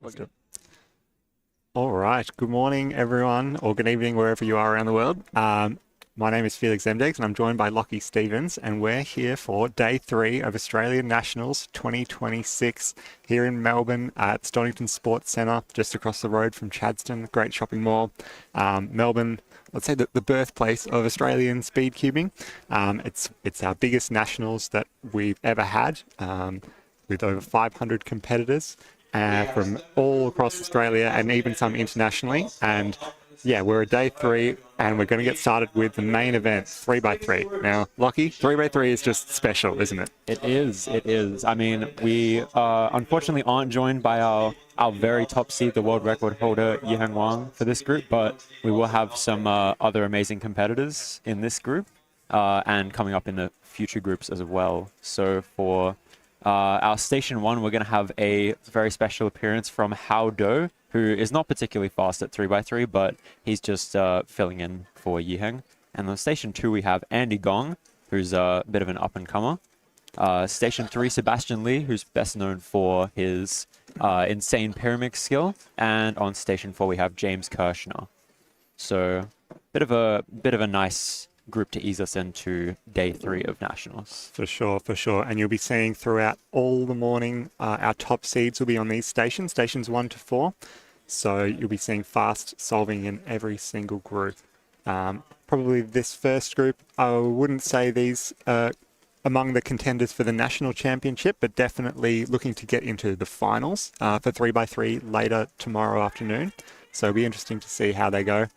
Let's do it. All right. Good morning, everyone, or good evening, wherever you are around the world. My name is Felix Zemdegs, and I'm joined by Lockie Stevens, and we're here for day 3 of Australian Nationals 2026 here in Melbourne at Stonington Sports Centre, just across the road from Chadstone, great shopping mall. Melbourne, let's say the birthplace of Australian speed cubing. It's our biggest nationals that we've ever had, with over 500 competitors from all across Australia and even some internationally. And yeah, we're at day 3 and we're going to get started with the main event, 3x3. Now, Lockie, 3x3 is just special, isn't it? It is. It is. I mean, we unfortunately aren't joined by our very top seed, the world record holder, Yiheng Wang, for this group, but we will have some other amazing competitors in this group and coming up in the future groups as well. So for our Station 1, we're going to have a very special appearance from Hao Do, who is not particularly fast at 3x3, but he's just filling in for Yiheng. And on Station 2, we have Andy Gong, who's a bit of an up-and-comer. Station 3, Sebastian Lee, who's best known for his insane Pyraminx skill. And on Station 4, we have James Kirshner. So, bit of a nice group to ease us into day 3 of Nationals. For sure, for sure. And you'll be seeing throughout all the morning, our top seeds will be on these stations 1 to 4. So you'll be seeing fast solving in every single group. Probably this first group, I wouldn't say these are among the contenders for the national championship, but definitely looking to get into the finals for 3x3 later tomorrow afternoon. So it'll be interesting to see how they go.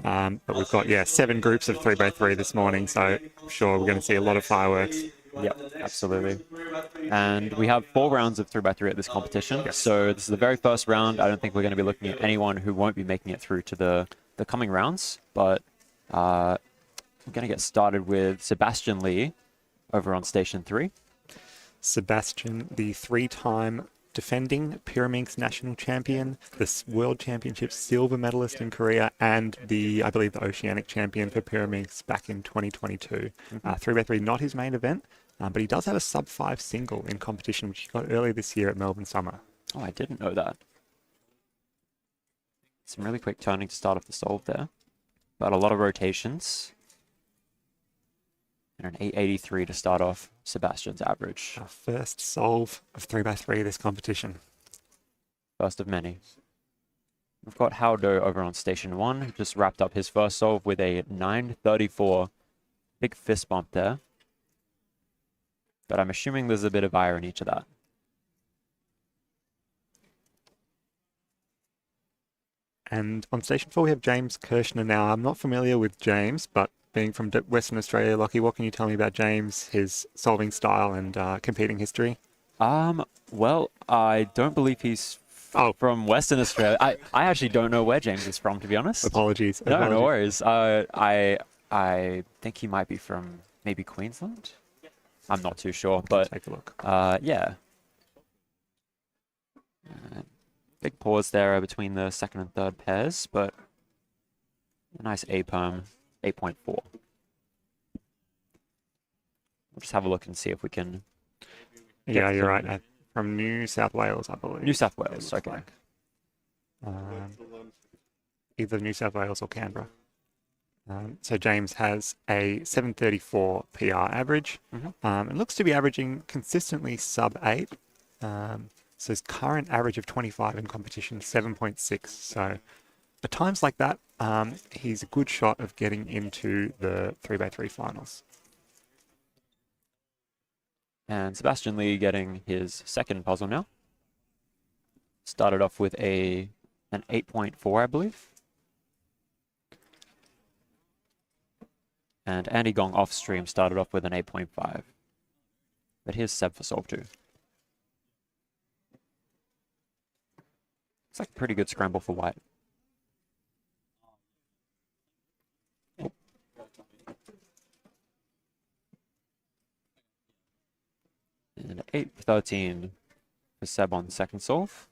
But we've got, 7 groups of 3x3 this morning, so I'm sure we're going to see a lot of fireworks. Yep, absolutely. And we have 4 rounds of 3x3 at this competition. Yes. So this is the very first round. I don't think we're going to be looking at anyone who won't be making it through to the coming rounds. But we're going to get started with Sebastian Lee over on Station 3. Sebastian, the 3-time defending Pyraminx national champion, the World Championship silver medalist in Korea, and I believe the Oceanic champion for Pyraminx back in 2022. 3x3 not his main event, but he does have a sub-5 single in competition, which he got earlier this year at Melbourne Summer. Oh, I didn't know that. Some really quick turning to start off the solve there, but a lot of rotations. And an 883 to start off Sebastian's average. Our first solve of 3x3 this competition. First of many. We've got Hao Do over on Station 1, who just wrapped up his first solve with a 934. Big fist bump there. But I'm assuming there's a bit of irony to that. And on Station 4 we have James Kirshner now. I'm not familiar with James, but being from Western Australia, Lockie, what can you tell me about James, his solving style and competing history? Well, I don't believe he's from Western Australia. I actually don't know where James is from, to be honest. Apologies. No worries. I think he might be from maybe Queensland. I'm not too sure, but take a look. Yeah. Big pause there between the second and third pairs, but a nice A-perm. 8.4. We'll just have a look and see if we can... Yeah, you're right. From New South Wales, I believe. New South Wales, okay. Either New South Wales or Canberra. So James has a 734 PR average. It looks to be averaging consistently sub-8. So his current average of 25 in competition, 7.6. So at times like that, he's a good shot of getting into the 3x3 finals. And Sebastian Lee getting his second puzzle now. Started off with an 8.4, I believe. And Andy Gong off stream started off with an 8.5. But here's Seb for solve 2. It's like a pretty good scramble for white. And 813 for Seb on the second solve.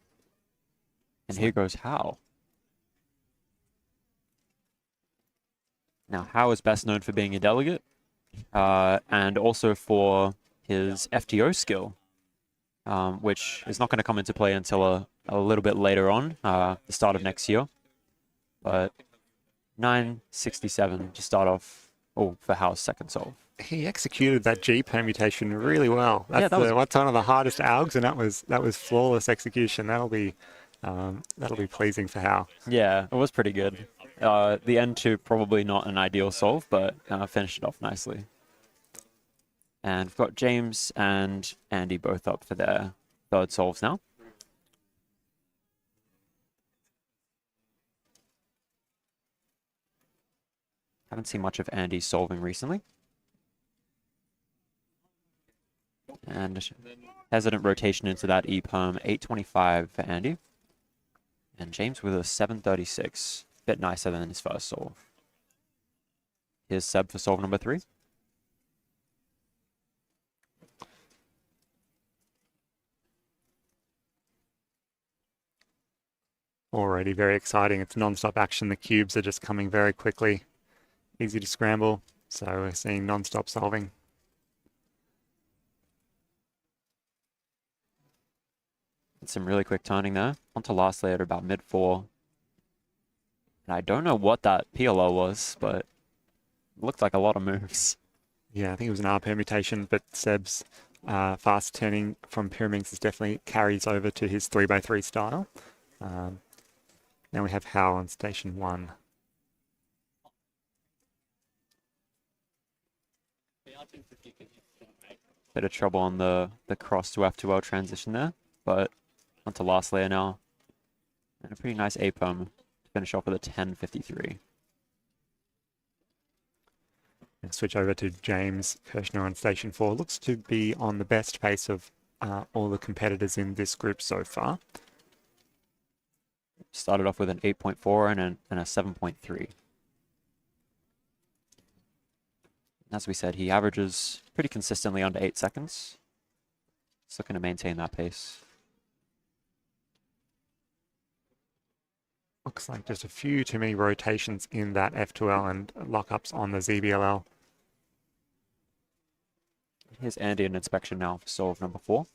And here goes Hao. Now, Hao is best known for being a delegate, and also for his FTO skill, which is not going to come into play until a little bit later on, the start of next year. But 967 to start off, for Howe's second solve. He executed that G permutation really well. Yeah, That's that was what's one of the hardest algs, and that was flawless execution. That'll be pleasing for Hal. Yeah, it was pretty good. The end two probably not an ideal solve, but finished it off nicely. And we've got James and Andy both up for their third solves now. Haven't seen much of Andy solving recently. And hesitant rotation into that E-perm, 825 for Andy. And James with a 736, bit nicer than his first solve. Here's Seb for solve number 3. Already very exciting. It's non-stop action. The cubes are just coming very quickly. Easy to scramble. So we're seeing non-stop solving. Some really quick turning there. On to last layer at about mid-4. And I don't know what that PLO was, but it looked like a lot of moves. Yeah, I think it was an R permutation, but Seb's fast turning from Pyraminx is definitely carries over to his 3x3 style. Now we have Hal on station 1. Bit of trouble on the cross to F2L transition there, but onto last layer now. And a pretty nice A-perm to finish off with a 1053. And switch over to James Kirshner on station 4. Looks to be on the best pace of all the competitors in this group so far. Started off with an 8.4 and a 7.3. As we said, he averages pretty consistently under 8 seconds. Just looking to maintain that pace. Looks like just a few too many rotations in that F2L and lockups on the ZBLL. Here's Andy in inspection now for solve number 4.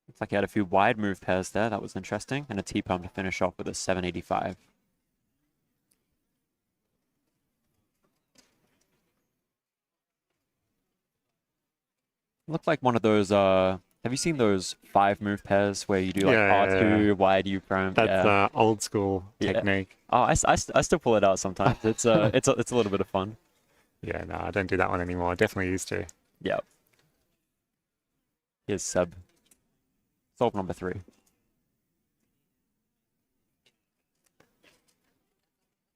Looks like he had a few wide move pairs there. That was interesting. And a T-pump to finish off with a 785. Looked like one of those, have you seen those 5 move pairs where you do like R2, wide U-prime? That's old school technique. Oh, I still pull it out sometimes. It's a little bit of fun. Yeah, no, I don't do that one anymore. I definitely used to. Yep. Here's Seb. Solve number 3.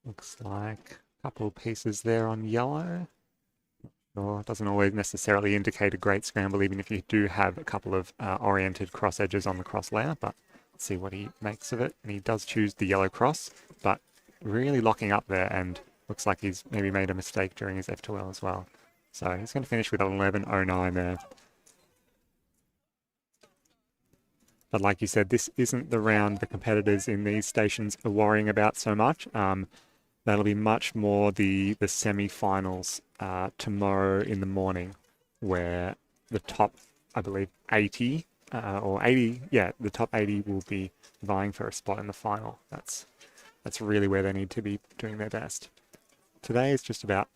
Looks like a couple pieces there on yellow. Sure, it doesn't always necessarily indicate a great scramble, even if you do have a couple of oriented cross edges on the cross layer, but let's see what he makes of it. And he does choose the yellow cross, but really locking up there, and looks like he's maybe made a mistake during his F2L as well. So he's going to finish with 11.09 there. But like you said, this isn't the round the competitors in these stations are worrying about so much. That'll be much more the semi-finals tomorrow in the morning, where the top, I believe, 80 or 80, yeah, the top 80 will be vying for a spot in the final. That's really where they need to be doing their best. Today is just about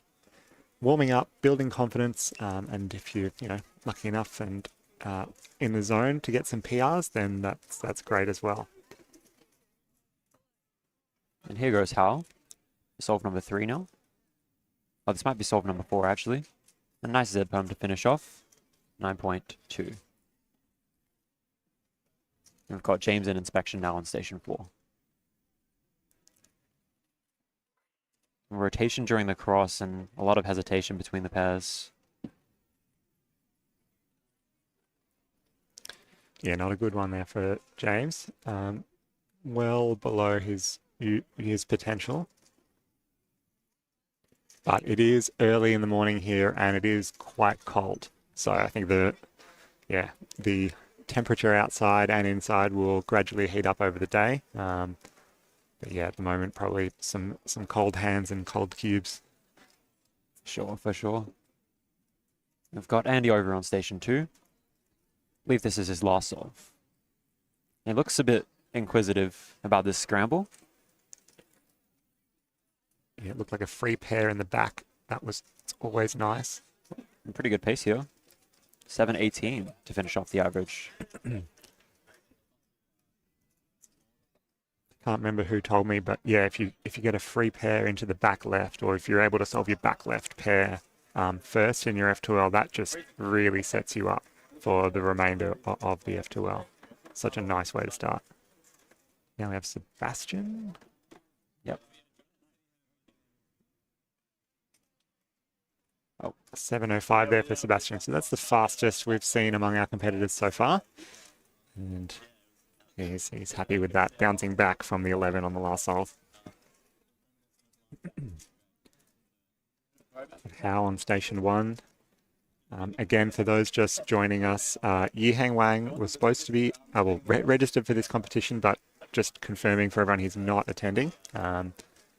warming up, building confidence, and if you're lucky enough and in the zone to get some PRs, then that's great as well. And here goes Hal. Solve number 3 now. Oh, this might be solve number 4 actually. A nice Z-perm to finish off. 9.2. We've got James in inspection now on station 4. Rotation during the cross and a lot of hesitation between the pairs. Yeah, not a good one there for James. Well below his potential. But it is early in the morning here and it is quite cold. So I think the temperature outside and inside will gradually heat up over the day. But yeah, at the moment, probably some cold hands and cold cubes Sure, for sure. We've got Andy over on station 2. I believe this is his last solve. He looks a bit inquisitive about this scramble. Yeah, it looked like a free pair in the back. It's always nice. Pretty good pace here. 7.18 to finish off the average. Can't remember who told me, but yeah, if you get a free pair into the back left, or if you're able to solve your back left pair first in your F2L, that just really sets you up for the remainder of the F2L. Such a nice way to start. Now we have Sebastian. Yep. Oh, 7:05 there for Sebastian. So that's the fastest we've seen among our competitors so far. And he's happy with that, bouncing back from the 11 on the last solve. How on station 1. Again, for those just joining us, Yihang Wang was supposed to be registered for this competition, but just confirming for everyone he's not attending.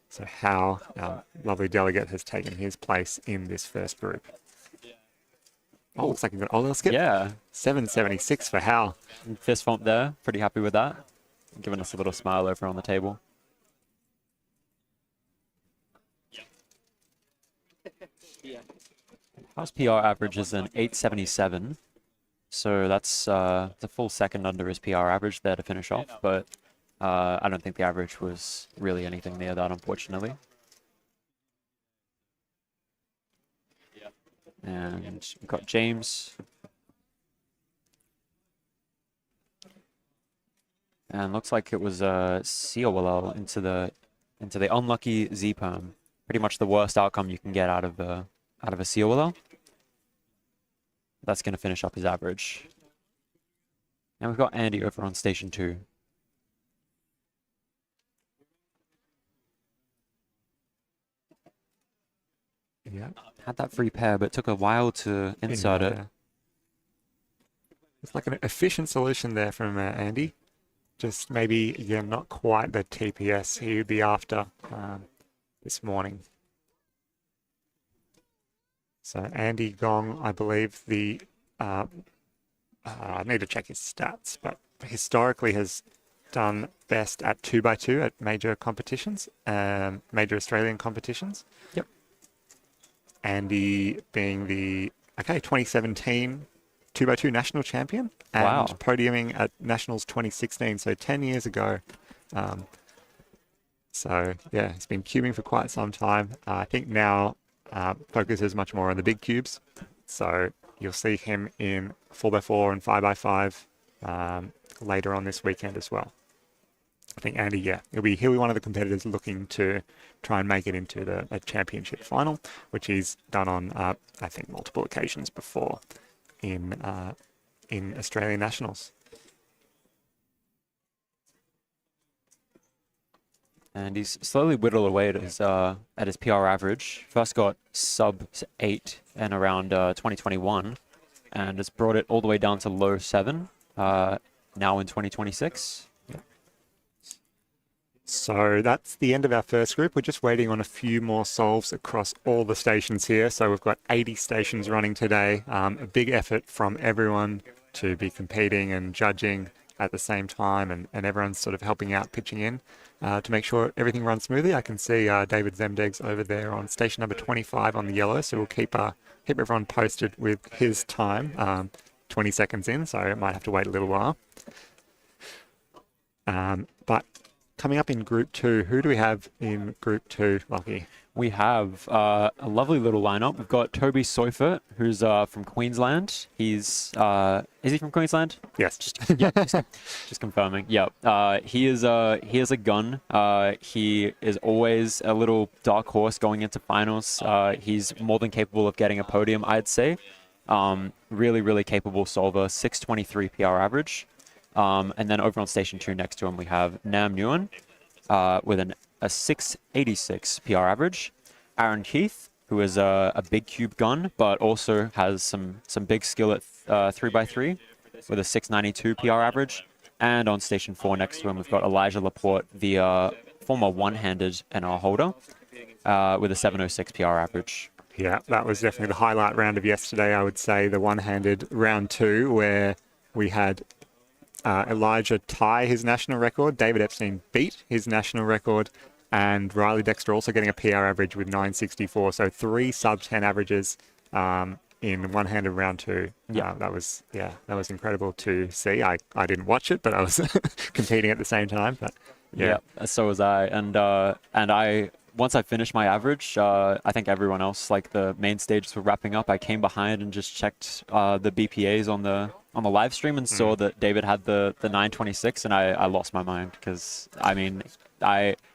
So Hao, our lovely delegate, has taken his place in this first group. Oh, looks like he got a skip. Yeah. 7.76 for Hao. Fist bump there. Pretty happy with that. Giving us a little smile over on the table. Hao's PR average is an 8.77. So that's the full second under his PR average there to finish off. But I don't think the average was really anything near that, unfortunately. And we've got James. And looks like it was a COLL into the unlucky Z-perm. Pretty much the worst outcome you can get out of a COLL. That's going to finish up his average. And we've got Andy over on station 2. Yeah. Had that free pair, but took a while to insert it. It's like an efficient solution there from Andy. Just maybe, yeah, not quite the TPS he would be after this morning. So Andy Gong, I believe I need to check his stats, but historically has done best at 2x2 at major competitions, major Australian competitions. Yep. Andy being the 2017 2x2 national champion and wow. podiuming at Nationals 2016, so 10 years ago. So yeah, he's been cubing for quite some time. I think now focuses much more on the big cubes. So you'll see him in 4x4 and 5x5 later on this weekend as well. I think Andy, yeah, he'll be one of the competitors looking to try and make it into a championship final, which he's done on, I think, multiple occasions before in Australian Nationals. And he's slowly whittled away at his PR average. First got sub 8 in around 2021, and has brought it all the way down to low 7 now in 2026. So that's the end of our first group. We're just waiting on a few more solves across all the stations here. So we've got 80 stations running today. A big effort from everyone to be competing and judging at the same time, and everyone's sort of helping out, pitching in to make sure everything runs smoothly. I can see David Zemdeg's over there on station number 25 on the yellow, so we'll keep everyone posted with his time. 20 seconds in, so it might have to wait a little while. But coming up in Group 2, who do we have in Group 2, Lockie? We have a lovely little lineup. We've got Toby Seufert, who's from Queensland. Is he from Queensland? Yes. Just confirming. Yeah. He is a gun. He is always a little dark horse going into finals. He's more than capable of getting a podium, I'd say. Really, really capable solver. 623 PR average. And then over on station 2 next to him, we have Nam Nguyen with a 686 PR average. Aaron Keith, who is a big cube gun, but also has some big skill at 3x3 with a 692 PR average. And on station 4 next to him, we've got Elijah Laporte, the former one-handed NR holder, with a 706 PR average. Yeah, that was definitely the highlight round of yesterday. I would say the one-handed round 2, where we had Elijah tie his national record. David Epstein beat his national record, and Riley Dexter also getting a PR average with 964. So 3 sub-10 averages in one-handed round 2. Yeah. That was incredible to see. I didn't watch it, but I was competing at the same time. But yeah, so was I. And I once I finished my average, I think everyone else, like the main stages were wrapping up. I came behind and just checked the BPAs on the live stream and saw that David had the 926, and I lost my mind because I mean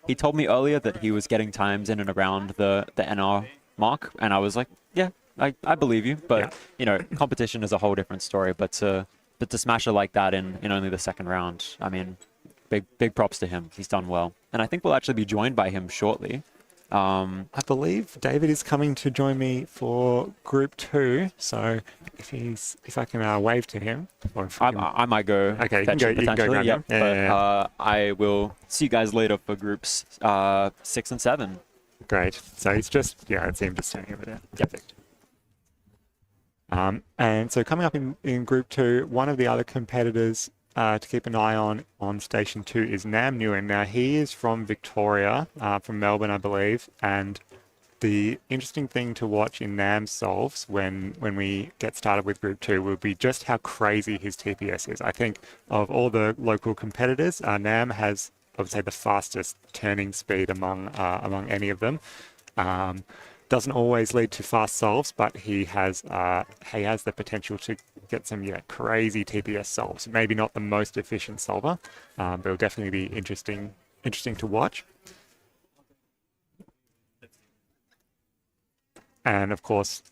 he told me earlier that he was getting times in and around the NR mark, and I was like, yeah, I believe you, but you know, competition is a whole different story. But to smash it like that in only the second round, I mean, big props to him. He's done well, and I think we'll actually be joined by him shortly. I believe David is coming to join me for Group 2. So if I can wave to him, or if I might go. Okay, you can go potentially. grab him. But I will see you guys later for groups 6 and 7. Great. So it's just it's him just standing over there. Perfect. And so coming up in Group 2, one of the other competitors to keep an eye on Station 2 is Nam Nguyen. Now, he is from Victoria, from Melbourne, I believe, and the interesting thing to watch in Nam's solves when we get started with Group 2 will be just how crazy his TPS is. I think of all the local competitors, Nam has, I would say, the fastest turning speed among any of them. Doesn't always lead to fast solves, but he has the potential to get some crazy TPS solves. Maybe not the most efficient solver, but it'll definitely be interesting to watch. And of course,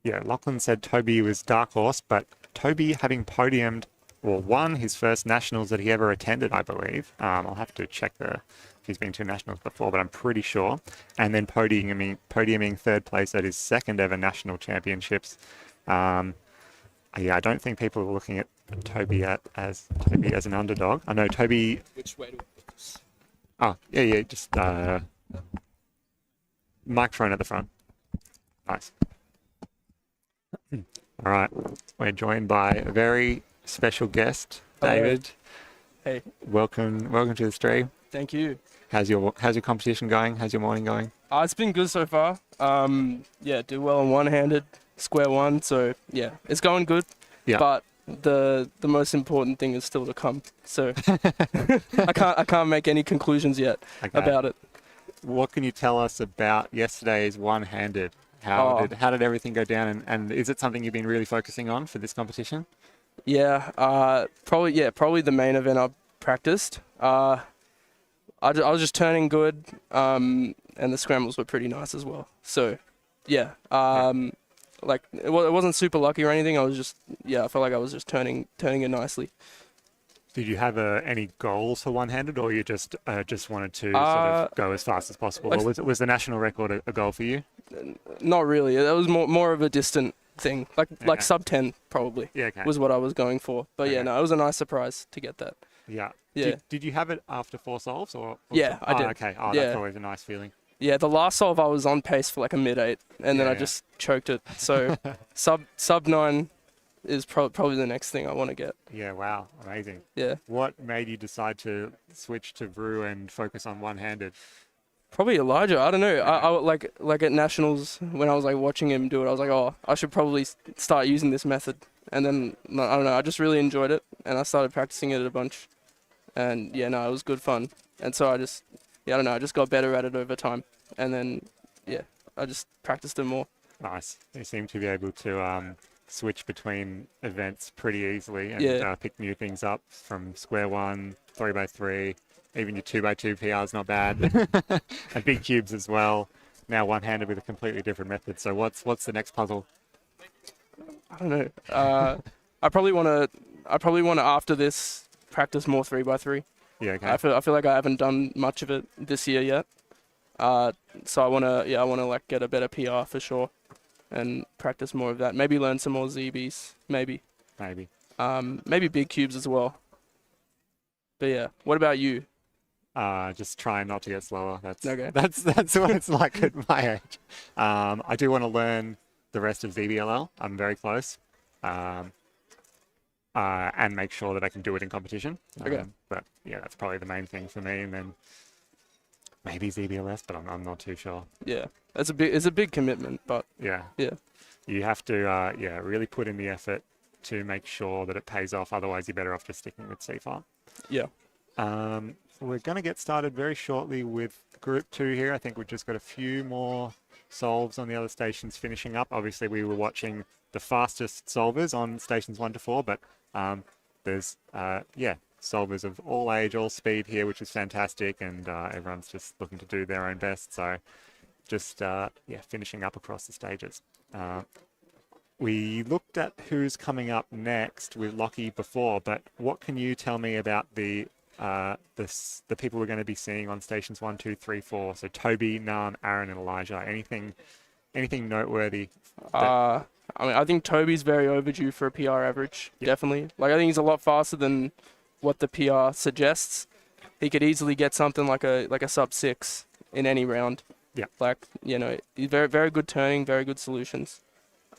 Lachlan said Toby was dark horse, but Toby having podiumed or won his first nationals that he ever attended, I believe. I'll have to check if he's been to nationals before, but I'm pretty sure. And then podiuming third place at his second ever national championships. I don't think people are looking at Toby as an underdog. I know Toby. Which way do we put this? Oh, just microphone at the front. Nice. All right, we're joined by a very special guest, David. Hey. Welcome to the stream. Thank you. How's your competition going? How's your morning going? It's been good so far. Do well on one-handed, square one. So yeah, it's going good. Yeah. But the most important thing is still to come. So I can't make any conclusions yet about it. What can you tell us about yesterday's one-handed? How did everything go down? And is it something you've been really focusing on for this competition? Yeah. Probably the main event I practiced. I was just turning good, and the scrambles were pretty nice as well. So, yeah. Like it wasn't super lucky or anything. I was just I felt like I was just turning it nicely. Did you have any goals for one-handed, or you just wanted to sort of go as fast as possible? Or was the national record a goal for you? Not really. That was more of a distant thing, like sub 10 probably. Yeah, okay. Was what I was going for. But it was a nice surprise to get that. Yeah. Yeah. Did you have it after 4 solves or? Yeah, I did. Okay. That's always a nice feeling. Yeah, the last solve I was on pace for like a mid-8, and then I just choked it. So sub 9 is probably the next thing I want to get. Yeah, wow, amazing. Yeah. What made you decide to switch to Brew and focus on one-handed? Probably Elijah. I don't know. I like at nationals when I was like watching him do it, I was like, oh, I should probably start using this method. And then I don't know, I just really enjoyed it, and I started practicing it a bunch. And it was good fun. And so I just got better at it over time. And then I just practiced it more. Nice. You seem to be able to switch between events pretty easily and pick new things up from square one, 3x3, even your 2x2 PR is not bad. And big cubes as well. Now one-handed with a completely different method. So what's the next puzzle? I don't know. I probably want to after this practice more 3x3. Yeah, okay. I feel like I haven't done much of it this year yet. So I want to like get a better PR for sure, and practice more of that. Maybe learn some more ZBs. Maybe. Maybe big cubes as well. But yeah, what about you? Just trying not to get slower. Okay. That's what it's like at my age. I do want to learn the rest of ZBLL. I'm very close. And make sure that I can do it in competition. Okay. But yeah, that's probably the main thing for me. And then maybe ZBLS, but I'm not too sure. Yeah, it's a big commitment, but Yeah. yeah, You have to, really put in the effort to make sure that it pays off. Otherwise, you're better off just sticking with CFAR. yeah. We're going to get started very shortly with Group 2 here. I think we've just got a few more solves on the other stations finishing up. Obviously, we were watching the fastest solvers on stations 1 to 4, but there's, solvers of all age, all speed here, which is fantastic, and everyone's just looking to do their own best. So just, finishing up across the stages. We looked at who's coming up next with Lockie before, but what can you tell me about the people we're going to be seeing on stations 1, 2, 3, 4? So Toby, Nan, Aaron, and Elijah. Anything noteworthy? I think Toby's very overdue for a PR average. Yep. Definitely. Like, I think he's a lot faster than what the PR suggests. He could easily get something like a sub 6 in any round. Yeah. Like, he's very, very good turning, very good solutions.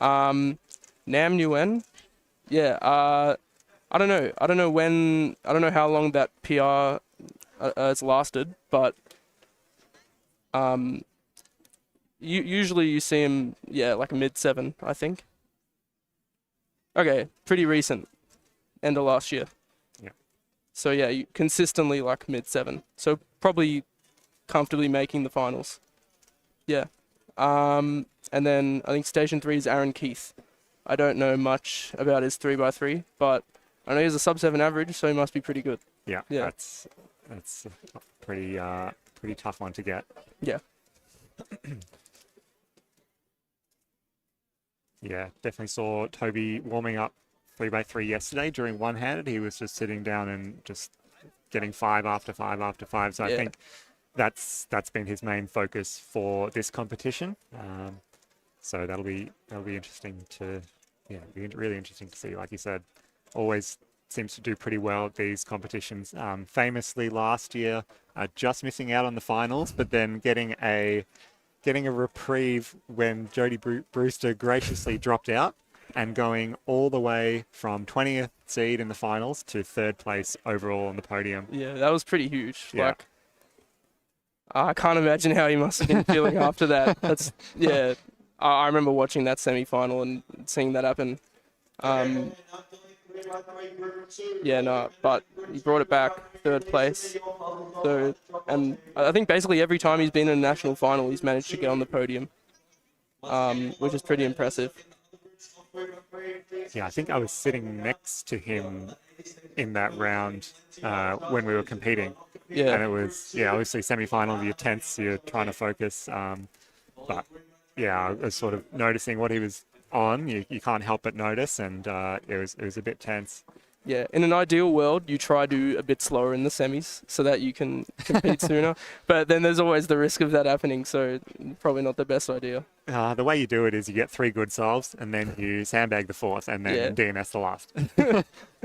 Nam Nguyen. Yeah. I don't know. I don't know how long that PR has lasted, but usually you see him, like a mid-7, I think. Okay, pretty recent, end of last year. Yeah. So yeah, consistently like mid-7. So probably comfortably making the finals. Yeah. And then I think Station 3 is Aaron Keith. I don't know much about his 3x3, but I know he has a sub 7 average, so he must be pretty good. Yeah. Yeah. That's a pretty tough one to get. Yeah. Yeah, definitely saw Toby warming up 3x3 yesterday during one-handed. He was just sitting down and just getting 5 after 5 after 5. So I think that's been his main focus for this competition. So that'll be interesting to, be really interesting to see. Like you said, always seems to do pretty well at these competitions. Famously last year, just missing out on the finals, but then getting a reprieve when Jody Brewster graciously dropped out and going all the way from 20th seed in the finals to 3rd place overall on the podium. Yeah, that was pretty huge. Yeah. Like, I can't imagine how he must have been feeling after that. That's I remember watching that semi-final and seeing that happen. But he brought it back, 3rd place. So, and I think basically every time he's been in a national final, he's managed to get on the podium, which is pretty impressive. Yeah, I think I was sitting next to him in that round when we were competing. Yeah. And it was, obviously semi-final, you're tense, you're trying to focus. But I was sort of noticing what he was on. You can't help but notice, and it was a bit tense. Yeah, in an ideal world, you try to a bit slower in the semis so that you can compete sooner. But then there's always the risk of that happening, so probably not the best idea. The way you do it is you get 3 good solves, and then you sandbag the 4th, and then DNS the last.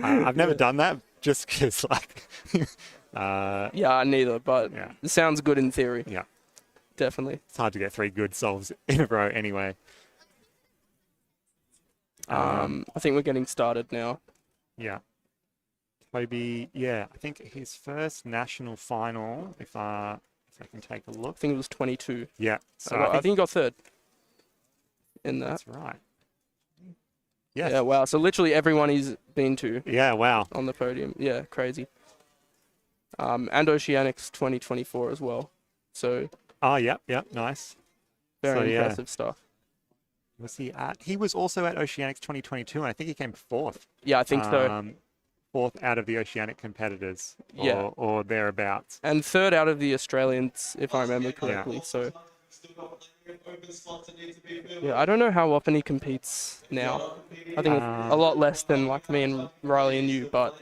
I've never done that, just because, like... neither, but it sounds good in theory. Yeah. Definitely. It's hard to get 3 good solves in a row anyway. I think we're getting started now. Yeah. Toby, I think his first national final, if I can take a look. I think it was 22. Yeah. So I think he got 3rd in that. That's right. Yes. Yeah, wow. So literally everyone he's been to. Yeah, wow. On the podium. Yeah, crazy. And Oceanics 2024 as well. So. Oh, yep, nice. Very impressive stuff. Was he at? He was also at Oceanics 2022, and I think he came 4th. Yeah, I think so. 4th out of the Oceanic competitors, or thereabouts. And 3rd out of the Australians, if I remember correctly. So. Yeah, I don't know how often he competes now. I think a lot less than like me and Riley and you, but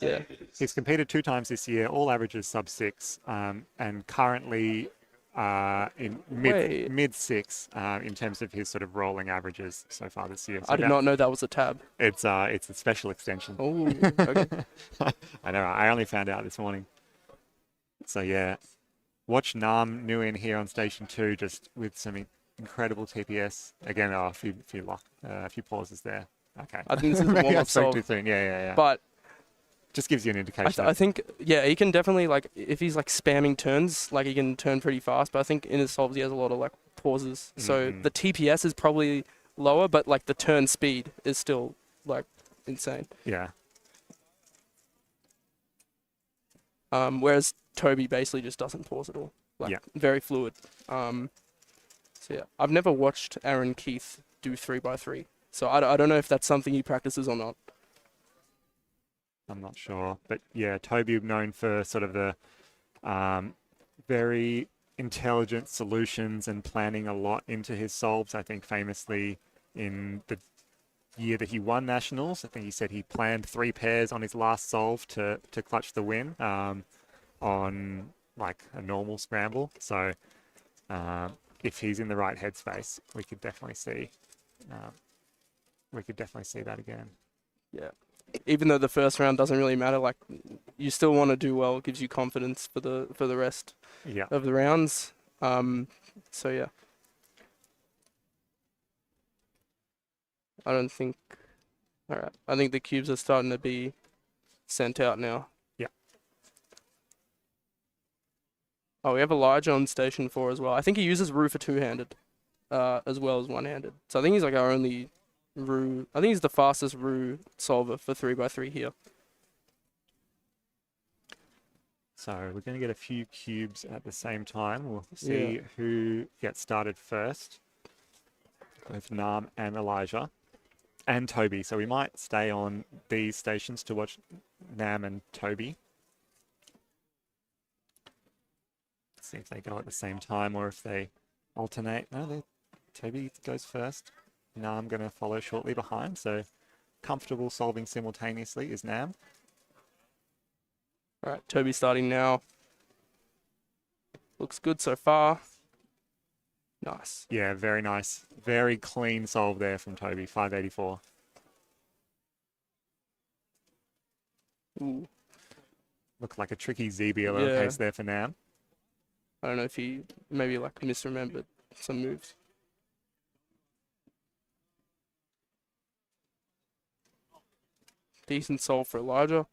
yeah. He's competed 2 times this year, all averages sub 6, and currently in mid 6 in terms of his sort of rolling averages so far this year. So I did not know that was a tab. It's a special extension. Oh, okay. I know. I only found out this morning. So yeah, watch Nam New in here on station 2, just with some incredible TPS. Again, a few pauses there. Okay. I think this is a Maybe I warm-up spoke solve. too soon. Yeah. But Just gives you an indication. I think, yeah, he can definitely, like, if he's like spamming turns, like he can turn pretty fast. But I think in his solves he has a lot of like pauses. So the TPS is probably lower, but like the turn speed is still like insane. Yeah. Whereas Toby basically just doesn't pause at all. Like Yeah. very fluid. So yeah, I've never watched Aaron Keith do 3x3. So I don't know if that's something he practices or not. I'm not sure, but yeah, Toby known for sort of the very intelligent solutions and planning a lot into his solves. I think famously in the year that he won nationals, I think he said he planned 3 pairs on his last solve to clutch the win on like a normal scramble. So if he's in the right headspace, we could definitely see that again. Yeah. Even though the first round doesn't really matter, like you still want to do well. It gives you confidence for the rest of the rounds. So yeah, I don't think. All right, I think the cubes are starting to be sent out now. Yeah. Oh, we have Elijah on station 4 as well. I think he uses Rue for two-handed, as well as one-handed. So I think he's like our only Rue. I think he's the fastest Rue solver for 3x3 here. So we're going to get a few cubes at the same time. We'll see who gets started first with Nam and Elijah and Toby. So we might stay on these stations to watch Nam and Toby. See if they go at the same time or if they alternate. No, Toby goes first. Nam going to follow shortly behind. So comfortable solving simultaneously is Nam. All right, Toby starting now. Looks good so far. Nice. Yeah, very nice. Very clean solve there from Toby, 584. Ooh. Looked like a tricky ZBLO case there for Nam. I don't know if he maybe like misremembered some moves. Decent solve for Elijah.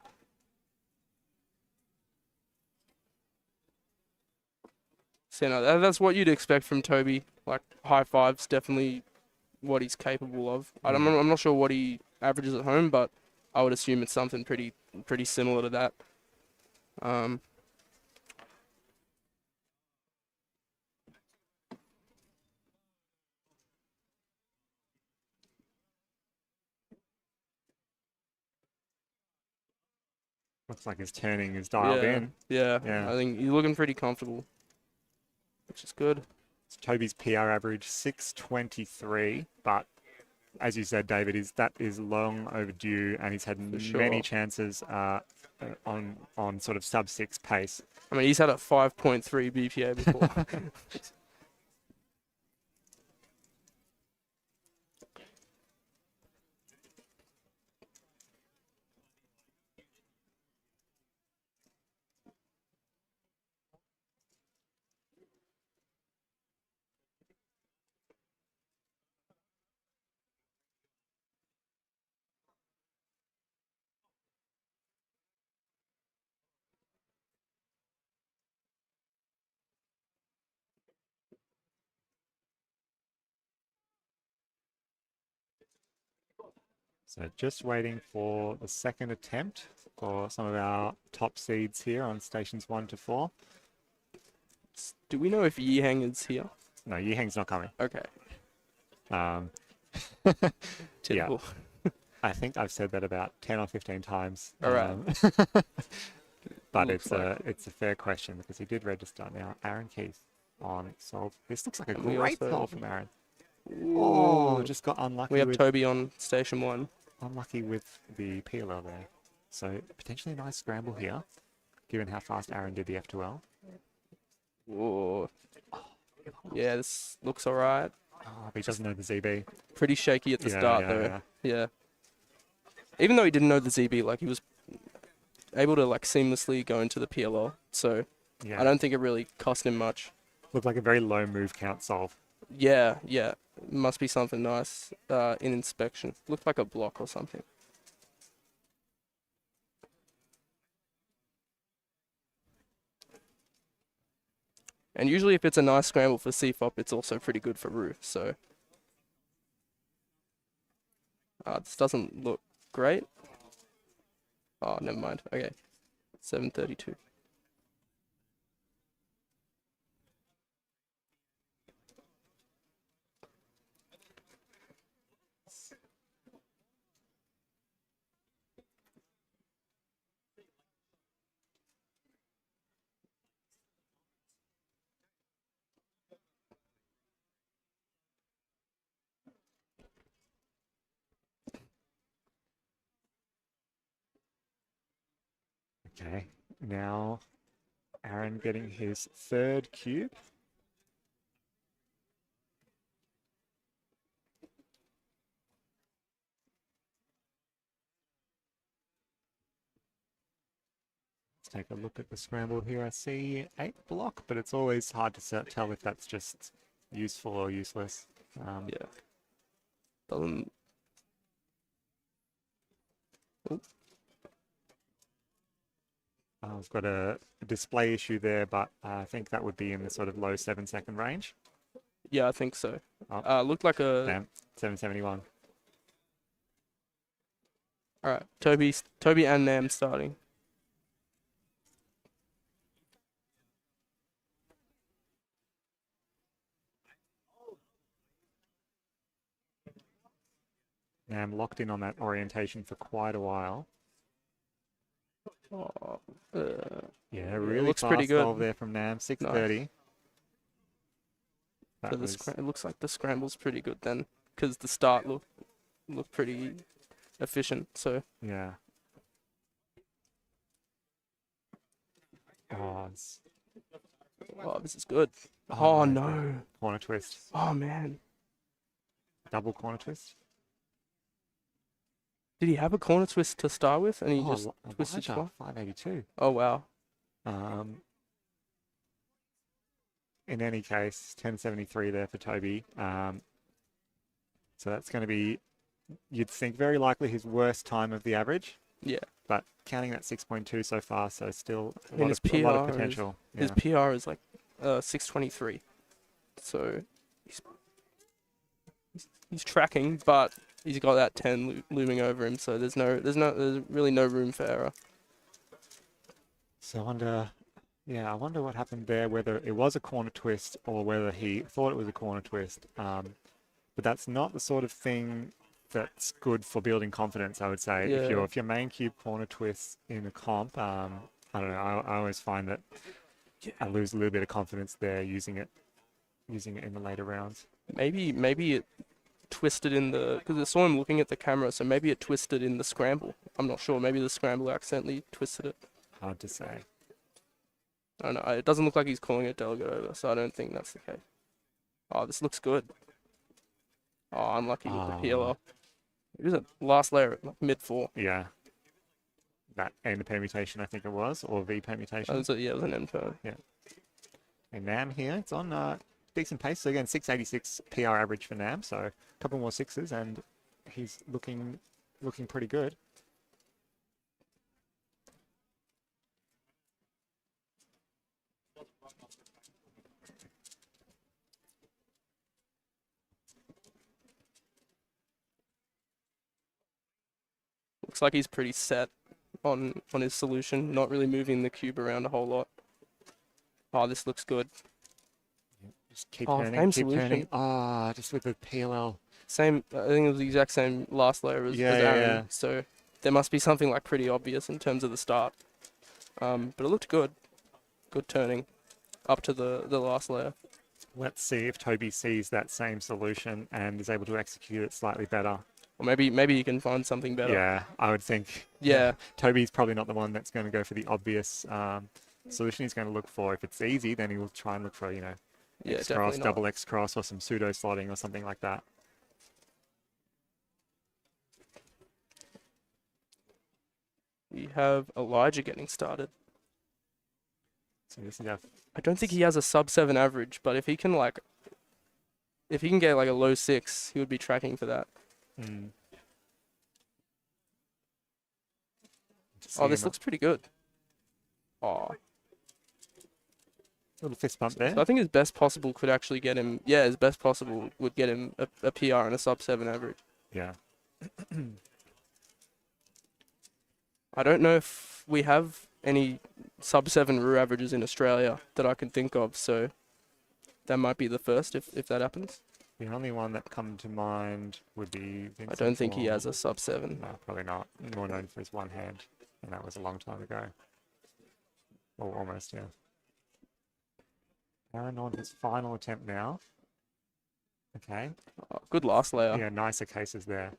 So no, that's what you'd expect from Toby. Like high fives, definitely what he's capable of. I'm not sure what he averages at home, but I would assume it's something pretty similar to that. Looks like his turning is dialed in. Yeah, I think he's looking pretty comfortable, which is good. So Toby's PR average 623, but as you said, David, that is long overdue, and he's had many chances on sort of sub-6 pace. I mean, he's had a 5.3 BPA before. So just waiting for the second attempt for some of our top seeds here on stations 1 to 4. Do we know if Yiheng is here? No, Yiheng's not coming. Okay. Yeah, Typical. I think I've said that about 10 or 15 times. All right. But it's a fair question because he did register. Now, Aaron Keith on solve. This looks like a great solve from Aaron. Oh, just got unlucky. We have Toby on station 1. Unlucky with the PLL there. So potentially a nice scramble here, given how fast Aaron did the F2L. Whoa. Yeah, this looks all right. Oh, but he doesn't know the ZB. Pretty shaky at the start, though. Yeah. Even though he didn't know the ZB, like he was able to like seamlessly go into the PLL. So Yeah. I don't think it really cost him much. Looked like a very low move count solve. Yeah, yeah. Must be something nice in inspection. Looked like a block or something. And usually if it's a nice scramble for CFOP, it's also pretty good for Roo. So this doesn't look great. Oh, never mind. Okay, 732. Okay, now Aaron getting his third cube. Let's take a look at the scramble here. I see 8 block, but it's always hard to tell if that's just useful or useless. Yeah. Doesn't. Oh, I've got a display issue there, but I think that would be in the sort of low 7-second range. yeah, I think so. Oh, Looked like a. damn, 771. All right, Toby and Nam starting. Now I'm locked in on that orientation for quite a while. Oh, Yeah, it really looks fast pretty good. solve there from Nam, 630. That So was, it looks like the scramble's pretty good then, because the start looked pretty efficient. So yeah. Oh, this is good. Oh nice. no. Corner twist. Oh man. Double corner twist. Did he have a corner twist to start with, and he just twisted Elijah, twice? 582. Oh wow. In any case, 1073 there for Toby. So that's going to be, you'd think, very likely his worst time of the average. Yeah. But counting that 6.2 so far, so still I mean, a lot of potential. His PR is like 623. So he's tracking, but he's got that 10 looming over him. So there's really no room for error. So I wonder what happened there, whether it was a corner twist or whether he thought it was a corner twist. But that's not the sort of thing that's good for building confidence, I would say. Yeah. If your main cube corner twists in a comp, I don't know, I always find that I lose a little bit of confidence there using it in the later rounds. Maybe it twisted in because I saw him looking at the camera, so maybe it twisted in the scramble. I'm not sure. Maybe the scramble accidentally twisted it. Hard to say. I don't know. It doesn't look like he's calling it delegate over, so I don't think that's the case. Oh, this looks good. Oh, unlucky with the PLL. It was a last layer at like mid-4. Yeah. That N permutation, I think it was, or V permutation. It was an N perm. Yeah. And Nam here, it's on decent pace. So again, 686 PR average for Nam. So a couple more sixes, and he's looking pretty good. Looks like he's pretty set on his solution, not really moving the cube around a whole lot. Oh, this looks good. Just keep Oh, turning, same keep solution. turning. Ah, just with the PLL. Same, I think it was the exact same last layer as Aaron. Yeah. So there must be something like pretty obvious in terms of the start. But it looked good. Good turning up to the last layer. Let's see if Toby sees that same solution and is able to execute it slightly better. Or maybe you can find something better. Yeah, I would think. Yeah. Toby's probably not the one that's going to go for the obvious solution. He's going to look for, if it's easy, then he will try and look for, Yeah, X definitely cross, not. double X cross, or some pseudo slotting or something like that. We have Elijah getting started. So this is our I don't think he has a sub 7 average, but if he can get like a low 6, he would be tracking for that. mm, Oh, this looks pretty good. Oh, little fist bump so there. I think his best possible could actually get him. Yeah, his best possible would get him a PR and a sub 7 average. Yeah. I don't know if we have any sub 7 RU averages in Australia that I can think of, so that might be the first if that happens. The only one that come to mind would be Vincent I don't think he Wong. has a sub 7. No, probably not. More known for his one hand, and that was a long time ago. Well, almost, yeah. Aaron on his final attempt now. Okay. Oh, good last layer. Yeah, nicer cases there.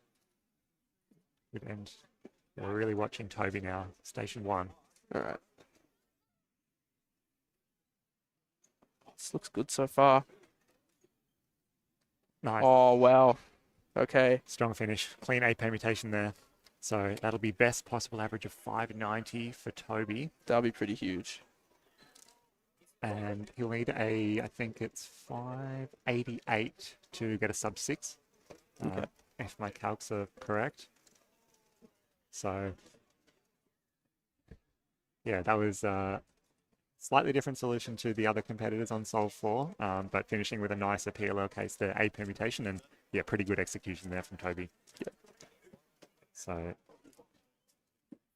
Good end. We're really watching Toby now. Station 1. All right. This looks good so far. Nice. Oh, wow. Okay. Strong finish. Clean A permutation there. So that'll be best possible average of 590 for Toby. That'll be pretty huge. And he'll need I think it's 588 to get a sub 6. Okay. If my calcs are correct. So, yeah, that was a slightly different solution to the other competitors on Solve 4, but finishing with a nicer PLL case there, A permutation, and yeah, pretty good execution there from Toby. Yeah. So,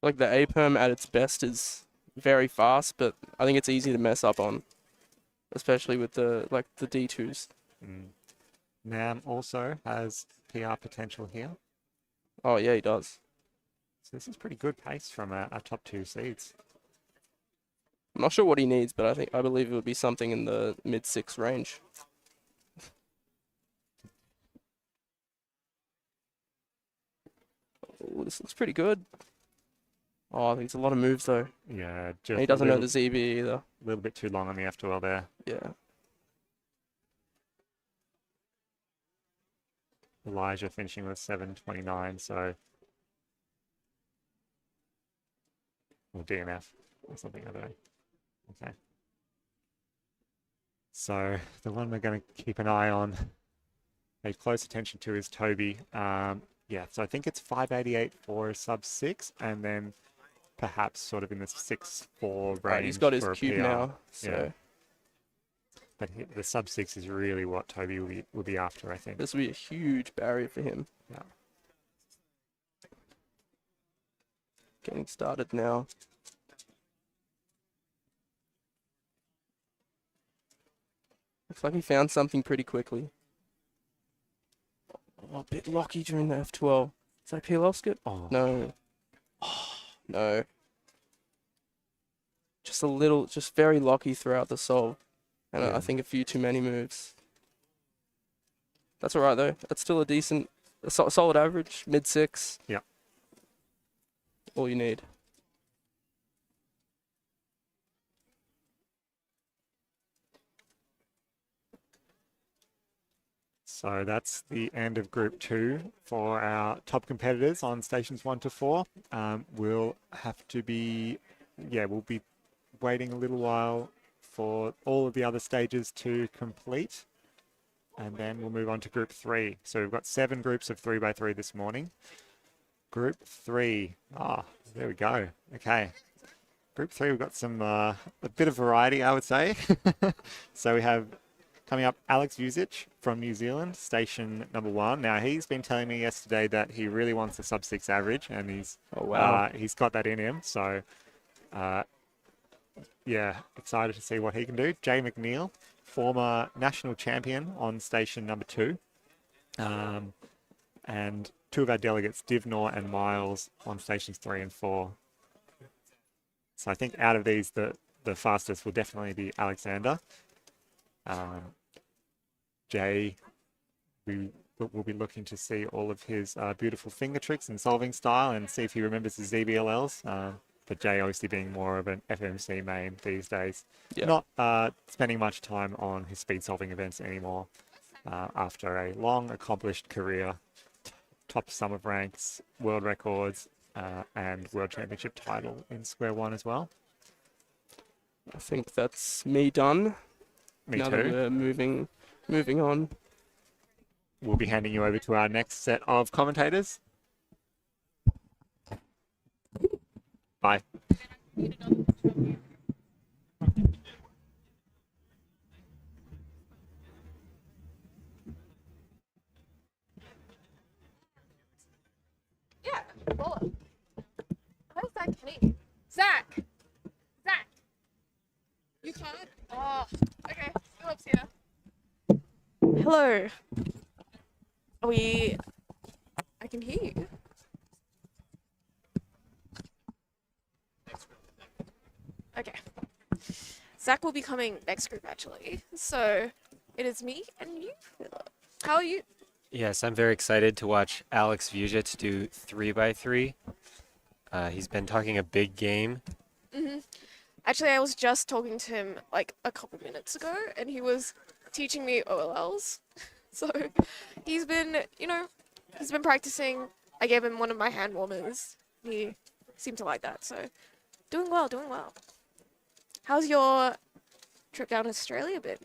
Like the A perm at its best is very fast, but I think it's easy to mess up on, especially with the D2s. Nam also has PR potential here. Oh yeah, he does. So this is pretty good pace from our top 2 seeds. I'm not sure what he needs, but I believe it would be something in the mid 6 range. Oh, this looks pretty good. Oh, I think it's a lot of moves though. Yeah, just And he doesn't know the ZB either. a little bit too long on the F12 there. Yeah. Elijah finishing with 729, so or DNF or something, I don't know. Okay. So the one we're going to keep an eye on, pay close attention to, is Toby. Yeah, so I think it's 588 for a sub 6, and then perhaps sort of in the 6-4 range. Right, he's got his for a cube PR. now, so Yeah. But the sub 6 is really what Toby will be after, I think. this will be a huge barrier for him. Yeah. Getting started now. Looks like he found something pretty quickly. Oh, a bit locky during the F12. Is that PLL skip? Oh, No. No. Just a little, just very locky throughout the solve. And Yeah. I think a few too many moves. That's alright though. That's still a decent, solid average, mid 6. Yeah. All you need. So that's the end of Group 2 for our top competitors on stations 1 to 4. We'll have to be, we'll be waiting a little while for all of the other stages to complete. And then we'll move on to Group 3. So we've got 7 groups of 3x3 this morning. Group 3. There we go. Okay. Group 3, we've got some, a bit of variety, I would say. So we have coming up, Alex Vucic from New Zealand, station number 1. Now, he's been telling me yesterday that he really wants a sub 6 average, and he's got that in him. So, excited to see what he can do. Jay McNeil, former national champion on station number 2. And 2 of our delegates, Divnor and Miles, on stations 3 and 4. So I think out of these, the fastest will definitely be Alexander. Jay, we will be looking to see all of his beautiful finger tricks and solving style and see if he remembers his ZBLLs. But Jay obviously being more of an FMC main these days. Yeah. Not spending much time on his speed solving events anymore after a long accomplished career, top sum of ranks, world records, and world championship title in Square 1 as well. I think that's me done. Me now that too. we're moving on. We'll be handing you over to our next set of commentators. Bye. Yeah, follow. How's Zach Kenny? Zach! Zach! You can't? Oh, okay. Philip's here. Hello. Are we... I can hear you. Okay. Zach will be coming next group, actually. So, it is me and you, Philip. How are you? Yes, I'm very excited to watch Alex Vujic do 3x3. He's been talking a big game. Actually, I was just talking to him like a couple minutes ago, and he was teaching me OLLs. So he's been, he's been practicing. I gave him one of my hand warmers. He seemed to like that. So doing well, doing well. How's your trip down to Australia been?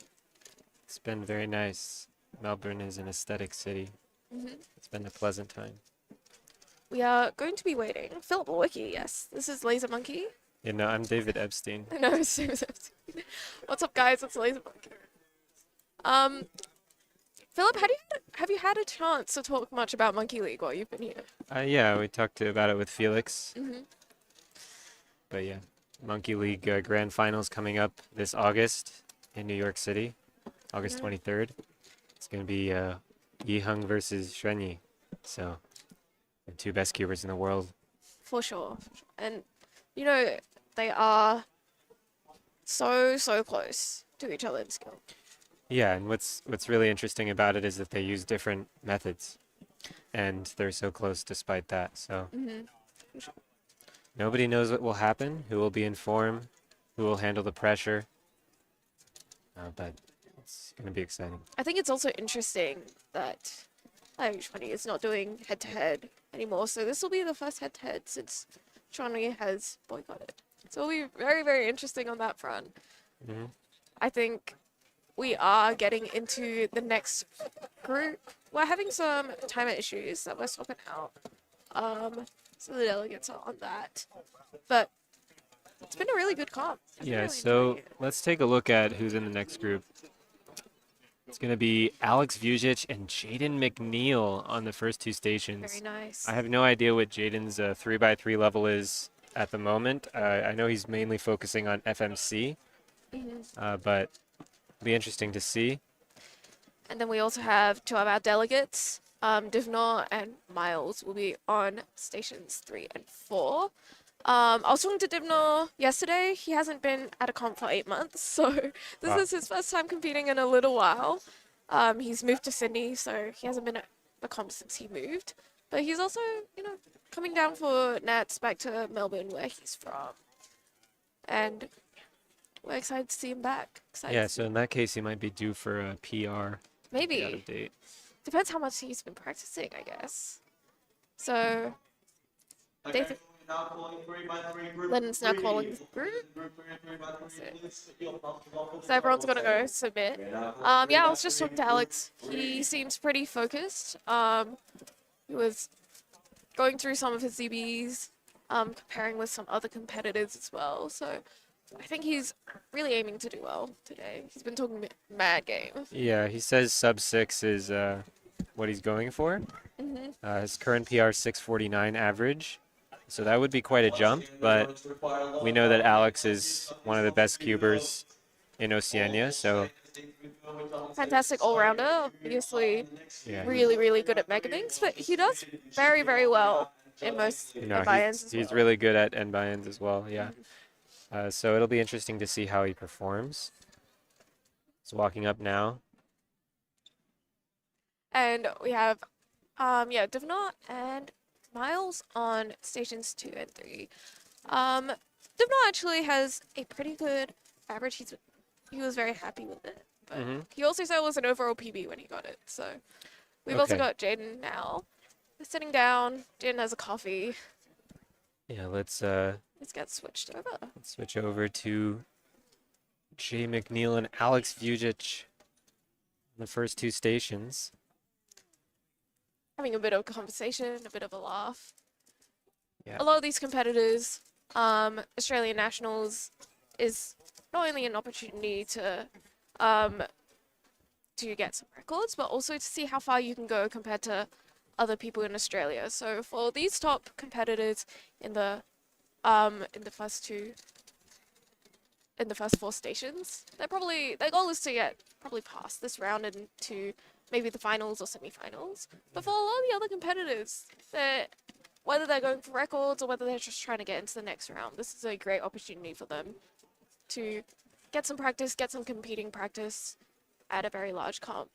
It's been very nice. Melbourne is an aesthetic city. It's been a pleasant time. We are going to be waiting. Philip Wiki, yes. This is Laser Monkey. You know, I'm David Epstein. No, it's What's up, guys? It's Laser Monkey. Philip, have you had a chance to talk much about Monkey League while you've been here? Yeah, we talked about it with Felix. But yeah, Monkey League Grand Finals coming up this August in New York City, August 23rd. It's going to be Yiheng versus Xuanyi. So, the two best cubers in the world. For sure. And, they are so close to each other in skill. Yeah, and what's really interesting about it is that they use different methods, and they're so close despite that. So nobody knows what will happen, who will be in form, who will handle the pressure. But it's going to be exciting. I think it's also interesting that Xuanyi is not doing head-to-head anymore. So this will be the first head-to-head since Xuanyi has boycotted. So it'll be very interesting on that front. I think we are getting into the next group. We're having some timer issues that we're swapping out. So the delegates are on that. But it's been a really good comp. I've been Yeah, really so enjoying it. let's take a look at who's in the next group. It's going to be Alex Vujic and Jaden McNeil on the first two stations. Very nice. I have no idea what Jaden's 3x3 level is at the moment. I know he's mainly focusing on FMC, but it'll be interesting to see. And then we also have two of our delegates, Divnor and Miles, will be on stations 3 and 4. I was talking to Divnor yesterday. He hasn't been at a comp for 8 months, so this is his first time competing in a little while. He's moved to Sydney, so he hasn't been at the comp since he moved. But he's also, coming down for Nats back to Melbourne, where he's from. And we're excited to see him back. Excited Yeah, to see so in that case, he might be due for a PR. Maybe. Out of date. Depends how much he's been practicing, I guess. So, David, Lennon's now calling the group. So everyone's gonna go submit. Yeah, I was just talking to Alex. He seems pretty focused. He was going through some of his CBs, comparing with some other competitors as well. So I think he's really aiming to do well today. He's been talking mad game. Yeah, he says sub 6 is what he's going for. His current PR 649 average. So that would be quite a jump, but we know that Alex is one of the best cubers in Oceania, so Fantastic all-rounder, obviously yeah, really good at Megaminx, but he does very well in most buy-ins as he's well. really good at end buy-ins as well, yeah. So it'll be interesting to see how he performs. He's walking up now. And we have, Divnor and Miles on stations 2 and 3. Divnor actually has a pretty good average. He was very happy with it, but he also said it was an overall PB when he got it. So we've also Okay. got Jaden now. They're sitting down. Jaden has a coffee. Yeah, let's Let's get switched over. switch over to Jay McNeil and Alex Vujic in the first two stations. Having a bit of conversation, a bit of a laugh. Yeah. A lot of these competitors, Australian nationals, is not only an opportunity to get some records, but also to see how far you can go compared to other people in Australia. So for these top competitors in the first four stations, their goal is to get probably past this round into maybe the finals or semi-finals. But for a lot of the other competitors, whether they're going for records or whether they're just trying to get into the next round, this is a great opportunity for them to get some practice, get some competing practice at a very large comp.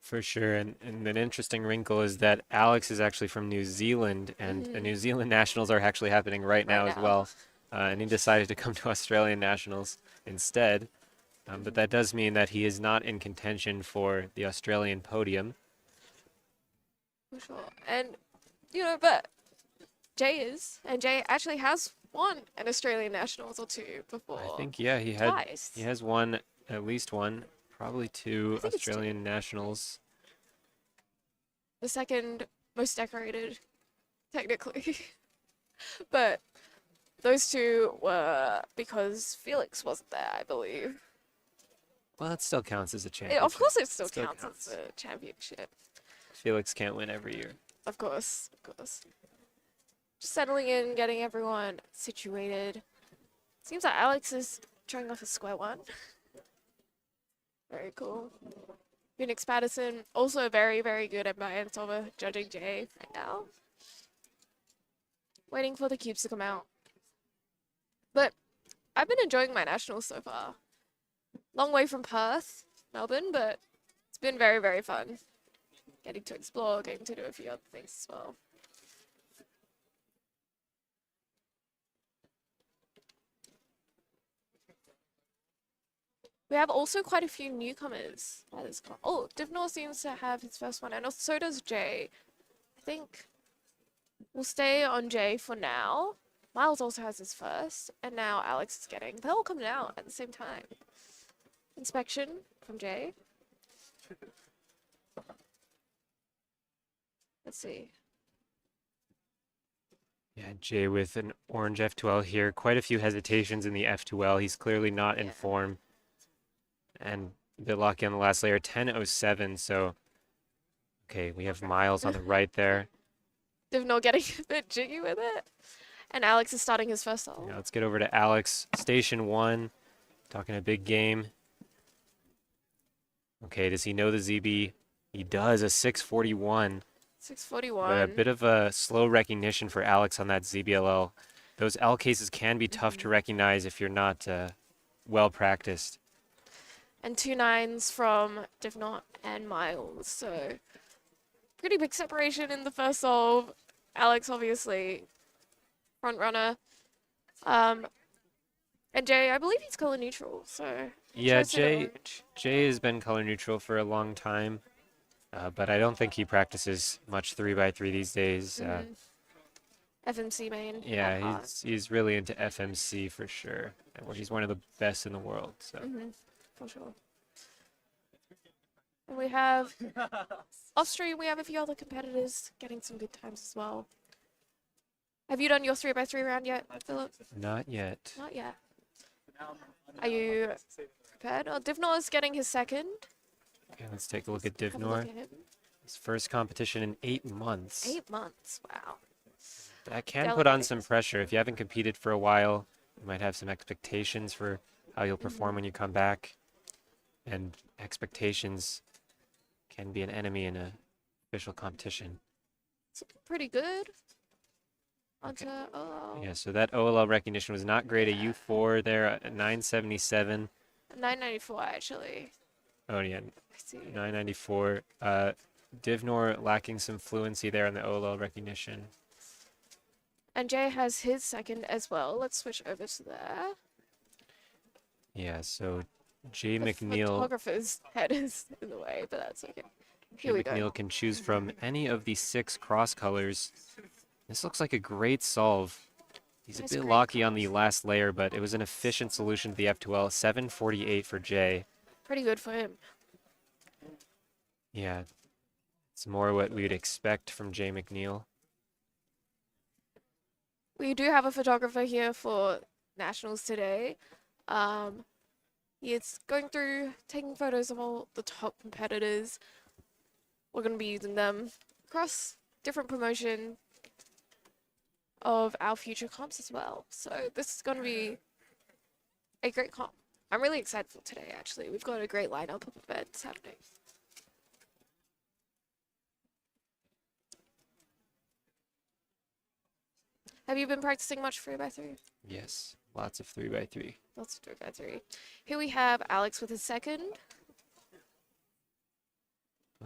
For sure, and an interesting wrinkle is that Alex is actually from New Zealand, and the New Zealand Nationals are actually happening right now as well. And he decided to come to Australian Nationals instead. But that does mean that he is not in contention for the Australian podium. For sure. And, but Jay is, and Jay actually has won an Australian Nationals or two before. I think, yeah, he has won at least one, probably two Australian Nationals. The second most decorated, technically. But those two were because Felix wasn't there, I believe. Well, it still counts as a championship. Of course it still counts as a championship. Felix can't win every year. Of course. Just settling in, getting everyone situated. Seems like Alex is trying off a square one. Very cool. Phoenix Patterson, also very, very good at Bayern Solver, judging Jay right now. Waiting for the cubes to come out. But I've been enjoying my nationals so far. Long way from Perth, Melbourne, but it's been very, very fun. Getting to explore, getting to do a few other things as well. We have also quite a few newcomers at this comp. Oh, Divnor seems to have his first one, and so does Jay. I think we'll stay on Jay for now. Miles also has his first, and now Alex is getting. They're all coming out at the same time. Inspection from Jay. Let's see. Yeah, Jay with an orange F2L here. Quite a few hesitations in the F2L. He's clearly not in form. And a bit lucky on the last layer, 10.07. So, okay, we have Miles on the right there. Divnor getting a bit jiggy with it. And Alex is starting his first solo. Yeah, let's get over to Alex. Station 1. Talking a big game. Okay, does he know the ZB? He does, a 641. 641. But a bit of a slow recognition for Alex on that ZBLL. Those L cases can be tough to recognize if you're not well practiced. And 2 9s from Divnor and Miles. So pretty big separation in the first solve. Alex obviously front runner. And Jay, I believe he's color neutral. So yeah, Jay has been color neutral for a long time. But I don't think he practices much 3x3 these days. FMC main. Yeah, he's really into FMC for sure. Where he's one of the best in the world. So. For sure. And we have off stream. We have a few other competitors getting some good times as well. Have you done your 3x3 round yet, Philip? Not yet. Not yet. Are you prepared? Oh, Divnor is getting his second. Okay, let's take a look at Have a look Divnor. at him. His first competition in 8 months. 8 months. Wow. That can put on some pressure. If you haven't competed for a while, you might have some expectations for how you'll perform when you come back. And expectations can be an enemy in a official competition. It's pretty good. Okay. Onto OLL. Yeah, so that OLL recognition was not great. A U4 there at 977. 994 actually. Oh, yeah, I see. 994. Divnor lacking some fluency there on the OLL recognition. And Jay has his second as well. Let's switch over to there. Yeah, so Jay The McNeil. photographer's head is in the way, but that's okay. Jay Here we go. McNeil can choose from any of the 6 cross colors. This looks like a great solve. He's a Nice bit green locky on cards. the last layer, but it was an efficient solution to the F2L. 748 for Jay. Pretty good for him. Yeah, it's more what we'd expect from Jay McNeil. We do have a photographer here for Nationals today. He's going through, taking photos of all the top competitors. We're going to be using them across different promotion of our future comps as well. So this is going to be a great comp. I'm really excited for today, actually. We've got a great lineup of events happening. Have you been practicing much 3x3? Yes, lots of 3x3. Lots of 3x3. Here we have Alex with his second.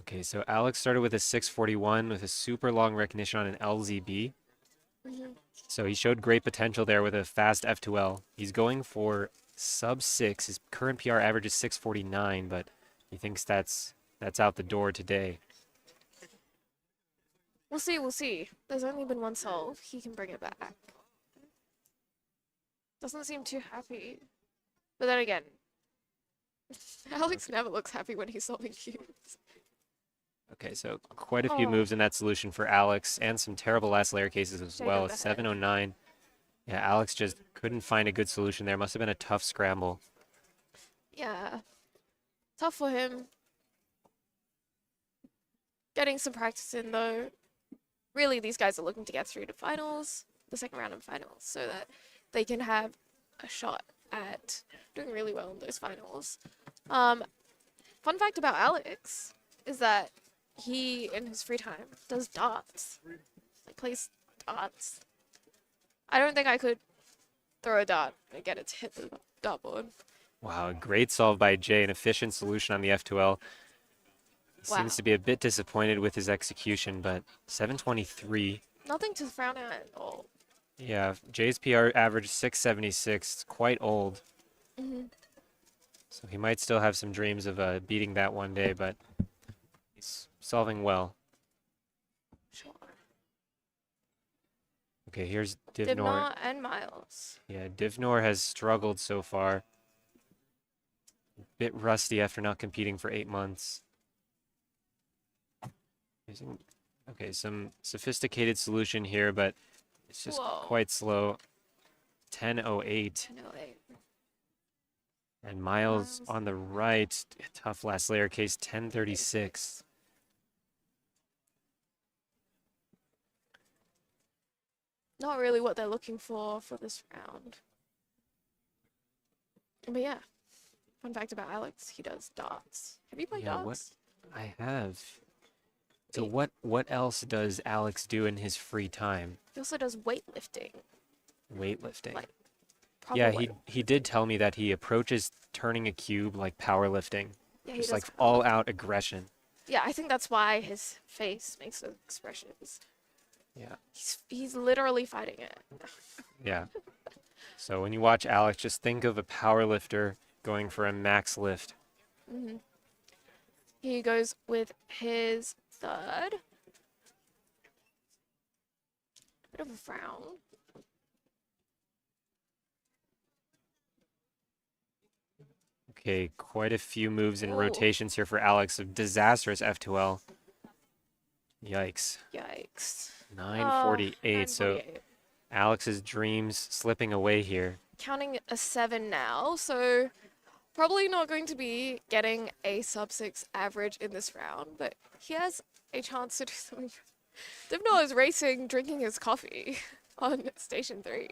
Okay, so Alex started with a 641 with a super long recognition on an LZB. So he showed great potential there with a fast F2L. He's going for sub 6. His current PR average is 649, but he thinks that's out the door today. We'll see, we'll see. There's only been one solve. He can bring it back. Doesn't seem too happy. But then again, Alex never looks happy when he's solving cubes. Okay, so quite a few moves in that solution for Alex, and some terrible last layer cases as Jay well. got the head. 709. Yeah, Alex just couldn't find a good solution there. Must have been a tough scramble. Yeah. Tough for him. Getting some practice in though. Really, these guys are looking to get through to finals, the second round of finals, so that they can have a shot at doing really well in those finals. Fun fact about Alex is that he, in his free time, does darts. Like, plays darts. I don't think I could throw a dart and get it to hit the dartboard. Wow, a great solve by Jay, an efficient solution on the F2L. Wow. Seems to be a bit disappointed with his execution, but 723. Nothing to frown at all. Yeah, Jay's PR average is 676. It's quite old. So he might still have some dreams of beating that one day, but he's solving well. Sure. Okay, here's Divnor. Divnor and Miles. Yeah, Divnor has struggled so far. Bit rusty after not competing for 8 months. Okay, some sophisticated solution here, but it's just quite slow. 1008. 1008. And Miles on the right, tough last layer case, 1036. Not really what they're looking for this round. But yeah, fun fact about Alex, he does darts. Have you played Yeah, darts? I have. So what else does Alex do in his free time? He also does weightlifting. Weightlifting. Like, proper Yeah, weight. he did tell me that he approaches turning a cube like powerlifting. Yeah, he Just does like power- all out aggression. Yeah, I think that's why his face makes those expressions. Yeah. He's literally fighting it. Yeah. So when you watch Alex, just think of a power lifter going for a max lift. He goes with his third. Bit of a frown. Okay, quite a few moves and Ooh. rotations here for Alex. A disastrous F2L. Yikes. Yikes. 948. So 948. Alex's dreams slipping away here. Counting a 7 now, so probably not going to be getting a sub 6 average in this round, but he has a chance to do something. Divnor is racing, drinking his coffee on station 3.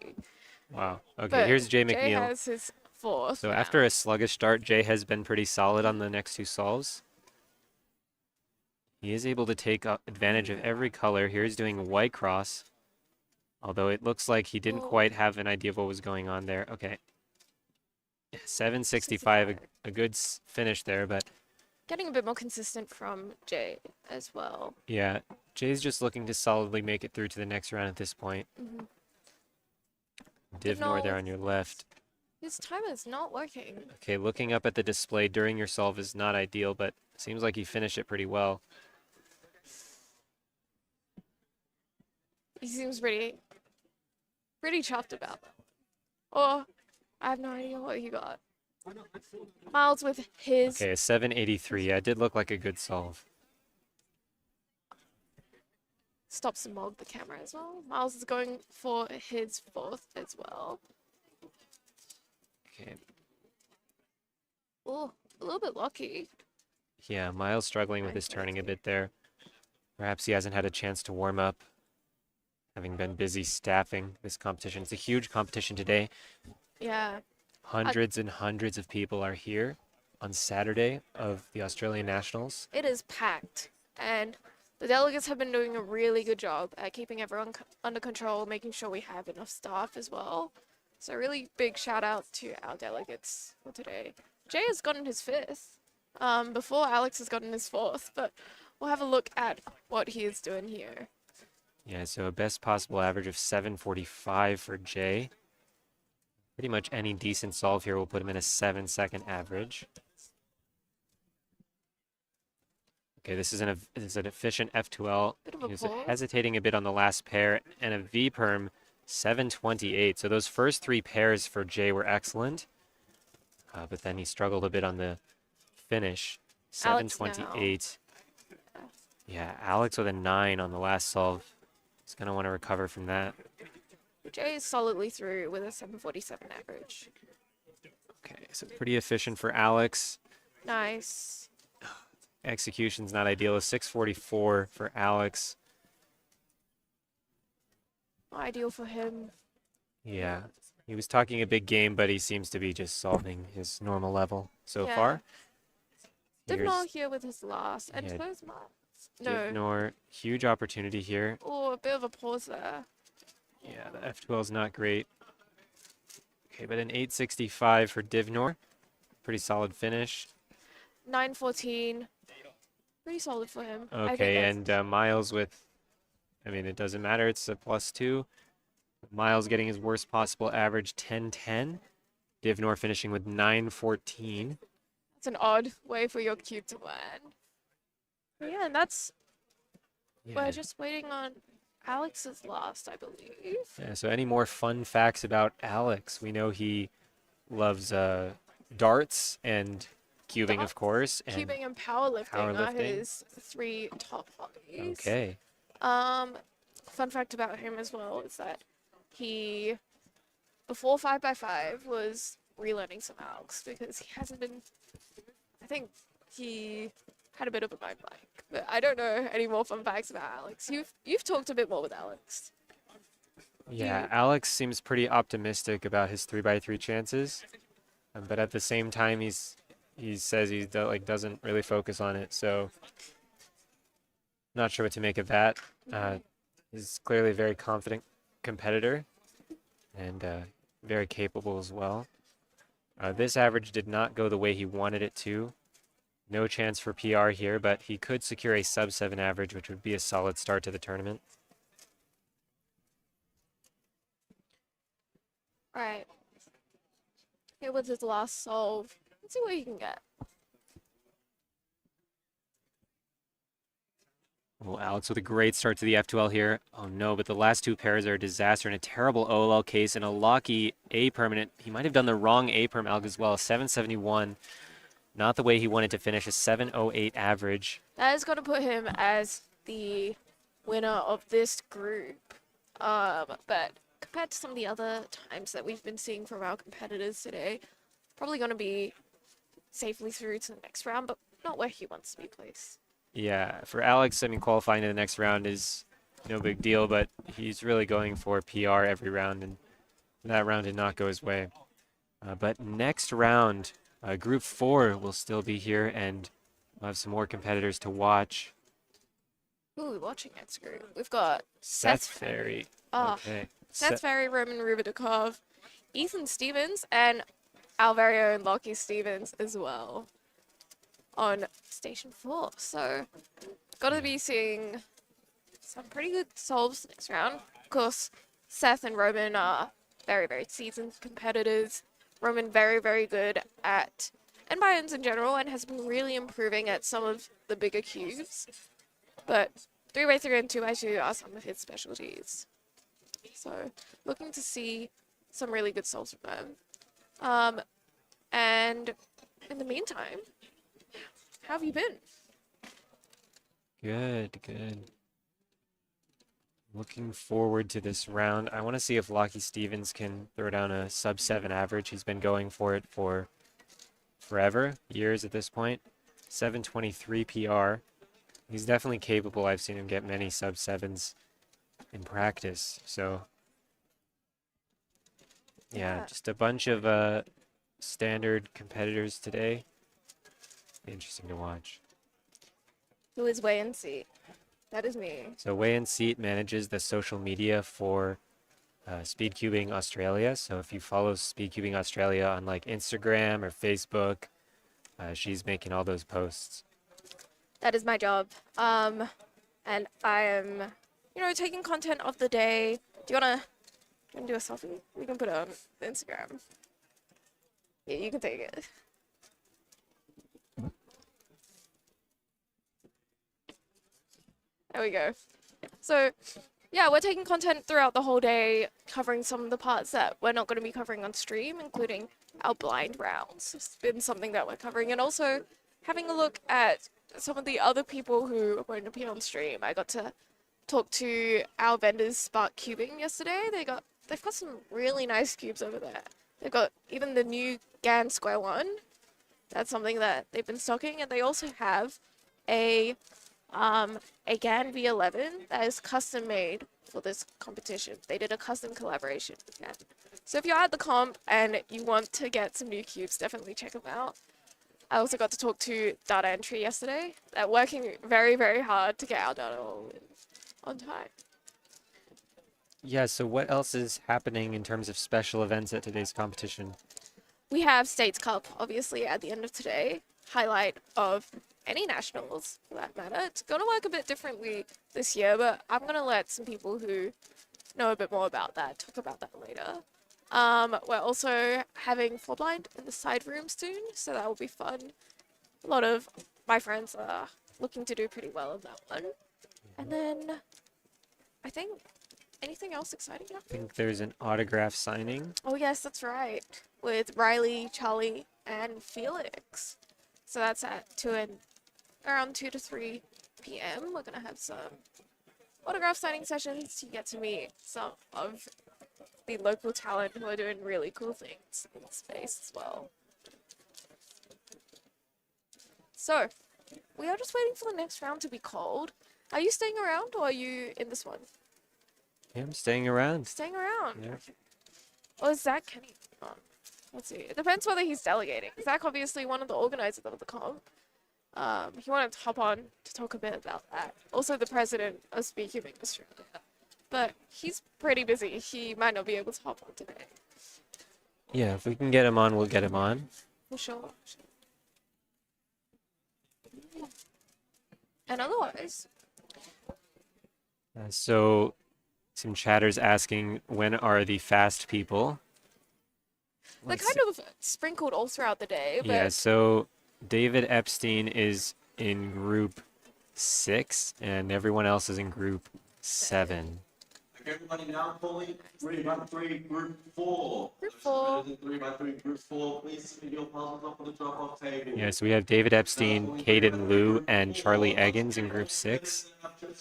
Wow. Okay, But here's Jay Jay McNeil. has his 4th. So now. after a sluggish start, Jay has been pretty solid on the next 2 solves. He is able to take advantage of every color. Here he's doing white cross. Although it looks like he didn't quite have an idea of what was going on there. Okay. 765, a good finish there, but Getting a bit more consistent from Jay as well. yeah, Jay's just looking to solidly make it through to the next round at this point. Divnor there on your left. His timer is not working. Okay, looking up at the display during your solve is not ideal, but seems like he finished it pretty well. He seems pretty pretty chuffed about that. Or, I have no idea what he got. Miles with his Okay, a 783. Yeah, it did look like a good solve. stops and mog the camera as well. Miles is going for his fourth as well. Okay. Oh, a little bit lucky. Yeah, Miles struggling with his turning a bit there. Perhaps he hasn't had a chance to warm up, having been busy staffing this competition. It's a huge competition today. Yeah. Hundreds and hundreds of people are here on Saturday of the Australian Nationals. It is packed, and the delegates have been doing a really good job at keeping everyone under control, making sure we have enough staff as well. So really big shout out to our delegates for today. Jay has gotten his fifth, before Alex has gotten his fourth, but we'll have a look at what he is doing here. Yeah, so a best possible average of 745 for Jay. Pretty much any decent solve here will put him in a 7-second average. Okay, this is an efficient F2L. Bit of a He was pause. hesitating a bit on the last pair, and a V-perm 728. So those first three pairs for Jay were excellent, but then he struggled a bit on the finish. Alex now. 728. Yeah, Alex with a 9 on the last solve. He's going to want to recover from that. Jay is solidly through with a 747 average. Okay, so pretty efficient for Alex. Nice. Execution's not ideal. A 644 for Alex. Ideal for him. Yeah, he was talking a big game, but he seems to be just solving his normal level so Yeah. far. Divnor here with his last, and Yeah, so's Miles. No. Divnor, huge opportunity here. Oh, a bit of a pause there. Yeah, the F12 is not great. Okay, but an 865 for Divnor. Pretty solid finish. 914. Pretty solid for him. I think Okay, that's- and Miles with, I mean, it doesn't matter. It's a +2. Miles getting his worst possible average, 1010. Divnor finishing with 914. It's an odd way for your cube to land. But yeah, and that's, Yeah. we're just waiting on Alex's last, I believe. Yeah, so any more fun facts about Alex? We know he loves darts and cubing, of course. And Cubing and powerlifting are powerlifting. his three top hobbies. okay. Fun fact about him as well is that he, before 5x5, was relearning some Alex because he hasn't been, I think he had a bit of a mind blank. But I don't know any more fun facts about Alex. You've talked a bit more with Alex. Yeah, Alex seems pretty optimistic about his 3x3 chances, but at the same time, he says he doesn't really focus on it. So, not sure what to make of that. He's clearly a very confident competitor and very capable as well. This average did not go the way he wanted it to. No chance for PR here, but he could secure a sub-7 average, which would be a solid start to the tournament. Alright. Here with his last solve. Let's see what he can get. Well, Alex with a great start to the F2L here. Oh no, but the last two pairs are a disaster and a terrible OLL case and a lucky A permanent. He might have done the wrong A perm alg as well. 771. Not the way he wanted to finish. A 708 average. That is going to put him as the winner of this group. But compared to some of the other times that we've been seeing from our competitors today, probably going to be safely through to the next round, but not where he wants to be placed. Yeah, for Alex, I mean, qualifying to the next round is no big deal, but he's really going for PR every round, and that round did not go his way. But next round, Group 4 will still be here, and we'll have some more competitors to watch. Who are we watching next group? We've got Seth Ferry. Oh, Okay. Seth Ferry, Roman Rubidikov, Ethan Stevens, and our very own Lockie Stevens as well on Station 4. So, got to be seeing some pretty good solves next round. Of course, Seth and Roman are very, very seasoned competitors. Roman very, very good at N-Bions in general and has been really improving at some of the bigger cubes. But 3x3 and 2x2 are some of his specialties. So looking to see some really good solves from them. And in the meantime, how have you been? Good, good. Looking forward to this round. I want to see if Lockie Stevens can throw down a sub-7 average. He's been going for it for forever, years at this point. 723 PR. He's definitely capable. I've seen him get many sub-7s in practice. So, yeah, Yeah. just a bunch of standard competitors today. Interesting to watch. Who is Wei and See? That is me. So Wei and Seat manages the social media for Speedcubing Australia. So if you follow Speedcubing Australia on like Instagram or Facebook, she's making all those posts. That is my job. And I am, taking content of the day. Do you wanna do a selfie? We can put it on Instagram. Yeah, you can take it. There we go. So, yeah, we're taking content throughout the whole day, covering some of the parts that we're not going to be covering on stream, including our blind rounds. It's been something that we're covering, and also having a look at some of the other people who won't appear on stream. I got to talk to our vendors Spark Cubing yesterday. They've got some really nice cubes over there. They've got even the new GAN Square one. That's something that they've been stocking, and they also have a GAN V11 that is custom made for this competition. They did a custom collaboration with GAN. So if you're at the comp and you want to get some new cubes, definitely check them out. I also got to talk to Data Entry yesterday. They're working very, very hard to get our data all in on time. Yeah, so what else is happening in terms of special events at today's competition? We have States Cup, obviously, at the end of today. Highlight of any nationals, for that matter. It's going to work a bit differently this year, but I'm going to let some people who know a bit more about that talk about that later. We're also having Four Blind in the side room soon, so that will be fun. A lot of my friends are looking to do pretty well in that one. And then, I think, anything else exciting I happening? think there's an autograph signing. Oh yes, that's right. With Riley, Charlie, and Felix. So that's at around 2 to 3 p.m. We're gonna have some autograph signing sessions to get to meet some of the local talent who are doing really cool things in the space as well. So, we are just waiting for the next round to be called. Are you staying around or are you in this one? Yeah, I'm staying around. Staying around. Yeah. Or is Zach Kenny on? Let's see. It depends whether he's delegating. Zach, obviously, one of the organizers of the comp. He wanted to hop on to talk a bit about that. Also, the president of Speedcubing Australia. But he's pretty busy. He might not be able to hop on today. Yeah, if we can get him on, we'll get him on. For sure. And otherwise, So, some chatters asking, when are the fast people? they're Let's kind of sprinkled all throughout the day. But Yeah, so David Epstein is in group 6, and everyone else is in group 7. Everybody now fully 3x3 group 4. Group 4. 3x3 group 4. Please submit your puzzles up on the drop-off table. Yeah, so we have David Epstein, Caden Liu, and Charlie Eggins in group 6.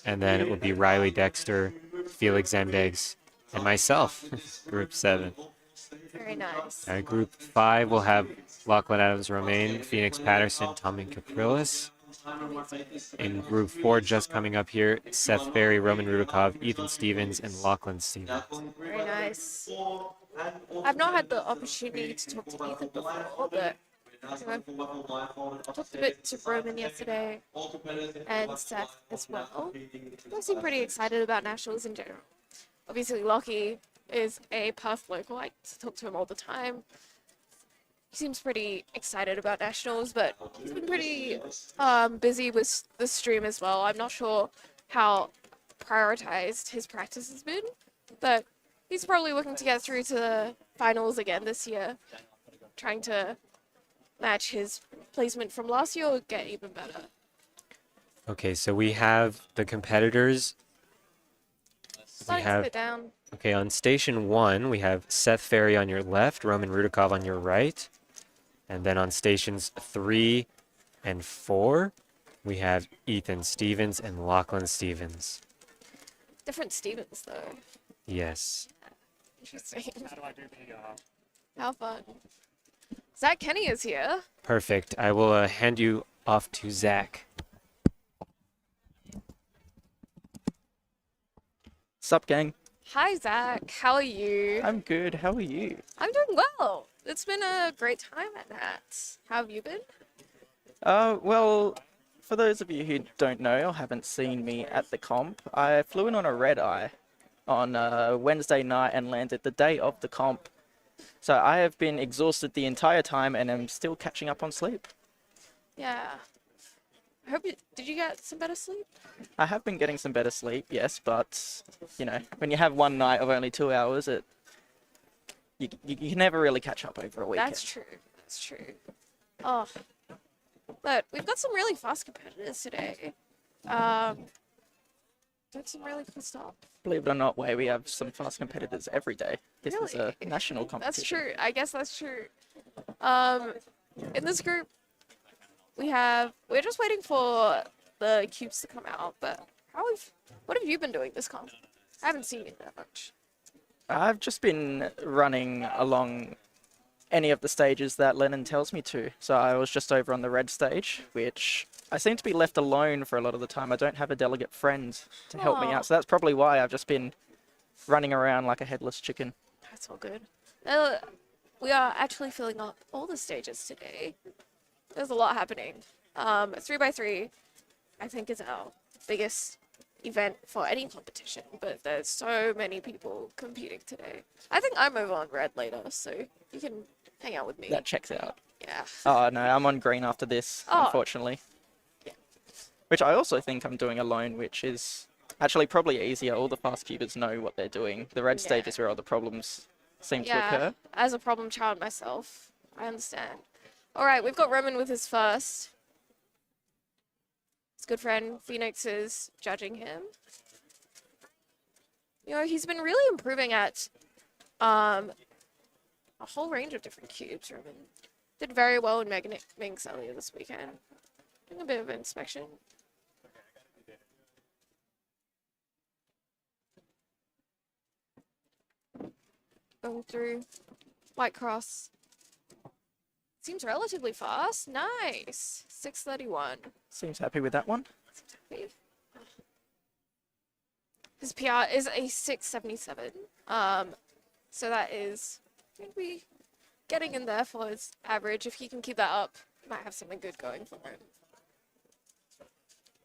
And then it would be Riley Dexter, Felix Zemdegs, and myself, group 7. Very nice. Group 5 will have Lachlan Adams Romaine, Phoenix Patterson, Tommy Caprilis. In group 4, just coming up here, Seth Berry, Roman Rudakov, Ethan Stevens, and Lachlan Stevens. Very nice. I've not had the opportunity to talk to Ethan before, but I talked a bit to Roman yesterday and Seth as well. They seem pretty excited about nationals in general. Obviously, Lockie is a Perth local. I talk to him all the time. He seems pretty excited about nationals, but he's been pretty busy with the stream as well. I'm not sure how prioritized his practice has been, but he's probably looking to get through to the finals again this year, trying to match his placement from last year or get even better. Okay, so we have the competitors Starting to have- sit down. Okay, on station 1, we have Seth Ferry on your left, Roman Rudakov on your right. And then on stations 3 and 4, we have Ethan Stevens and Lachlan Stevens. Different Stevens, though. Yes. Interesting. How do I do the How fun. Zach Kenny is here. Perfect. I will hand you off to Zach. Sup, gang? Hi, Zach. How are you? I'm good. How are you? I'm doing well. It's been a great time at Nats. How have you been? Well, for those of you who don't know or haven't seen me at the comp, I flew in on a red eye on Wednesday night and landed the day of the comp. So I have been exhausted the entire time and am still catching up on sleep. Yeah. I hope you. Did you get some better sleep? I have been getting some better sleep, yes, but, you know, when you have one night of only 2 hours, you can never really catch up over a weekend. That's true. That's true. Oh. But we've got some really fast competitors today. Doing some really cool stuff. Believe it or not, we have some fast competitors every day. This is a Really? national competition. That's true. I guess that's true. In this group, we're just waiting for the cubes to come out. But what have you been doing this comp? I haven't seen you that much. I've just been running along any of the stages that Lennon tells me to. So I was just over on the red stage, which I seem to be left alone for a lot of the time. I don't have a delegate friend to help me Aw. out. So that's probably why I've just been running around like a headless chicken. That's all good. We are actually filling up all the stages today. There's a lot happening. 3x3, I think, is our biggest event for any competition, but there's so many people competing today. I think I'm over on red later, so you can hang out with me. That checks out. Yeah. Oh, no, I'm on green after this, Oh. unfortunately. Yeah. Which I also think I'm doing alone, which is actually probably easier. All the fast cubers know what they're doing. The red Yeah. stage is where all the problems seem to Yeah. occur. As a problem child myself, I understand. All right, we've got Roman with his first. His good friend Phoenix is judging him. You know, he's been really improving at a whole range of different cubes. Roman did very well in Pyraminx earlier this weekend. Doing a bit of inspection. Going through White Cross. Seems relatively fast. Nice. 6:31. Seems happy with that one. His PR is a 6:77. So that is going to be getting in there for his average. If he can keep that up, might have something good going for him.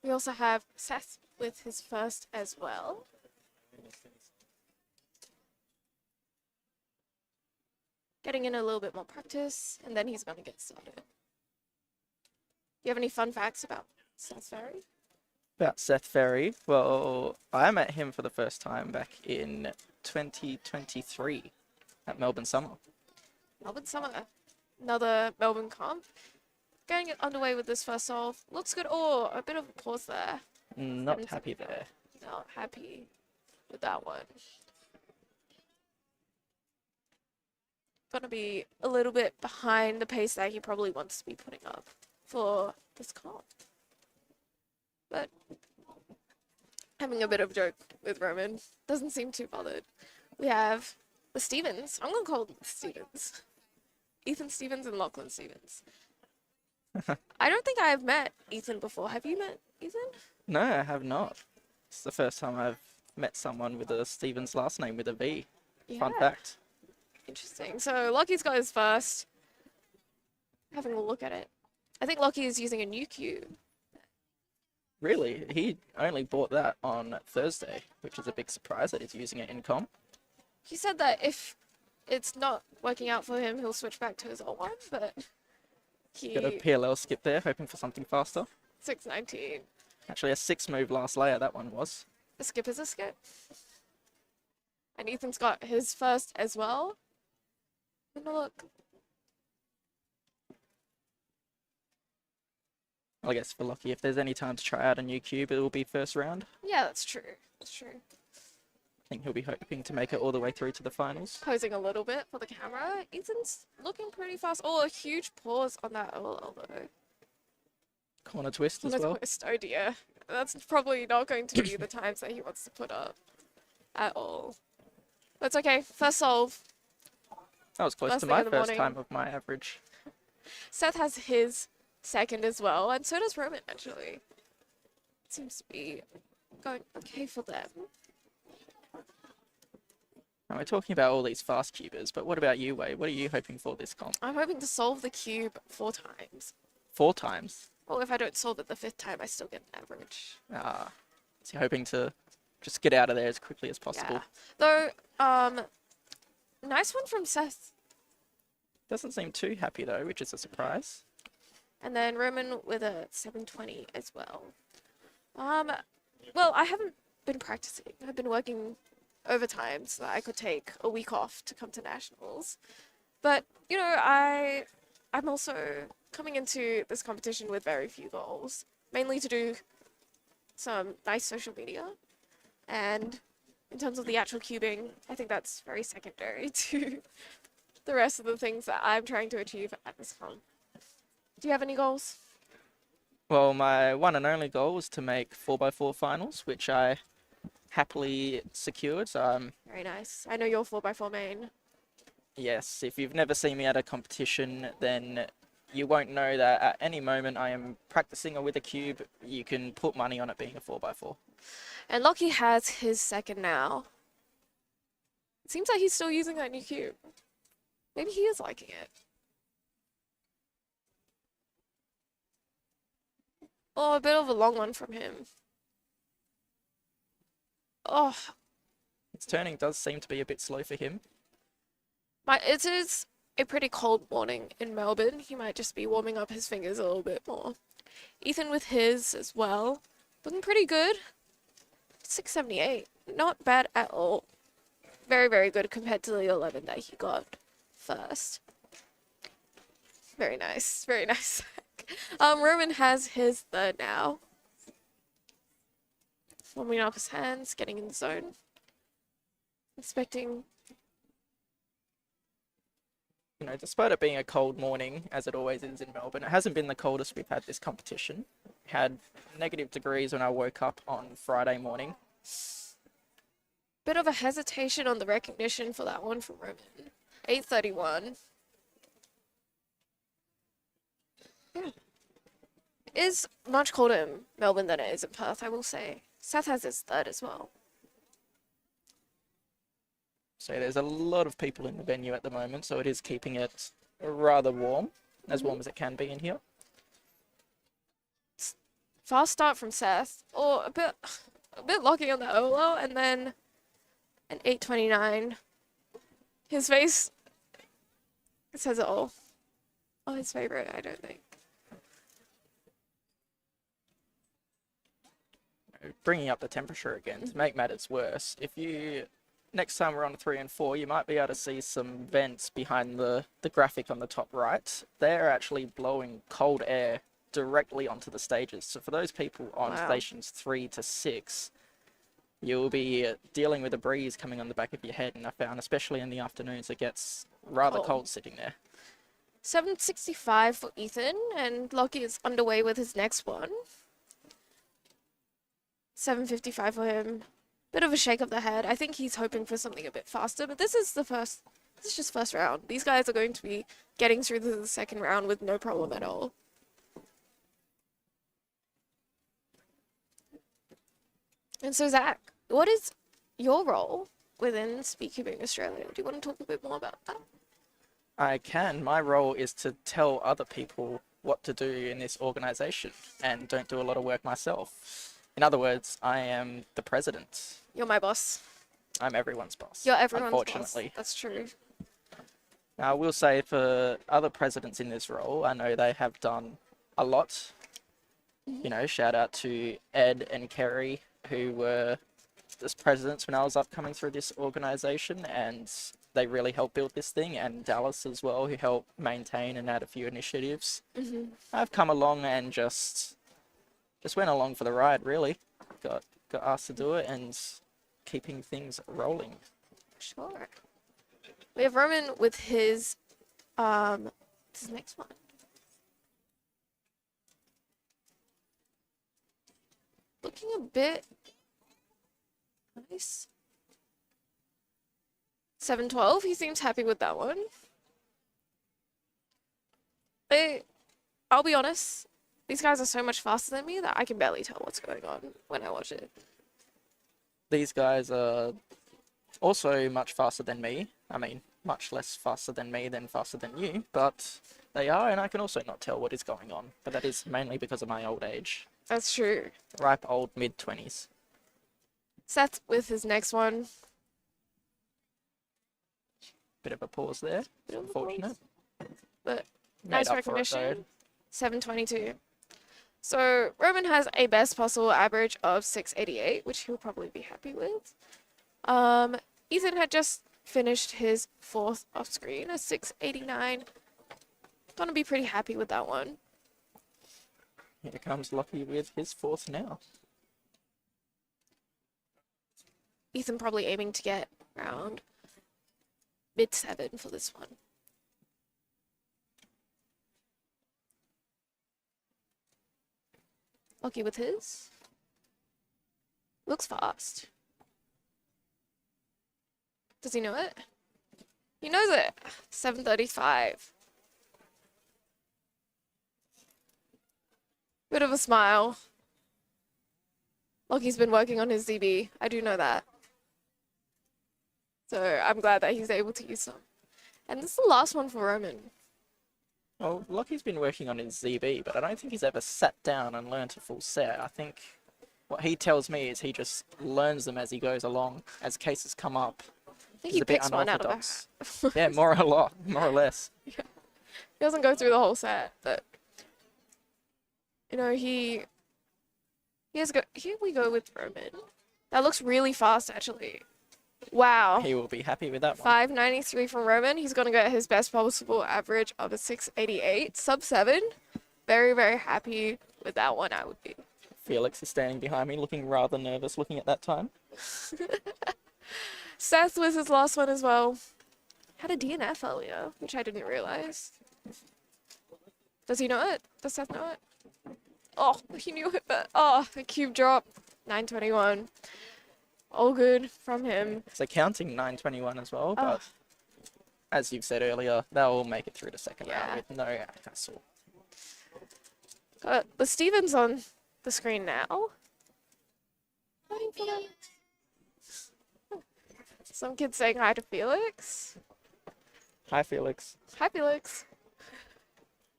We also have Seth with his first as well. Getting in a little bit more practice, and then he's going to get started. Do you have any fun facts about Seth Ferry? About Seth Ferry, well, I met him for the first time back in 2023 at Melbourne Summer. Melbourne Summer. Another Melbourne comp. Getting it underway with this first solve. Looks good. Oh, a bit of a pause there. Not happy there. Not happy with that one. Gonna be a little bit behind the pace that he probably wants to be putting up for this comp. But having a bit of a joke with Roman. Doesn't seem too bothered. We have the Stevens. I'm gonna call them Stevens. Ethan Stevens and Lachlan Stevens. I don't think I've met Ethan before. Have you met Ethan? No, I have not. It's the first time I've met someone with a Stevens last name with a V. Fun Yeah. fact. Interesting. So Lockie's got his first. Having a look at it. I think Lockie is using a new cube. Really? He only bought that on Thursday, which is a big surprise that he's using it in comp. He said that if it's not working out for him, he'll switch back to his old one, but he Got a PLL skip there, hoping for something faster. 619. Actually, a 6-move last layer, that one was. A skip is a skip. And Ethan's got his first as well. Have a look. I guess for Lockie, if there's any time to try out a new cube, it will be first round. Yeah, that's true. That's true. think he'll be hoping to make it all the way through to the finals. Posing a little bit for the camera. Ethan's looking pretty fast. Oh, a huge pause on that OLL though. Corner twist On as the well. twist, oh dear. That's probably not going to be the times that he wants to put up at all. That's okay. First solve. That was close First to thing my in the first morning. time of my average. Seth has his second as well, and so does Roman actually. Seems to be going okay for them. Now, we're talking about all these fast cubers, but what about you, Wei? What are you hoping for this comp? I'm hoping to solve the cube 4 times. 4 times? Well, if I don't solve it the 5th time, I still get an average. Ah, so you're hoping to just get out of there as quickly as possible. Yeah. Though, nice one from Seth. Doesn't seem too happy though, which is a surprise. And then Roman with a 720 as well. Well, I haven't been practicing. I've been working overtime so that I could take a week off to come to nationals. But, you know, I'm also coming into this competition with very few goals, mainly to do some nice social media. And in terms of the actual cubing, I think that's very secondary to the rest of the things that I'm trying to achieve at this comp. Do you have any goals? Well, my one and only goal was to make 4x4 finals, which I happily secured. So Very nice. I know you're 4x4 main. yes, if you've never seen me at a competition, then you won't know that at any moment I am practicing with a cube. You can put money on it being a 4x4. And Lockie has his second now. It seems like he's still using that new cube. Maybe he is liking it. Oh, a bit of a long one from him. Oh, Its turning does seem to be a bit slow for him. it is a pretty cold morning in Melbourne. He might just be warming up his fingers a little bit more. Ethan with his as well. Looking pretty good. 678. Not bad at all. Very, very good compared to the 11 that he got first. Very nice. Very nice. Roman has his third now. Warming up his hands, getting in the zone. Expecting. You know, despite it being a cold morning, as it always is in Melbourne, it hasn't been the coldest we've had this competition. Had negative degrees when I woke up on Friday morning. Bit of a hesitation on the recognition for that one from Roman. 831. Yeah. Is much colder in Melbourne than it is in Perth, I will say. Seth has his third as well. So there's a lot of people in the venue at the moment, so it is keeping it rather warm, as warm as it can be in here. Fast start from Seth, or a bit lucky on the OLO, and then an 829. His face says it all. Oh, his favorite, I don't think. Bringing up the temperature again to make matters worse. If you next time we're on 3 and 4, you might be able to see some vents behind the graphic on the top right. They're actually blowing cold air directly onto the stages. So for those people on stations 3 to 6, you'll be dealing with a breeze coming on the back of your head. And I found, especially in the afternoons, it gets rather cold sitting there. 765 for Ethan, and Lockie is underway with his next one. 755 for him. Bit of a shake of the head. I think he's hoping for something a bit faster, but this is just first round. These guys are going to be getting through to the second round with no problem at all. And so Zach, what is your role within Speedcubing Australia? Do you want to talk a bit more about that? I can. My role is to tell other people what to do in this organization and don't do a lot of work myself. In other words, I am the president. You're my boss. I'm everyone's boss. You're everyone's unfortunately. boss. That's true. Now, I will say for other presidents in this role, I know they have done a lot. You know, shout out to Ed and Kerry, who were as presidents when I was coming through this organization, and they really helped build this thing, and Dallas as well, who helped maintain and add a few initiatives. I've come along and just went along for the ride, really. Got asked to do it and keeping things rolling. Sure. We have Roman with his next one. Looking a bit nice. 712. He seems happy with that one. I'll be honest. These guys are so much faster than me that I can barely tell what's going on when I watch it. These guys are also much faster than me. I mean, much less faster than me than faster than you, but they are, and I can also not tell what is going on. But that is mainly because of my old age. That's true. Ripe old mid-20s. Seth with his next one. Bit of a pause there. Bit of a Unfortunate. But Made nice up for it, recognition. 722. So Roman has a best possible average of 688, which he'll probably be happy with. Ethan had just finished his fourth off screen, a 689. Gonna be pretty happy with that one. Here comes Lockie with his fourth now. Ethan probably aiming to get around mid-7 for this one. Lucky with his. Looks fast. Does he know it? He knows it. 735. Bit of a smile. Lockie's been working on his ZB. I do know that. So I'm glad that he's able to use them. And this is the last one for Roman. Well, Lockie's been working on his ZB, but I don't think he's ever sat down and learnt a full set. I think what he tells me is he just learns them as he goes along, as cases come up. I think He's he a bit picks one out of unorthodox. a hat. Yeah, more or less. He doesn't go through the whole set, but you know, he has go. Here we go with Roman. That looks really fast, actually. Wow. He will be happy with that one. 593 from Roman. He's gonna get his best possible average of a 688, sub 7. Very, very happy with that one. I would be. Felix is standing behind me, looking rather nervous, looking at that time. Seth was his last one as well. Had a DNF earlier, which I didn't realize. Does he know it? Does Seth know it? Oh, he knew it, but a cube drop. 921. All good from him. So counting 921 as well, but as you've said earlier, they'll make it through the second round with no hassle. Got the Stevens on the screen now. Waiting for them. Some kids saying hi to Felix. Hi, Felix. Hi, Felix.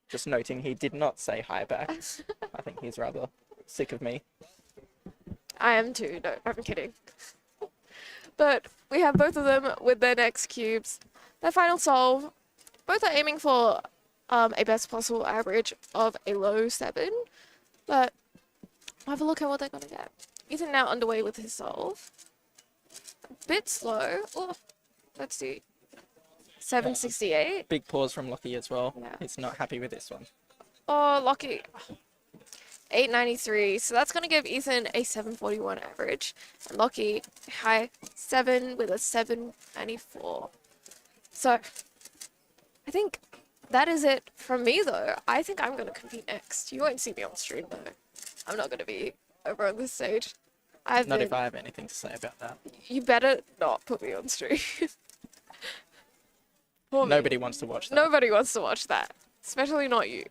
Just noting he did not say hi back. I think he's rather sick of me. I am too. No, I'm kidding. But we have both of them with their next cubes. Their final solve. Both are aiming for a best possible average of a low 7. But we'll have a look at what they're going to get. Ethan now underway with his solve. A bit slow. Oh, let's see. 768. Big pause from Lockie as well. Yeah. He's not happy with this one. Oh, Lockie. 893. So that's going to give Ethan a 741 average. And Lockie, high 7 with a 794. So I think that is it from me, though. I think I'm going to compete next. You won't see me on stream, though. I'm not going to be over on this stage. Not if I have anything to say about that. You better not put me on stream. For me. Nobody wants to watch that. Nobody wants to watch that. Especially not you.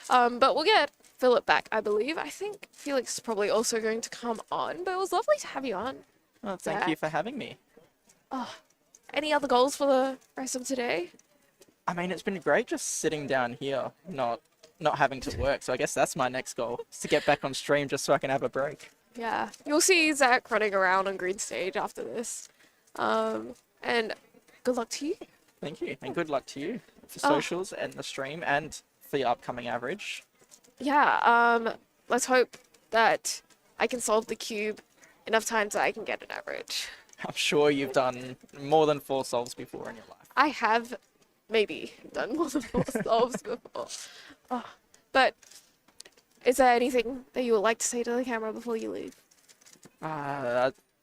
But we'll get Philip back, I believe. I think Felix is probably also going to come on, but it was lovely to have you on. Well, thank you for having me. Oh, any other goals for the rest of today? I mean, it's been great just sitting down here, not having to work. So I guess that's my next goal, is to get back on stream just so I can have a break. Yeah, you'll see Zach running around on green stage after this. And good luck to you. Thank you, and good luck to you for socials and the stream and for your upcoming average. Yeah, let's hope that I can solve the cube enough times that I can get an average. I'm sure you've done more than 4 solves before in your life. I have maybe done more than 4 solves before. Oh, but is there anything that you would like to say to the camera before you leave?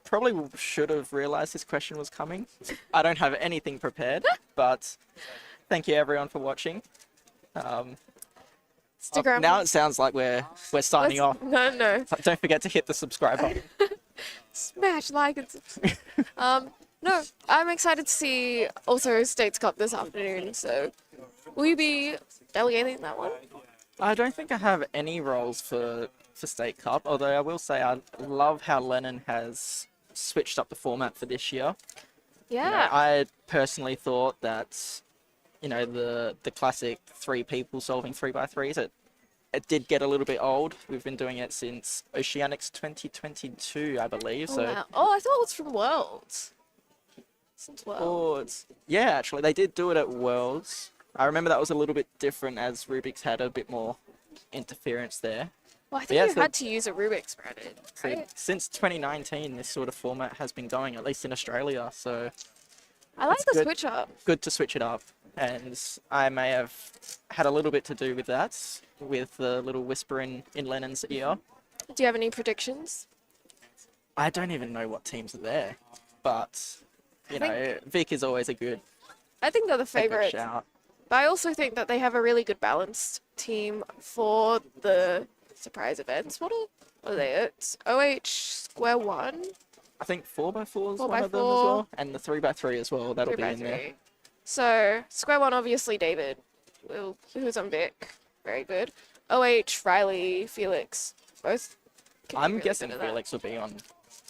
probably should have realized this question was coming. I don't have anything prepared, but thank you everyone for watching. Instagram. Now it sounds like we're signing off. No. Don't forget to hit the subscribe button. Smash like and subscribe. No, I'm excited to see also States Cup this afternoon. So, will you be delegating that one? I don't think I have any roles for State Cup, although I will say I love how Lennon has switched up the format for this year. Yeah. I personally thought that, the classic 3 people solving 3x3s, it did get a little bit old. We've been doing it since Oceanics 2022, I believe. Oh, So, wow. Oh, I thought it was from Worlds. Since Worlds. yeah, actually, they did do it at Worlds. I remember that was a little bit different as Rubik's had a bit more interference there. Well, I think Yeah, you so- had to use a Rubik's granted, So right? since 2019, this sort of format has been going, at least in Australia. So I like it's the good. switch up. good to switch it up. And I may have had a little bit to do with that, with the little whisper in Lennon's ear. Do you have any predictions? I don't even know what teams are there, but I think- Vic is always a good I think they're the a good favorite. shout. But I also think that they have a really good balanced team for the surprise events. What are they? It's OH Square One, I think 4x4 is one 4x4. of them as well, and the 3x3 as well. That'll be in there. 3x3. So Square One, obviously David, who's on Vic, very good. OH, Riley, Felix, both. can be I'm really guessing good at that. Felix will be on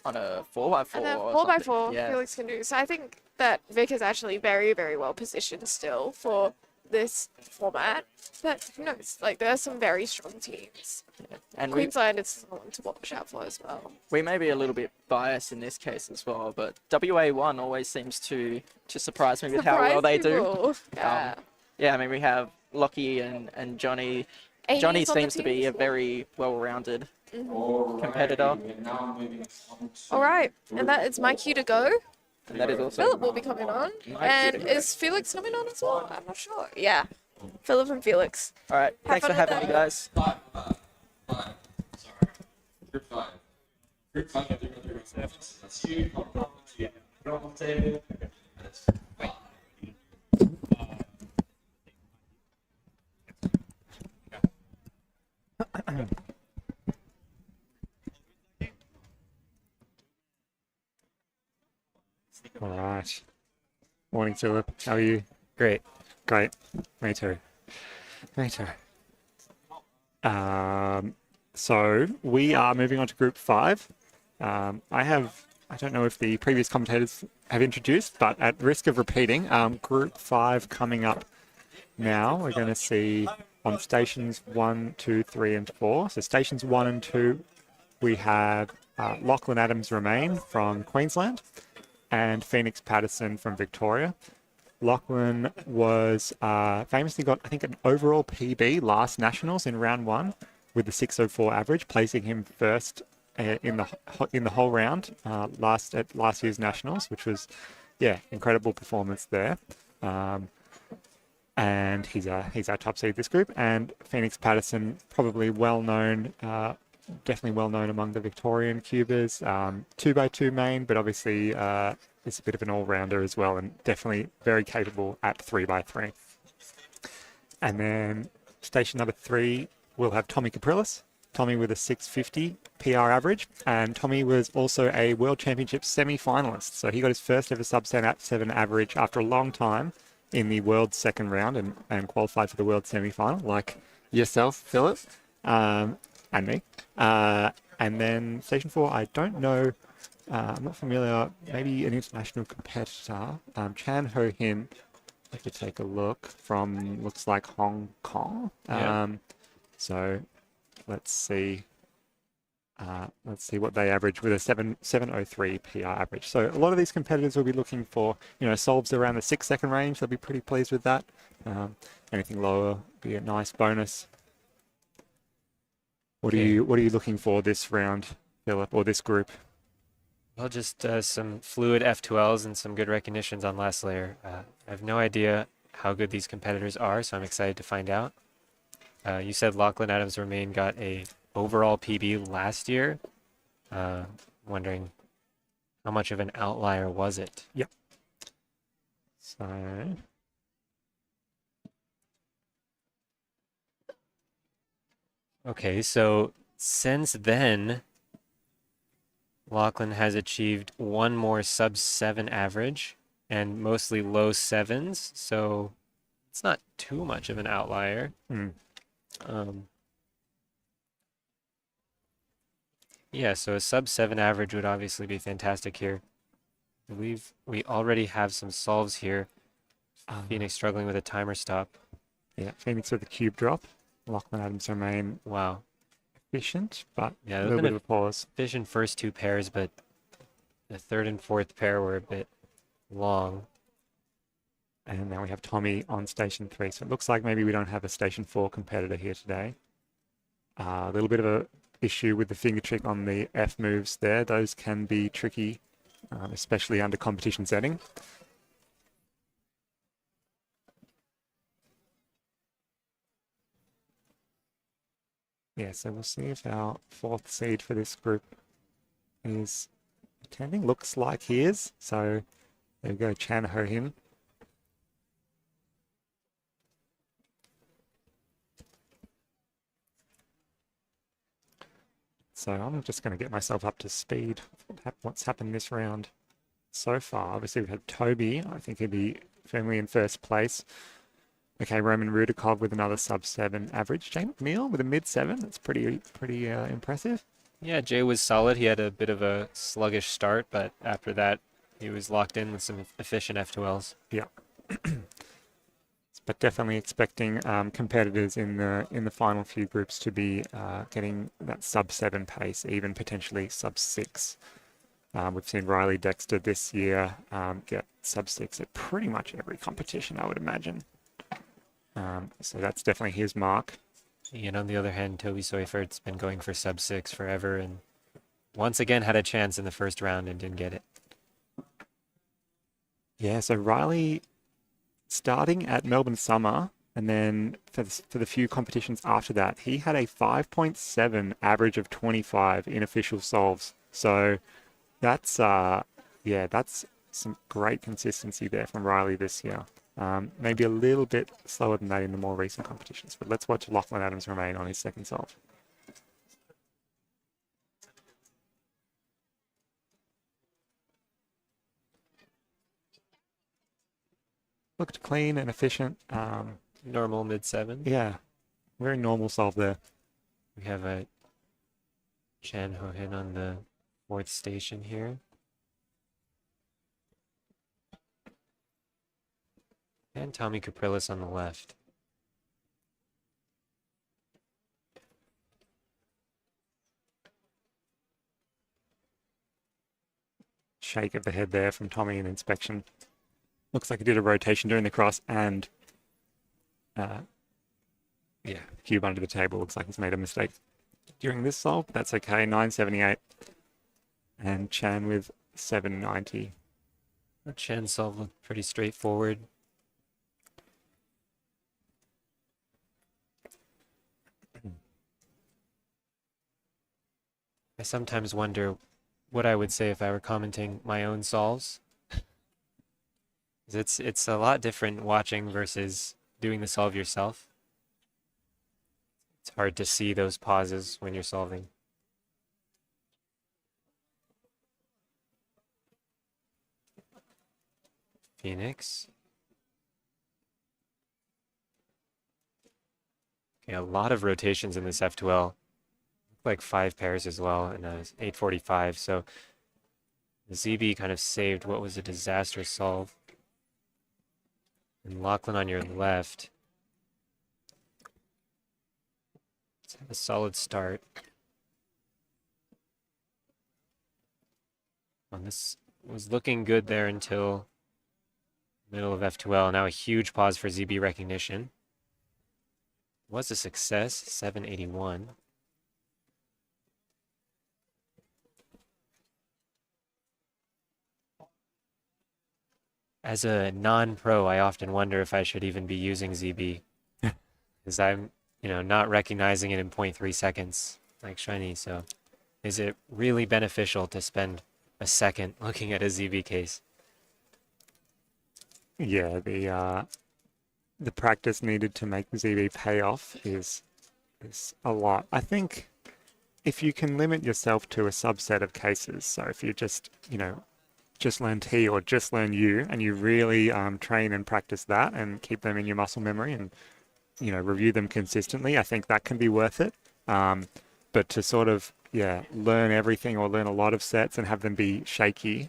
a 4x4. And then or 4x4, something. Yeah. Felix can do. So I think that Vic is actually very, very well positioned still for this format. But who knows? Like, there are some very strong teams. And we Queensland is someone to watch out for as well. we may be a little bit biased in this case as well, but WA1 always seems to surprise me with how well they do. Surprise people. Yeah. Yeah, I mean, we have Lockie and Johnny. Amy's Johnny on the seems to team be a as well. very well-rounded competitor, All right, and that is my cue to go. and that is also Philip will be coming on. My cue And to go. is Felix coming on as well? I'm not sure. Yeah. Philip and Felix. All right. Thanks for fun with having me, that. guys. Sorry. Group 5. Group 5 are doing group surface. That's you. Yeah. You're on the table. That's fine. All right. Morning, Philip. How are you? Great. Great. Me too. Me too. So we are moving on to Group 5. I don't know if the previous commentators have introduced, but at risk of repeating, Group 5 coming up now. We're going to see on stations 1, 2, 3, and 4. So stations 1 and 2, we have Lachlan Adams Remain from Queensland and Phoenix Patterson from Victoria. Lachlan was famously got, I think, an overall PB last Nationals in round 1 with the 604 average, placing him first in the whole round at last year's Nationals, which was, yeah, incredible performance there. And he's our top seed this group. And Phoenix Patterson, probably well known, definitely well known among the Victorian cubers. 2x2 main, but obviously is a bit of an all-rounder as well, and definitely very capable at 3x3. And then station number 3, we'll have Tommy Caprilis. Tommy with a 650 PR average, and Tommy was also a World Championship semi-finalist. So he got his first ever sub-7 average after a long time in the World second round and qualified for the World semi-final, like yourself, Philip, and me. And then Station 4, I don't know, I'm not familiar, maybe an international competitor, Chan Ho Hin, I have to take a look, from, looks like Hong Kong. Yeah. So let's see what they average with a 703 PR average. So a lot of these competitors will be looking for, solves around the 6-second range. They'll be pretty pleased with that. Anything lower would be a nice bonus. What are you looking for this round, Philip, or this group? Well, just some fluid F2Ls and some good recognitions on last layer. I have no idea how good these competitors are, so I'm excited to find out. You said Lachlan Adams Remain got a overall PB last year. Wondering how much of an outlier was it? So Okay, so since then, Lachlan has achieved one more sub-7 average and mostly low sevens, so it's not too much of an outlier. hmm, Yeah, so a sub-7 average would obviously be fantastic here. I believe we already have some solves here. Phoenix struggling with a timer stop. yeah, Phoenix with the cube drop. Lachlan Adams remain Wow. efficient, but Yeah, a there's little been bit of a pause. efficient first two pairs, but the third and fourth pair were a bit long. And now we have Tommy on station 3. So it looks like maybe we don't have a station 4 competitor here today. A little bit of a issue with the finger trick on the F moves there. Those can be tricky, especially under competition setting. Yeah, so we'll see if our 4th seed for this group is attending. Looks like he is. So there we go, Chan Ho Hin. So I'm just going to get myself up to speed. What's happened this round so far? Obviously, we've had Toby. I think he'd be firmly in first place. Okay, Roman Rudakov with another sub-7 average. Jay McNeil with a mid-7. That's pretty impressive. Yeah, Jay was solid. He had a bit of a sluggish start, but after that, he was locked in with some efficient F2Ls. Yeah. But definitely expecting competitors in the final few groups to be getting that sub-7 pace, even potentially sub-6. We've seen Riley Dexter this year get sub-6 at pretty much every competition, I would imagine. So that's definitely his mark. And on the other hand, Toby Soifert's been going for sub-6 forever and once again had a chance in the first round and didn't get it. Yeah, so Riley starting at Melbourne Summer and then for the few competitions after that, he had a 5.7 average of 25 in official solves. So that's that's some great consistency there from Riley this year. Maybe a little bit slower than that in the more recent competitions, but let's watch Lachlan Adams remain on his second solve. Looked clean and efficient. Normal mid-7. Yeah, very normal solve there. We have a Chan Ho Hin on the 4th station here. And Tommy Caprilis on the left. Shake of the head there from Tommy in inspection. Looks like he did a rotation during the cross and cube under the table. Looks like he's made a mistake during this solve. That's okay. 978 and Chan with 790. Chan's solve looked pretty straightforward. I sometimes wonder what I would say if I were commenting my own solves. It's a lot different watching versus doing the solve yourself. It's hard to see those pauses when you're solving. Phoenix. Okay, a lot of rotations in this F2L. Like 5 pairs as well, and 845. So the ZB kind of saved what was a disastrous solve. And Lachlan on your left. Let's have a solid start. And this was looking good there until middle of F2L. Now a huge pause for ZB recognition. Was a success, 781. As a non-pro, I often wonder if I should even be using ZB. Because I'm, not recognizing it in 0.3 seconds like Shiny. So is it really beneficial to spend a second looking at a ZB case. Yeah, the practice needed to make the ZB pay off is a lot. I think if you can limit yourself to a subset of cases, so if you just, just learn T or just learn U, and you really train and practice that and keep them in your muscle memory and, review them consistently, I think that can be worth it. But to sort of, learn everything or learn a lot of sets and have them be shaky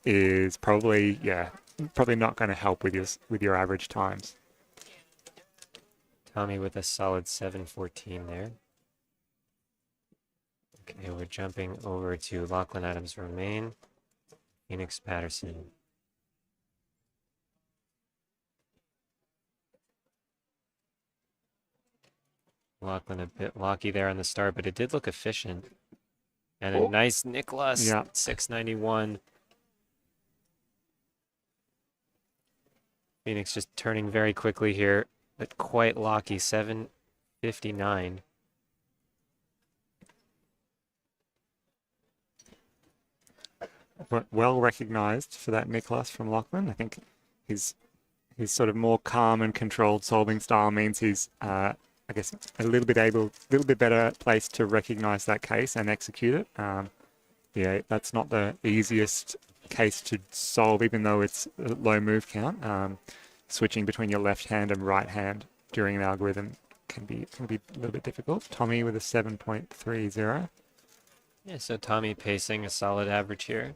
is probably not going to help with your average times. Tommy with a solid 7:14 there. Okay, we're jumping over to Lachlan Adams Romaine, Phoenix Patterson. Lachlan a bit lucky there on the start, but it did look efficient. And a nice Nicholas, Yeah. 691. Phoenix just turning very quickly here, but quite lucky, 7:59. Well recognized for that Nicholas from Lachlan. I think his sort of more calm and controlled solving style means he's, I guess, a little bit better placed to recognize that case and execute it. That's not the easiest case to solve, even though it's a low move count. Switching between your left hand and right hand during an algorithm can be a little bit difficult. Tommy with a 7.30. Yeah, so Tommy pacing a solid average here.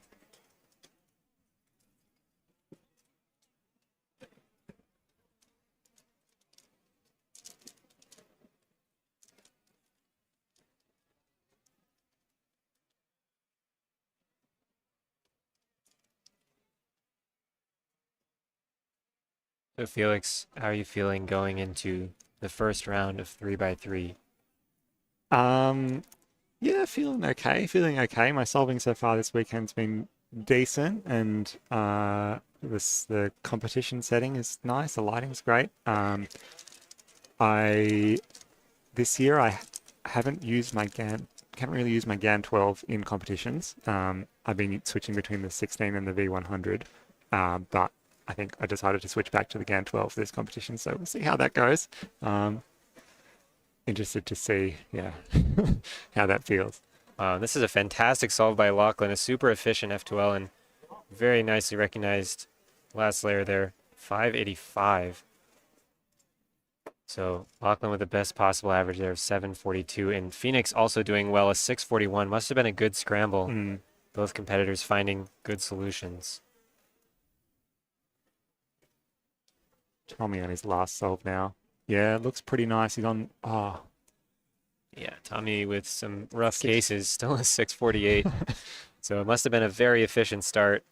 So Felix, how are you feeling going into the first round of 3x3? Yeah, feeling okay. My solving so far this weekend's been decent, and the competition setting is nice. The lighting's great. This year I haven't used my can't really use my GAN 12 in competitions. I've been switching between the 16 and the V100, but I think I decided to switch back to the GAN 12 for this competition, so we'll see how that goes. Interested to see, how that feels. This is a fantastic solve by Lachlan, a super efficient F2L, and very nicely recognized last layer there, 585. So Lachlan with the best possible average there of 742, and Phoenix also doing well, a 641. Must have been a good scramble. Both competitors finding good solutions. Tommy on his last solve now. Yeah, it looks pretty nice. He's on. Yeah, Tommy with some rough cases, still a 648. So it must have been a very efficient start.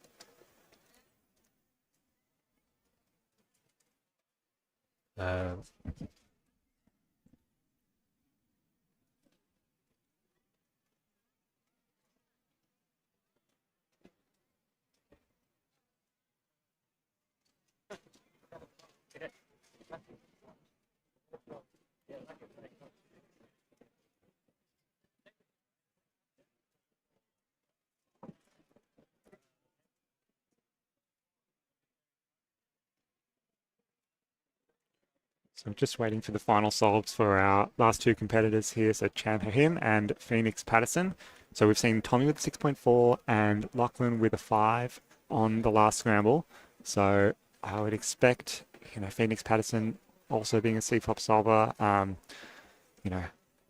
So I'm just waiting for the final solves for our last two competitors here. So Chan Him and Phoenix Patterson. So we've seen Tommy with a 6.4 and Lachlan with a 5 on the last scramble. So I would expect, Phoenix Patterson also being a CFOP solver,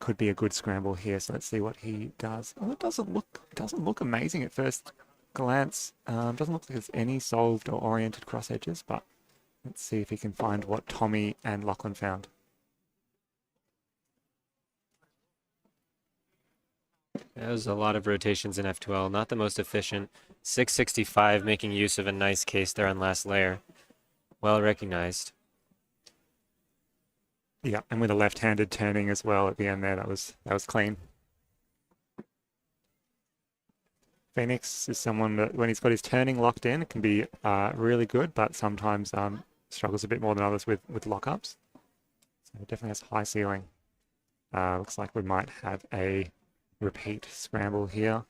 could be a good scramble here. So let's see what he does. Oh, it doesn't look amazing at first glance. Doesn't look like there's any solved or oriented cross edges, but let's see if he can find what Tommy and Lachlan found. There's a lot of rotations in F2L, not the most efficient. 665 making use of a nice case there on last layer. Well recognized. Yeah, and with a left-handed turning as well at the end there, that was clean. Phoenix is someone that when he's got his turning locked in, it can be really good, but sometimes struggles a bit more than others with lockups. So it definitely has high ceiling. Looks like we might have a repeat scramble here.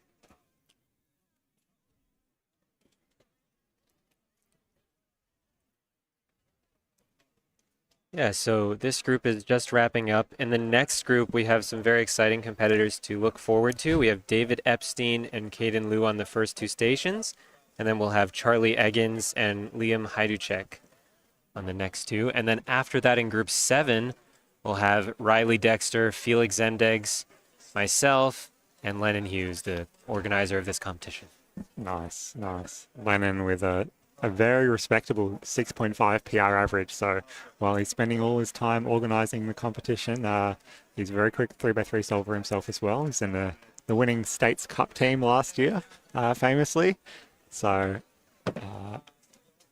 Yeah, so this group is just wrapping up. In the next group, we have some very exciting competitors to look forward to. We have David Epstein and Caden Liu on the first two stations, and then we'll have Charlie Eggins and Liam Hajduczek on the next two. And then after that, in group 7, we'll have Riley Dexter, Felix Zemdegs, myself, and Lennon Hughes, the organizer of this competition. Nice, nice. Lennon with a very respectable 6.5 PR average. So while he's spending all his time organizing the competition, he's a very quick 3x3 solver himself as well. He's in the winning States Cup team last year, famously. So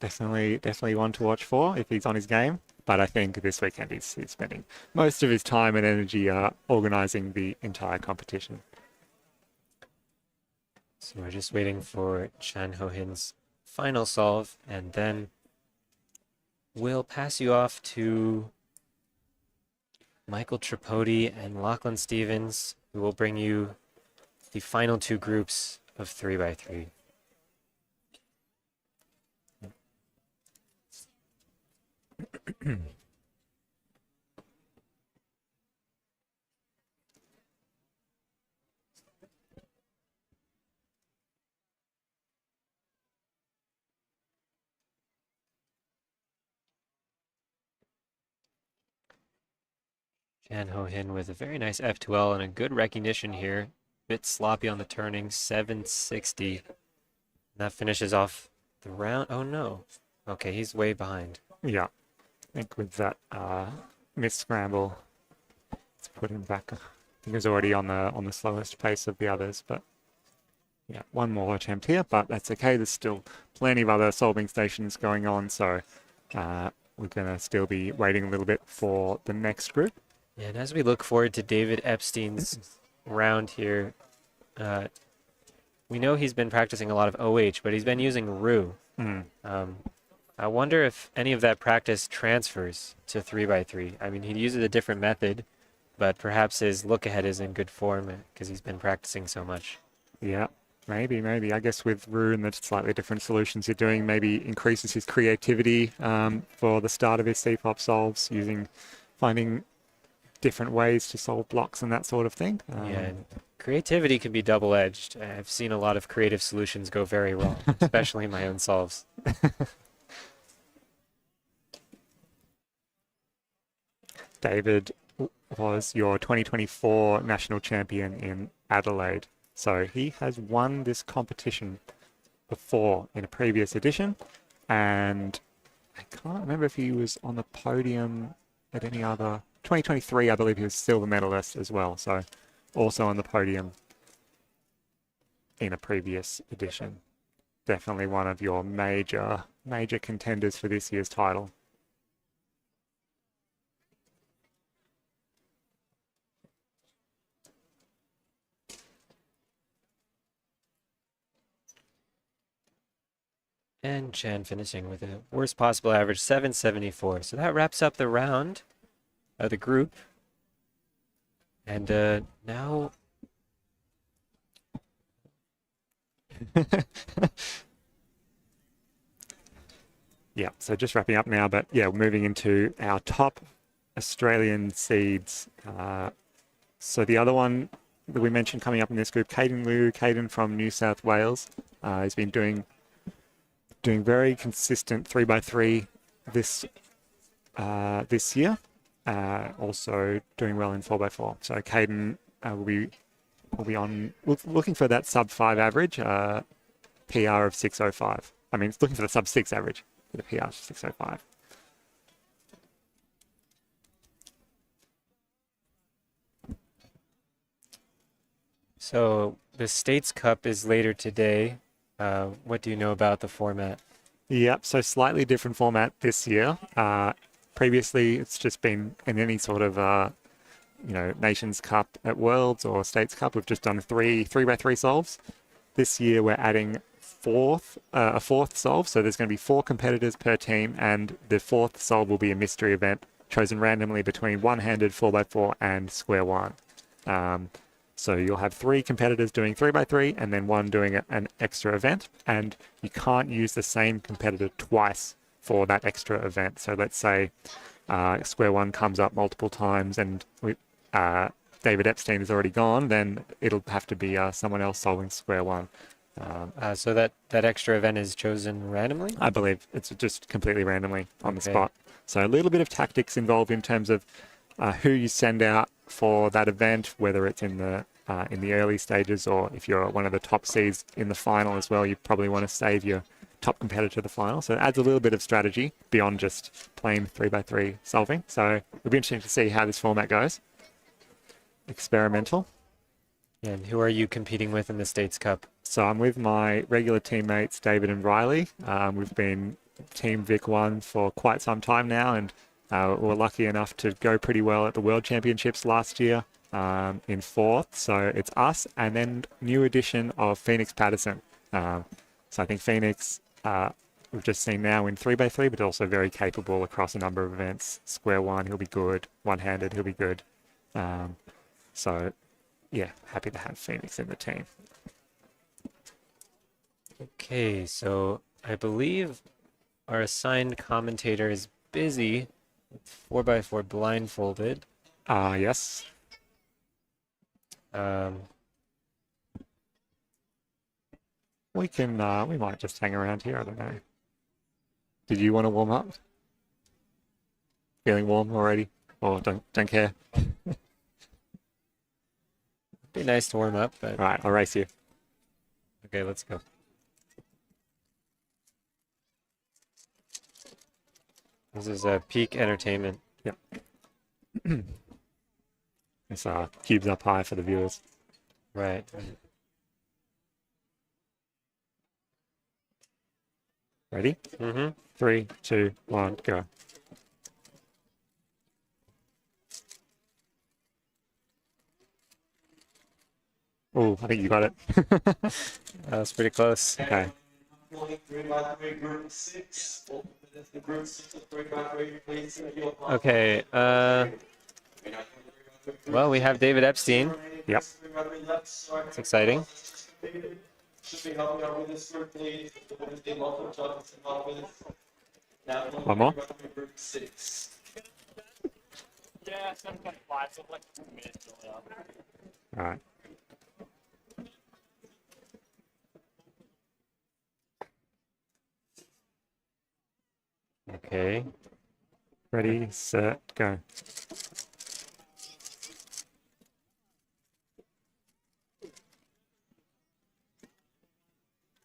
definitely one to watch for if he's on his game. But I think this weekend he's spending most of his time and energy organizing the entire competition. So we're just waiting for Chan Ho Hin's final solve, and then we'll pass you off to Michael Tripodi and Lachlan Stevens, who will bring you the final two groups of 3x3. Jan Ho Hin with a very nice F2L and a good recognition here. Bit sloppy on the turning, 760. That finishes off the round. Oh no. Okay, he's way behind. Yeah, I think with that missed scramble, it's put him back. I think he was already on the slowest pace of the others, but yeah, one more attempt here, but that's okay. There's still plenty of other solving stations going on, so we're gonna still be waiting a little bit for the next group. Yeah, and as we look forward to David Epstein's round here, we know he's been practicing a lot of OH, but he's been using Ru. I wonder if any of that practice transfers to 3x3. I mean, he uses a different method, but perhaps his look ahead is in good form because he's been practicing so much. Yeah, maybe. I guess with Ru and the slightly different solutions you're doing, maybe increases his creativity for the start of his C-pop solves, finding different ways to solve blocks and that sort of thing. Yeah, and creativity can be double-edged. I've seen a lot of creative solutions go very wrong, especially in my own solves. David was your 2024 national champion in Adelaide. So he has won this competition before in a previous edition, and I can't remember if he was on the podium at any other. 2023, I believe he was silver medalist as well, so also on the podium in a previous edition. Definitely one of your major contenders for this year's title. And Chan finishing with a worst possible average, 774. So that wraps up the round of the group. And now... Yeah, so just wrapping up now, but yeah, moving into our top Australian seeds. So the other one that we mentioned coming up in this group, Caden Liu, Caden from New South Wales. He's been doing very consistent 3x3 this year. Also doing well in 4x4. So Caden will be on looking for that sub 5 average, PR of 605. I mean, it's looking for the sub 6 average with a PR of 605. So the States Cup is later today. What do you know about the format? Yep, so slightly different format this year. Previously, it's just been in any sort of Nations Cup at Worlds or States Cup. We've just done 3x3 solves. This year, we're adding a fourth solve. So there's going to be 4 competitors per team, and the 4th solve will be a mystery event chosen randomly between one-handed 4x4 and square one. So you'll have 3 competitors doing 3x3 and then one doing an extra event, and you can't use the same competitor twice for that extra event. So let's say square one comes up multiple times and David Epstein is already gone, then it'll have to be someone else solving square one. So that extra event is chosen randomly? I believe it's just completely randomly on the Okay. spot. So a little bit of tactics involved in terms of who you send out for that event, whether it's in the early stages or if you're one of the top seeds in the final as well, you probably want to save your top competitor to the final. So it adds a little bit of strategy beyond just plain 3x3 solving. So it'll be interesting to see how this format goes. Experimental. And who are you competing with in the States Cup? So I'm with my regular teammates, David and Riley. We've been Team Vic 1 for quite some time now, and we're lucky enough to go pretty well at the World Championships last year in fourth. So it's us and then new addition of Phoenix Patterson. So I think Phoenix, we've just seen now in 3x3, but also very capable across a number of events. Square one, he'll be good. One-handed, he'll be good. So yeah, happy to have Phoenix in the team. Okay, so I believe our assigned commentator is busy with 4x4 blindfolded. Yes. We can, we might just hang around here, I don't know. Did you want to warm up? Feeling warm already? Or don't care? Be nice to warm up, but Alright, I'll race you. okay, let's go. This is peak entertainment. Yep. It's cubes up high for the viewers. Right. Ready? Mm-hmm. 3, 2, 1, go. Oh, I think you got it. That was pretty close. Okay. Pulling 3x3 group 6. The group 6 of 3x3, please. Okay, well, we have David Epstein. Yep. It's exciting. Should be helping out with this group, please. The local judges involved with this. Now, One more? 3x3 group 6. Yeah, 7.5, so like 2 minutes. Alright. Okay. Ready, set, go.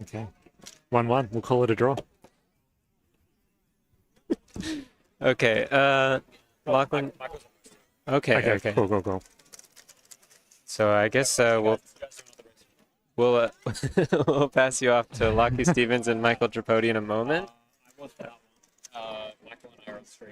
Okay. 1-1. We'll call it a draw. Okay, Lachlan. Okay. Cool, cool, cool. So I guess we'll we'll pass you off to Lockie Stevens and Michael Tripodi in a moment. I want that Michael and I are on stream.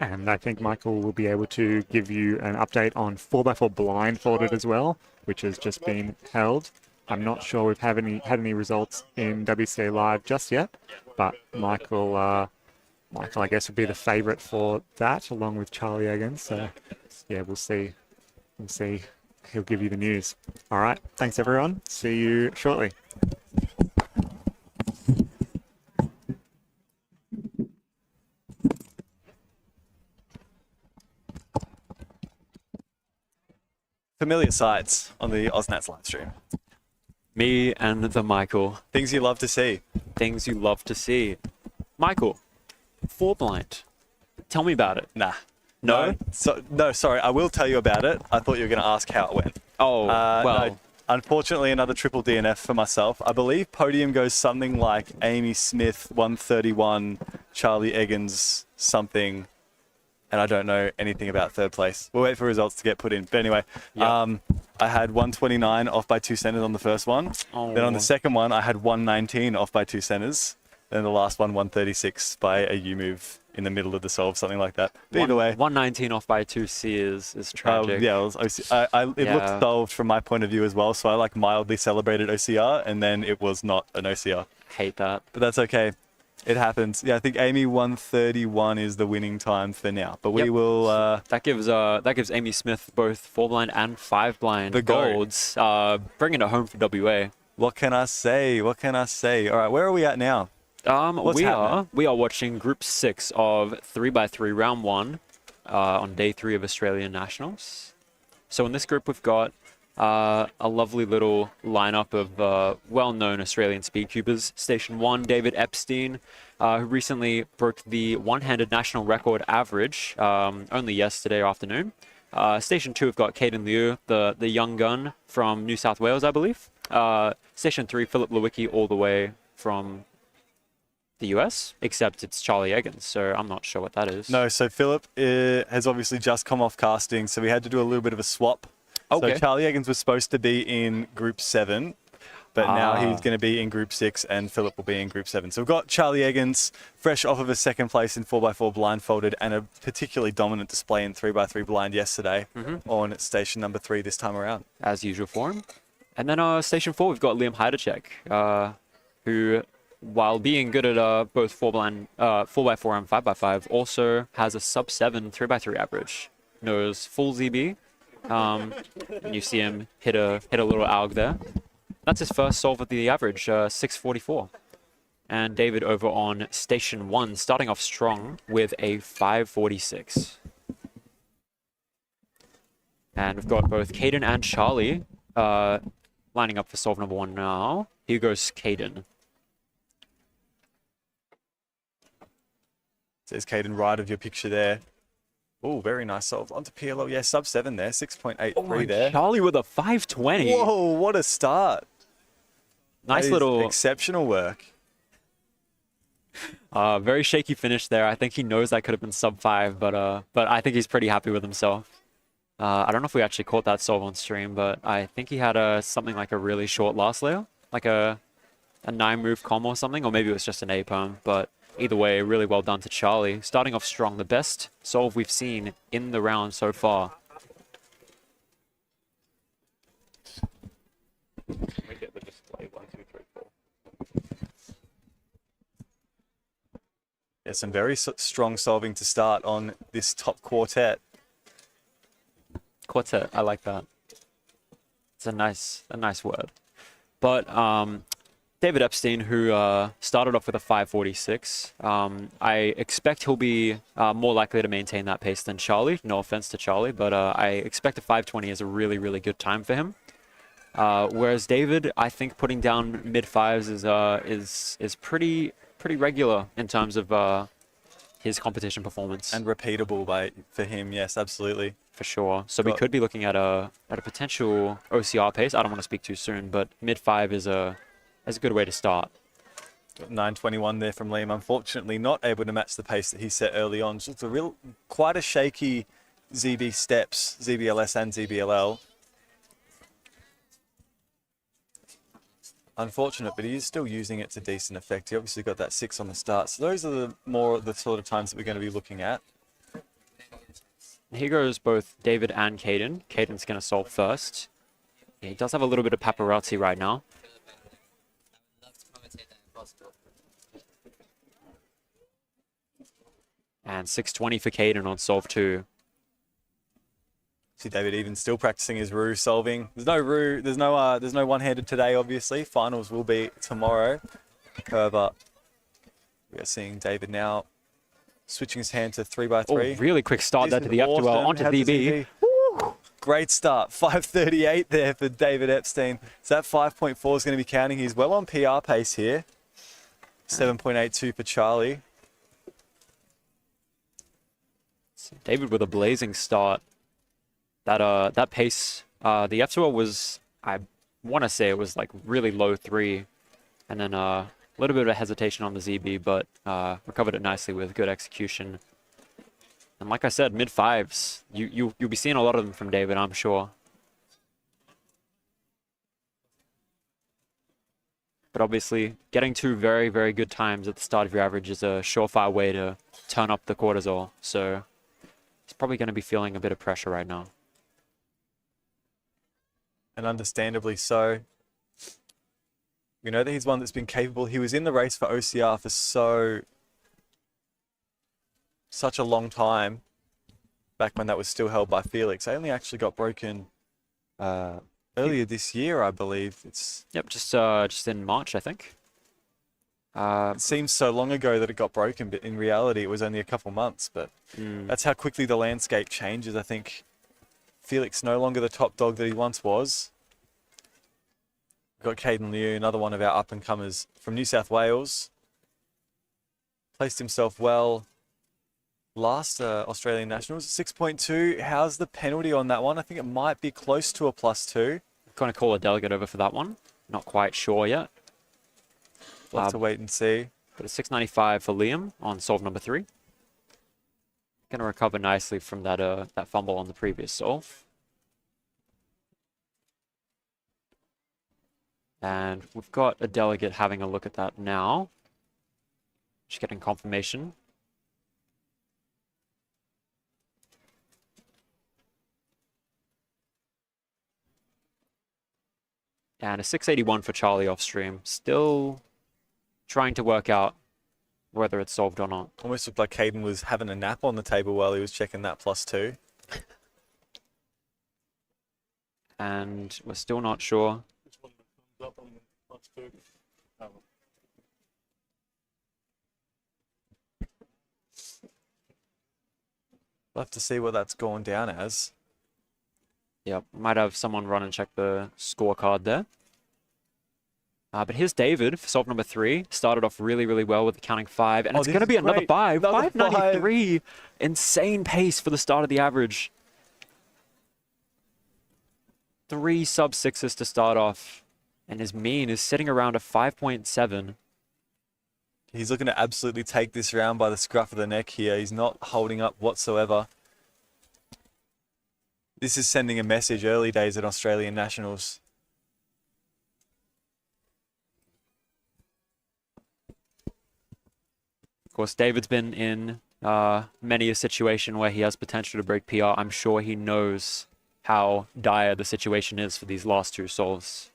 And I think Michael will be able to give you an update on 4x4 blindfolded as well, which has just been held. I'm not sure we've had any results in WCA Live just yet, but Michael, I guess, would be the favourite for that, along with Charlie Eggins. So, yeah, we'll see. We'll see. He'll give you the news. All right. Thanks, everyone. See you shortly. Familiar sights on the Osnats live stream. Me and the Michael. Things you love to see. Things you love to see. Michael, 4 blind. Tell me about it. Nah. No? No, sorry. I will tell you about it. I thought you were going to ask how it went. Oh, well. No, unfortunately, another triple DNF for myself. I believe podium goes something like Amy Smith, 131, Charlie Eggins, something. And I don't know anything about third place. We'll wait for results to get put in. But anyway, Yep. I had 129 off by 2 centers on the first one. Oh. Then on the second one, I had 119 off by 2 centers. Then the last one, 136 by a U move in the middle of the solve, something like that. But either way. 119 off by 2C is tragic. Yeah, it, was it looked solved from my point of view as well. So I mildly celebrated OCR, and then it was not an OCR. Hate that. But that's okay. It happens. Yeah, I think Amy 131 is the winning time for now. But we Yep. will. That gives Amy Smith both 4 blind and 5 blind The goat. golds, bringing it home for WA. What can I say? What can I say? All right, where are we at now? What's happening? We are watching Group 6 of 3x3 Round 1 on Day 3 of Australian Nationals. So in this group, we've got a lovely little lineup of well-known Australian speedcubers. Station 1, David Epstein, who recently broke the one-handed national record average only yesterday afternoon. Station 2, we've got Caden Liu, the young gun from New South Wales, I believe. Station 3, Philip Lewicki, all the way from the US, except it's Charlie Eggins, so I'm not sure what that is. No, so Philip has obviously just come off casting, so we had to do a little bit of a swap. Okay. So Charlie Eggins was supposed to be in Group 7, but now he's going to be in Group 6 and Philip will be in Group 7. So we've got Charlie Eggins fresh off of a second place in 4x4 blindfolded and a particularly dominant display in 3x3 blind yesterday on station number 3 this time around. As usual for him. And then Station 4, we've got Liam Heidecek, who, while being good at both 4x4 and 5x5, also has a sub-7 3x3 average. Knows full ZB. And you see him hit a little alg there. That's his first solve of the average, 644. And David over on Station 1, starting off strong with a 546. And we've got both Caden and Charlie lining up for solve number 1 now. Here goes Caden. Says Caden right of your picture there. Oh, very nice solve. Onto PLO. Yeah, sub-7 there. 6.83 there. Charlie with a 520. Whoa, what a start. Nice That is little... exceptional work. Very shaky finish there. I think he knows that could have been sub-5, but I think he's pretty happy with himself. I don't know if we actually caught that solve on stream, but I think he had something like a really short last layer, like a 9-move com or something, or maybe it was just an A-perm, but either way, really well done to Charlie. Starting off strong, the best solve we've seen in the round so far. We get the display 1, 2, 3, 4. Yeah, some very strong solving to start on this top quartet. Quartet, I like that. It's a nice word. But David Epstein, who started off with a 546, I expect he'll be more likely to maintain that pace than Charlie. No offense to Charlie, but I expect a 520 is a really, really good time for him. Whereas David, I think putting down mid-5s is pretty regular in terms of his competition performance. And repeatable for him, yes, absolutely. For sure. So we could be looking at a potential OCR pace. I don't want to speak too soon, but mid-5 is a good way to start. 921 there from Liam. Unfortunately, not able to match the pace that he set early on. So it's quite a shaky ZB steps, ZBLS and ZBLL. Unfortunate, but he is still using it to decent effect. He obviously got that 6 on the start. So those are the sort of times that we're going to be looking at. Here goes both David and Caden. Caden's going to solve first. Yeah, he does have a little bit of paparazzi right now. And 620 for Caden on solve 2. See David even still practicing his Roo solving. There's no Roo, there's no one-handed today, obviously. Finals will be tomorrow. However, we are seeing David now switching his hand to 3x3. Oh, really quick start there to the awesome. F2L onto DB. Great start. 538 there for David Epstein. So that 5.4 is going to be counting. He's well on PR pace here. 7.82 for Charlie. David with a blazing start. That pace, the F2L was, I want to say it was like really low 3. And then a little bit of a hesitation on the ZB, but recovered it nicely with good execution. And like I said, mid-5s, you'll be seeing a lot of them from David, I'm sure. But obviously, getting 2 very, very good times at the start of your average is a surefire way to turn up the cortisol. So he's probably going to be feeling a bit of pressure right now. And understandably so. We know that he's one that's been capable. He was in the race for OCR for such a long time, back when that was still held by Felix. They only actually got broken earlier this year, I believe. Yep, just in March, I think. It seems so long ago that it got broken, but in reality, it was only a couple months. But that's how quickly the landscape changes. I think Felix no longer the top dog that he once was. We've got Caden Liu, another one of our up-and-comers from New South Wales. Placed himself well last Australian Nationals. 6.2. How's the penalty on that one? I think it might be close to a +2. Going to call a delegate over for that one. Not quite sure yet. We'll have to wait and see. But a 695 for Liam on solve number 3. Going to recover nicely from that fumble on the previous solve. And we've got a delegate having a look at that now. Just getting confirmation. And a 681 for Charlie off stream. Still trying to work out whether it's solved or not. Almost looked like Caden was having a nap on the table while he was checking that +2. And we're still not sure. We'll have to see what that's gone down as. Yep, might have someone run and check the scorecard there. But here's David for solve number 3. Started off really, really well with the counting 5. And it's going to be another 5. 593. Insane pace for the start of the average. 3 sub-6s to start off. And his mean is sitting around a 5.7. He's looking to absolutely take this round by the scruff of the neck here. He's not holding up whatsoever. This is sending a message early days at Australian Nationals. Of course, David's been in many a situation where he has potential to break PR. I'm sure he knows how dire the situation is for these last 2 solves.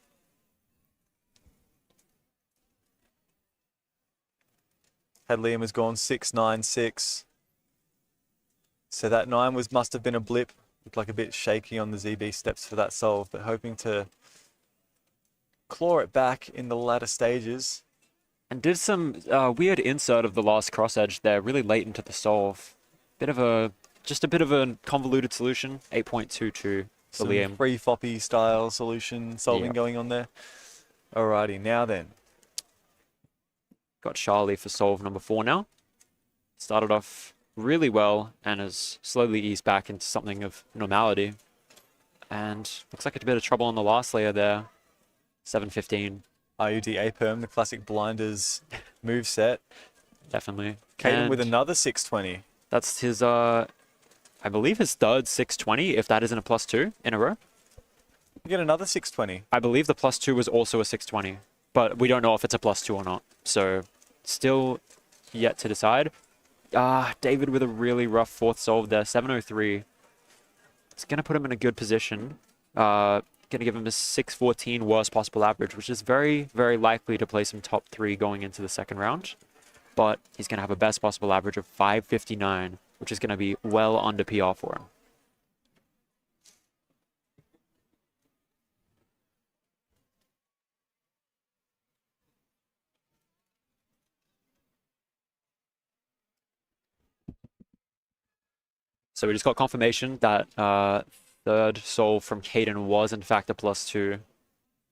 Had Liam has gone 696. So that 9 must have been a blip. Looked like a bit shaky on the ZB steps for that solve, but hoping to claw it back in the latter stages. And did some weird insert of the last cross edge there, really late into the solve. Just a bit of a convoluted solution. 8.22 for Liam. Free floppy style solution solving going on there. Alrighty, now then. Got Charlie for solve number 4 now. Started off really well and has slowly eased back into something of normality. And looks like a bit of trouble on the last layer there. 715. IUD A-perm, the classic blinders move set. Definitely. Caden with another 620. That's his, I believe his third 620, if that isn't a +2 in a row. You get another 620. I believe the +2 was also a 620, but we don't know if it's a +2 or not. So still yet to decide. David with a really rough 4th solve there, 703. It's going to put him in a good position. Going to give him a 614 worst possible average, which is very, very likely to place him top 3 going into the 2nd round. But he's going to have a best possible average of 559, which is going to be well under PR for him. So we just got confirmation that 3rd solve from Caden was in fact a +2.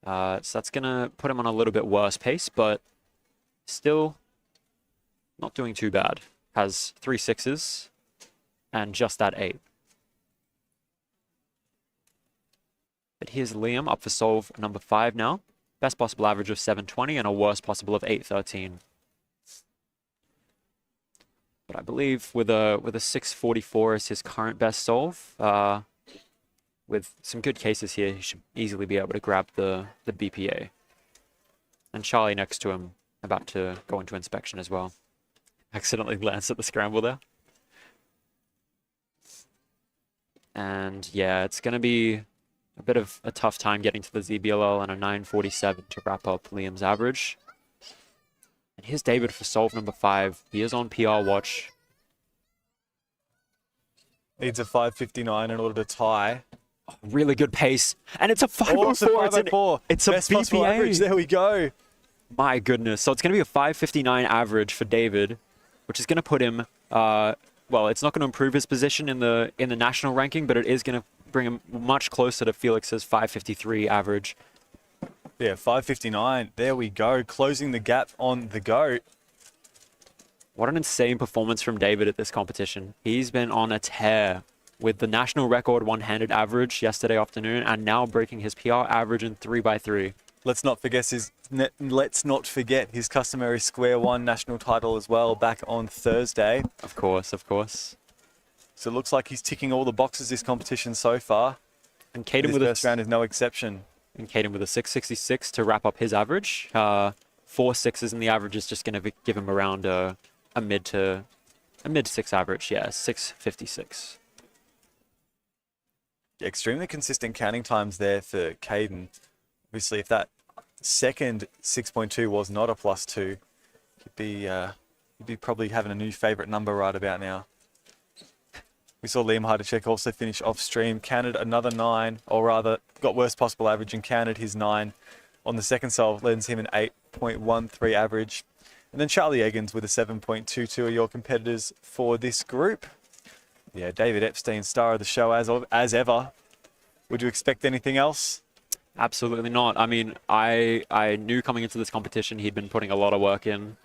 So that's going to put him on a little bit worse pace, but still not doing too bad. Has 3 6s and just that 8. But here's Liam up for solve number 5 now. Best possible average of 720 and a worst possible of 813. But I believe with a 644 as his current best solve, with some good cases here, he should easily be able to grab the BPA. And Charlie next to him, about to go into inspection as well. Accidentally glanced at the scramble there. And yeah, it's going to be a bit of a tough time getting to the ZBLL and a 947 to wrap up Liam's average. And here's David for solve number 5. He is on PR watch. Needs a 559 in order to tie. Really good pace. And it's a Oh, it's a 504. 504. It's a Best possible average. BPA. There we go. My goodness. So it's going to be a 559 average for David, which is going to put him, well, it's not going to improve his position in the national ranking, but it is going to bring him much closer to Felix's 553 average. Yeah, 559. There we go. Closing the gap on the GOAT. What an insane performance from David at this competition. He's been on a tear with the national record one-handed average yesterday afternoon and now breaking his PR average in 3x3. Let's not forget his customary square one national title as well back on Thursday. Of course, of course. So it looks like he's ticking all the boxes this competition so far. And Caden This with first round is no exception. a 666 to wrap up his average. 4 6s in the average is just going to give him around a mid 6 average. Yeah, 656. Yeah, extremely consistent counting times there for Caden. Obviously, if that second 6.2 was not a +2, he'd be probably having a new favourite number right about now. We saw Liam Hardacek also finish off stream, counted another 9, or rather got worst possible average and counted his 9 on the second solve, lends him an 8.13 average. And then Charlie Eggins with a 7.22 are your competitors for this group. Yeah, David Epstein, star of the show as ever. Would you expect anything else? Absolutely not. I mean, I knew coming into this competition he'd been putting a lot of work in,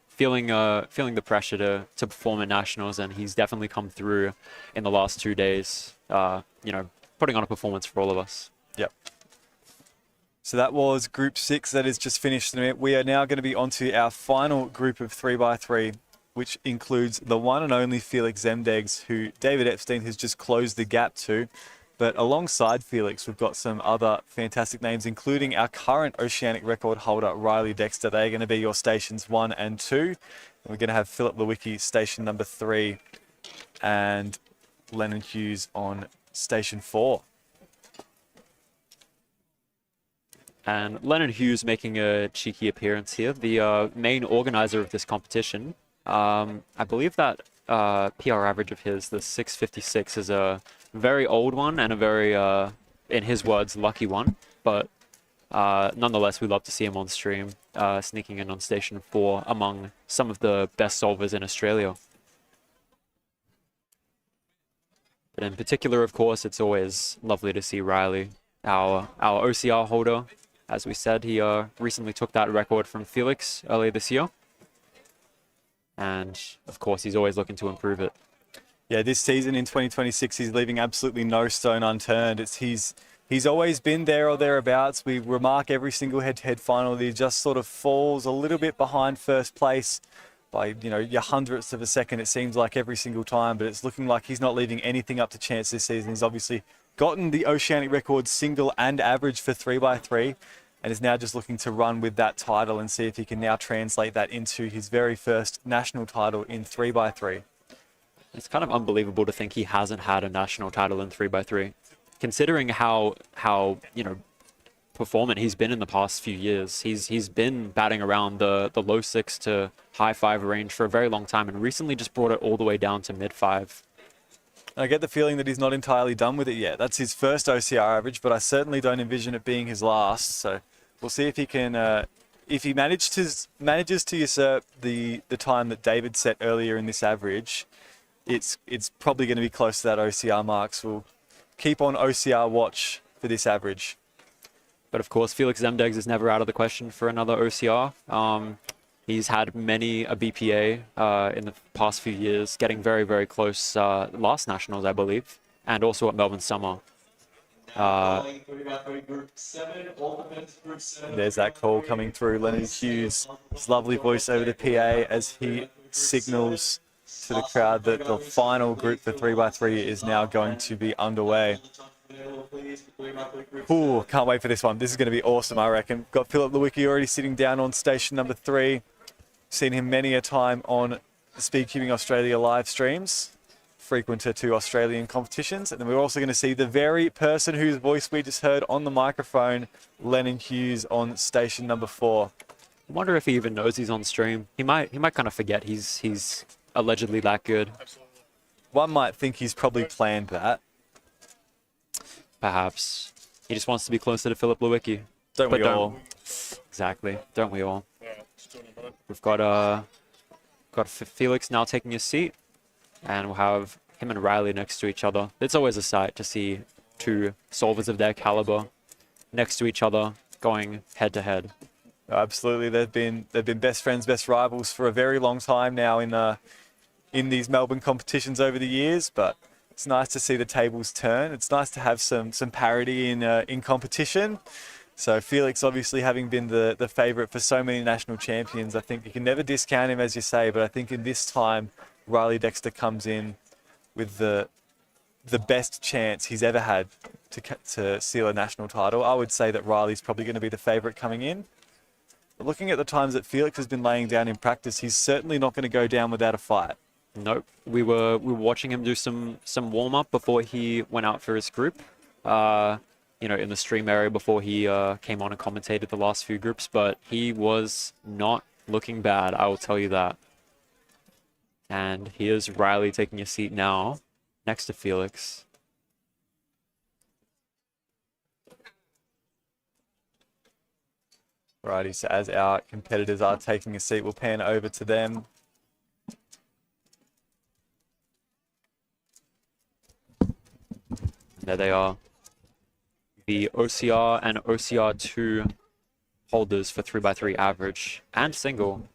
feeling the pressure to perform at nationals, and he's definitely come through in the last 2 days. Putting on a performance for all of us. Yep. So that was Group 6. That is just finished. We are now going to be on to our final group of 3x3, which includes the one and only Felix Zemdegs, who David Epstein has just closed the gap to. But alongside Felix, we've got some other fantastic names, including our current oceanic record holder, Riley Dexter. They're going to be your stations 1 and 2. And we're going to have Philip Lewicki, station number 3, and Lennon Hughes on station 4. And Lennon Hughes making a cheeky appearance here, the main organizer of this competition. I believe that PR average of his, the 656, is a very old one and a very, in his words, lucky one. But nonetheless, we love to see him on stream, sneaking in on station 4 among some of the best solvers in Australia. But in particular, of course, it's always lovely to see Riley, our OCR holder. As we said, he recently took that record from Felix earlier this year. And, of course, he's always looking to improve it. Yeah, this season in 2026, he's leaving absolutely no stone unturned. He's always been there or thereabouts. We remark every single head-to-head final that he just sort of falls a little bit behind first place by, your hundredths of a second, it seems like every single time. But it's looking like he's not leaving anything up to chance this season. He's obviously gotten the oceanic record single and average for 3x3 and is now just looking to run with that title and see if he can now translate that into his very first national title in 3x3. It's kind of unbelievable to think he hasn't had a national title in 3x3, considering how performant he's been in the past few years. He's been batting around the low 6 to high 5 range for a very long time, and recently just brought it all the way down to mid 5. I get the feeling that he's not entirely done with it yet. That's his first OCR average, but I certainly don't envision it being his last. So we'll see if he can, if he manages to usurp the time that David set earlier in this average. It's probably going to be close to that OCR mark. So we'll keep on OCR watch for this average. But of course, Felix Zemdegs is never out of the question for another OCR. He's had many a BPA in the past few years, getting very, very close last nationals, I believe, and also at Melbourne Summer. There's that call coming through. Lennon Hughes, his lovely voice over the PA as he signals to the crowd that the final group for 3x3 is now going to be underway. Ooh, can't wait for this one. This is going to be awesome, I reckon. Got Philip Lewicki already sitting down on station number 3. Seen him many a time on the Speed Cubing Australia live streams. frequenter to Australian competitions. And then we're also going to see the very person whose voice we just heard on the microphone, Lennon Hughes, on station number 4. I wonder if he even knows he's on stream. He might kind of forget he's allegedly that good. One might think he's probably planned that. Perhaps. He just wants to be closer to Philip Lewicki. Don't we all? Exactly. Don't we all? We've got Felix now taking his seat, and we'll have him and Riley next to each other. It's always a sight to see two solvers of their caliber next to each other going head to head. Absolutely, they've been best friends, best rivals for a very long time now in these Melbourne competitions over the years. But it's nice to see the tables turn. It's nice to have some parity in competition. So Felix, obviously having been the favourite for so many national champions, I think you can never discount him, as you say. But I think in this time, Riley Dexter comes in with the best chance he's ever had to seal a national title. I would say that Riley's probably going to be the favourite coming in. But looking at the times that Felix has been laying down in practice, he's certainly not going to go down without a fight. Nope. We were watching him do some warm up before he went out for his group. In the stream area before he came on and commentated the last few groups, but he was not looking bad, I will tell you that. And here's Riley taking a seat now next to Felix. Righty, so as our competitors are taking a seat, we'll pan over to them. There they are. The OCR and OCR2 holders for 3x3 average and single.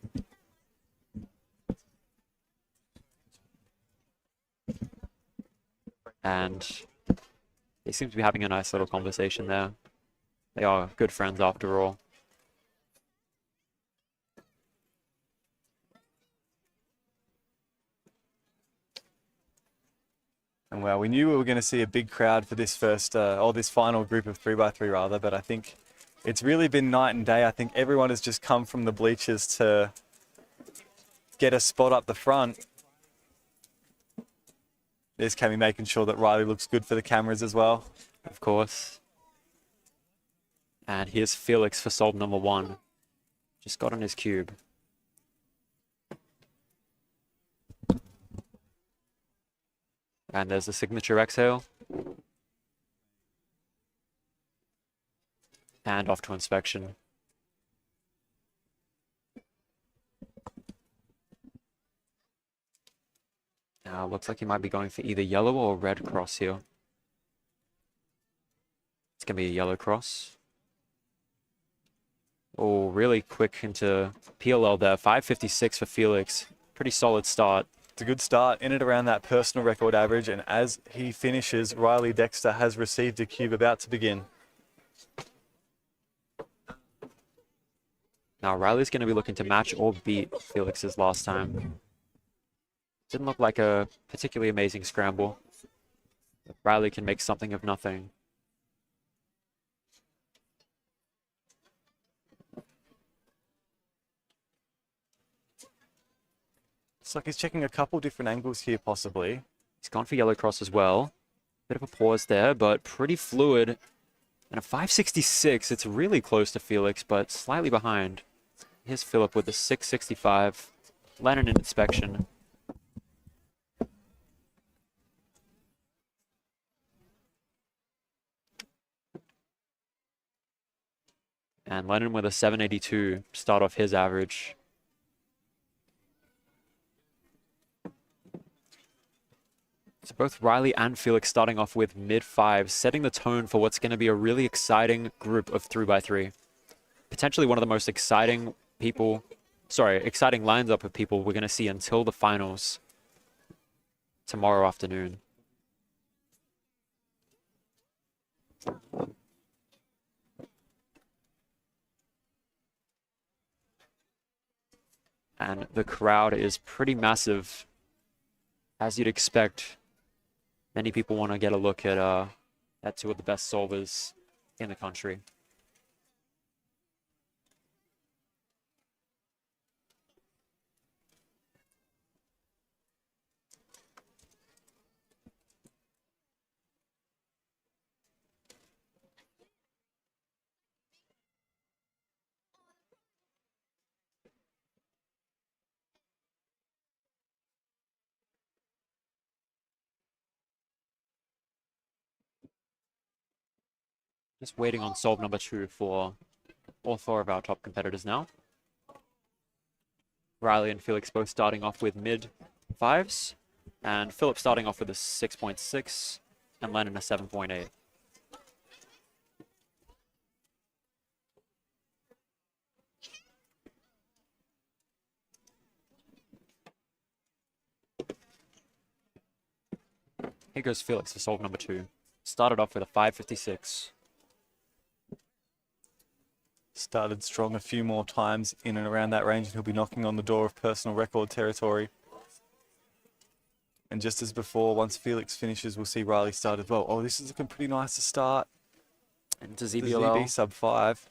And they seem to be having a nice little conversation there. They are good friends after all. And well, we knew we were going to see a big crowd for this this final group of 3x3 rather, but I think it's really been night and day. I think everyone has just come from the bleachers to get a spot up the front. There's Cammy making sure that Riley looks good for the cameras as well. Of course. And here's Felix for solve number 1. Just got on his cube. And there's the signature exhale. And off to inspection. Now, looks like he might be going for either yellow or red cross here. It's going to be a yellow cross. Oh, really quick into PLL there. 5:56 for Felix. Pretty solid start. It's a good start in and around that personal record average, and as he finishes, Riley Dexter has received a cube about to begin. Now Riley's going to be looking to match or beat Felix's last time. Didn't look like a particularly amazing scramble. But Riley can make something of nothing. It's like he's checking a couple different angles here, possibly. He's gone for yellow cross as well. Bit of a pause there, but pretty fluid. And a 5:66, it's really close to Felix, but slightly behind. Here's Philip with a 6:65. Lennon in inspection. And Lennon with a 7:82 start off his average. So both Riley and Felix starting off with mid-5s, setting the tone for what's going to be a really exciting group of 3x3. Potentially one of the most exciting exciting lines up of people we're going to see until the finals tomorrow afternoon. And the crowd is pretty massive, as you'd expect. Many people want to get a look at two of the best solvers in the country. Just waiting on solve number 2 for all 4 of our top competitors now. Riley and Felix both starting off with mid 5s, and Philip starting off with a 6.6, and Lennon a 7.8. Here goes Felix for solve number 2. Started off with a 5.56. Started strong a few more times in and around that range, and he'll be knocking on the door of personal record territory. And just as before, once Felix finishes, we'll see Riley start as well. Oh, this is looking pretty nice to start. And to The ZBLL, ZB sub 5.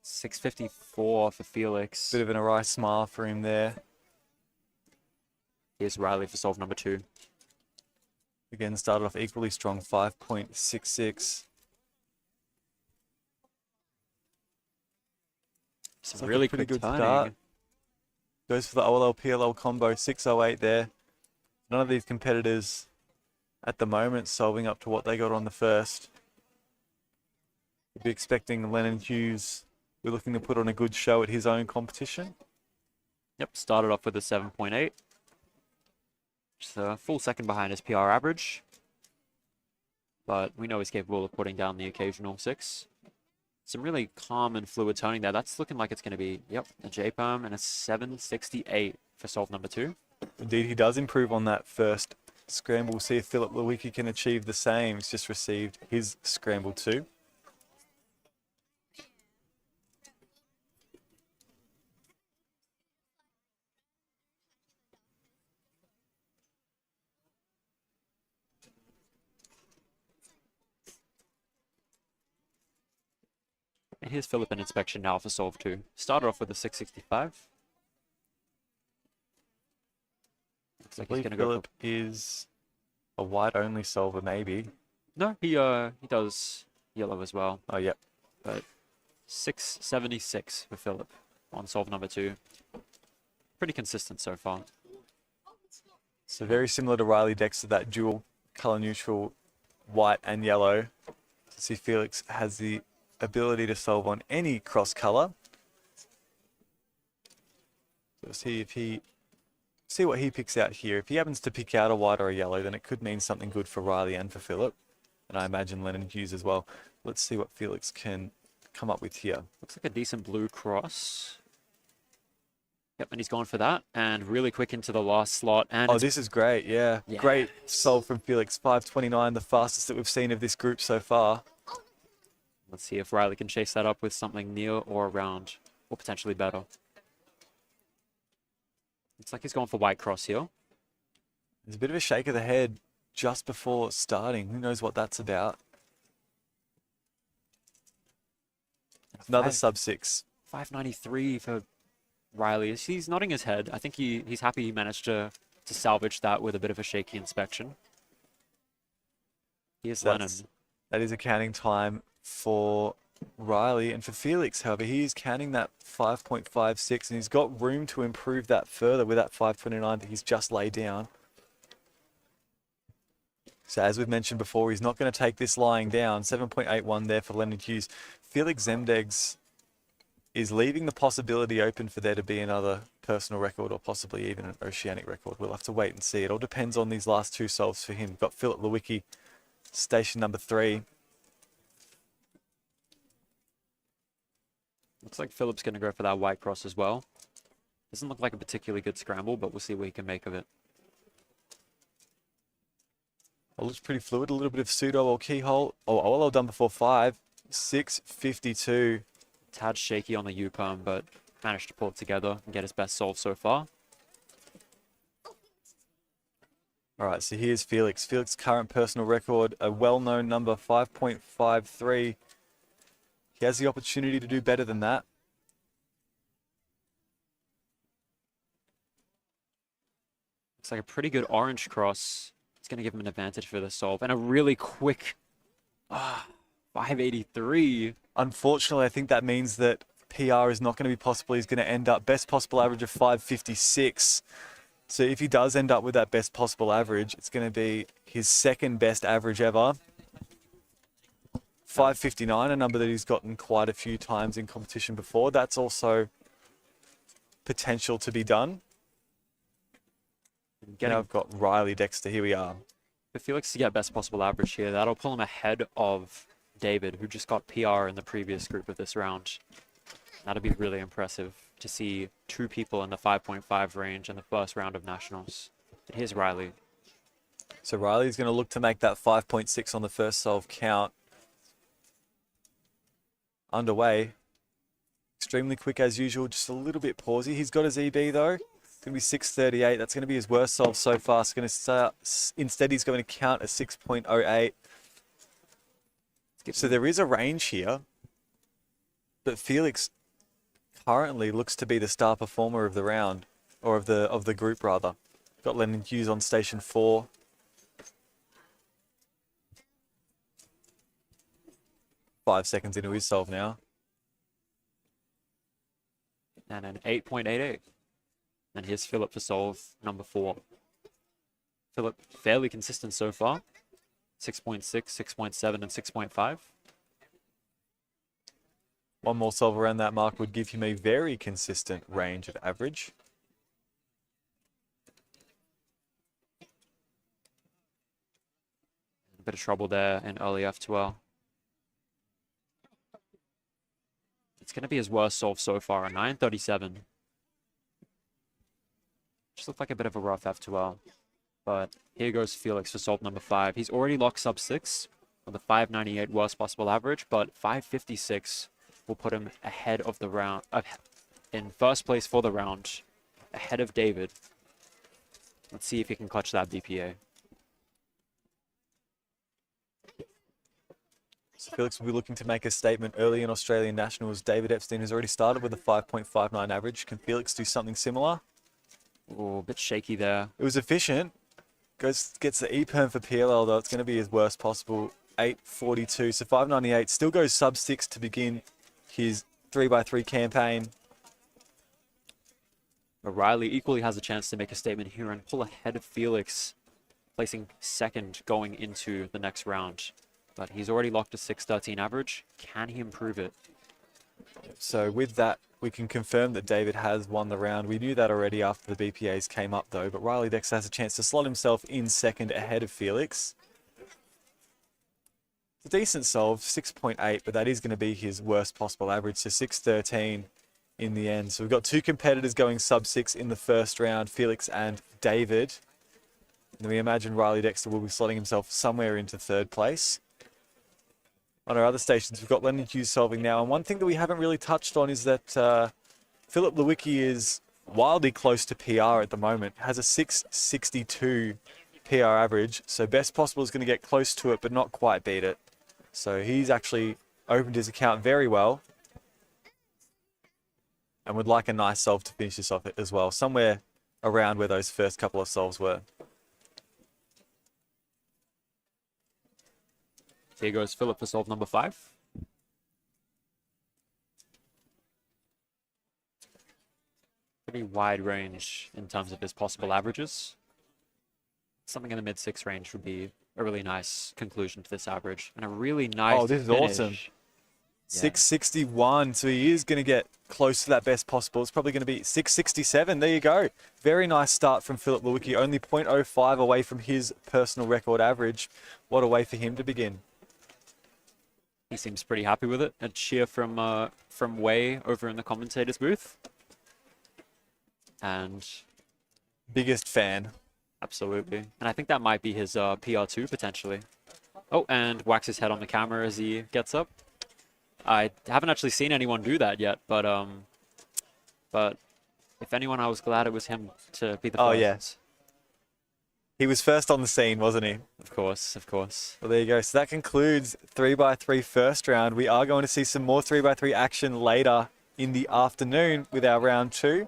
6.54 for Felix. Bit of an awry smile for him there. Here's Riley for solve number 2. Again, started off equally strong, 5.66. Some Like a really pretty quick good turning. start. Goes for the OLL PLL combo, 608 there. None of these competitors at the moment solving up to what they got on the first. We'll be expecting Lennon Hughes. We're looking to put on a good show at his own competition. Yep, started off with a 7.8. Just a full second behind his PR average. But we know he's capable of putting down the occasional 6. Some really calm and fluid toning there. That's looking like it's going to be, yep, a J-perm and a 7.68 for solve number 2. Indeed, he does improve on that first scramble. We'll see if Philip Lewicki can achieve the same. He's just received his scramble 2. And here's Philip in inspection now for solve 2. Started off with a 6.65. Looks I like he's believe going to go Philip is a white-only solver, maybe. No, he does yellow as well. Oh, yep. But 6.76 for Philip on solve number 2. Pretty consistent so far. So very similar to Riley Dexter, that dual color neutral white and yellow. See, Felix has the ability to solve on any cross color. So see what he picks out here. If he happens to pick out a white or a yellow, then it could mean something good for Riley and for Philip. And I imagine Lennon Hughes as well. Let's see what Felix can come up with here. Looks like a decent blue cross. Yep, and he's gone for that. And really quick into the last slot. And Oh, this is great, yeah. Yes. Great solve from Felix. 5.29, the fastest that we've seen of this group so far. let's see if Riley can chase that up with something near or around, or potentially better. Looks like he's going for white cross here. There's a bit of a shake of the head just before starting. Who knows what that's about? Another sub 6. 593 for Riley. He's nodding his head. I think he's happy he managed to salvage that with a bit of a shaky inspection. Here's Lennon. That is a counting time for Riley. And for Felix, however, he is counting that 5.56, and he's got room to improve that further with that 5.29 that he's just laid down. So as we've mentioned before, he's not going to take this lying down. 7.81 there for Leonard Hughes. Felix Zemdegs is leaving the possibility open for there to be another personal record or possibly even an oceanic record. We'll have to wait and see. It all depends on these last two solves for him. We've got Philip Lewicki, station number 3. Looks like Philip's going to go for that white cross as well. Doesn't look like a particularly good scramble, but we'll see what he can make of it. It looks pretty fluid. A little bit of pseudo or keyhole. Oh, OLL done before 5. 6.52. Tad shaky on the U-perm, but managed to pull it together and get his best solve so far. All right, so here's Felix. Felix's current personal record, a well-known number, 5.53. He has the opportunity to do better than that. Looks like a pretty good orange cross. It's going to give him an advantage for the solve. And a really quick 583. Unfortunately, I think that means that PR is not going to be possible. He's going to end up best possible average of 556. So if he does end up with that best possible average, it's going to be his second best average ever. 559, a number that he's gotten quite a few times in competition before. That's also potential to be done. Now I've got Riley Dexter. Here we are. For Felix to get best possible average here, that'll pull him ahead of David, who just got PR in the previous group of this round. That'll be really impressive to see two people in the 5.5 range in the first round of nationals. But here's Riley. So Riley's going to look to make that 5.6 on the first solve count. Underway. Extremely quick as usual, just a little bit pausey. He's got his EB though. It's going to be 638. That's going to be his worst solve so far. It's going to start, instead he's going to count a 6.08. So there is a range here. But Felix currently looks to be the star performer of the round, or of the group rather. Got Lennon Hughes on station 4. Five seconds into his solve now. And an 8.88. And here's Philip for solve number 4. Philip fairly consistent so far. 6.6, 6.7, and 6.5. One more solve around that mark would give him a very consistent range of average. A bit of trouble there in early F2L. It's going to be his worst solve so far, a 937. Just looked like a bit of a rough F2L. But here goes Felix for solve number 5. He's already locked sub 6 with a 598 worst possible average, but 556 will put him ahead of the round, in first place for the round, ahead of David. Let's see if he can clutch that BPA. So Felix will be looking to make a statement early in Australian Nationals. David Epstein has already started with a 5.59 average. Can Felix do something similar? Oh, a bit shaky there. It was efficient. Gets the E-perm for PLL though. It's going to be his worst possible. 842. So 598 still goes sub 6 to begin his 3x3 campaign. But Riley equally has a chance to make a statement here and pull ahead of Felix, placing second going into the next round. But he's already locked a 613 average. Can he improve it? So with that, we can confirm that David has won the round. We knew that already after the BPAs came up though, but Riley Dexter has a chance to slot himself in second ahead of Felix. It's a decent solve, 6.8, but that is going to be his worst possible average, so 613 in the end. So we've got two competitors going sub 6 in the first round, Felix and David. And we imagine Riley Dexter will be slotting himself somewhere into third place. On our other stations, we've got Lennon Hughes solving now. And one thing that we haven't really touched on is that Philip Lewicki is wildly close to PR at the moment. Has a 662 PR average. So best possible is going to get close to it, but not quite beat it. So he's actually opened his account very well. And would like a nice solve to finish this off as well. Somewhere around where those first couple of solves were. Here goes Philip for solve number 5. Pretty wide range in terms of his possible averages. Something in the mid-6 range would be a really nice conclusion to this average. And a really nice Oh, this is finish. awesome. Yeah. 661, so he is going to get close to that best possible. It's probably going to be 667. There you go. Very nice start from Philip Lewicki. Only 0.05 away from his personal record average. What a way for him to begin. He seems pretty happy with it. A cheer from Wei over in the commentator's booth. And Biggest fan. absolutely. And I think that might be his PR2 potentially. Oh, and whacks his head on the camera as he gets up. I haven't actually seen anyone do that yet, but if anyone, I was glad it was him to be the first. Oh, yes. He was first on the scene, wasn't he? Of course, of course. Well, there you go. So that concludes 3x3 first round. We are going to see some more 3x3 action later in the afternoon with our round 2.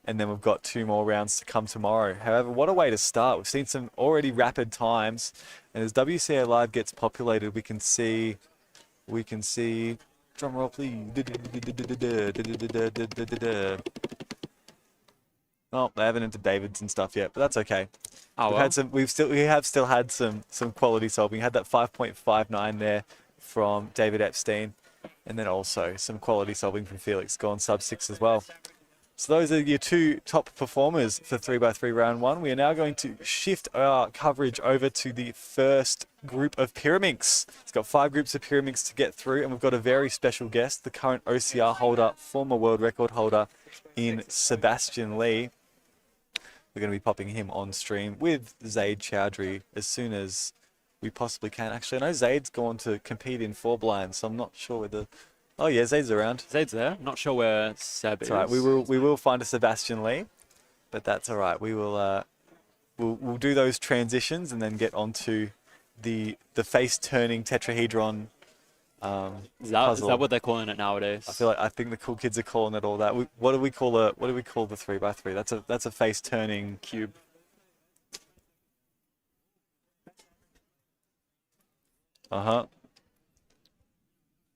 And then we've got 2 more rounds to come tomorrow. However, what a way to start. We've seen some already rapid times. And as WCA Live gets populated, we can see, drum roll please. Oh, they haven't entered Davids and stuff yet, but that's okay. Oh, We've well. had some. We have still had some quality solving. We had that 5.59 there from David Epstein, and then also some quality solving from Felix, gone sub-6 as well. So those are your two top performers for 3x3 round 1. We are now going to shift our coverage over to the first group of Pyraminx. It's got 5 groups of Pyraminx to get through, and we've got a very special guest, the current OCR holder, former world record holder in Sebastian Lee. We're going to be popping him on stream with Zaid Chowdhury as soon as we possibly can. Actually, I know Zaid's gone to compete in 4 blind, so I'm not sure whether... Oh yeah, Zaid's around. Zaid's there. Not sure where Seb is. That's all right. We will find a Sebastian Lee, but that's all right. We will we'll do those transitions and then get onto the face turning tetrahedron. Is that what they're calling it nowadays? I think the cool kids are calling it all that. What do we call the 3x3? That's a face turning cube.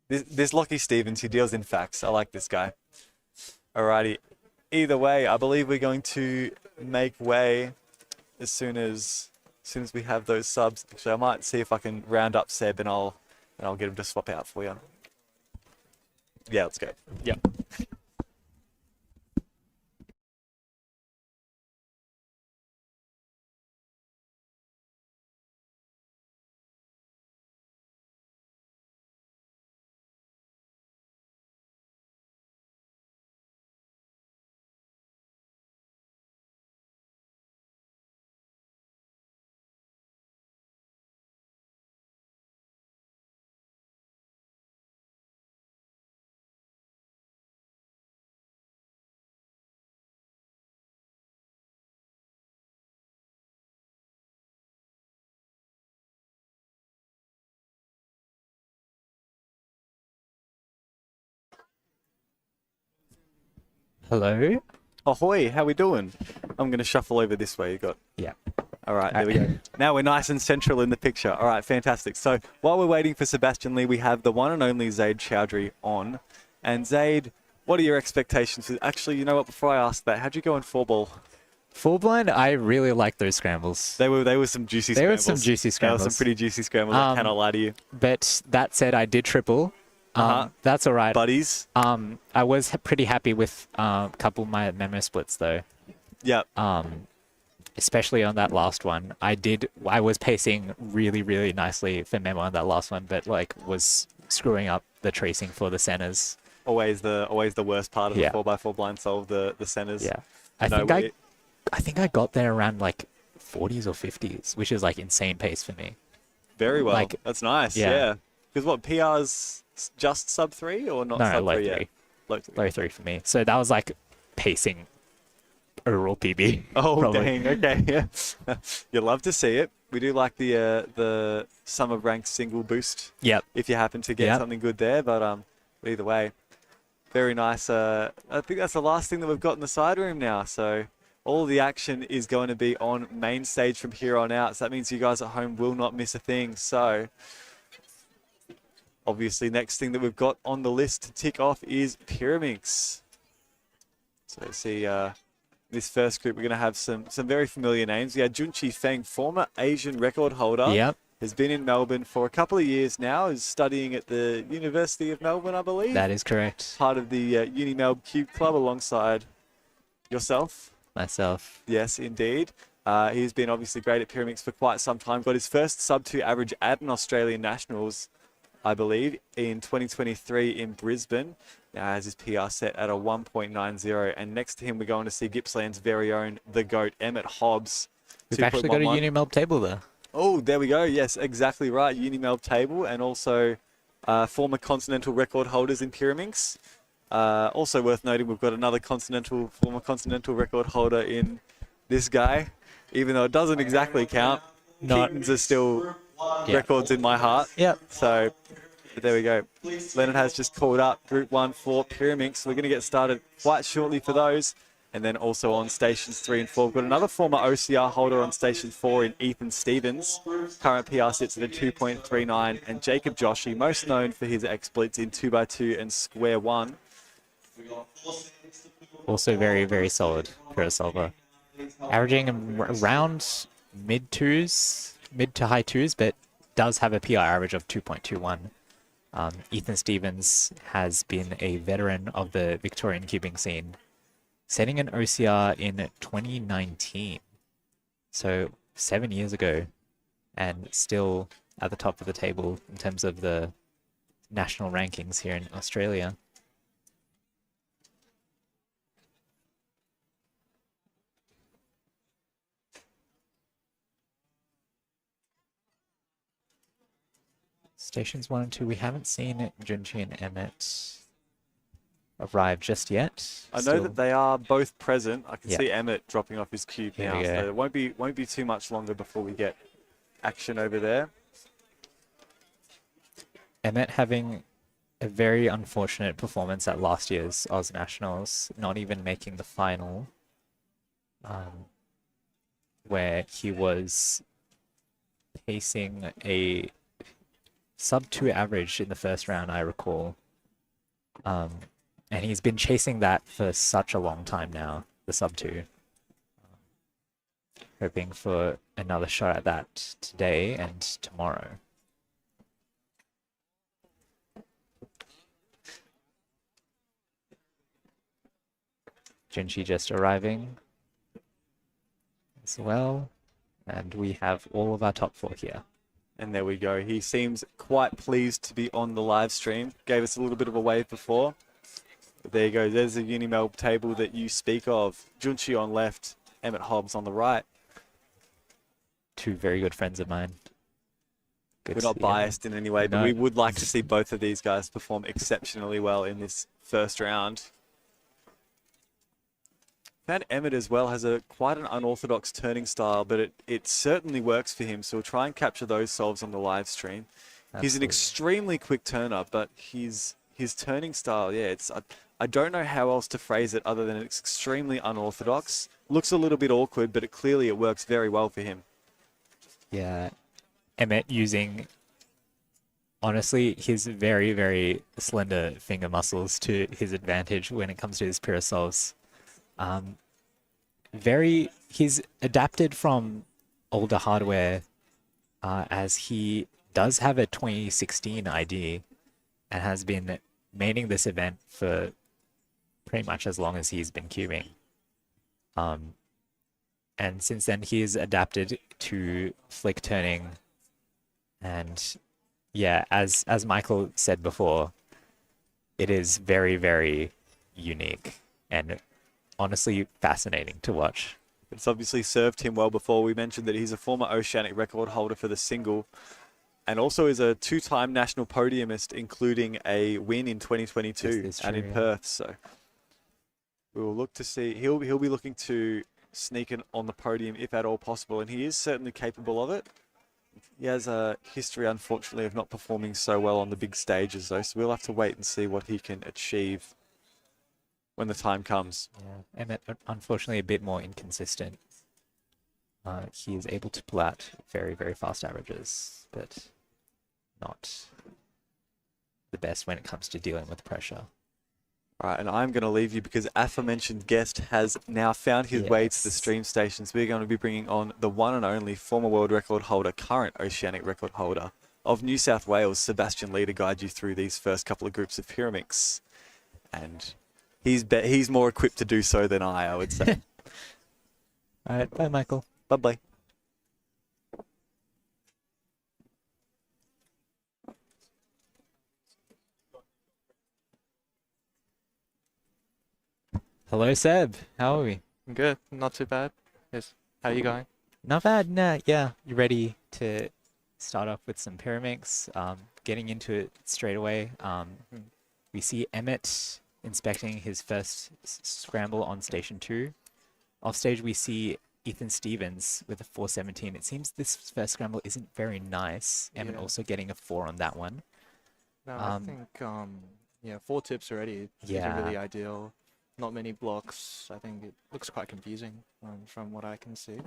This Lockie Stevens, he deals in facts. I like this guy. Alrighty. Either way, I believe we're going to make way as soon as we have those subs. Actually, I might see if I can round up Seb and I'll get him to swap out for you. Yeah, let's go. Yeah. Hello. Ahoy, how we doing? I'm going to shuffle over this way. You got... Yeah. All right, there we go. Now we're nice and central in the picture. All right, fantastic. So while we're waiting for Sebastian Lee, we have the one and only Zaid Chowdhury on. And Zaid, what are your expectations? Actually, you know what? Before I ask that, how'd you go in 4-ball? 4 blind, I really like those scrambles. They were some juicy scrambles. They were some juicy scrambles. They were some pretty juicy scrambles. I cannot lie to you. But that said, I did triple. That's all right. Buddies. I was pretty happy with a couple of my memo splits though. Yep. Especially on that last one. I was pacing really, really nicely for memo on that last one, but like was screwing up the tracing for the centers. Always the worst part of the 4x4 blind solve, the centers. Yeah. I think I got there around like 40s or 50s, which is like insane pace for me. Very well. Like, that's nice. Yeah. Because what, PR's just sub 3 or not sub 3 yet? Low 3 for me. So that was like pacing overall PB. Oh, probably. dang. Okay. Yeah. You love to see it. We do like the summer ranked single boost. Yep. If you happen to get something good there. But either way, very nice. I think that's the last thing that we've got in the side room now. So all the action is going to be on main stage from here on out. So that means you guys at home will not miss a thing. So obviously, next thing that we've got on the list to tick off is Pyraminx. So let's see, this first group, we're going to have some very familiar names. We had Junchi Feng, former Asian record holder. Yep. Has been in Melbourne for a couple of years now, is studying at the University of Melbourne, I believe. That is correct. Part of the UniMelb Cube Club alongside yourself. Myself. Yes, indeed. He's been obviously great at Pyraminx for quite some time. Got his first sub-2 average at an Australian Nationals, I believe, in 2023 in Brisbane. Now has his PR set at a 1.90. And next to him, we're going to see Gippsland's very own, the GOAT, Emmett Hobbs. We've actually got a UniMelb table there. Oh, there we go. Yes, exactly right. UniMelb table, and also former continental record holders in Pyraminx. Also worth noting, we've got another former continental record holder in this guy. Even though it doesn't exactly count, Keaton's are still records in my heart. Yep. So there we go. Leonard has just called up Group 1 for Pyraminx. We're going to get started quite shortly for those. And then also on stations 3 and 4, we've got another former OCR holder on station 4 in Ethan Stevens. Current PR sits at a 2.39. And Jacob Joshi, most known for his exploits in 2x2 and Square 1. Also very, very solid PR solver. Averaging around mid to high 2s, but does have a PR average of 2.21. Ethan Stevens has been a veteran of the Victorian cubing scene, setting an OCR in 2019. So 7 years ago, and still at the top of the table in terms of the national rankings here in Australia. Stations 1 and 2, we haven't seen Junchi and Emmett arrive just yet. I know that they are both present. I can Yeah. see Emmett dropping off his cube Here now, we go. so it won't be too much longer before we get action over there. Emmett having a very unfortunate performance at last year's Oz Nationals, not even making the final, where he was pacing a sub-2 average in the first round, I recall. And he's been chasing that for such a long time now, the sub-2. Hoping for another shot at that today and tomorrow. Junchi just arriving as well. And we have all of our top 4 here. And there we go. He seems quite pleased to be on the live stream. Gave us a little bit of a wave before. But there you go. There's the Unimel table that you speak of. Junchi on left, Emmett Hobbs on the right. 2 very good friends of mine. Good We're to not see biased in any way, but No. we would like to see both of these guys perform exceptionally well in this first round. Found Emmett as well has quite an unorthodox turning style, but it certainly works for him. So we'll try and capture those solves on the live stream. He's an Absolutely. extremely quick turner, but his turning style, yeah, I don't know how else to phrase it other than it's extremely unorthodox. Looks a little bit awkward, but clearly it works very well for him. Yeah, Emmett using, honestly, his very, very slender finger muscles to his advantage when it comes to his parasols. He's adapted from older hardware, as he does have a 2016 ID and has been maining this event for pretty much as long as he's been cubing. And since then, he's adapted to flick turning. And yeah, as Michael said before, it is very, very unique and honestly fascinating to watch. It's obviously served him well before. We mentioned that he's a former Oceanic record holder for the single and also is a 2-time national podiumist, including a win in 2022 Yes, that's and true, in yeah. Perth. So we will look to see. He'll be looking to sneak in on the podium if at all possible, and he is certainly capable of it. He has a history, unfortunately, of not performing so well on the big stages, though, so we'll have to wait and see what he can achieve when the time comes. Yeah, Emmett, unfortunately, a bit more inconsistent. He is able to pull out very, very fast averages, but not the best when it comes to dealing with pressure. All right, and I'm going to leave you because aforementioned guest has now found his way to the Yes. stream stations. We're going to be bringing on the one and only former world record holder, current Oceanic record holder of New South Wales, Sebastian Lee, to guide you through these first couple of groups of Pyraminx. And he's more equipped to do so than I would say. All right, bye, Michael. Bye-bye. Hello, Seb. How are we? Good, not too bad. Yes. How are you going? Not bad. Nah, yeah. You ready to start off with some Pyraminx? Getting into it straight away. We see Emmett inspecting his first scramble on station 2. Off stage, we see Ethan Stevens with a 417. It seems this first scramble isn't very nice. Emmett Yeah. also getting a 4 on that one. No, I think yeah, 4 tips already is really ideal. Not many blocks. I think it looks quite confusing from what I can see.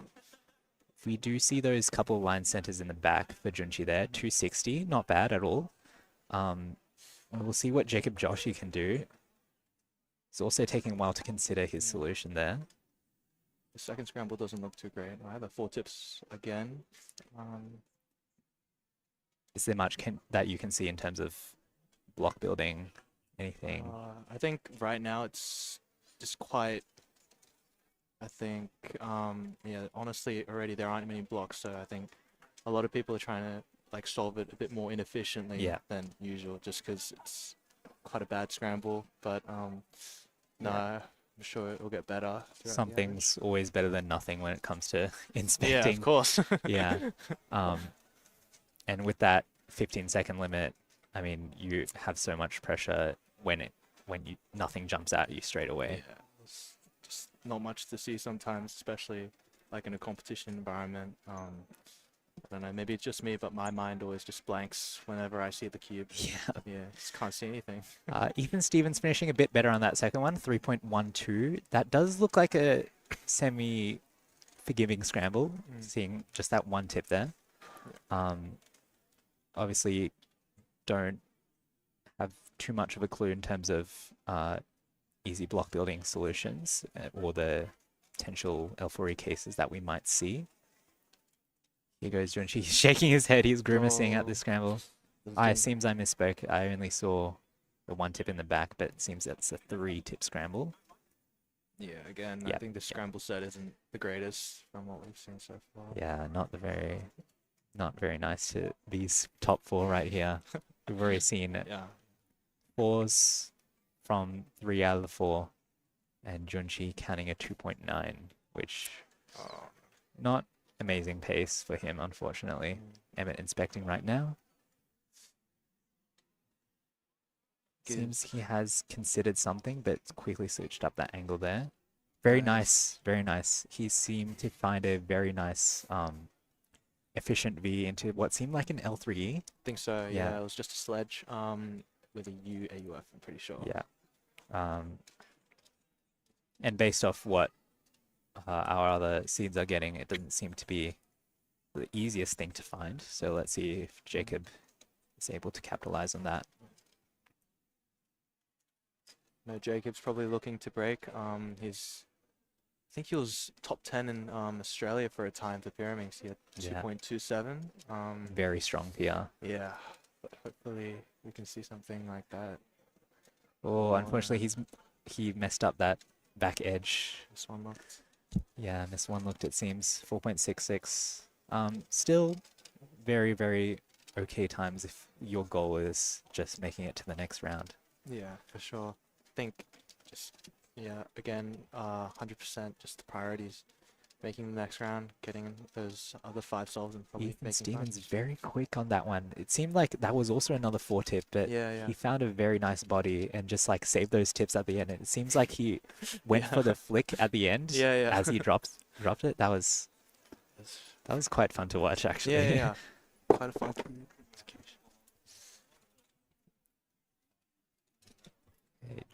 We do see those couple of line centers in the back for Junchi there. 260, not bad at all. And we'll see what Jacob Joshi can do. It's also taking a while to consider his solution there. The second scramble doesn't look too great. I have a 4 tips again. Is there much that you can see in terms of block building, anything? I think right now it's just quite. I think, yeah, honestly, already there aren't many blocks, so I think a lot of people are trying to like solve it a bit more inefficiently Yeah. than usual, just because it's quite a bad scramble. But no, Yeah. I'm sure it will get better. throughout the Something's always better than nothing when it comes to average. Yeah, inspecting. of course. Yeah. And with that 15-second limit, I mean, you have so much pressure when nothing jumps out at you straight away. Yeah, it's just not much to see sometimes, especially like in a competition environment. I don't know, maybe it's just me, but my mind always just blanks whenever I see the cube. Yeah. Yeah, just can't see anything. Ethan Stevens finishing a bit better on that second one, 3.12. That does look like a semi-forgiving scramble, seeing just that one tip there. Obviously, don't have too much of a clue in terms of easy block building solutions or the potential L4E cases that we might see. Here goes Junchi. He's shaking his head. He's grimacing at this scramble. It seems I misspoke. I only saw the one tip in the back, but it seems that's a 3-tip scramble. Yeah, again, Yeah. I think the scramble set isn't the greatest from what we've seen so far. Yeah, not very nice to these top 4 right here. We've already seen Yeah. 4s from 3 out of the 4, and Junchi counting a 2.9, which not amazing pace for him, unfortunately. Emmett inspecting right now. Seems he has considered something, but quickly switched up that angle there. Very nice, very nice. He seemed to find a very nice, efficient V into what seemed like an L3E. I think so, Yeah. yeah. It was just a sledge with a U AUF, I'm pretty sure. Yeah. And based off what our other seeds are getting, it doesn't seem to be the easiest thing to find. So let's see if Jacob is able to capitalize on that. No, Jacob's probably looking to break. I think he was top 10 in Australia for a time for Pyraminx. He had Yeah. 2.27. Very strong PR. Yeah, but hopefully we can see something like that. Oh, unfortunately, he messed up that back edge. This one looked. Yeah, missed one looked, it seems. 4.66. Still very, very okay times if your goal is just making it to the next round. Yeah, for sure. I think just, yeah, again, 100% just the priorities. Making the next round, getting those other 5 solves and probably Ethan making Stevens time. very quick on that one. It seemed like that was also another 4-tip, but Yeah. he found a very nice body and just like saved those tips at the end. It seems like he went for the flick at the end Yeah. as he dropped it. That was quite fun to watch, actually. Yeah. Quite a fun execution.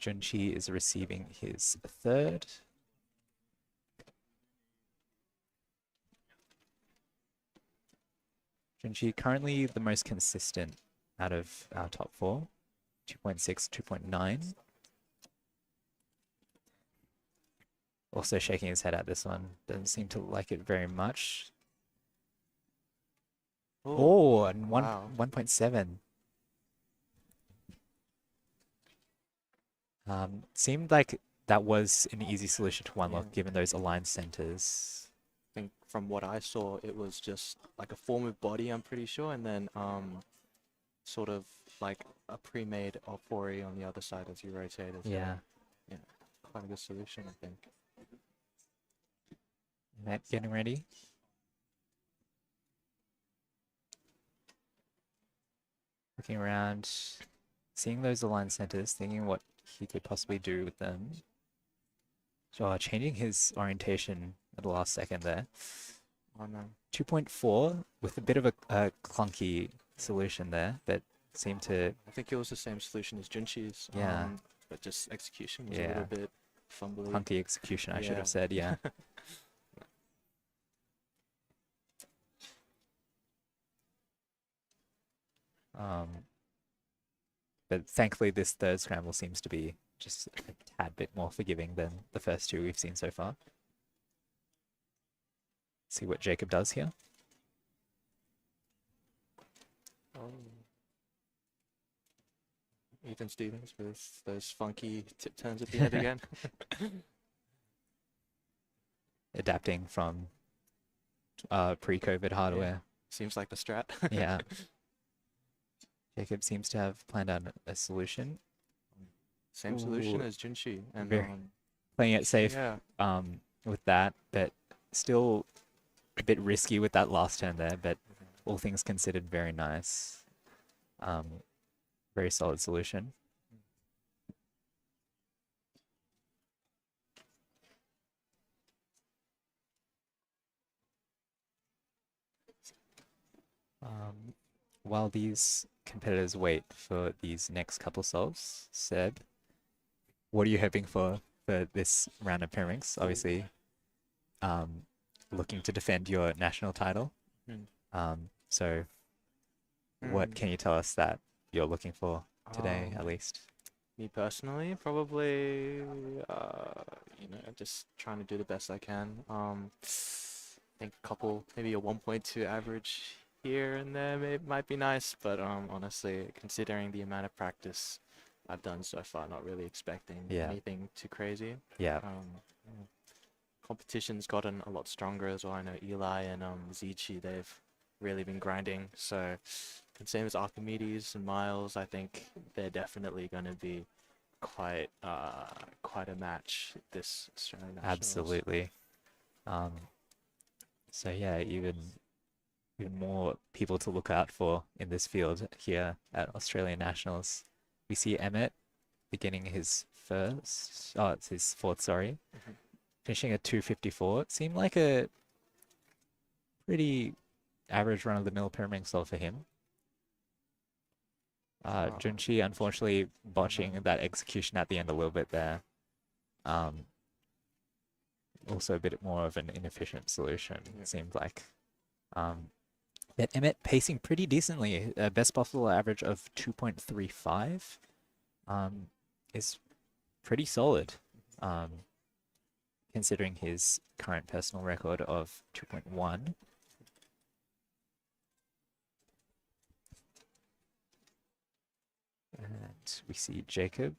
Junchi is receiving his 3rd. Junchi currently the most consistent out of our top 4. 2.6, 2.9. Also shaking his head at this one. Doesn't seem to like it very much. And wow. 1.7. Seemed like that was an easy solution to one lock, given those aligned centers. I think from what I saw, it was just like a form of body, I'm pretty sure, and then sort of like a pre-made L4E on the other side as you rotate as Yeah. well. Yeah, quite a good solution, I think. Matt getting ready. Looking around, seeing those aligned centers, thinking what he could possibly do with them. So changing his orientation at the last second there. Oh no. 2.4 with a bit of a clunky solution there, but seemed to... I think it was the same solution as Junchi's. Yeah. But just execution was a Yeah. little bit fumbly. Clunky execution, I should Yeah. have said, yeah. But thankfully, this 3rd scramble seems to be just a tad bit more forgiving than the first 2 we've seen so far. See what Jacob does here. Ethan Stevens with those funky tip turns at the end again. Adapting from pre-COVID hardware. Seems like the strat. Yeah. Jacob seems to have planned out a solution. Same solution Ooh. as Junshi. And Very- Playing it safe yeah, with that, but still a bit risky with that last turn there, but all things considered, very nice. Very solid solution. While these competitors wait for these next couple solves, Seb, what are you hoping for this round of Pyraminx? Obviously, looking to defend your national title. So what can you tell us that you're looking for today, at least? me personally, probably, just trying to do the best I can. I think maybe a 1.2 average here and there might be nice, but honestly, considering the amount of practice I've done so far, not really expecting anything too crazy. Yeah. Competition's gotten a lot stronger as well. I know Eli and Zichi, they've really been grinding. So, and same as Archimedes and Miles, I think they're definitely going to be quite a match this Australian Nationals. Absolutely. So yeah, even more people to look out for in this field here at Australian Nationals. We see Emmett beginning his it's his fourth, sorry. Finishing at 254. It seemed like a pretty average run-of-the-mill Pyraminx solve for him. Junshi, unfortunately, botching that execution at the end a little bit there. Also a bit more of an inefficient solution, it seemed like. But Emmett pacing pretty decently. Best possible average of 2.35 is pretty solid, considering his current personal record of 2.1. And we see Jacob,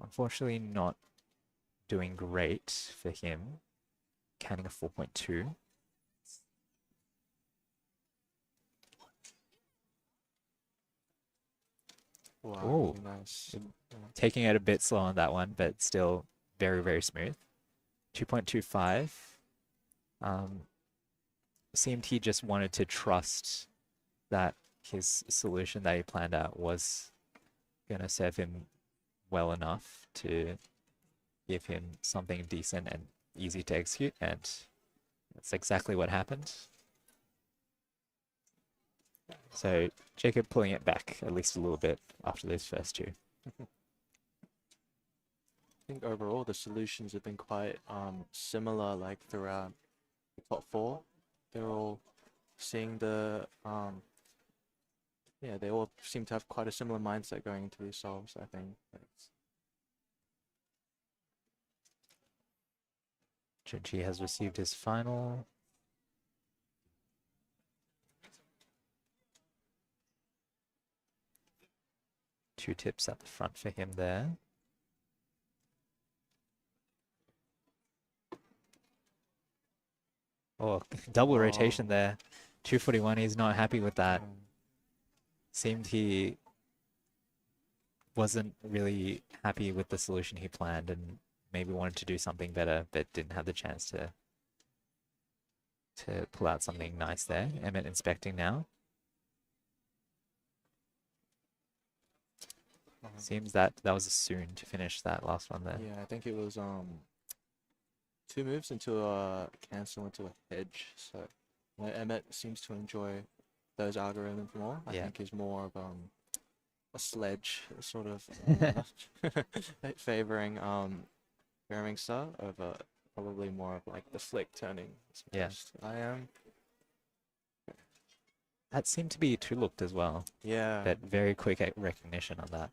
unfortunately not doing great for him, counting a 4.2. Wow, Oh, nice. taking it a bit slow on that one, but still very, very smooth. 2.25. Seemed he just wanted to trust that his solution that he planned out was going to serve him well enough to give him something decent and easy to execute, and that's exactly what happened. So Jacob pulling it back at least a little bit after those first two. I think overall the solutions have been quite similar, like throughout the top four. They're all seeing they all seem to have quite a similar mindset going into these solves, I think. Junshi has received his final. Two tips at the front for him there. Oh, double rotation there. 241, he's not happy with that. Seemed he wasn't really happy with the solution he planned and maybe wanted to do something better, but didn't have the chance to pull out something nice there. Emmett inspecting now. Seems that was a soon to finish that last one there. Yeah, I think it was 2 moves into a cancel into a hedge. So Emmett seems to enjoy those algorithms more. I think he's more of a sledge sort of favoring Pyraminx over probably more of like the flick turning. I am. That seemed to be two looked as well. Yeah. But very quick recognition on that.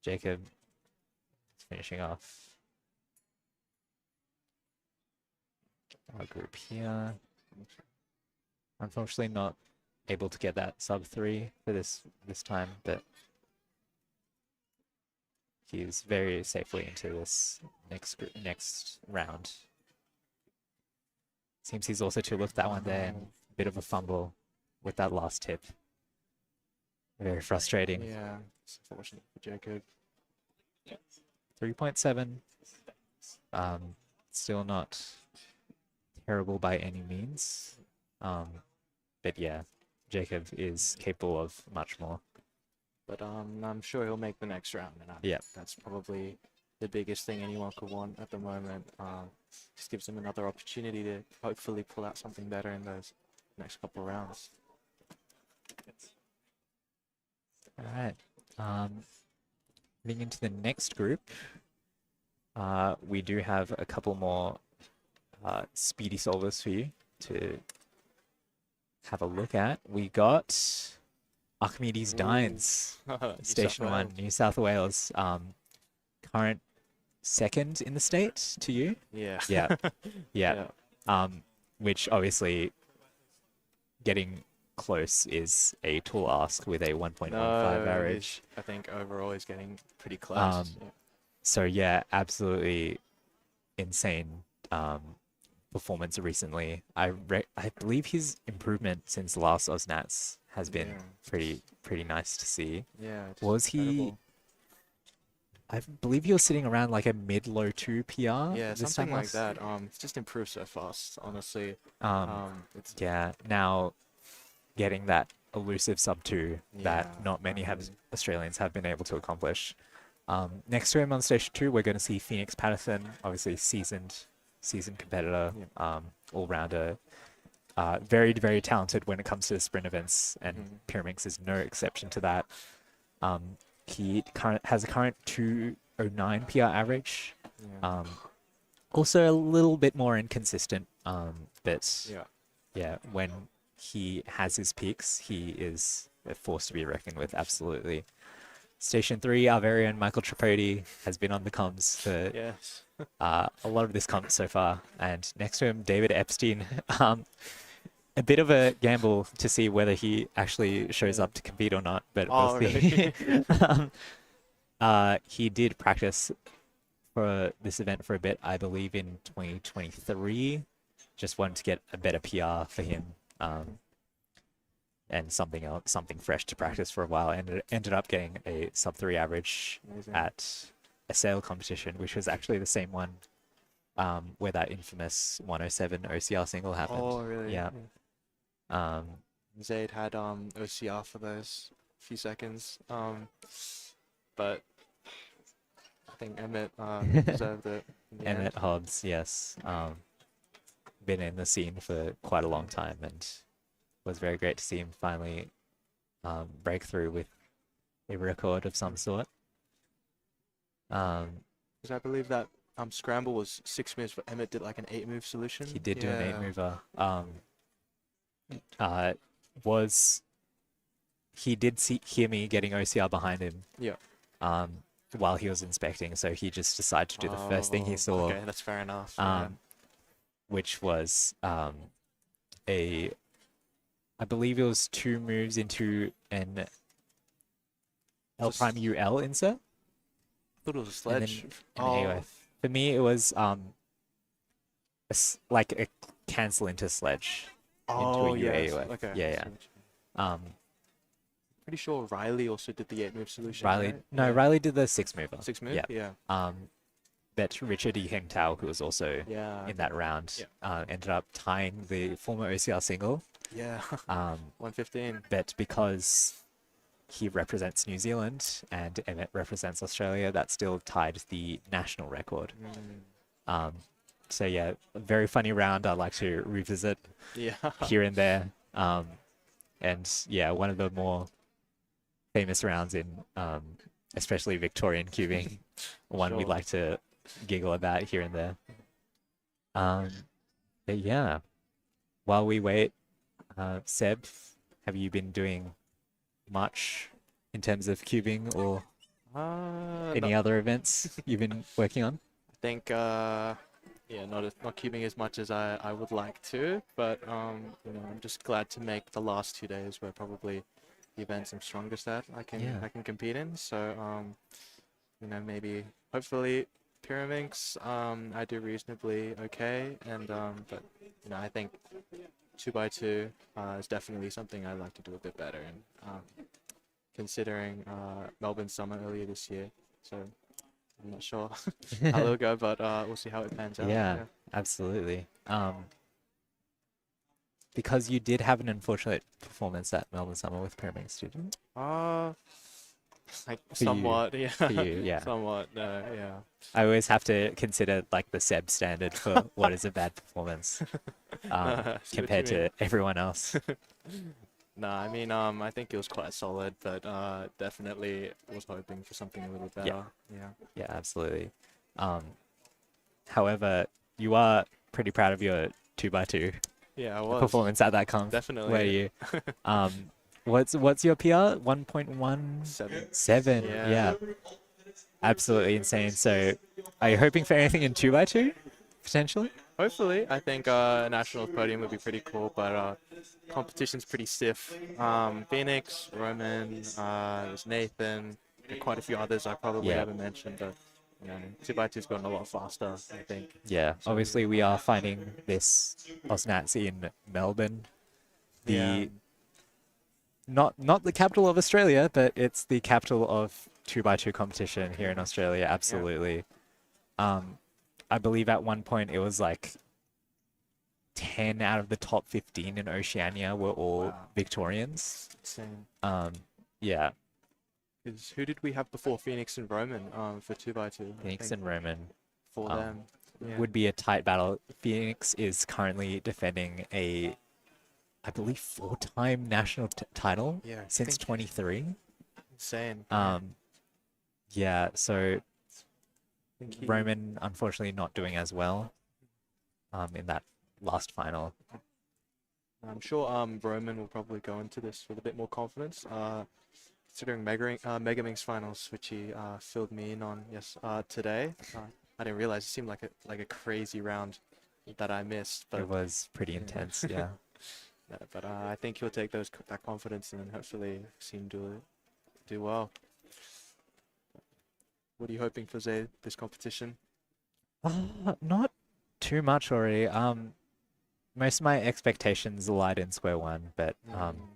Jacob is finishing off our group here. Unfortunately not able to get that sub 3 for this time, but he's very safely into this next round. Seems he's also to look that one there, and bit of a fumble with that last tip. Very frustrating. Yeah, it's unfortunate for Jacob. 3.7. Still not terrible by any means. But yeah, Jacob is capable of much more. But I'm sure he'll make the next round, and Yeah. that's probably the biggest thing anyone could want at the moment. Just gives him another opportunity to hopefully pull out something better in those next couple of rounds. All right. Moving into the next group, we do have a couple more speedy solvers for you to have a look at. We got Archimedes Dines, Station 1, New South Wales. Current second in the state to you. Yeah. Yeah. Yeah. Which obviously getting close is a tall ask with a 1.15 average. I think overall he's getting pretty close. So yeah, absolutely insane performance recently. I believe his improvement since last Osnats has been pretty nice to see. Yeah. It's Was he? incredible. I believe he was sitting around like a mid-low 2 PR. Yeah, this something time like last- that. It's just improved so fast, honestly. It's Yeah, now getting that elusive sub 2 Yeah, that not many Australians have been able to accomplish. Next to him on station 2, we're going to see Phoenix Patterson, obviously seasoned competitor, all-rounder. Very, very talented when it comes to sprint events, and Pyraminx is no exception to that. He has a current 209 PR average. Also a little bit more inconsistent, but yeah, when he has his peaks, he is a force to be reckoned with, absolutely. Station 3, our very own Michael Tripodi has been on the comms for a lot of this comp so far. And next to him, David Epstein. A bit of a gamble to see whether he actually shows up to compete or not, but we'll see. He did practice for this event for a bit, I believe in 2023. Just wanted to get a better PR for him. And something fresh to practice for a while, and ended up getting a sub 3 average at a sail competition, which was actually the same one where that infamous 107 OCR single happened. Oh, really? Yeah. Zaid had OCR for those few seconds, but I think Emmett deserved it. Emmett Hobbs, yes. Been in the scene for quite a long time, and was very great to see him finally break through with a record of some sort. Because I believe that scramble was 6 moves, but Emmett did like an 8-move solution. He did do an 8-mover. He did hear me getting OCR behind him. Yeah. While he was inspecting, so he just decided to do the first thing he saw. Okay, that's fair enough. Which was I believe it was 2 moves into an L prime UL insert. I thought it was a sledge. An AOF. For me, it was like a cancel into sledge into a UAOF. Okay. Yeah. Pretty sure Riley also did the 8-move solution. Riley, right? Riley did the 6-mover. 6-move. Yeah. But Richard E. Heng Tao, who was also in that round, ended up tying the former OCR single. Yeah. 115. But because he represents New Zealand and Emmett represents Australia, that still tied the national record. So yeah, a very funny round. I like to revisit here and there. And yeah, one of the more famous rounds in especially Victorian cubing, one we like to giggle about here and there. But yeah, while we wait, Seb, have you been doing much in terms of cubing or any other events you've been working on? I think not cubing as much as I would like to, but I'm just glad to make the last 2 days where probably the events I'm strongest at I can compete in. So maybe hopefully Pyraminx, I do reasonably okay, and but I think 2x2 is definitely something I'd like to do a bit better in, considering Melbourne summer earlier this year. So I'm not sure how it'll go, but we'll see how it pans out. Yeah, absolutely. Because you did have an unfortunate performance at Melbourne Summer with Pyraminx, did you? Like For you. somewhat, yeah. For you, yeah. Somewhat, yeah. I always have to consider like the SEB standard for what is a bad performance See what you compared to mean. everyone else. No, I mean, I think it was quite solid, but definitely was hoping for something a little better. Yeah. Yeah, absolutely. However, you are pretty proud of your 2x2 Yeah, I was. performance at that comp. Definitely. Were you? What's your PR? 1.17. Seven. Yeah. Absolutely insane. So, are you hoping for anything in 2x2 potentially? Hopefully, I think national podium would be pretty cool, but competition's pretty stiff. Phoenix, Roman, there's Nathan, and quite a few others I probably haven't mentioned, but 2x2's gotten a lot faster, I think. Yeah. Obviously, we are finding this Osnats in Melbourne. Not the capital of Australia, but it's the capital of 2x2 competition here in Australia. Absolutely. I believe at one point it was like 10 out of the top 15 in Oceania were all Victorians. Insane. Yeah. Who did we have before Phoenix and Roman for 2x2? Phoenix and Roman For them. Yeah. would be a tight battle. Phoenix is currently defending I believe, 4-time national title since 23. Insane. Yeah, so Roman unfortunately not doing as well in that last final. I'm sure Roman will probably go into this with a bit more confidence, considering Megaminx finals, which he filled me in on today. I didn't realize it seemed like a crazy round that I missed, but It was pretty intense, yeah. but I think he'll take that confidence and then hopefully see him do well. What are you hoping for, Zay, this competition? Not too much already. Most of my expectations lied in square one, but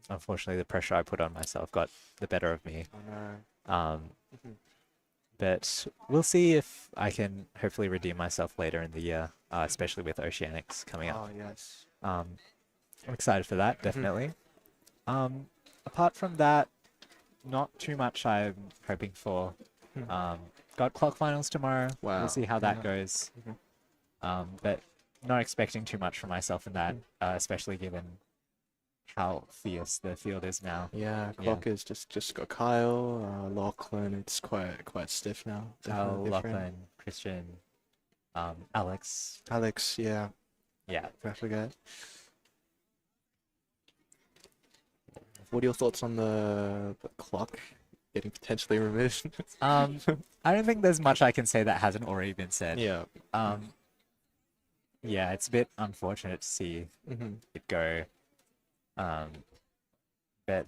unfortunately the pressure I put on myself got the better of me. Oh no. But we'll see if I can hopefully redeem myself later in the year, especially with Oceanics coming up. Oh yes. I'm excited for that, definitely. Apart from that, not too much I'm hoping for. Got clock finals tomorrow. Wow. We'll see how that goes. But not expecting too much from myself in that, especially given how fierce the field is now. Yeah, clock is just got Kyle, Lachlan. It's quite stiff now. Kyle, Definitely different. Lachlan, Christian, Alex. Alex, yeah. Yeah. I forget. What are your thoughts on the clock getting potentially removed? I don't think there's much I can say that hasn't already been said. Yeah. Yeah, it's a bit unfortunate to see it go. But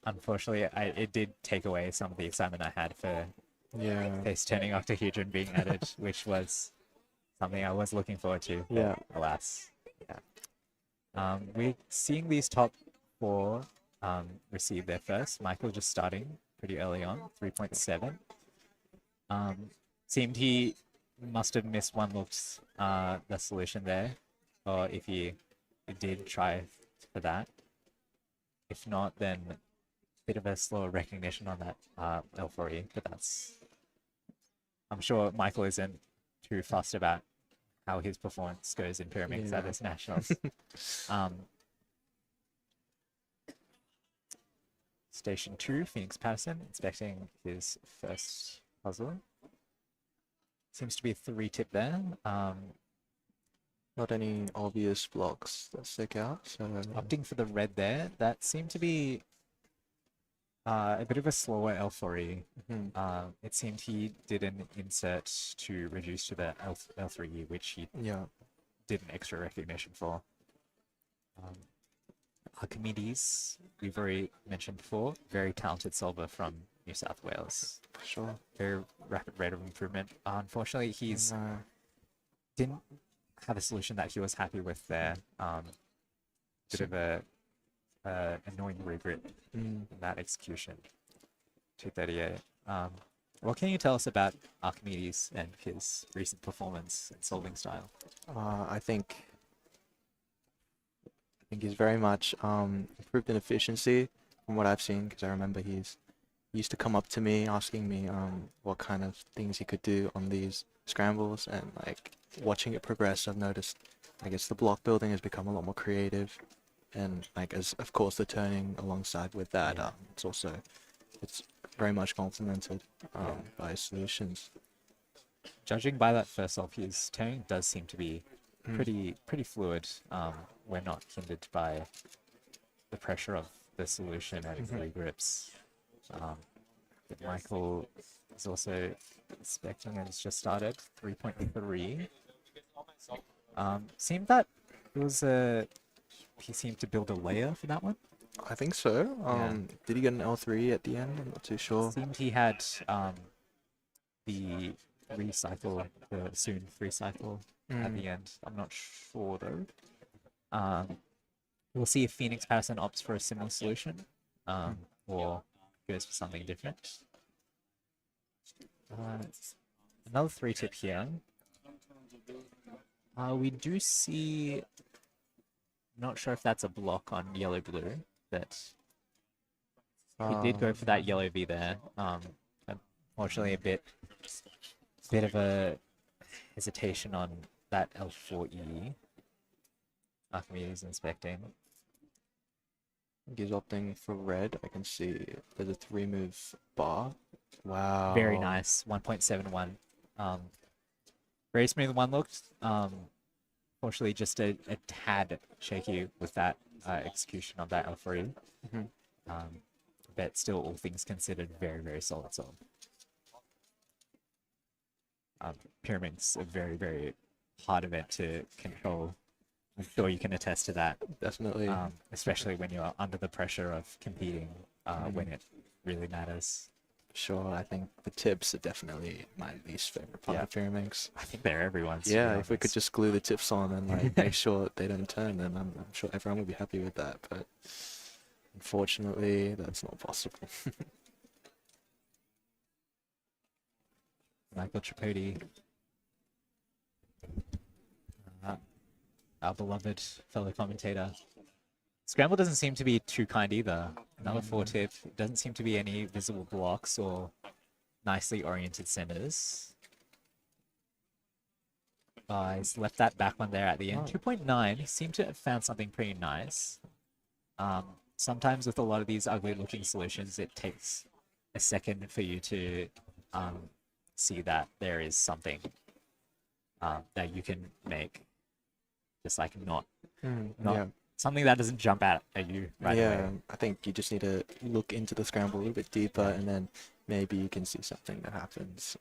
unfortunately, it did take away some of the excitement I had for face turning octahedron being added, which was something I was looking forward to. Yeah. Alas. Yeah. We're seeing these top 4 receive their first. Michael just starting pretty early on, 3.7. Seemed he must have missed one looked the solution there, or if he did try for that. If not, then a bit of a slower recognition on that L4E, but I'm sure Michael isn't too fussed about how his performance goes in Pyraminx at this nationals. Station 2, Phoenix Patterson, inspecting his first puzzle. Seems to be a 3-tip there. Not any obvious blocks that stick out. So Opting for the red there. That seemed to be a bit of a slower L4E. It seemed he did an insert to reduce to the L3E, which he did an extra recognition for. Archimedes, we've already mentioned before, very talented solver from New South Wales. Sure. Very rapid rate of improvement. Unfortunately, he's No. didn't have a solution that he was happy with there. Bit of a annoying regret in that execution. 238. What can you tell us about Archimedes and his recent performance and solving style? I think he's very much improved in efficiency from what I've seen, because I remember he used to come up to me asking me what kind of things he could do on these scrambles, and like watching it progress, I've noticed I guess the block building has become a lot more creative, and like as of course the turning alongside with that, it's very much complemented by his solutions. Judging by that first off, his turning does seem to be pretty fluid. We're not hindered by the pressure of the solution and regrips. But Michael is also inspecting and it's just started 3.3. Seemed that it was he seemed to build a layer for that one. I think so. Did he get an L3 at the end? I'm not too sure. Seemed he had the recycle, the soon free cycle at the end. I'm not sure though. We'll see if Finalizing Patterson opts for a similar solution, or goes for something different. Another 3-tip here. We do see, not sure if that's a block on yellow-blue, but he did go for that yellow V there. Unfortunately, a bit of a hesitation on that L4E. Archimedes inspecting. He's opting for red. I can see there's a 3-move bar. Wow. Very nice. 1.71. Very smooth one looked. Fortunately, just a tad shaky with that execution of that L3. But still, all things considered, very, very solid. Pyraminx, a very, very hard event to control. I'm sure you can attest to that. Definitely. Especially when you're under the pressure of competing when it really matters. Sure, I think the tips are definitely my least favorite part of Pyraminx. I think they're everyone's. Yeah, if we could just glue the tips on and like make sure they don't turn, then I'm sure everyone would be happy with that. But unfortunately, that's not possible. Michael Tripodi, our beloved fellow commentator. Scramble doesn't seem to be too kind either. Another 4-tip. Doesn't seem to be any visible blocks or nicely oriented centers. He's left that back one there at the end. 2.9. He seemed to have found something pretty nice. Sometimes with a lot of these ugly looking solutions, it takes a second for you to see that there is something that you can make. Just like not something that doesn't jump out at you right away. I think you just need to look into the scramble a little bit deeper, and then maybe you can see something that happens.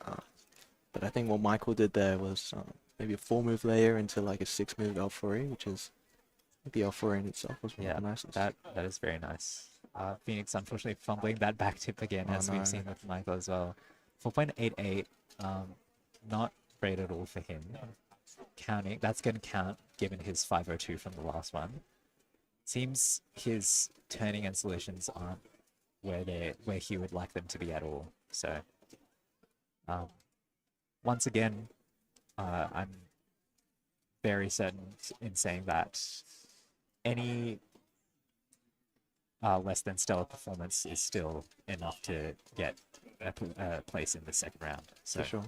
But I think what Michael did there was maybe a 4-move layer into like a 6-move L4E, which is the L4E in itself was one of the nicest. That is very nice. Finalizing unfortunately fumbling that back tip again, as we've seen with Michael as well. 4.88, not great at all for him. Counting, that's going to count given his 502 from the last one. Seems his turning and solutions aren't where he would like them to be at all. So once again, I'm very certain in saying that any less than stellar performance is still enough to get a place in the second round. So. For sure.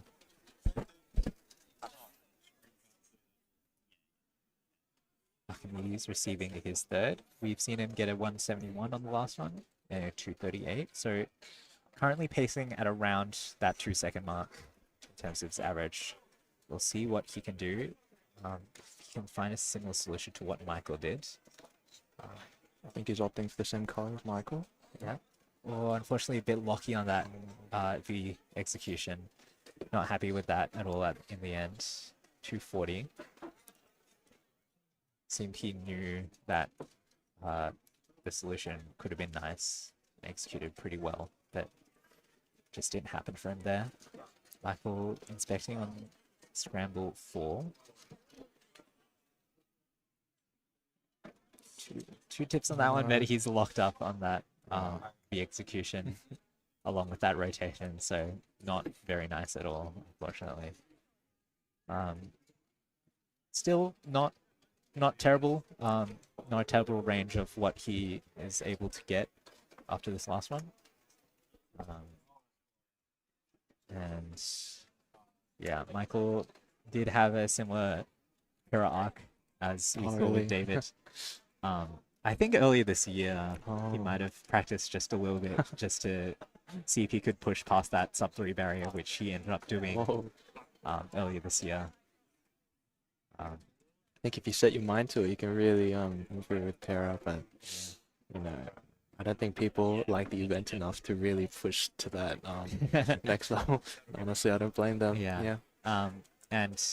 Archimedes receiving his third. We've seen him get a 171 on the last one, a 238. So currently pacing at around that 2-second mark in terms of his average. We'll see what he can do. If he can find a similar solution to what Michael did. I think he's opting for the same color as Michael. Yeah. Or unfortunately a bit locky on that V execution. Not happy with that at all in the end. 240. Seemed he knew that the solution could have been nice and executed pretty well, but just didn't happen for him there. Michael inspecting on scramble 4. Two tips on that one, but he's locked up on that the execution along with that rotation, so not very nice at all, unfortunately. Still not terrible. Not a terrible range of what he is able to get after this last one. And yeah, Michael did have a similar Pyrrha arc as we saw with David. I think earlier this year he might have practiced just a little bit just to see if he could push past that sub 3 barrier, which he ended up doing earlier this year. I think if you set your mind to it, you can really improve with Terra, but you know, I don't think people like the event enough to really push to that next level. Honestly, I don't blame them. Yeah. And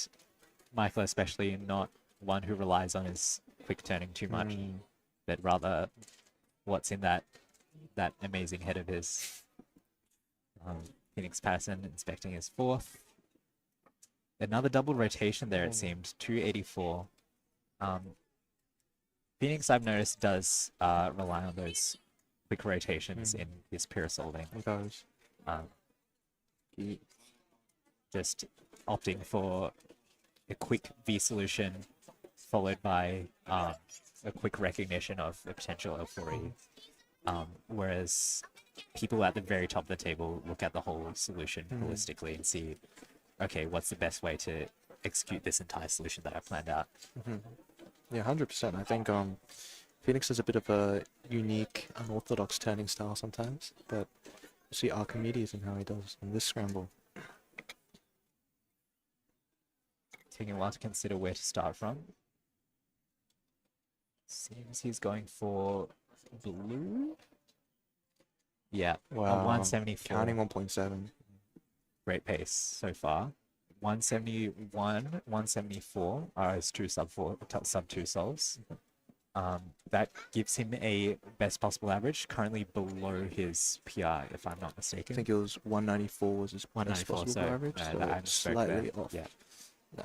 Michael especially not one who relies on his quick turning too much, but rather what's in that amazing head of his. Phoenix Patterson inspecting his 4th. Another double rotation there, it seemed. 284. Phoenix, I've noticed, does rely on those quick rotations in his pure solding. He does. Just opting for a quick V solution followed by a quick recognition of a potential L4E. Whereas people at the very top of the table look at the whole solution holistically and see, okay, what's the best way to execute this entire solution that I planned out? Yeah, 100%. I think Phoenix has a bit of a unique, unorthodox turning style sometimes, but you see Archimedes and how he does in this scramble. Taking a while to consider where to start from. Seems he's going for blue. Yeah, Wow. 174. Counting 1.7. Great pace so far. 171, 174 are his true sub 2 solves. That gives him a best possible average, currently below his PR, if I'm not I mistaken. think it was 194 was his best 194, possible so average, so I'm slightly off. Yeah, No.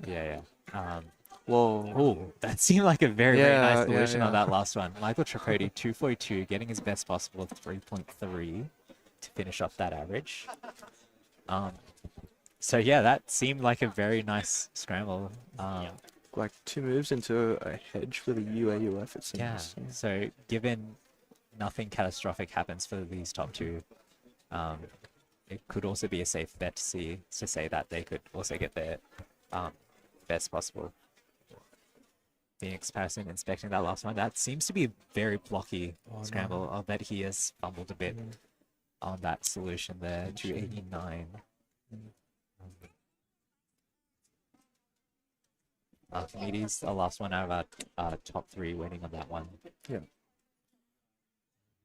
yeah. Whoa. Oh, that seemed like a very Yeah, nice yeah, solution on yeah. that last one. Michael Tripodi, 242, getting his best possible 3.3 to finish off that average. So yeah, that seemed like a very nice scramble. Like 2 moves into a hedge for the UAUF, it seems. Yeah. So given nothing catastrophic happens for these top 2, it could also be a safe bet to say that they could also get their best possible. Phoenix Patterson inspecting that last one. That seems to be a very blocky scramble. I'll bet he has fumbled a bit on that solution there. 289. Archimedes, the last one out of our top 3, waiting on that one. Yeah.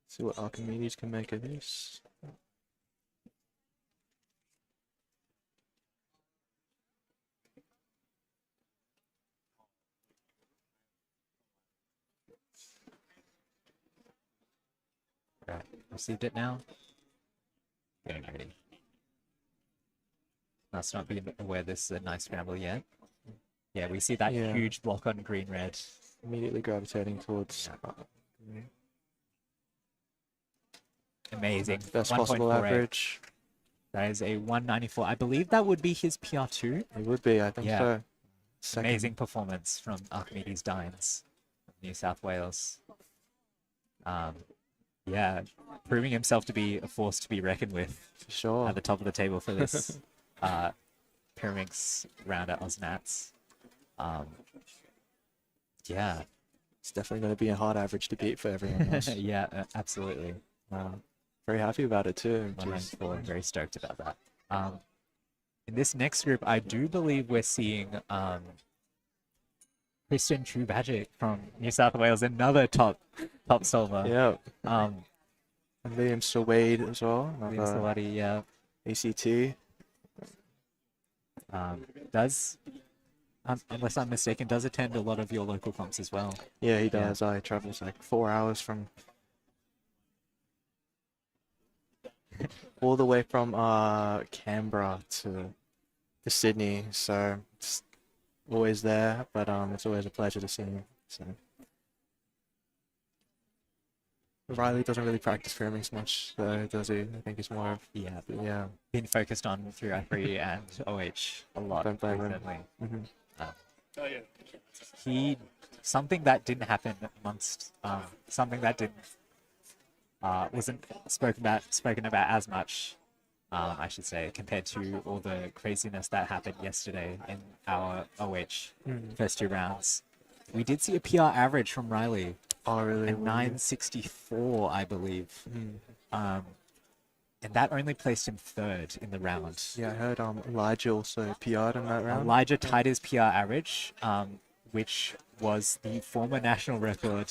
See what Archimedes can make of this. Right, received it now. Getting ready. Must not be aware this is a nice scramble yet. Yeah, we see that huge block on green-red. Immediately gravitating towards Amazing. best possible 1.48. average. That is a 194. I believe that would be his PR2. It would be, I think so. Second. Amazing performance from Archimedes Dines, New South Wales. Yeah, proving himself to be a force to be reckoned with. For sure. At the top of the table for this Pyraminx round at Osnats. Yeah. It's definitely going to be a hard average to beat for everyone else. Yeah, absolutely. Very happy about it too. 194, very stoked about that. In this next group, I do believe we're seeing Christian Trubagic from New South Wales, another top solver. Yeah. And Liam Sawade as well. Liam Sawade, yeah. ACT. Does, unless I'm mistaken, does attend a lot of your local comps as well. Yeah, he does. I travels like 4 hours from all the way from Canberra to Sydney, so it's always there. But it's always a pleasure to see him. So Riley doesn't really practice Pyraminx much, though, does he? I think he's more of yeah. Been focused on 3x3 and OH a lot Don't blame him. recently. Mhm. He something that didn't happen amongst something that didn't wasn't spoken about as much, I should say, compared to all the craziness that happened yesterday in our OH first 2 rounds. We did see a PR average from Riley. Oh, really? At 964, I believe. And that only placed him 3rd in the round. Yeah, I heard Elijah also PR'd in that round. Elijah tied his PR average, which was the former national record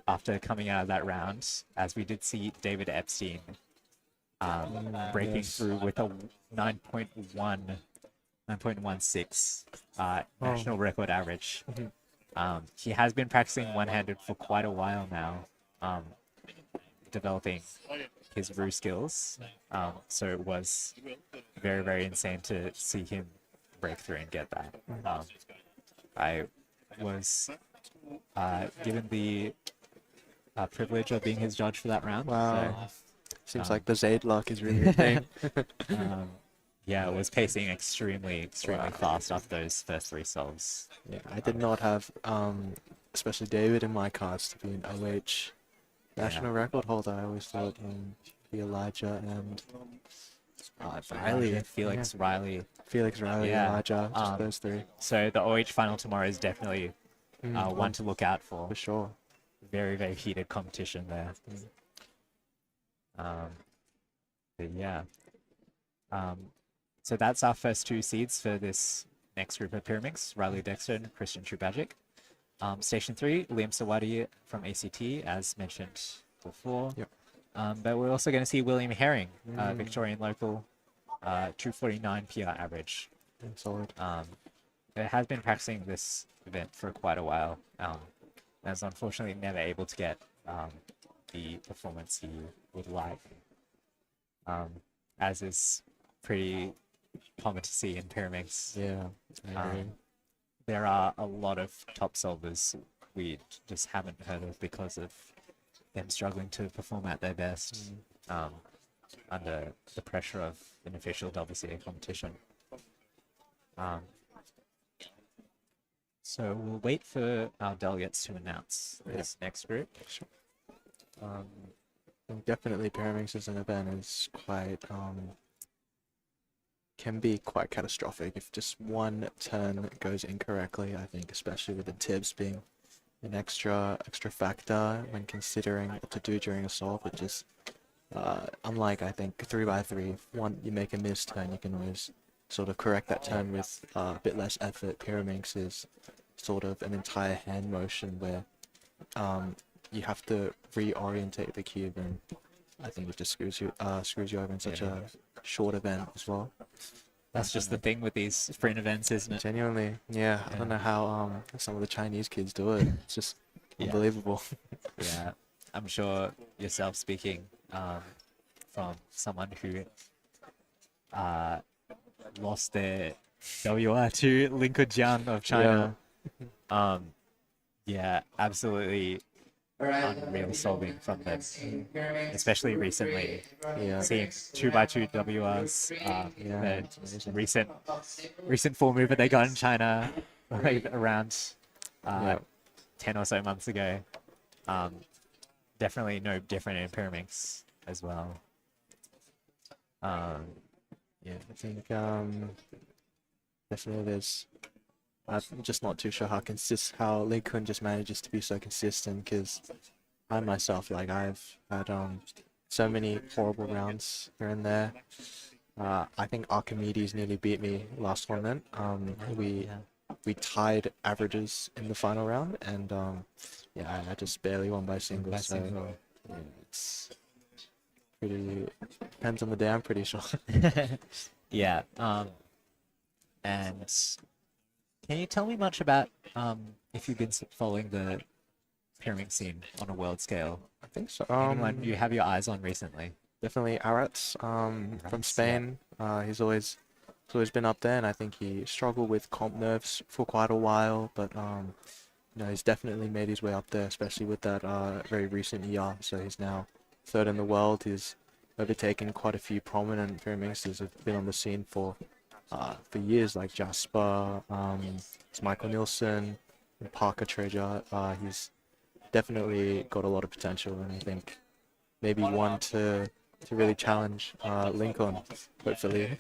after coming out of that round, as we did see David Epstein breaking through with a 9.16 national record average. He has been practicing one-handed for quite a while now, developing his Roo skills. So it was very, very insane to see him break through and get that. I was given the privilege of being his judge for that round. Wow. So, Seems like the Zaid luck is really a thing. yeah, it was pacing extremely fast after those first 3 solves. Yeah, I did not have, especially David in my cards to be an OH national record holder. I always thought be Elijah and Riley. Felix Riley. Felix Riley, Yeah, Elijah, just those 3. So the OH final tomorrow is definitely one to look out for. For sure. Very, very heated competition there. But yeah. So that's our first 2 seeds for this next group of Pyraminx, Riley Dexter and Christian Trubagic. Station 3, Liam Sawadi from ACT, as mentioned before. Yep. But we're also going to see William Herring, Victorian local, 249 PR average. Solid. It has been practicing this event for quite a while. And is unfortunately never able to get the performance he would like. As is pretty common to see in Pyraminx. Yeah, I agree. There are a lot of top solvers we just haven't heard of because of them struggling to perform at their best under the pressure of an official WCA competition. So we'll wait for our delegates to announce this next group. Sure. Definitely Pyraminx as an event is quite can be quite catastrophic if just one turn goes incorrectly. I think especially with the tips being an extra factor when considering what to do during a solve. It just unlike I think 3x3, if you make a missed turn, you can always sort of correct that turn with a bit less effort. Pyraminx is sort of an entire hand motion where you have to reorientate the cube, and I think it just screws you over in such a short event as well. That's just the thing with these sprint events, isn't it? Genuinely, yeah. I don't know how some of the Chinese kids do it. It's just unbelievable. Yeah, I'm sure yourself speaking from someone who lost their WR to Lingke Jiang of China. Yeah, absolutely unreal solving from them, especially recently. Yeah. Seeing 2x2 WRs, the recent 4 mover they got in China like around 10 or so months ago. Definitely no different in Pyraminx as well. Yeah, I think definitely there's. I'm just not too sure how Lee Kun just manages to be so consistent, because I myself, like, I've had so many horrible rounds here and there. I think Archimedes nearly beat me last tournament. We tied averages in the final round, and I just barely won by singles. So yeah, it's pretty depends on the day, I'm pretty sure. Yeah. And can you tell me much about if you've been following the pyramid scene on a world scale? I think so. Anyone you have your eyes on recently? Definitely Arats from Arats, Spain. He's always been up there, and I think he struggled with comp nerves for quite a while, but you know, he's definitely made his way up there, especially with that very recent year. So he's now third in the world. He's overtaken quite a few prominent pyramidsters who've been on the scene for years, like Jasper, it's Michael Nielsen, and Parker Treasure. He's definitely got a lot of potential, and I think maybe one to really challenge Lincoln, hopefully.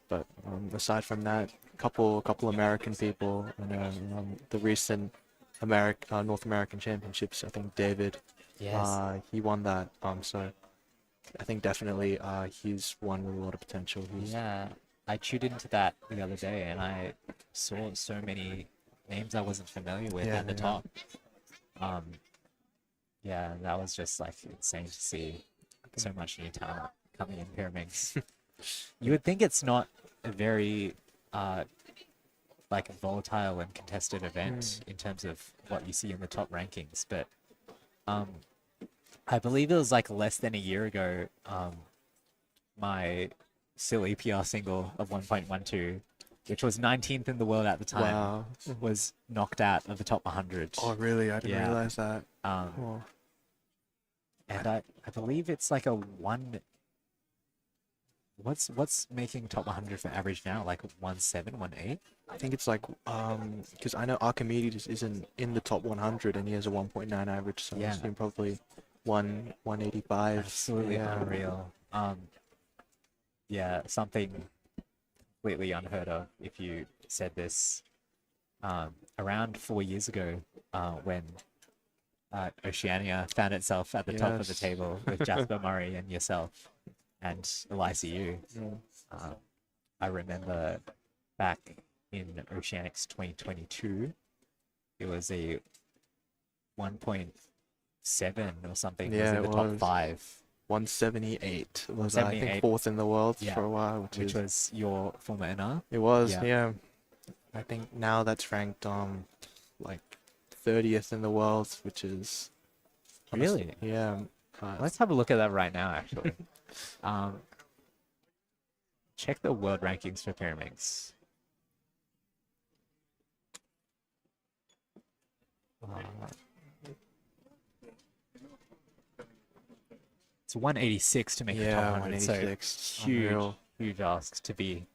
But aside from that, couple American people, and the recent North American Championships. I think David, Yes. he won that. So I think definitely he's one with a lot of potential. Yeah, I tuned into that the other day and I saw so many names I wasn't familiar with at the top. Yeah, that was just like insane to see so much new talent coming in Pyraminx. You would think it's not a very like volatile and contested event in terms of what you see in the top rankings, but I believe it was like less than a year ago, my silly PR single of 1.12, which was 19th in the world at the time, Wow. was knocked out of the top 100. Oh, really? I didn't Yeah. realize that. Um, and I believe it's like a one. What's making top 100 for average now? Like 1.7, 1.8? I think it's like because I know Archimedes isn't in the top 100 and he has a 1.9 average, so Yeah. I assume probably 185. Absolutely Yeah. unreal. Yeah, something completely unheard of if you said this around 4 years ago when Oceania found itself at the top of the Yes. table with Jasper Murray and yourself and Eliza. I remember back in Oceanics 2022, it was a 1.7 or something. Yeah, was in it the top was. 5. 178 was I think 178. fourth in the world Yeah, for a while, which was your former NR. it was yeah. yeah. I think now that's ranked like 30th in the world, which is Really? yeah. Let's have a look at that right now, actually. Check the world rankings for Pyraminx. It's 186 to make the top Yeah, 100, so 186. huge, Unreal. huge ask to be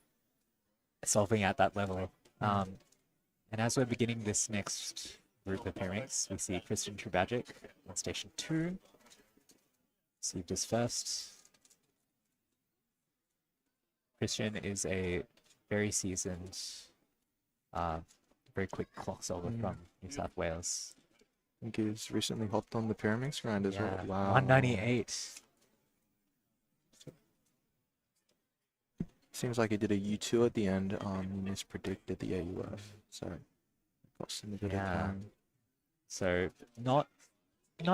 solving at that level. And as we're beginning this next group of Pyraminx, we see Christian Trubagic on station 2. Received his first. Christian is a very seasoned, very quick clock solver from New South Wales. I think he's recently hopped on the Pyraminx grind as well. Wow. 198. Seems like he did a U2 at the end. He mispredicted the AUF, so it cost him a bit of Yeah. time. So not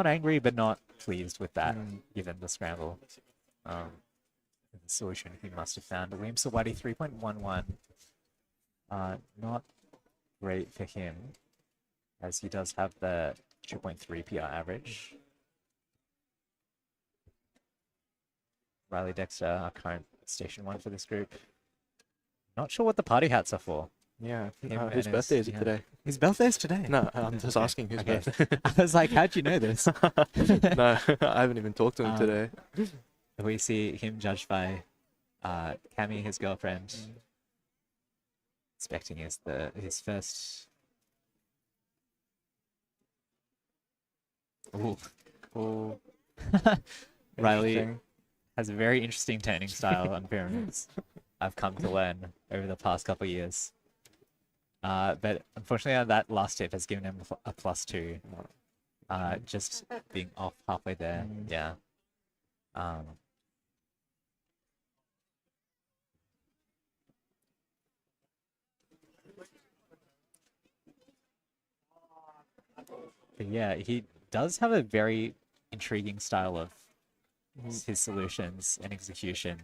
angry, but not pleased with that, given the scramble. The solution he must have found. William Sawadi 3.11. Not great for him, as he does have the 2.3 PR average. Riley Dexter, our current station 1 for this group. Not sure what the party hats are for. Yeah. Him Whose and birthday is his- it yeah. today? His birthday's today. No, I'm just asking whose Okay. birthday. I was like, how'd you know this? No, I haven't even talked to him today. We see him judged by Cami, his girlfriend. Expecting his first. Ooh. Cool. Riley Interesting. has a very interesting turning style on Pyraminx. I've come to learn over the past couple of years. But unfortunately, that last tip has given him a +2. Just being off halfway there. Yeah. But yeah, he does have a very intriguing style of his solutions and execution.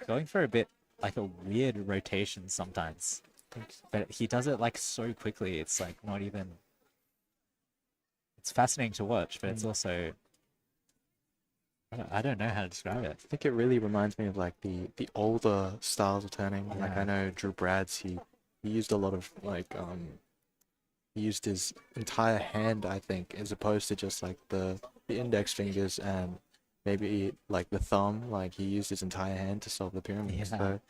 Going for a bit like a weird rotation sometimes, but he does it like so quickly. It's like not even it's fascinating to watch, but it's also I don't know how to describe it. I think it really reminds me of like the older styles of turning. Like Yeah. I know Drew Brad's he used a lot of like he used his entire hand, I think, as opposed to just like the index fingers and maybe like the thumb. Like he used his entire hand to solve the pyramid. Yeah. So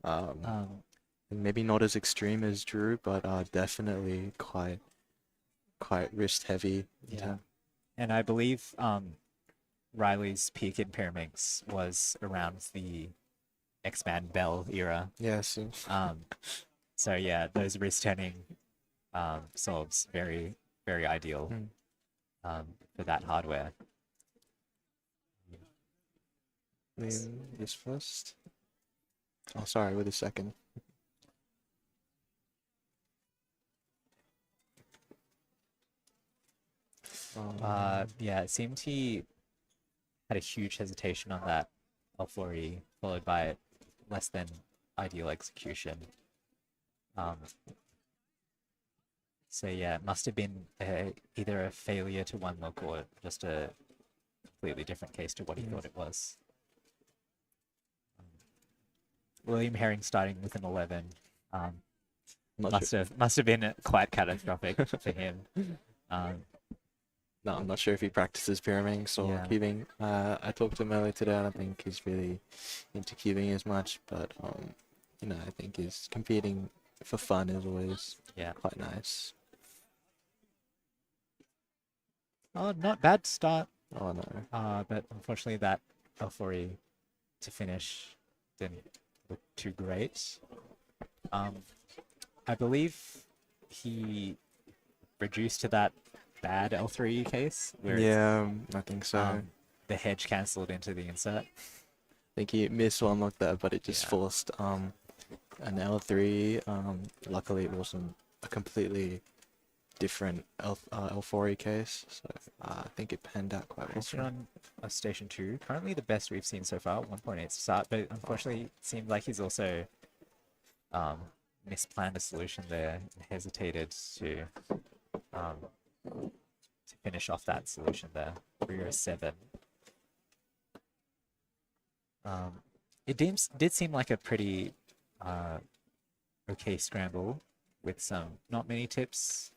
Um, maybe not as extreme as Drew, but definitely quite wrist heavy. yeah. And I believe Riley's peak in Pyraminx was around the X-Man Bell era. Yes. So yeah, those wrist turning solves very, very ideal for that hardware. This first. Oh, sorry, with a second. Yeah, it seemed he had a huge hesitation on that L4E, followed by less than ideal execution. So yeah, it must have been either a failure to one look or just a completely different case to what he thought it was. William Herring starting with an 11 must have been quite catastrophic for him. No, I'm not sure if he practices Pyraminx or Yeah. cubing. I talked to him earlier today. I don't think he's really into cubing as much, but you know, I think he's competing for fun is always quite nice. Oh, not bad start. Oh no. But unfortunately that L4E to finish didn't look too great. I believe he reduced to that bad L3E case where Yeah, I think so. the hedge cancelled into the insert. I think he missed one like that, but it just forced an L3. Luckily, it wasn't a completely different L4E case, so I think it panned out quite well. Christian on Station 2, currently the best we've seen so far, 1.8 start, but unfortunately it seemed like he's also misplanned a solution there and hesitated to finish off that solution there. 307. It did seem like a pretty okay scramble with some not many tips,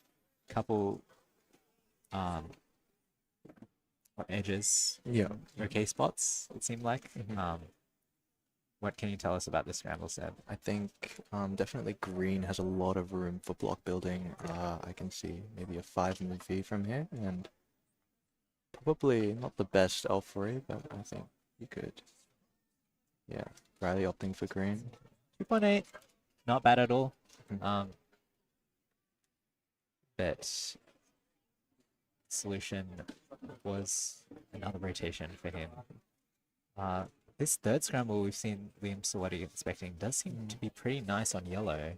couple edges, okay spots. It seemed like. What can you tell us about the scramble, Seb? I think definitely green has a lot of room for block building. I can see maybe a 5 move V from here, and probably not the best L3, but I think you could. Yeah, Riley opting for green. 2.8, not bad at all. But solution was another rotation for him. This third scramble we've seen Liam Sawadi inspecting does seem to be pretty nice on yellow.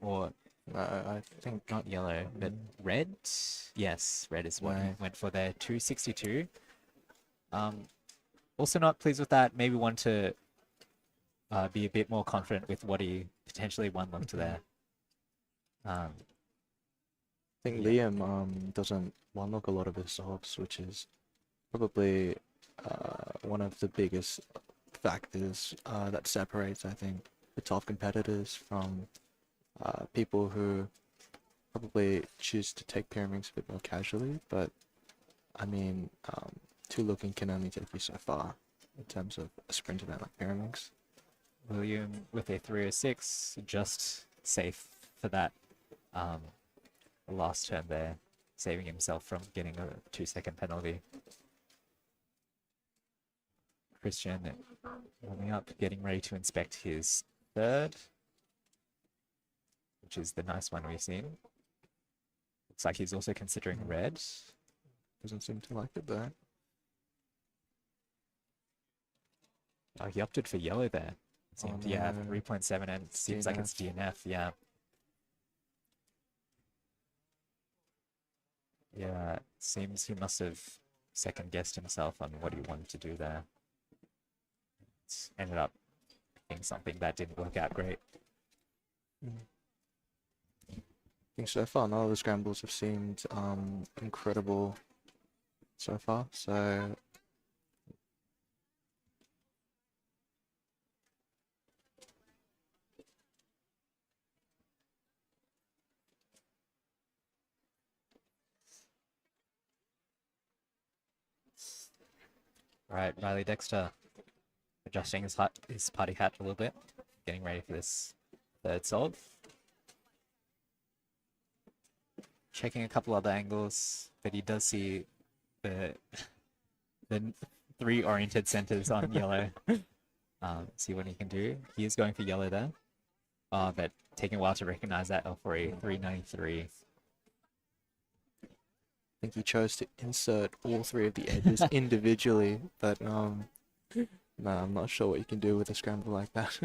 Or I think not yellow, but red. Yes, red is what he went for there. 262. Also not pleased with that. Maybe want to be a bit more confident with what he potentially one looked there. I think Liam doesn't one look a lot of his solves, which is probably one of the biggest factors that separates, I think, the top competitors from people who probably choose to take Pyraminx a bit more casually. But I mean, two looking can only take you so far in terms of a sprint event like Pyraminx. William with a 306, just safe for that last turn there, saving himself from getting a 2-second penalty. Christian warming up, getting ready to inspect his third, which is the nice one we've seen. Looks like he's also considering red. Doesn't seem to like it though. Oh, he opted for yellow there. Seemed, yeah, no. 3.7 and it seems like it's DNF, yeah. Yeah, seems he must have second guessed himself on what he wanted to do there. It's ended up being something that didn't work out great. think so far none of the scrambles have seemed incredible so far. So Right, Riley Dexter adjusting his party hat a little bit, getting ready for this third solve. Checking a couple other angles, but he does see the the 3 oriented centers on yellow. See what he can do. He is going for yellow there, but taking a while to recognize that L4E 393. I think he chose to insert all 3 of the edges individually, but no, I'm not sure what you can do with a scramble like that.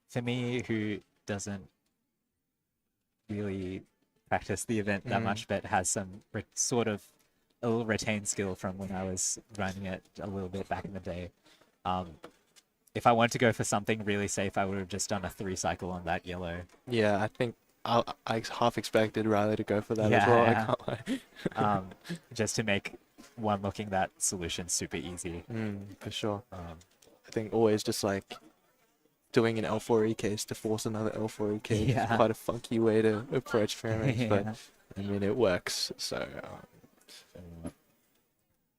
For me, who doesn't really practice the event that much, but has some sort of a little retained skill from when I was running it a little bit back in the day. If I wanted to go for something really safe, I would have just done a 3 cycle on that yellow. Yeah, I think I half expected Riley to go for that as well. Yeah. I can't lie. Just to make one looking that solution super easy. For sure. I think always just like doing an L4E case to force another L4E case is Yeah. quite a funky way to approach Pyraminx, Yeah. but I mean it works. So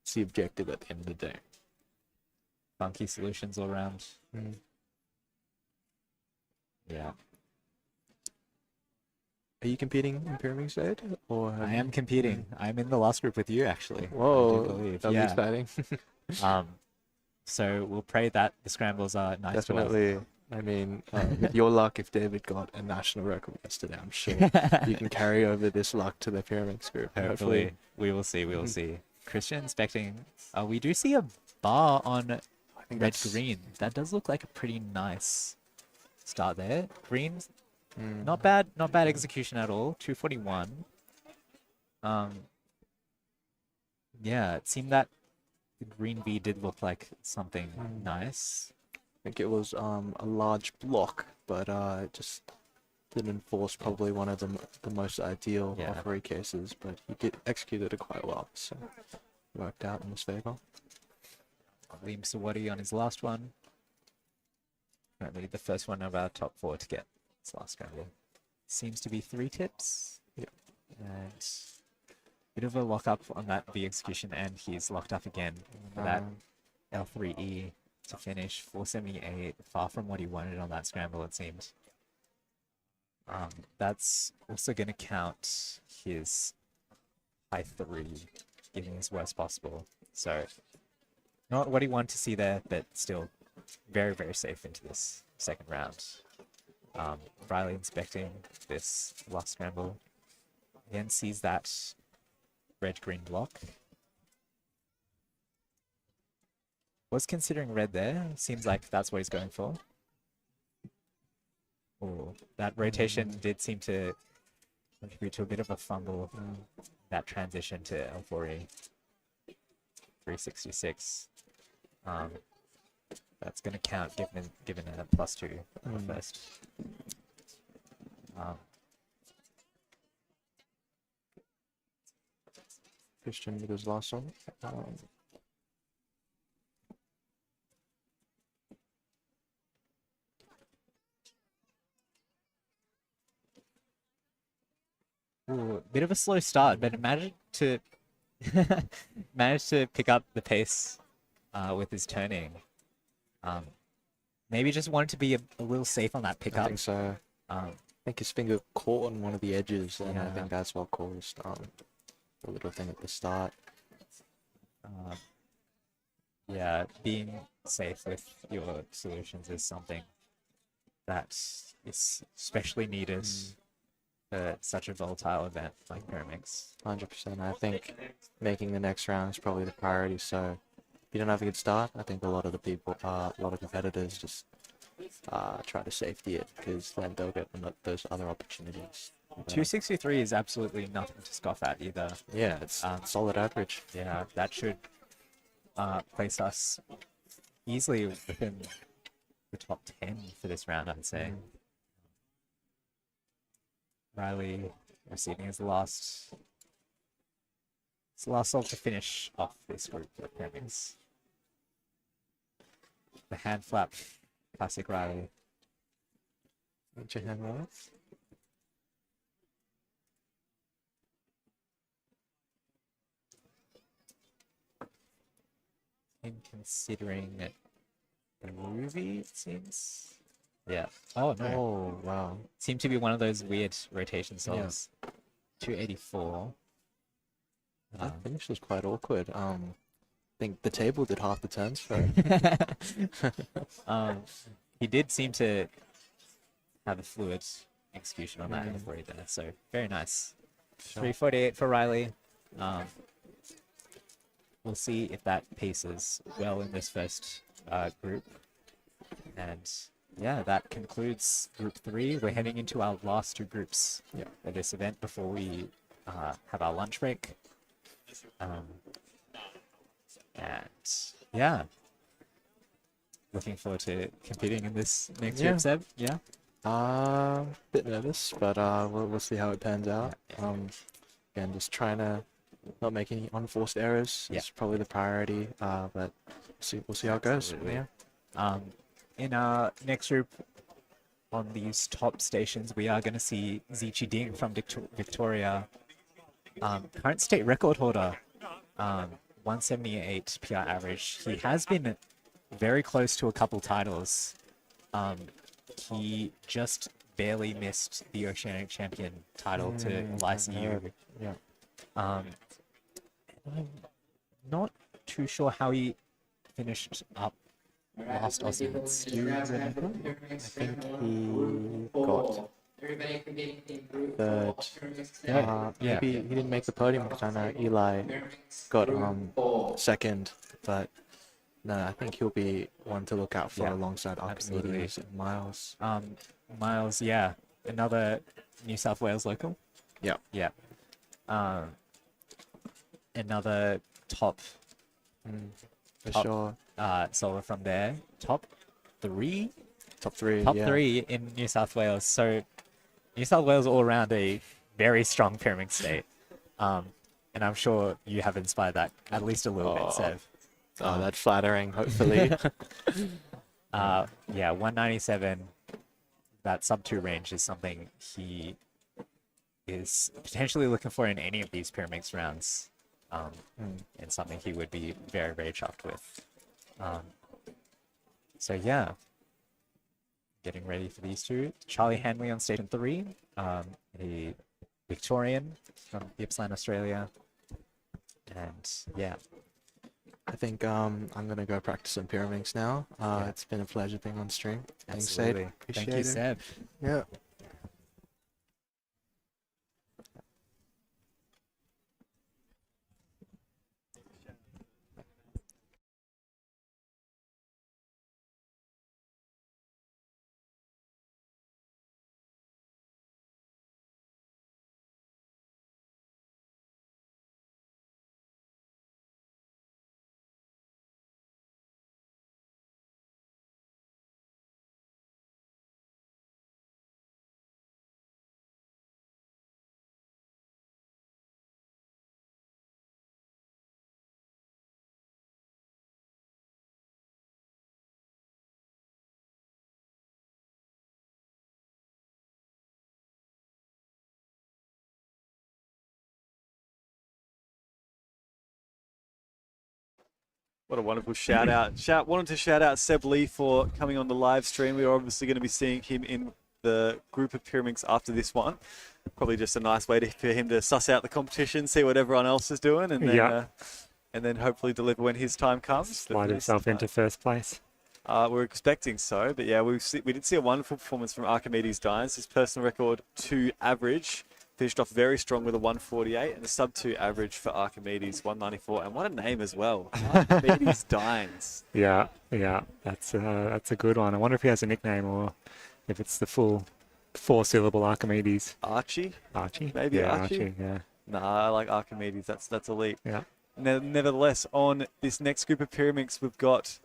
it's the objective at the end of the day. Funky solutions all around. Yeah. Are you competing in Pyraminx Aid? Or I am competing. I'm in the last group with you, actually. Whoa, I do believe. that'll be Yeah. exciting. So we'll pray that the scrambles are nice. to us. Definitely. I mean, with your luck, if David got a national record yesterday, I'm sure you can carry over this luck to the Pyraminx group. Hopefully, we will see. We will see. Christian inspecting. We do see a bar on I think red that's green. That does look like a pretty nice start there. Green, mm, not bad. Not bad execution at all. 241. Yeah, it seemed that the green V did look like something nice. I think it was a large block, but it just didn't force probably one of the most ideal Yeah. offery cases, but he did execute it quite well, so worked out in his favor. Liam Sawadi on his last one. Currently the first one of our top 4 to get his last scramble. Seems to be 3 tips. Yep. And bit of a lock up on that V execution, and he's locked up again for that L3E to finish 478, far from what he wanted on that scramble, it seemed. That's also going to count his high 3, giving his worst possible. So not what he wanted to see there, but still very, very safe into this second round. Riley inspecting this last scramble. Again, sees that red-green block. Was considering red there. Seems like that's what he's going for. Oh, that rotation did seem to contribute to a bit of a fumble. That transition to L4E. 366. That's going to count given a +2 on the first. Christian with his last one. Ooh, bit of a slow start, but managed to pick up the pace with his turning. Maybe just wanted to be a little safe on that I pickup. think so. I think his finger caught on one of the edges, and I Yeah. think that's what caused the little thing at the start. Yeah, being safe with your solutions is something that is especially needed for such a volatile event like Pyraminx. 100%. I think making the next round is probably the priority. So if you don't have a good start, I think a lot of competitors just try to safety it, because then they'll get those other opportunities. 263 is absolutely nothing to scoff at either. Yeah, it's solid average. Yeah, that should place us easily within the top 10 for this round, I'd say. Riley receiving his last solve to finish off this group of Pyraminx. The hand flap, classic Riley. What's your hand roll? In considering Ruby, it seems. Yeah. Oh no. Oh, wow. Seemed to be one of those weird rotation solves. 284. That finish was quite awkward. I think the table did half the turns for it. He did seem to have a fluid execution on that before he did it, so very nice. 348 for Riley. We'll see if that paces well in this first group. And yeah, that concludes Group 3. We're heading into our last two groups for this event before we have our lunch break. And yeah, looking forward to competing in this next group, Seb. Yeah. Bit nervous, but we'll see how it pans out. Again, just trying to not make any unforced errors. It's probably the priority, but we'll see how it goes. Absolutely. In our next group on these top stations, we are going to see Zichi Ding from Victoria, current state record holder, 178 PR average. He has been very close to a couple titles. He just barely missed the Oceanic Champion title to Lysa Yu. Yeah. I'm not too sure how he finished up last Aussie. I think he got third. Maybe he didn't make the podium because I know Eli got second, but no, I think he'll be one to look out for alongside Archimedes and Miles. Miles, another New South Wales local. Yeah. Another top For sure. solo from there. Top three Top three in New South Wales. So New South Wales all around a very strong Pyraminx state. And I'm sure you have inspired that at least a little bit, Sev. That's flattering, hopefully. 197. That sub 2 range is something he is potentially looking for in any of these Pyraminx rounds. And something he would be very, very chuffed with. So yeah, getting ready for these two. Charlie Hanley on station 3, a Victorian from Gippsland, Australia. And yeah. I think I'm gonna go practice some Pyraminx now. It's been a pleasure being on stream. Thanks, Seb. Absolutely. Appreciate Thank you, it. Seb. Yeah. What a wonderful shout out. Wanted to shout out Seb Lee for coming on the live stream. We're obviously going to be seeing him in the group of Pyraminx after this one. Probably just a nice way for him to suss out the competition, see what everyone else is doing, and then hopefully deliver when his time comes. Slide himself into first place. We're expecting so, but yeah, we did see a wonderful performance from Archimedes Dines. His personal record 2 average. Finished off very strong with a 148 and a sub 2 average for Archimedes 194. And what a name as well, Archimedes Dines. Yeah, that's a good one. I wonder if he has a nickname or if it's the full 4-syllable Archimedes. Archie? Maybe yeah, Archie. Yeah. Nah, I like Archimedes. That's elite. Yeah. Nevertheless, on this next group of Pyraminx, we've got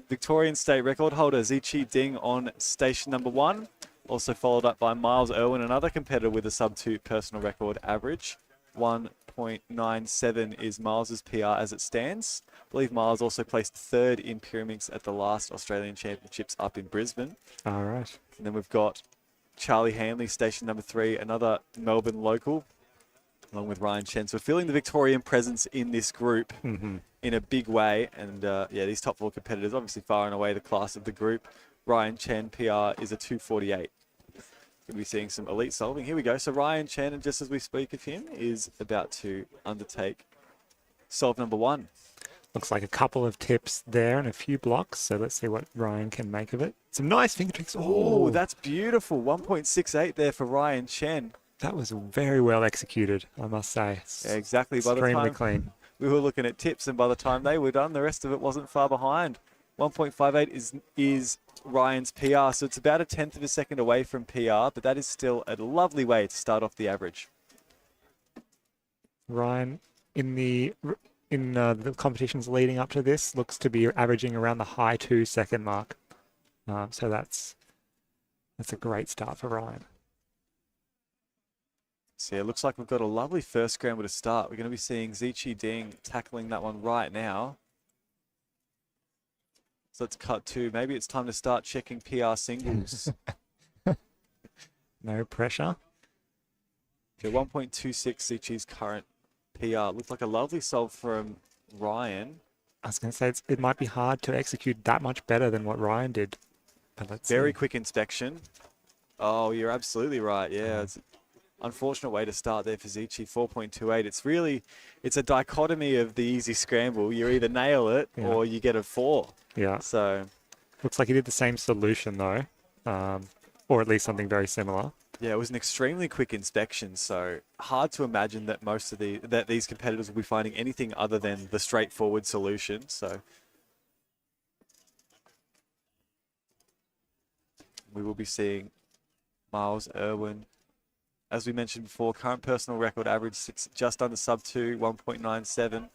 Victorian state record holder Zichi Ding on station number 1. Also followed up by Miles Irwin, another competitor with a sub-2 personal record average. 1.97 is Miles's PR as it stands. I believe Miles also placed third in Pyraminx at the last Australian Championships up in Brisbane. All right. And then we've got Charlie Hanley, station number 3, another Melbourne local, along with Ryan Chen. So we're feeling the Victorian presence in this group in a big way. And yeah, these top 4 competitors, obviously far and away the class of the group. Ryan Chen, PR, is a 248. We'll be seeing some elite solving. Here we go. So Ryan Chen, and just as we speak of him, is about to undertake solve number 1. Looks like a couple of tips there and a few blocks. So let's see what Ryan can make of it. Some nice finger tricks. Oh, that's beautiful. 1.68 there for Ryan Chen. That was very well executed, I must say. Yeah, exactly. By the Extremely time clean. we were looking at tips, and by the time they were done, the rest of it wasn't far behind. 1.58 is Ryan's PR, so it's about a tenth of a second away from PR, but that is still a lovely way to start off the average. Ryan, in the competitions leading up to this, looks to be averaging around the high 2-second mark. So that's a great start for Ryan. So yeah, it looks like we've got a lovely first scramble to start. We're going to be seeing Zichi Ding tackling that one right now. So let's cut to, maybe it's time to start checking PR singles. No pressure. Okay, 1.26 Zichi's current PR. Looks like a lovely solve from Ryan. I was going to say it might be hard to execute that much better than what Ryan did. But let's Very see. quick inspection. Oh, you're absolutely right. Yeah, it's an unfortunate way to start there for Zichi. 4.28. It's a dichotomy of the easy scramble. You either nail it or you get a 4. Yeah. So looks like he did the same solution though, or at least something very similar. yeah, it was an extremely quick inspection. So hard to imagine that that these competitors will be finding anything other than the straightforward solution. So we will be seeing Miles Irwin. As we mentioned before, current personal record average sits just under sub-2, 1.97.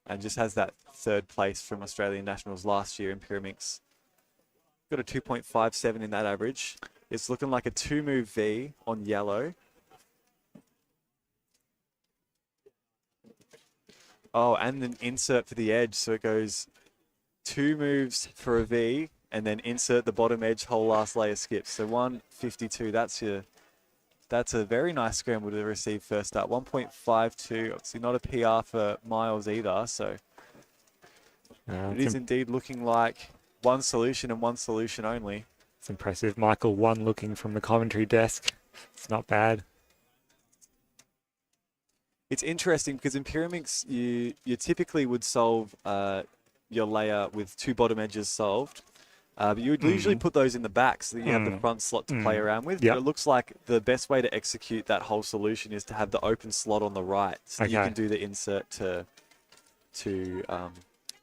And just has that third place from Australian Nationals last year in Pyraminx. Got a 2.57 in that average. It's looking like a 2-move V on yellow. Oh, and an insert for the edge. So it goes 2 moves for a V and then insert the bottom edge, whole last layer skip. So 152, that's a very nice scramble to receive first up. 1.52, obviously not a PR for Miles either, so it is indeed looking like one solution and one solution only. It's impressive. Michael one looking from the commentary desk. It's not bad. It's interesting because in Pyraminx, you typically would solve your layer with 2 bottom edges solved. But you would usually put those in the back so that you have the front slot to play around with. Yep. But it looks like the best way to execute that whole solution is to have the open slot on the right. So you can do the insert to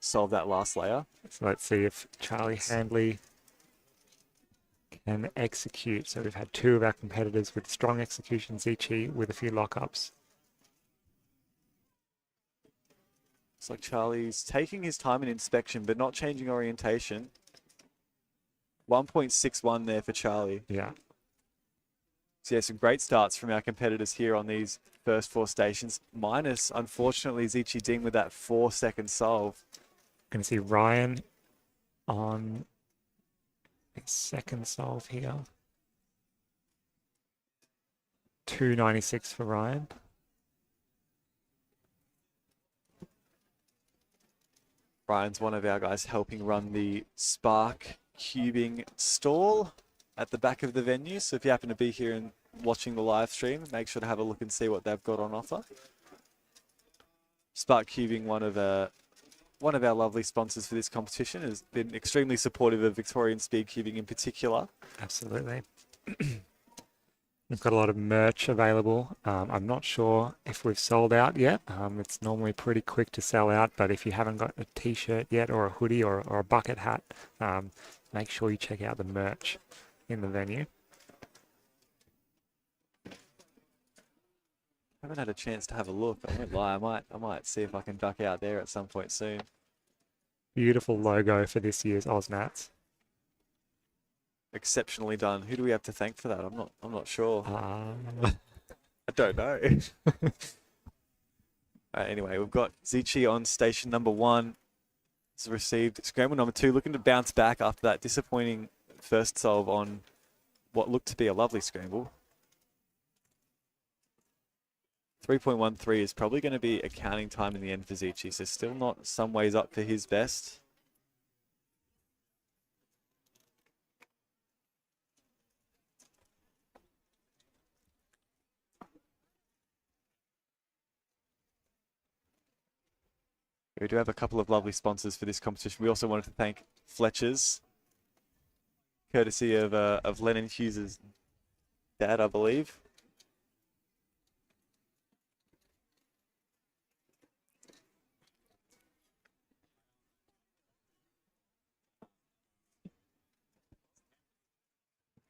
solve that last layer. So let's see if Charlie Handley can execute. So we've had 2 of our competitors with strong executions, each with a few lockups. Looks like Charlie's taking his time in inspection, but not changing orientation. 1.61 there for Charlie. Yeah. So yeah, some great starts from our competitors here on these first 4 stations. Minus, unfortunately, Zichi Ding with that 4-second solve. Going to see Ryan on his second solve here. 296 for Ryan. Ryan's one of our guys helping run the Spark cubing stall at the back of the venue. So if you happen to be here and watching the live stream, make sure to have a look and see what they've got on offer. Spark Cubing, one of our lovely sponsors for this competition, has been extremely supportive of Victorian speed cubing in particular. Absolutely. We've got a lot of merch available. I'm not sure if we've sold out yet. It's normally pretty quick to sell out, but if you haven't got a t-shirt yet or a hoodie or a bucket hat, make sure you check out the merch in the venue. I haven't had a chance to have a look. I won't lie. I might see if I can duck out there at some point soon. Beautiful logo for this year's Osnats. exceptionally done. Who do we have to thank for that? I'm not sure. Um, I don't know. Anyway, we've got Zichi on station number 1. He's received scramble number 2, looking to bounce back after that disappointing first solve on what looked to be a lovely scramble. 3.13 is probably going to be accounting time in the end for Zichi, so still not some ways up for his best. We do have a couple of lovely sponsors for this competition. We also wanted to thank Fletcher's, courtesy of Lennon Hughes' dad, I believe.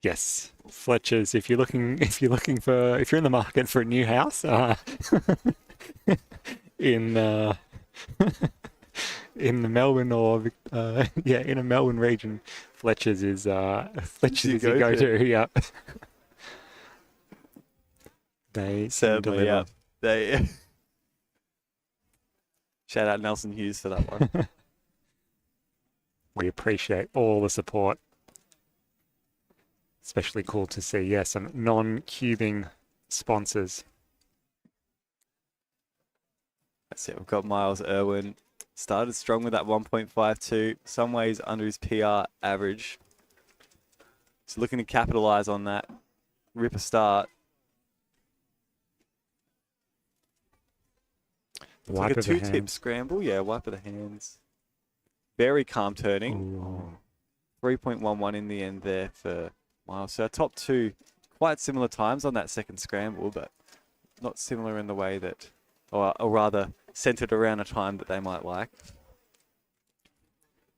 yes, Fletcher's. If you're in the market for a new house, in in the Melbourne in a Melbourne region, Fletcher's is your go-to. Yeah. They Certainly, deliver. yeah. They shout out Nelson Hughes for that one. We appreciate all the support. Especially cool to see, some non-cubing sponsors. That's it. We've got Miles Irwin. Started strong with that 1.52. Some ways under his PR average. He's looking to capitalize on that. Rip a start. It's like a 2-tip scramble. Yeah, wipe of the hands. Very calm turning. 3.11 in the end there for Miles. So our top 2, quite similar times on that second scramble, but not similar in the way that, or rather centered around a time that they might like.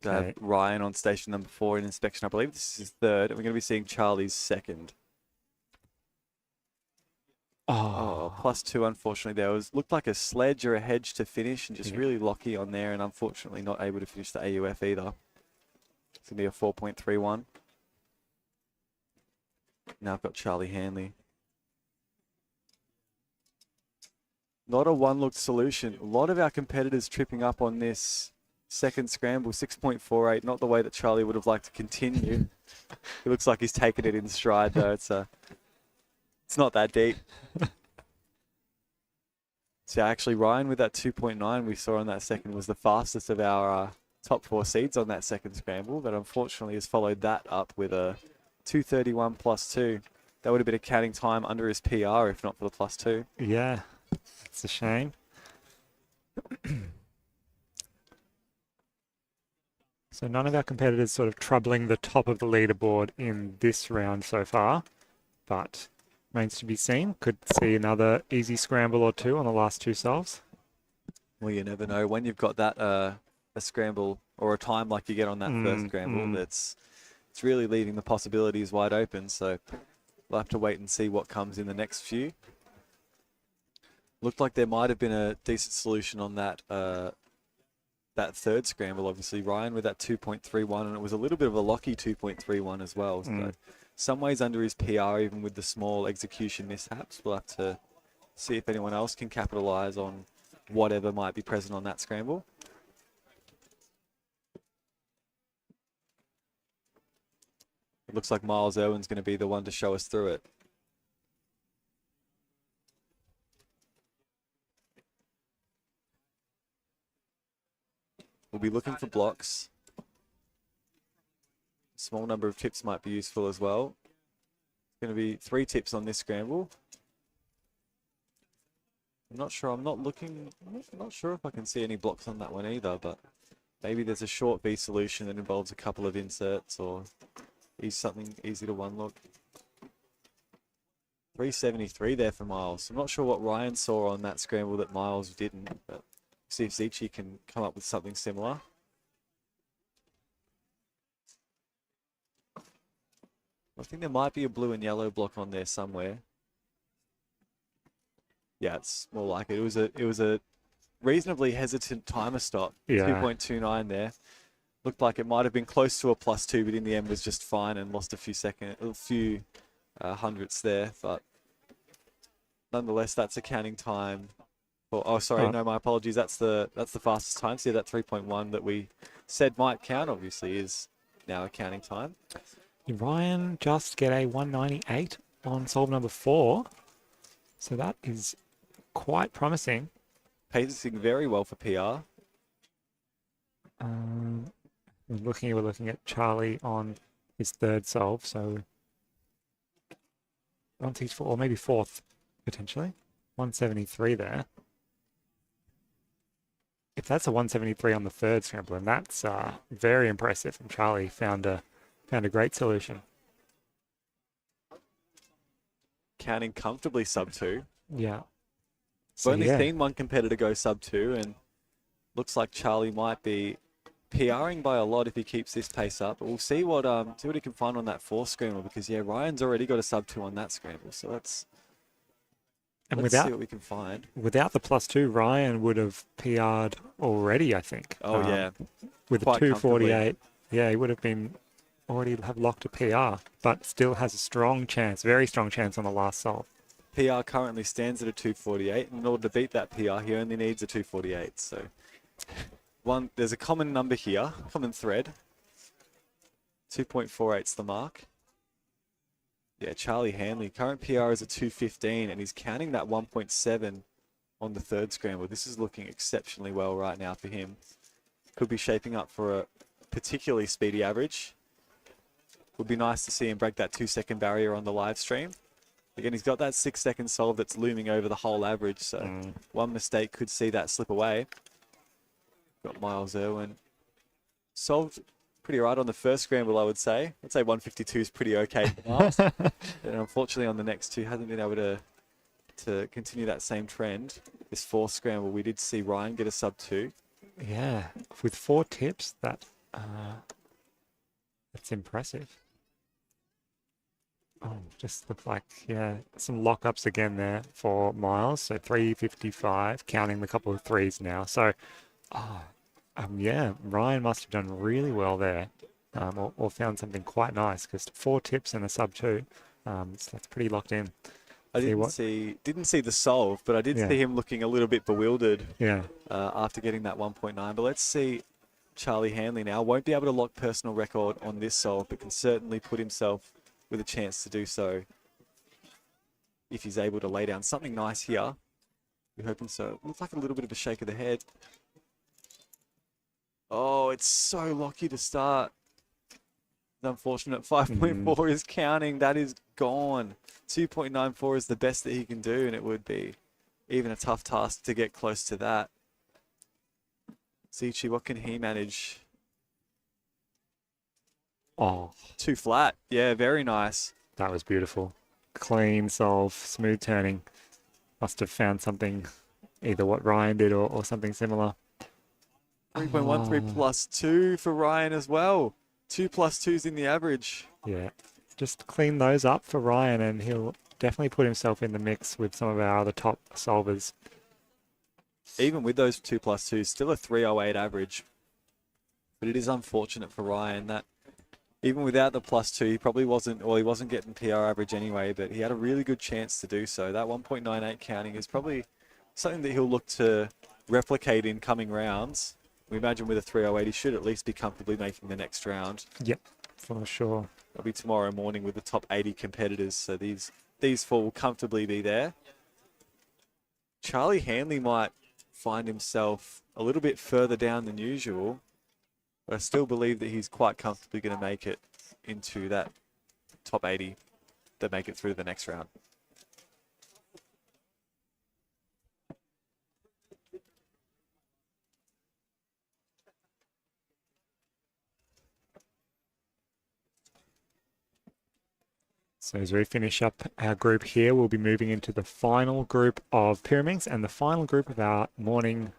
Okay. Ryan on station number 4 in inspection. I believe this is his 3rd, and we're going to be seeing Charlie's 2nd. +2, unfortunately. There looked like a sledge or a hedge to finish, and just really locky on there, and unfortunately not able to finish the AUF either. It's going to be a 4.31. Now I've got Charlie Hanley. Not a one-look solution. A lot of our competitors tripping up on this second scramble, 6.48. Not the way that Charlie would have liked to continue. It looks like he's taken it in stride, though. It's not that deep. So actually, Ryan with that 2.9 we saw on that second was the fastest of our top 4 seeds on that second scramble, but unfortunately has followed that up with a 2:31 +2. That would have been accounting time under his PR if not for the +2. Yeah, it's a shame. So none of our competitors sort of troubling the top of the leaderboard in this round so far, but remains to be seen. Could see another easy scramble or 2 on the last 2 solves. Well, you never know. When you've got that a scramble or a time like you get on that first scramble, it's really leaving the possibilities wide open. So we'll have to wait and see what comes in the next few. Looked like there might have been a decent solution on that that third scramble. Obviously, Ryan with that 2.31, and it was a little bit of a locky 2.31 as well. So some ways under his PR, even with the small execution mishaps. We'll have to see if anyone else can capitalize on whatever might be present on that scramble. It looks like Miles Irwin's going to be the one to show us through it. We'll be looking for blocks. Small number of tips might be useful as well. It's going to be 3 tips on this scramble. I'm not sure. I'm not sure if I can see any blocks on that one either, but maybe there's a short V solution that involves a couple of inserts or something easy to one look. 373 there for Miles. I'm not sure what Ryan saw on that scramble that Miles didn't, but see if Zichi can come up with something similar. I think there might be a blue and yellow block on there somewhere. Yeah, it's more like it. It was a reasonably hesitant timer stop. 2.29 there. Looked like it might have been close to a +2, but in the end was just fine and lost a few hundredths there. But nonetheless, that's a counting time. Oh, sorry, no, my apologies. That's the fastest time. See that 3.1 that we said might count, obviously, is now a counting time. Did Ryan just get a 198 on solve number 4? So that is quite promising. Pacing very well for PR. We're looking at Charlie on his third solve, so I don't think he's or maybe fourth potentially. 173 there. If that's a 173 on the third scramble, then that's very impressive. And Charlie found a great solution. Counting comfortably sub-2. Yeah. I've only seen one competitor go sub-2, and looks like Charlie might be PRing by a lot if he keeps this pace up. But we'll see what he can find on that fourth scramble, because Ryan's already got a sub-2 on that scramble. So let's see what we can find. Without the +2, Ryan would have PR'd already, I think. Oh yeah. With a 248. Yeah, he would have been already have locked a PR, but still has a strong chance, very strong chance on the last solve. PR currently stands at a 248. In order to beat that PR, he only needs a 248. So there's a common number here, common thread. 2.48's the mark. Yeah, Charlie Hanley, current PR is a 215, and he's counting that 1.7 on the third scramble. This is looking exceptionally well right now for him. Could be shaping up for a particularly speedy average. Would be nice to see him break that 2-second barrier on the live stream. Again, he's got that 6-second solve that's looming over the whole average, so one mistake could see that slip away. Got Miles Irwin. Solved pretty right on the first scramble, I would say. I'd say 152 is pretty okay. And unfortunately on the next two, hasn't been able to continue that same trend. This fourth scramble, we did see Ryan get a sub-2. Yeah, with 4 tips, that's impressive. Oh, just looked like, some lockups again there for Miles. So 355, counting the couple of threes now. So, Ryan must have done really well there, or found something quite nice, because 4 tips and a sub-2, so that's pretty locked in. I didn't see the solve, but I did see him looking a little bit bewildered. Yeah. After getting that 1.9. But let's see Charlie Hanley now. Won't be able to lock personal record on this solve, but can certainly put himself with a chance to do so if he's able to lay down something nice here. We're hoping so. Looks like a little bit of a shake of the head. Oh, it's so lucky to start. The unfortunate 5.4 is counting. That is gone. 2.94 is the best that he can do, and it would be even a tough task to get close to that. Zichi, what can he manage? Oh. 2 flat. Yeah, very nice. That was beautiful. Clean solve, smooth turning. Must have found something, either what Ryan did or something similar. 3.13 plus 2 for Ryan as well. 2 plus 2's in the average. Yeah, just clean those up for Ryan, and he'll definitely put himself in the mix with some of our other top solvers. Even with those 2 plus 2's, still a 308 average. But it is unfortunate for Ryan that even without the +2, he probably wasn't, or he wasn't getting PR average anyway, but he had a really good chance to do so. That 1.98 counting is probably something that he'll look to replicate in coming rounds. We imagine with a 308, he should at least be comfortably making the next round. Yep, for sure. That'll be tomorrow morning with the top 80 competitors, so these 4 will comfortably be there. Charlie Hanley might find himself a little bit further down than usual, but I still believe that he's quite comfortably going to make it into that top 80 that make it through the next round. So as we finish up our group here, we'll be moving into the final group of Pyraminx and the final group of our morning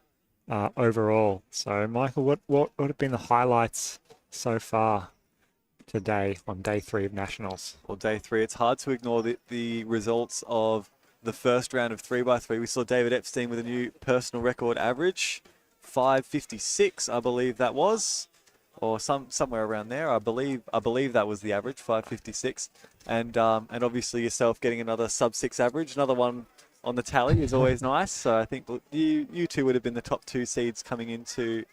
overall. So Michael, what have been the highlights so far today on day 3 of Nationals? Well, day 3, it's hard to ignore the results of the first round of 3x3. We saw David Epstein with a new personal record average, 556, I believe that was. or somewhere around there. I believe that was the average, 556, and obviously yourself getting another sub-6 average, another one on the tally is always nice. So I think you two would have been the top 2 seeds coming into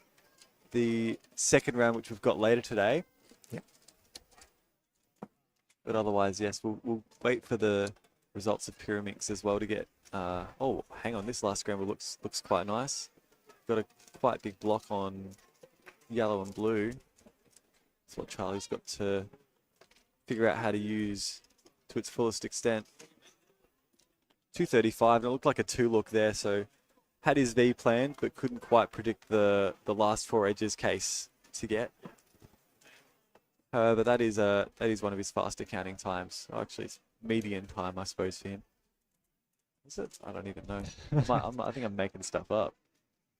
the second round, which we've got later today. Yep. But otherwise, yes, we'll wait for the results of Pyraminx as well to get. Oh, hang on, this last scramble looks quite nice. Got a quite big block on yellow and blue. That's what Charlie's got to figure out how to use to its fullest extent. 235, and it looked like a 2 look there, so had his V planned, but couldn't quite predict the last 4 edges case to get. However, that is one of his faster counting times. Oh, actually, it's median time, I suppose, for him. Is it? I don't even know. I think I'm making stuff up.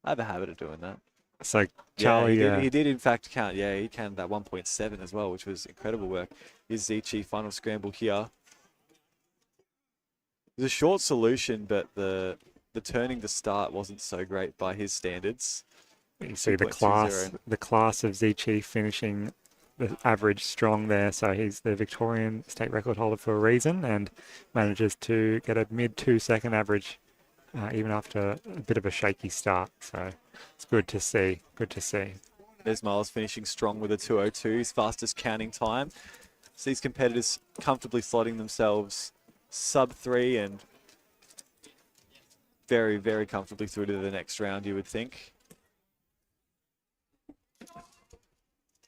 I have a habit of doing that. So Charlie, he did in fact count. Yeah, he counted that 1.7 as well, which was incredible work. His Zichi final scramble here. It was a short solution, but the turning to start wasn't so great by his standards. you see the class of Zichi finishing the average strong there. So he's the Victorian state record holder for a reason, and manages to get a mid 2-second average even after a bit of a shaky start. So it's good to see. Good to see. There's Miles finishing strong with a 2:02, his fastest counting time. So these competitors comfortably slotting themselves sub 3 and very, very comfortably through to the next round, you would think.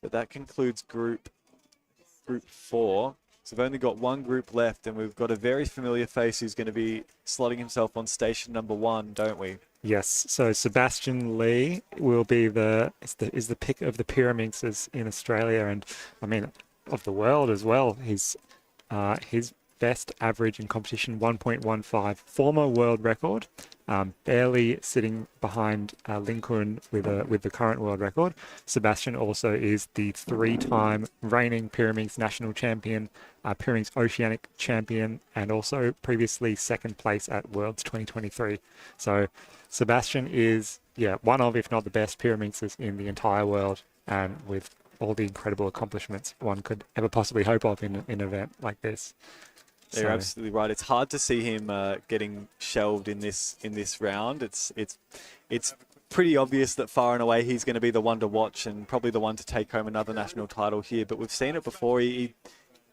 But that concludes group 4. So we've only got one group left, and we've got a very familiar face who's going to be slotting himself on station number 1, don't we? Yes. So Sebastian Lee will be the pick of the Pyraminxes in Australia, and I mean of the world as well. His best average in competition 1.15, former world record, barely sitting behind Lincoln with the current world record. Sebastian also is the 3-time reigning Pyraminx national champion, Pyraminx Oceanic champion, and also previously second place at Worlds 2023. So Sebastian is one of, if not the best Pyraminxes in the entire world, and with all the incredible accomplishments one could ever possibly hope of in an event like this. You're absolutely right. It's hard to see him getting shelved in this round. It's pretty obvious that far and away he's going to be the one to watch and probably the one to take home another national title here. But we've seen it before. He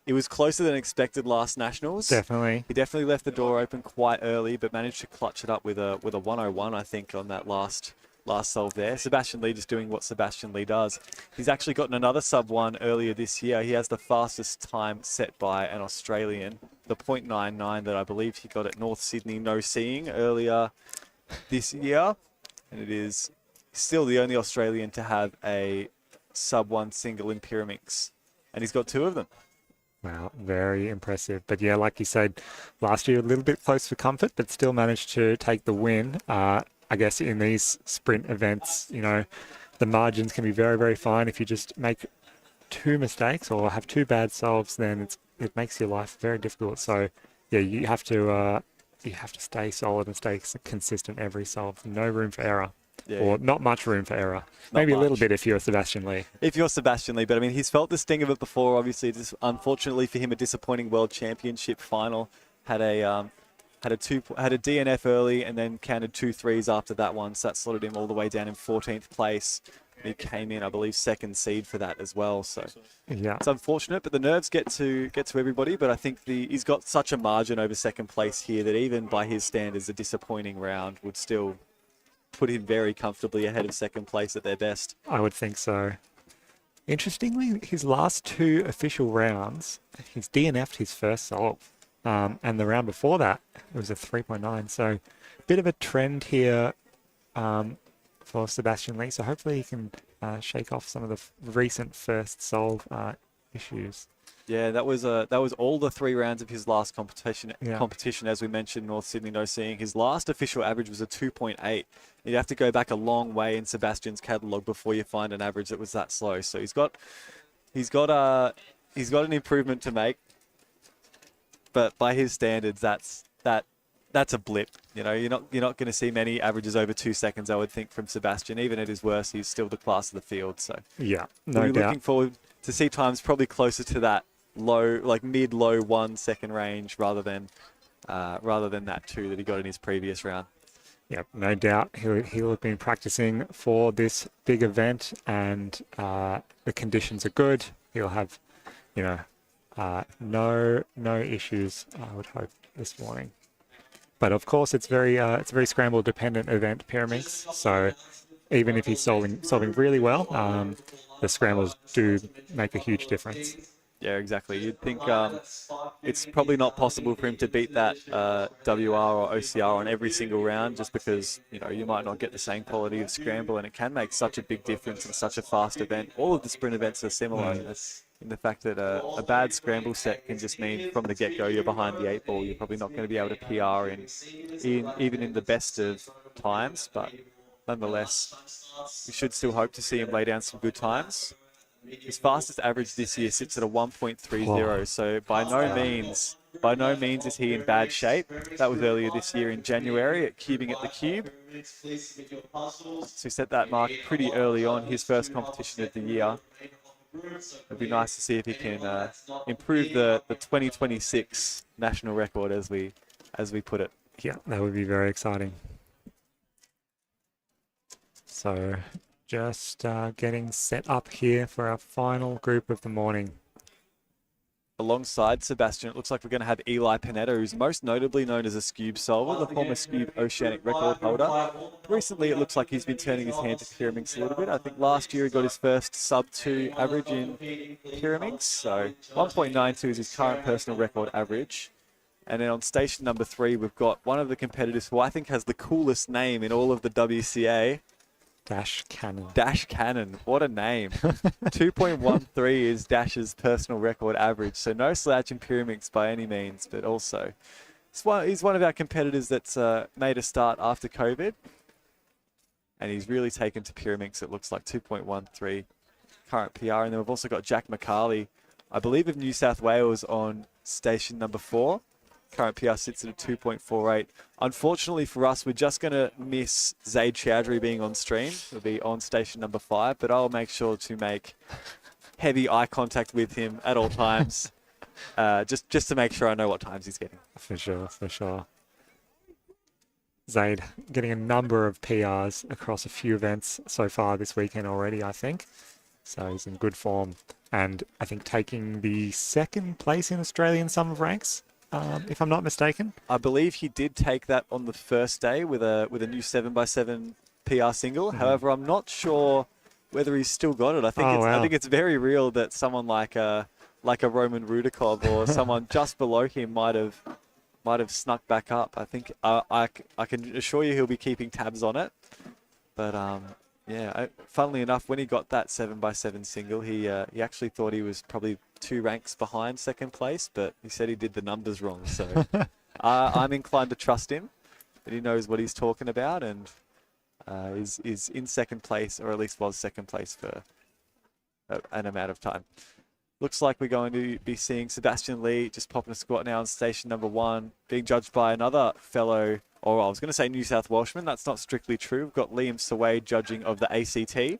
was closer than expected last nationals. Definitely. He definitely left the door open quite early, but managed to clutch it up with a 101, I think, on that last solve there. Sebastian Lee just doing what Sebastian Lee does. He's actually gotten another sub 1 earlier this year. He has the fastest time set by an Australian, the 0.99 that I believe he got at North Sydney No Seeing earlier this year. And it is still the only Australian to have a sub 1 single in Pyraminx. And he's got 2 of them. Wow, very impressive. But yeah, like you said, last year a little bit close for comfort, but still managed to take the win. I guess in these sprint events, the margins can be very, very fine. If you just make 2 mistakes or have 2 bad solves, then it makes your life very difficult. So yeah, you have to stay solid and stay consistent every solve. No room for error. Yeah, or not much room for error. Maybe a little bit if you're Sebastian Lee. If you're Sebastian Lee, but I mean, he's felt the sting of it before. Obviously, unfortunately for him, a disappointing World Championship final. Had a DNF early and then counted 2 threes after that one. So that slotted him all the way down in 14th place. He came in, I believe, 2nd seed for that as well. So yeah, it's unfortunate, but the nerves get to everybody. But I think he's got such a margin over 2nd place here that even by his standards, a disappointing round would still put him very comfortably ahead of 2nd place at their best. I would think so. Interestingly, his last 2 official rounds, he's DNF'd his first solve. And the round before that, it was a 3.9. So a bit of a trend here for Sebastian Lee. So hopefully he can shake off some of the recent first solve issues. Yeah, that was all the 3 rounds of his last competition. As we mentioned, North Sydney No Seeing. His last official average was a 2.8. You'd have to go back a long way in Sebastian's catalogue before you find an average that was that slow. So he's got an improvement to make. But by his standards, that that's a blip. You know, you're not going to see many averages over 2 seconds, I would think, from Sebastian. Even at his worst, he's still the class of the field. So Yeah, we'll no be looking doubt. forward to see times probably closer to that low, like mid-low 1 second range, rather than that 2 that he got in his previous round. Yeah, no doubt. He'll have been practicing for this big event, and the conditions are good. He'll have, you know, no issues, I would hope, this morning. But of course, it's a very scramble dependent event, Pyraminx. So even if he's solving really well, the scrambles do make a huge difference. Yeah, exactly. You'd think it's probably not possible for him to beat that WR or OCR on every single round, just because, you know, you might not get the same quality of scramble, and it can make such a big difference in such a fast event. All of the sprint events are similar in the fact that a bad scramble set can just mean from the get-go you're behind the 8 ball. You're probably not going to be able to PR even in the best of times, but nonetheless, we should still hope to see him lay down some good times. His fastest average this year sits at a 1.30, so by no means is he in bad shape. That was earlier this year in January at cubing at the Cube. So he set that mark pretty early on, his first competition of the year. It'd be nice to see if he can improve the 2026 national record, as we put it. Yeah, that would be very exciting. So just getting set up here for our final group of the morning. Alongside Sebastian, it looks like we're going to have Eli Panetta, who's most notably known as a Scube solver, the former Scube Oceanic record holder. Recently, it looks like he's been turning his hand to Pyraminx a little bit. I think last year he got his first sub-2 average in Pyraminx, so 1.92 is his current personal record average. And then on station number 3, we've got one of the competitors who I think has the coolest name in all of the WCA. Dash Cannon. Dash Cannon, what a name. 2.13 is Dash's personal record average, so no slouch in Pyraminx by any means, but also he's one of our competitors that's made a start after COVID, and he's really taken to Pyraminx. It looks like 2.13 current PR. And then we've also got Jack McCarley, I believe of New South Wales, on station number 4. Current PR sits at a 2.48. Unfortunately for us, we're just going to miss Zaid Chowdhury being on stream. He'll be on station number 5, but I'll make sure to make heavy eye contact with him at all times, just to make sure I know what times he's getting. For sure, for sure. Zaid getting a number of PRs across a few events so far this weekend already, I think. So he's in good form. And I think taking the 2nd place in Australian summer ranks, if I'm not mistaken. I believe he did take that on the first day with a new 7x7 PR single. However, I'm not sure whether he's still got it. I think it's very real that someone like a Roman Rudakov or someone just below him might have snuck back up. I think I can assure you he'll be keeping tabs on it. But funnily enough, when he got that 7x7 single, he actually thought he was probably 2 ranks behind 2nd place, but he said he did the numbers wrong. So I'm inclined to trust him, that he knows what he's talking about, and is in 2nd place, or at least was 2nd place for an amount of time. Looks like we're going to be seeing Sebastian Lee just popping a squat now on station number 1, being judged by another fellow, or I was going to say New South Welshman. That's not strictly true. We've got Liam Sawade judging of the ACT,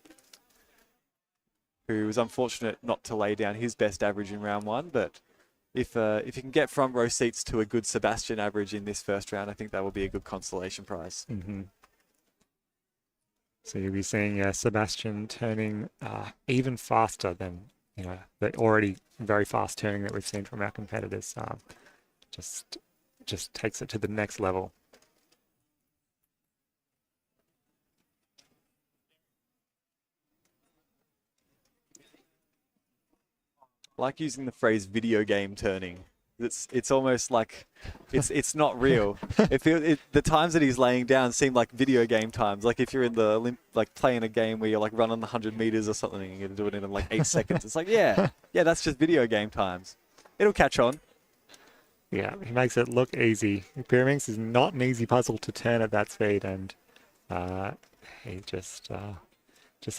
who was unfortunate not to lay down his best average in round 1. But if you can get front row seats to a good Sebastian average in this first round, I think that will be a good consolation prize. Mm-hmm. So you'll be seeing Sebastian turning even faster than the already very fast turning that we've seen from our competitors. Just takes it to the next level. I like using the phrase "video game turning." It's almost like it's not real. The times that he's laying down seem like video game times. Like if you're in the playing a game where you're like running the 100 meters or something, and you're doing it in like 8 seconds. It's like yeah, that's just video game times. It'll catch on. Yeah, he makes it look easy. Pyraminx is not an easy puzzle to turn at that speed, and he just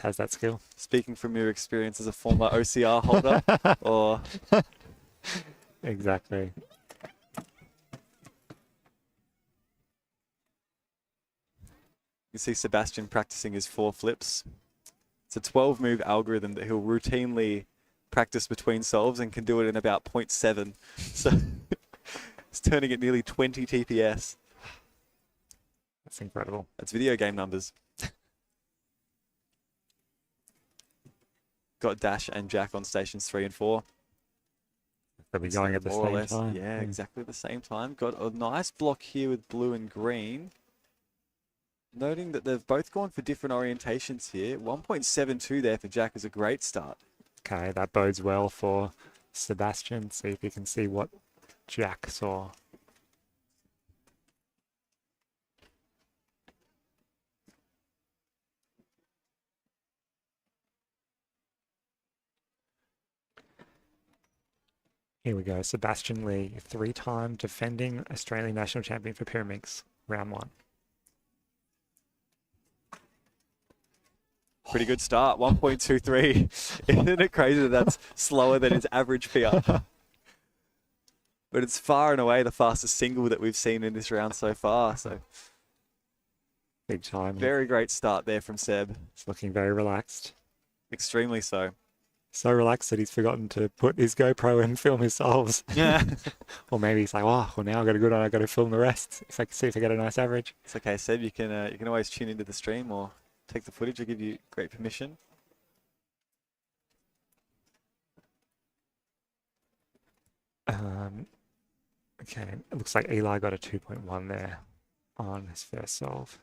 has that skill. Speaking from your experience as a former OCR holder, or exactly. You see Sebastian practicing his 4 flips. It's a 12-move algorithm that he'll routinely practice between solves and can do it in about 0.7. So it's turning at nearly 20 TPS. That's incredible. That's video game numbers. Got Dash and Jack on stations 3 and 4. They'll be going at the More or same less, time. yeah, exactly the same time. Got a nice block here with blue and green. Noting that they've both gone for different orientations here. 1.72 there for Jack is a great start. Okay, that bodes well for Sebastian. See if you can see what Jack saw. Here we go. Sebastian Lee, 3-time defending Australian national champion for Pyraminx, round 1. Pretty good start, 1.23. Isn't it crazy that that's slower than his average PR? But it's far and away the fastest single that we've seen in this round so far. So Big time. very great start there from Seb. He's looking very relaxed. Extremely so. So relaxed that he's forgotten to put his GoPro and film his solves. Yeah. Or maybe he's like, oh, well, now I got a good one. I got to film the rest. If I can see if I get a nice average. It's okay, Seb. You can always tune into the stream or take the footage. I'll give you great permission. Okay, it looks like Eli got a 2.1 there on his first solve.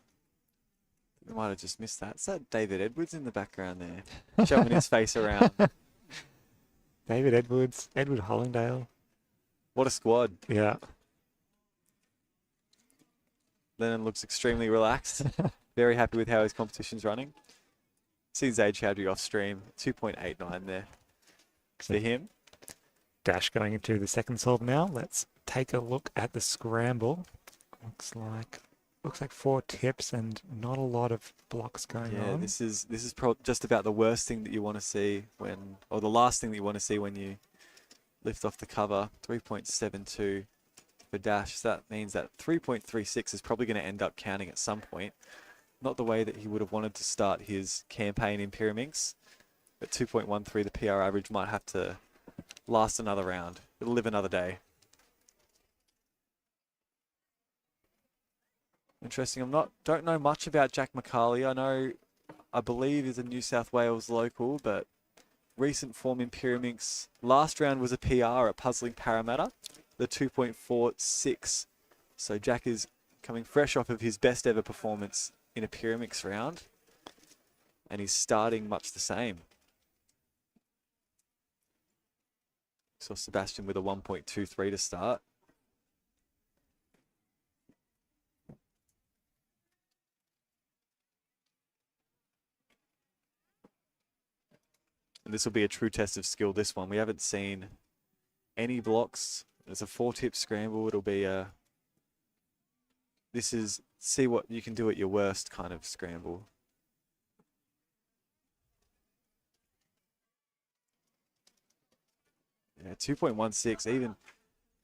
We might have just missed that. Is that David Edwards in the background there? Showing his face around. David Edwards, Edward Hollingdale. What a squad. Yeah. Lennon looks extremely relaxed. Very happy with how his competition's running. See Zaid Chowdhury off stream. 2.89 there for him. Dash going into the second solve now. Let's take a look at the scramble. Looks like 4 tips and not a lot of blocks going on. Yeah, this is just about the worst thing that you want to see or the last thing that you want to see when you lift off the cover. 3.72 for Dash. So that means that 3.36 is probably going to end up counting at some point. Not the way that he would have wanted to start his campaign in Pyraminx. But 2.13, the PR average might have to last another round. It'll live another day. Interesting. Don't know much about Jack McCarley. I believe he's a New South Wales local, but recent form in Pyraminx. Last round was a PR at Puzzling Parramatta, the 2.46. So Jack is coming fresh off of his best ever performance in a Pyraminx round, and he's starting much the same. So Sebastian with a 1.23 to start. And this will be a true test of skill, this one. We haven't seen any blocks. It's a 4-tip scramble. It'll be this is see what you can do at your worst kind of scramble. Yeah, 2.16, even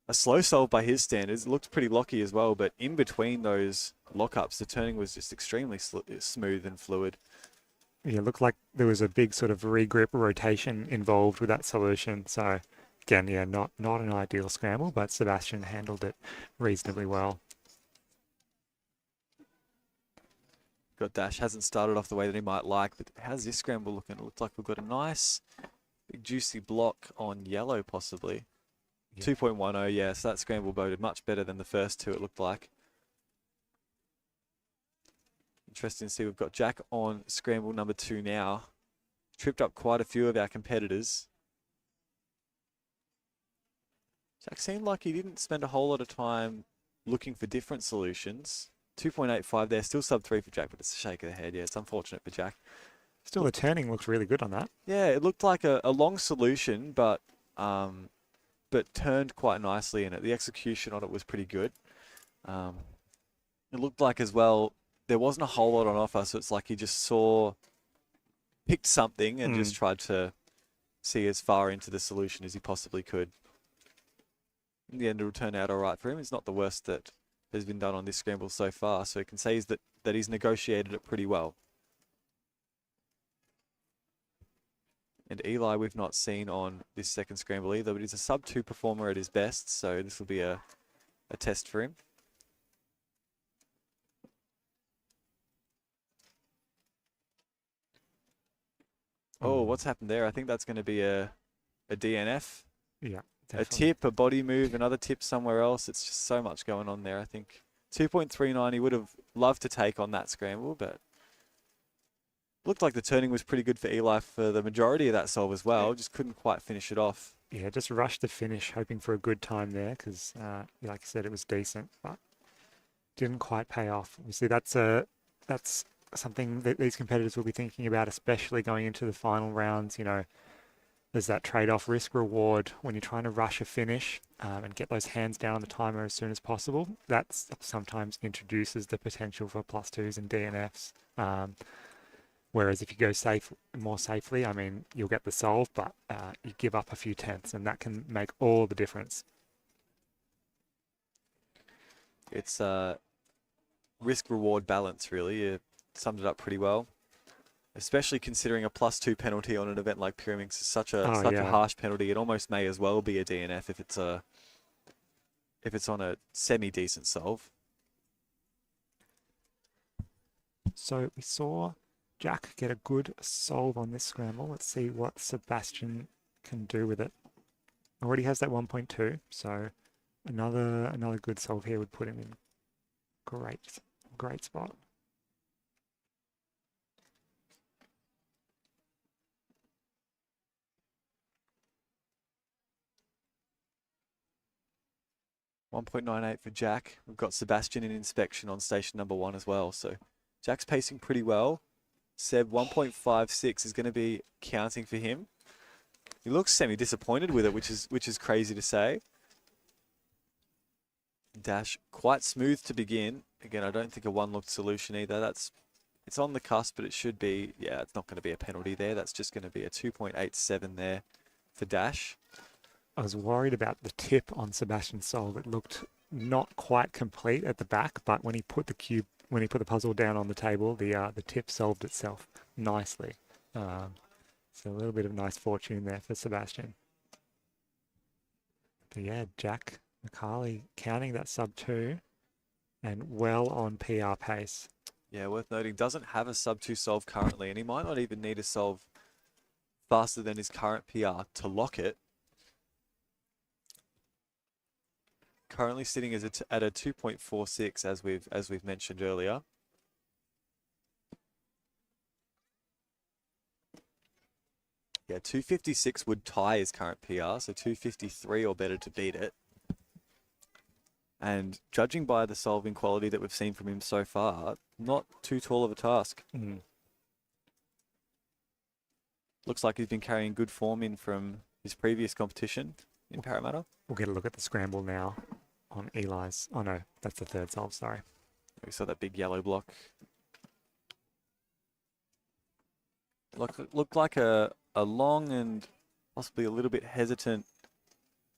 a slow solve by his standards. It looked pretty locky as well, but in between those lockups, the turning was just extremely smooth and fluid. Yeah, it looked like there was a big sort of regrip rotation involved with that solution. So again, yeah, not an ideal scramble, but Sebastian handled it reasonably well. Got Dash hasn't started off the way that he might like, but how's this scramble looking? It looks like we've got a nice big juicy block on yellow possibly. Yeah. 2.10, yeah, so that scramble boded much better than the first two, it looked like. Interesting to see we've got Jack on scramble number 2 now. Tripped up quite a few of our competitors. Jack seemed like he didn't spend a whole lot of time looking for different solutions. 2.85 there, still sub 3 for Jack, but it's a shake of the head. Yeah, it's unfortunate for Jack. Still, the turning looks really good on that. Yeah, it looked like a long solution, but turned quite nicely in it. The execution on it was pretty good. It looked like as well, there wasn't a whole lot on offer, so it's like he just picked something and just tried to see as far into the solution as he possibly could. In the end, it'll turn out all right for him. It's not the worst that has been done on this scramble so far. So you can say that he's negotiated it pretty well. And Eli we've not seen on this second scramble either, but he's a sub-2 performer at his best, so this will be a test for him. Oh, what's happened there? I think that's going to be a DNF. Yeah, a tip, a body move, another tip somewhere else. It's just so much going on there, I think. 2.39, he would have loved to take on that scramble, but looked like the turning was pretty good for Eli for the majority of that solve as well. Just couldn't quite finish it off. Yeah, just rushed the finish, hoping for a good time there because, like I said, it was decent, but didn't quite pay off. Obviously, that's something that these competitors will be thinking about, especially going into the final rounds. You know, there's that trade-off risk-reward when you're trying to rush a finish and get those hands down on the timer as soon as possible. That sometimes introduces the potential for +2s and DNFs. Whereas if you go more safely, I mean, you'll get the solve, but you give up a few tenths, and that can make all the difference. It's risk-reward balance, really. You summed it up pretty well. Especially considering a +2 penalty on an event like Pyraminx is such a harsh penalty. It almost may as well be a DNF if it's on a semi-decent solve. So we saw Jack get a good solve on this scramble. Let's see what Sebastian can do with it. Already has that 1.2, so another good solve here would put him in great spot. .98 for Jack. We've got Sebastian in inspection on station number 1 as well. So Jack's pacing pretty well. Seb, 1.56 is going to be counting for him. He looks semi-disappointed with it, which is crazy to say. Dash quite smooth to begin. Again, I don't think a one-looked solution either. It's on the cusp, but it should be, yeah, it's not going to be a penalty there. That's just going to be a 2.87 there for Dash. I was worried about the tip on Sebastian's solve. It looked not quite complete at the back, but when he put the puzzle down on the table, the tip solved itself nicely. So a little bit of nice fortune there for Sebastian. But yeah, Jack McCarley counting that sub-2 and well on PR pace. Yeah, worth noting, doesn't have a sub-2 solve currently, and he might not even need a solve faster than his current PR to lock it. Currently sitting at a 2.46 as we've mentioned earlier. Yeah, 256 would tie his current PR, so 253 or better to beat it. And judging by the solving quality that we've seen from him so far, not too tall of a task. Looks like he's been carrying good form in from his previous competition in Parramatta. We'll get a look at the scramble now on Eli's. Oh no, that's the third solve, sorry. We saw that big yellow block. Looked like a long and possibly a little bit hesitant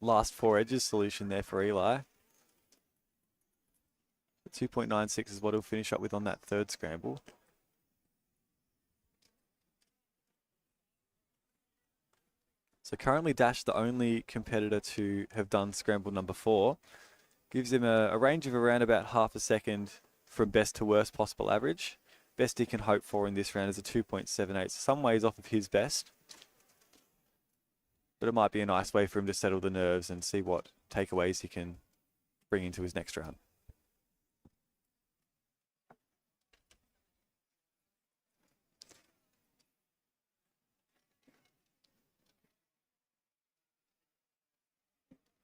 last 4 edges solution there for Eli. 2.96 is what he'll finish up with on that third scramble. So currently Dash, the only competitor to have done scramble number 4, gives him a range of around about half a second from best to worst possible average. Best he can hope for in this round is a 2.78, so some ways off of his best. But it might be a nice way for him to settle the nerves and see what takeaways he can bring into his next round.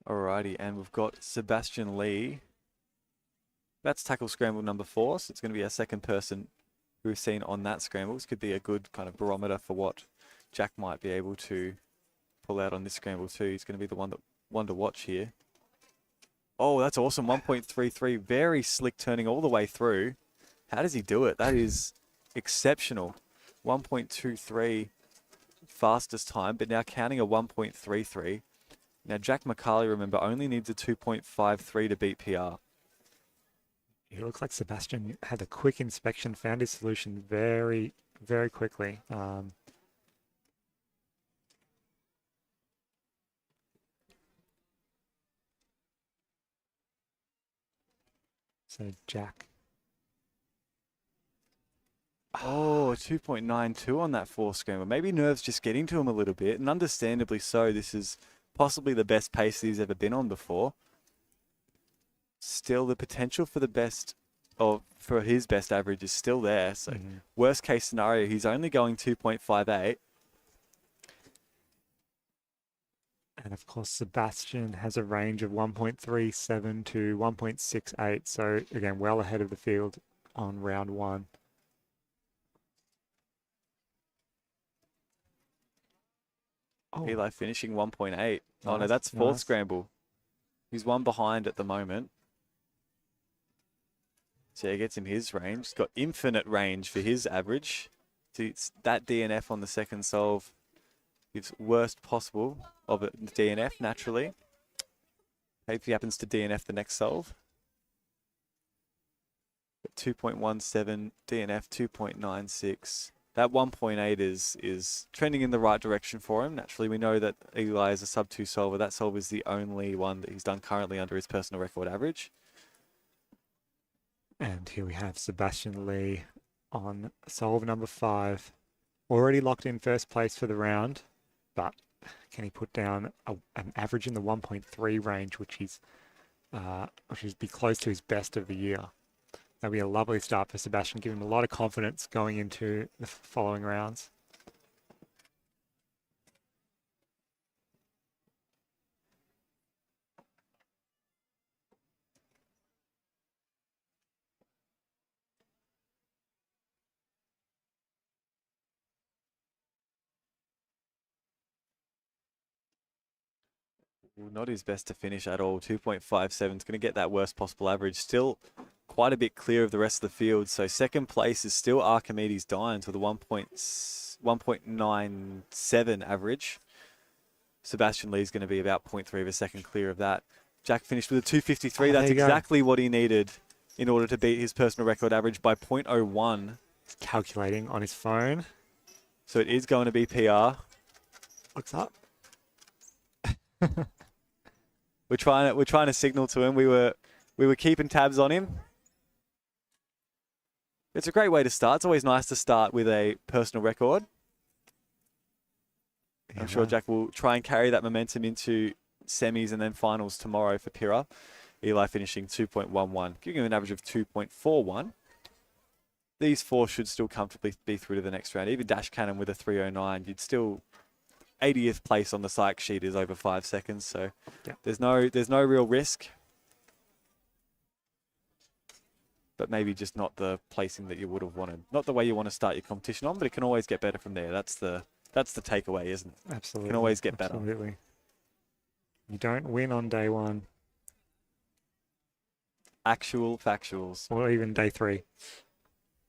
Alrighty, and we've got Sebastian Lee. That's tackle scramble number 4, so it's going to be our second person who we've seen on that scramble. This could be a good kind of barometer for what Jack might be able to pull out on this scramble too. He's going to be the one to watch here. Oh, that's awesome. 1.33. Very slick turning all the way through. How does he do it? That is exceptional. 1.23 fastest time, but now counting a 1.33. Now, Jack McCarley, remember, only needs a 2.53 to beat PR. It looks like Sebastian had a quick inspection, found his solution very, very quickly. So Jack. Oh, 2.92 on that four scramble. Maybe nerves just getting to him a little bit, and understandably so. This is possibly the best pace he's ever been on before. Still, the potential for the best, or for his best average is still there. So, worst case scenario, he's only going 2.58. And of course, Sebastian has a range of 1.37 to 1.68. So again, well ahead of the field on round one. Oh. Eli finishing 1.8. Nice, Oh no, that's fourth nice. scramble. He's one behind at the moment. So he gets him his range. He's got infinite range for his average. So it's that DNF on the second solve gives worst possible of it, the DNF naturally. If he happens to DNF the next solve. 2.17 DNF 2.96. That 1.8 is trending in the right direction for him. Naturally, we know that Eli is a sub 2 solver. That solve is the only one that he's done currently under his personal record average. And here we have Sebastian Lee on solve number 5. Already locked in first place for the round, but can he put down an average in the 1.3 range, which is be close to his best of the year? That'll be a lovely start for Sebastian, giving him a lot of confidence going into the following rounds. Not his best to finish at all. 2.57 is going to get that worst possible average. Still quite a bit clear of the rest of the field. So second place is still Archimedes Dines with a 1.97 average. Sebastian Lee is going to be about 0.3 of a second clear of that. Jack finished with a 253. That's exactly what he needed in order to beat his personal record average by 0.01. He's calculating on his phone. So it is going to be PR. Looks up. We're trying to signal to him. We were keeping tabs on him. It's a great way to start. It's always nice to start with a personal record. I'm sure Jack will try and carry that momentum into semis and then finals tomorrow for Pira. Eli finishing 2.11, giving him an average of 2.41. These four should still comfortably be through to the next round. Even Dash Cannon with a 309, you'd still 80th place on the psych sheet is over 5 seconds, so there's no real risk. But maybe just not the placing that you would have wanted. Not the way you want to start your competition on, but it can always get better from there. That's the takeaway, isn't it? Absolutely. It can always get better. Absolutely. You don't win on day 1. Actual factuals. Or even day 3.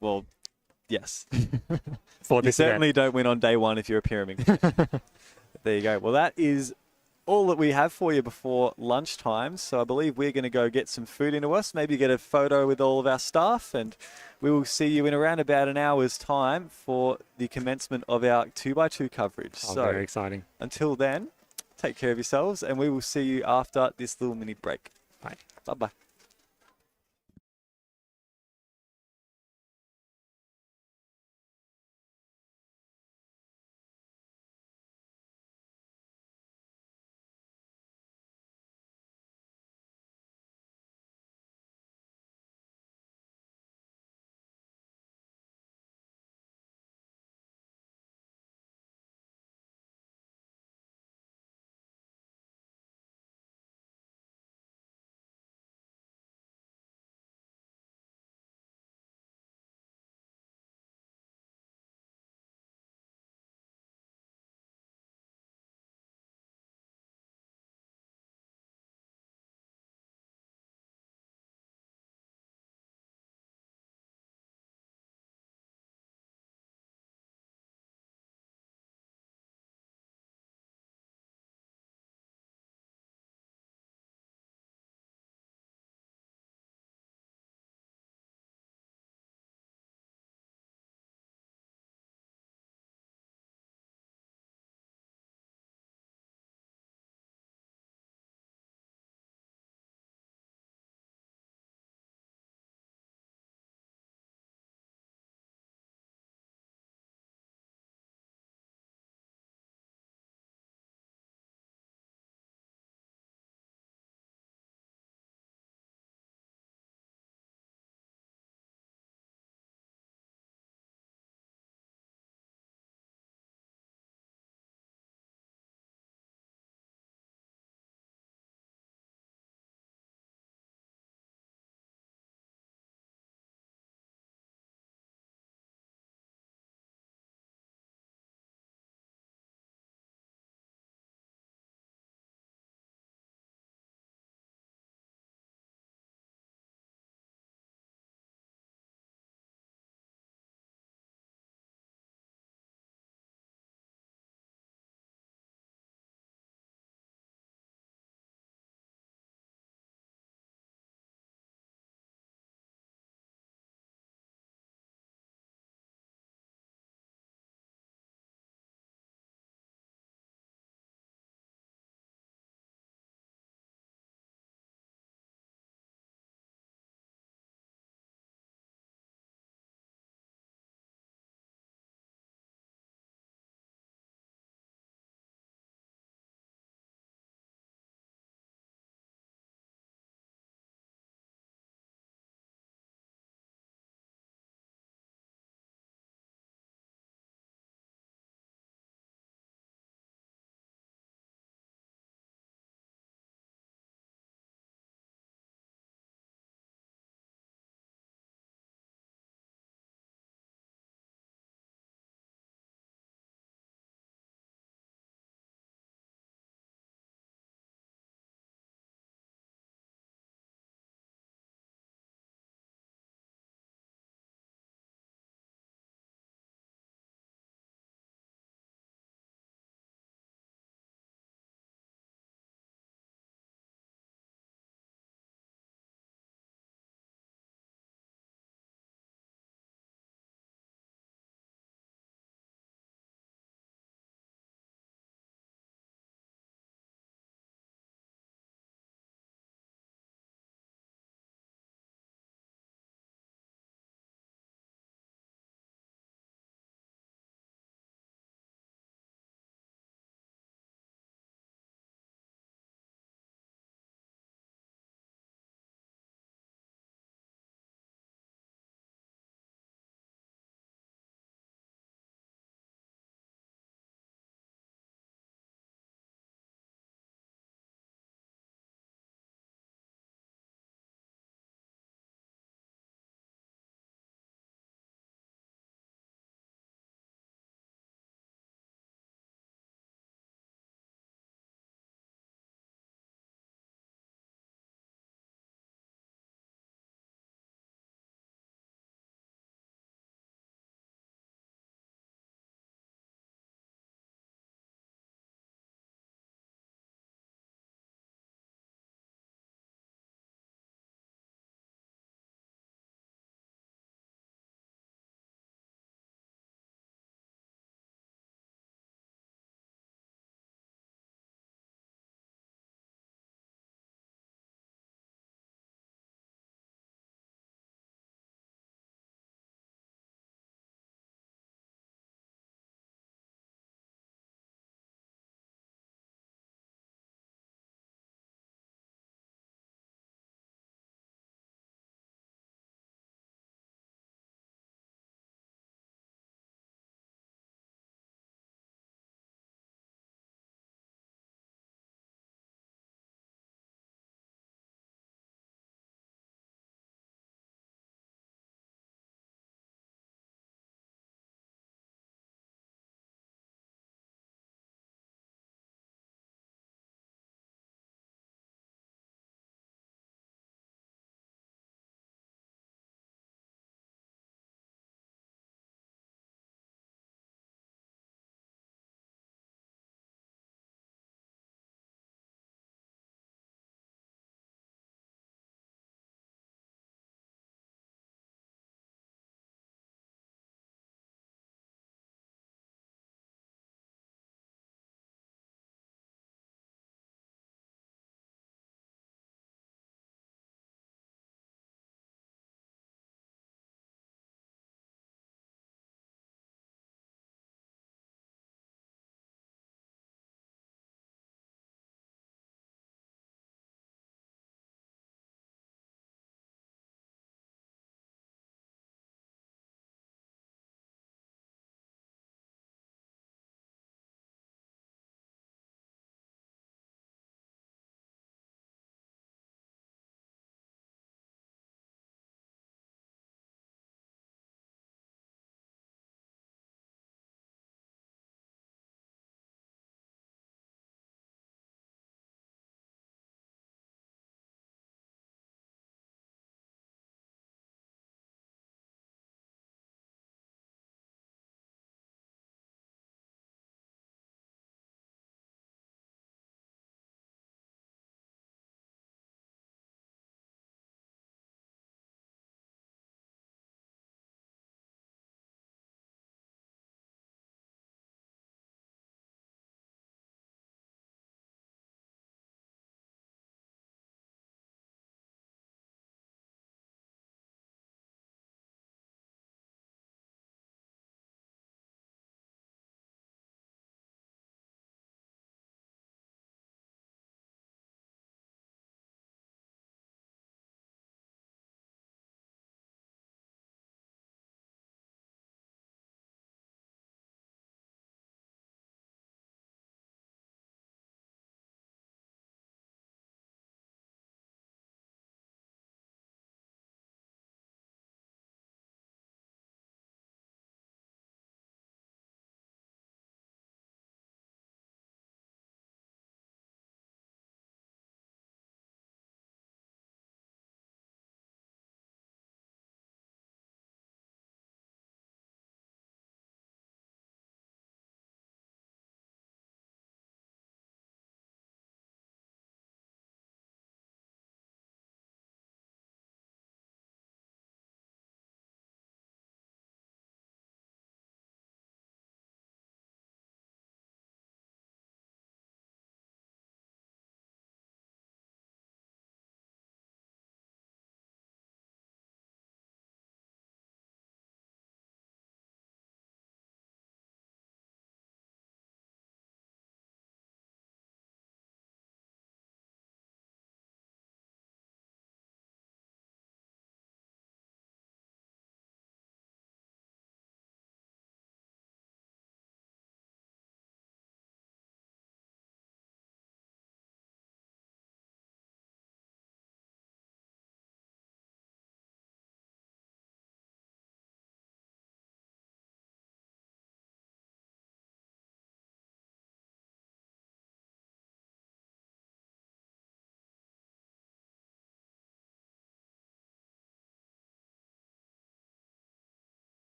Well, yes. For you certainly don't win on day 1 if you're a Pyraminx. There you go. Well, that is all that we have for you before lunchtime. So I believe we're going to go get some food into us, maybe get a photo with all of our staff, and we will see you in around about an hour's time for the commencement of our 2x2 coverage. Oh, so very exciting. Until then, take care of yourselves, and we will see you after this little mini break. Bye. Bye-bye.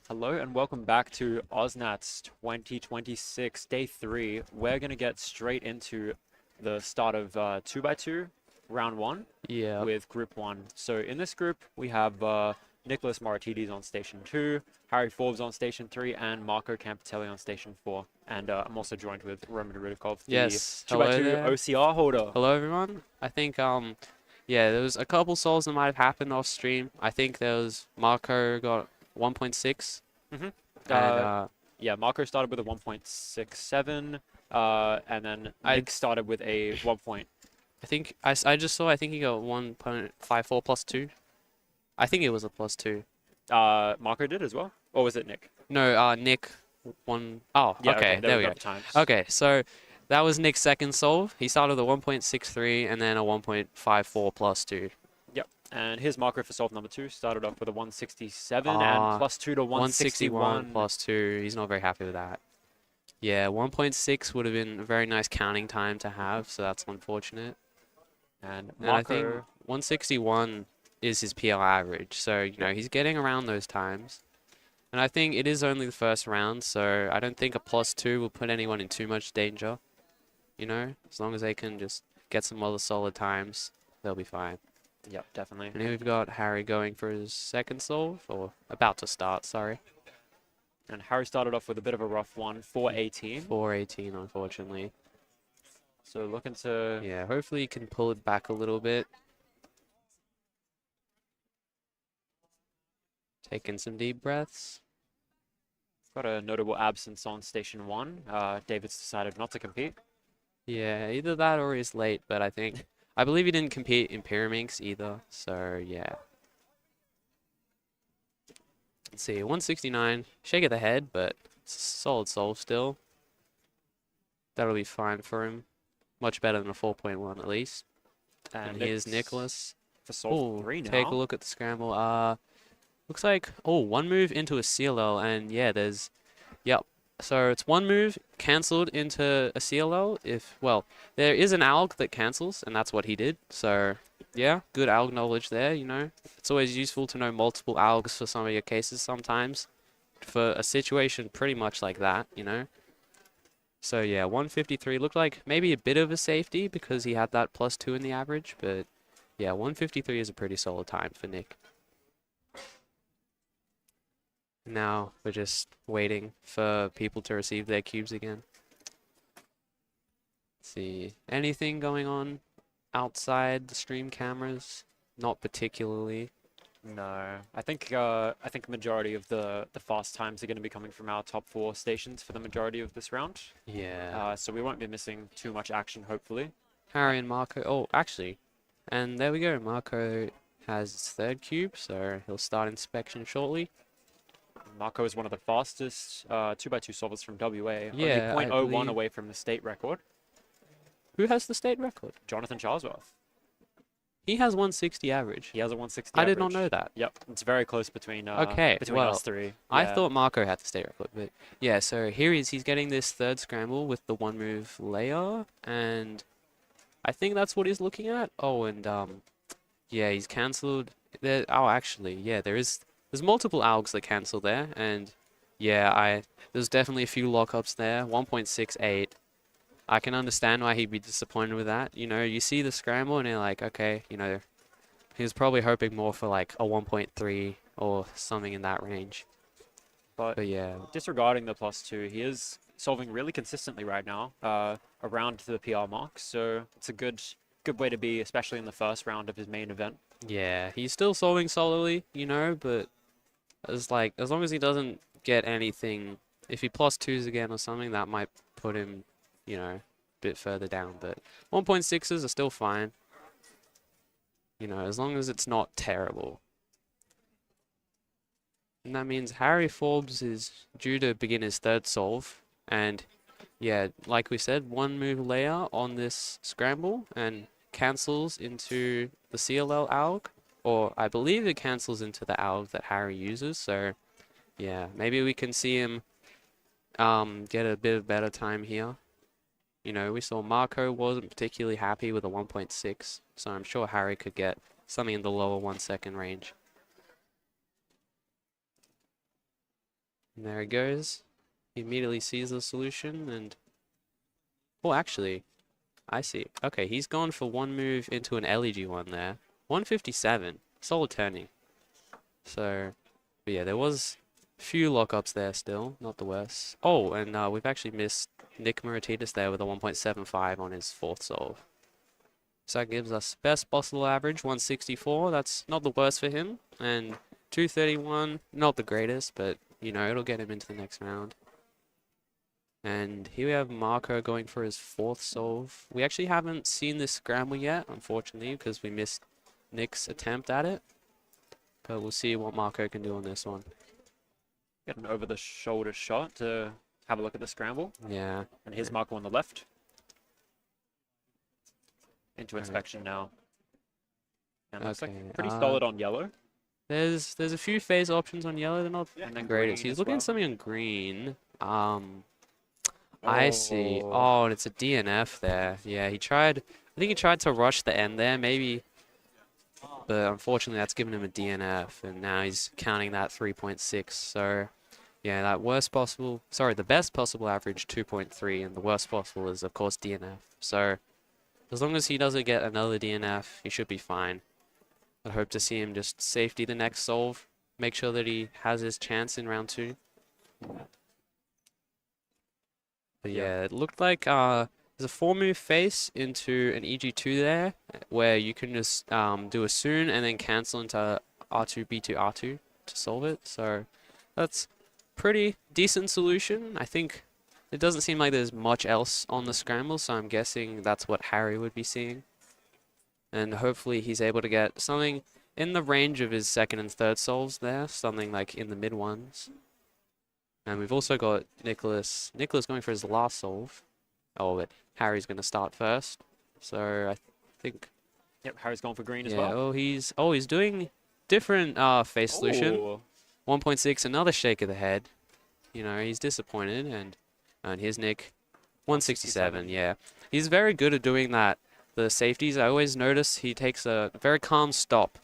Hello and welcome back to OzNats 2026, day 3. We're going to get straight into the start of 2x2, round 1, Yeah. with group 1. So in this group, we have Nicholas Moratides on station 2, Harry Forbes on station 3, and Marco Campitelli on station 4. And I'm also joined with Roman Rudikov, the Yes. 2x2 Hello there. OCR holder. Hello, everyone. I think, yeah, there was a couple souls that might have happened off stream. I think there was Marco got 1.6. Mm-hmm. And, Yeah, Marco started with a 1.67, and then I- Nick started with a 1. I think, I just saw, I think he got 1.54 plus 2. I think it was a plus 2. Marco did as well, or was it Nick? No, Nick, one, oh, Yeah, okay, there we go. the times. Okay, so that was Nick's second solve. He started with a 1.63 and then a 1.54 plus 2. Yep. And here's Marco for solve number 2. Started off with a 167 Ah, and plus 2 to 161. plus 2. He's not very happy with that. Yeah, 1.6 would have been a very nice counting time to have, so that's unfortunate. And And I think Marco, 161 is his PL average, so, you know, he's getting around those times. And I think it is only the first round, so I don't think a plus 2 will put anyone in too much danger. You know, as long as they can just get some other solid times, they'll be fine. yep, definitely. And here we've got Harry going for his second solve, or about to start, sorry. And Harry started off with a bit of a rough one, 418. 418, unfortunately. So looking to Yeah, hopefully he can pull it back a little bit. Taking some deep breaths. got a notable absence on station 1. David's decided not to compete. Yeah, either that or he's late, but I believe he didn't compete in Pyraminx either, so yeah. Let's see, 169, shake of the head, but solid solve still. That'll be fine for him. Much better than a 4.1 at least. And here's Nicholas. For solve Ooh, 3 now. take a look at the scramble. Looks like, one move into a CLL, and yeah, yep. So it's one move cancelled into a CLL well, there is an alg that cancels, and that's what he did. So, yeah, good alg knowledge there, you know. It's always useful to know multiple algs for some of your cases sometimes, for a situation pretty much like that, you know. So, yeah, 153 looked like maybe a bit of a safety because he had that plus 2 in the average, but, yeah, 153 is a pretty solid time for Nick. Now we're just waiting for people to receive their cubes again. Let's see, anything going on outside the stream cameras? Not particularly. No, I think majority of the fast times are going to be coming from our top 4 stations for the majority of this round. Yeah. So we won't be missing too much action, hopefully. Harry and Marco. Oh, actually, and there we go. Marco has his third cube, so he'll start inspection shortly. Marco is one of the fastest 2x2 solvers from WA. Yeah, only I 0.01 believe- away from the state record. Who has the state record? Jonathan Charlesworth. He has 160 average. He has a 160 I did not average. know that. Yep, it's very close between Okay, between well, us 3. I Yeah. thought Marco had the state record, but yeah, so here he's getting this third scramble with the one move layer, and I think that's what he's looking at. Oh, and yeah, he's cancelled there. Oh, actually, yeah, there's multiple algs that cancel there, and yeah, there's definitely a few lockups there. 1.68. I can understand why he'd be disappointed with that. You know, you see the scramble and you're like, okay, you know, he was probably hoping more for like a 1.3 or something in that range. But yeah, Disregarding the plus 2, he is solving really consistently right now, around the PR mark. So it's a good way to be, especially in the first round of his main event. yeah, he's still solving solidly, you know, but as long as he doesn't get anything, if he plus 2s again or something, that might put him, you know, a bit further down. But 1.6s are still fine. You know, as long as it's not terrible. And that means Harry Forbes is due to begin his third solve. And yeah, like we said, one move layer on this scramble and cancels into the CLL alg. Or I believe it cancels into the alg that Harry uses. So yeah, maybe we can see him get a bit of better time here. You know, we saw Marco wasn't particularly happy with a 1.6, so I'm sure Harry could get something in the lower 1 second range. And there he goes. He immediately sees the solution and... Oh, actually, I see. Okay, he's gone for one move into an LEG one there. 157. Solid turning. So, but yeah, there was a few lockups there still. Not the worst. Oh, and we've actually missed Nick Marititis there with a 1.75 on his fourth solve. So that gives us best possible average, 164. That's not the worst for him. And 231, not the greatest, but, you know, it'll get him into the next round. And here we have Marco going for his fourth solve. We actually haven't seen this scramble yet, unfortunately, because we missed Nick's attempt at it. But we'll see what Marco can do on this one. Get an over-the-shoulder shot to have a look at the scramble. Yeah. And here's Marco on the left. Into inspection now. And looks Okay, like pretty solid on yellow. There's a few phase options on yellow. They're not And then greatest. green He's as looking well. at something on green. I see. Oh, and it's a DNF there. Yeah, he tried. I think he tried to rush the end there, maybe. But unfortunately, that's given him a DNF, and now he's counting that 3.6. So, yeah, that worst possible. Sorry, the best possible average 2.3, and the worst possible is of course DNF. So, as long as he doesn't get another DNF, he should be fine. I hope to see him just safety the next solve. Make sure that he has his chance in round 2. But yeah, it looked like there's a 4-move face into an EG2 there, where you can just do a soon and then cancel into R2, B2, R2 to solve it. So that's pretty decent solution. I think it doesn't seem like there's much else on the scramble, so I'm guessing that's what Harry would be seeing. And hopefully he's able to get something in the range of his second and third solves there, something like in the mid ones. And we've also got Nicholas. Nicholas going for his last solve. Oh, but Harry's going to start first. So I think... Yep, Harry's going for green as yeah, well. he's doing different face solution. Oh. 1.6, another shake of the head. You know, he's disappointed. And here's Nick. 167, yeah. He's very good at doing that. The safeties, I always notice he takes a very calm stop.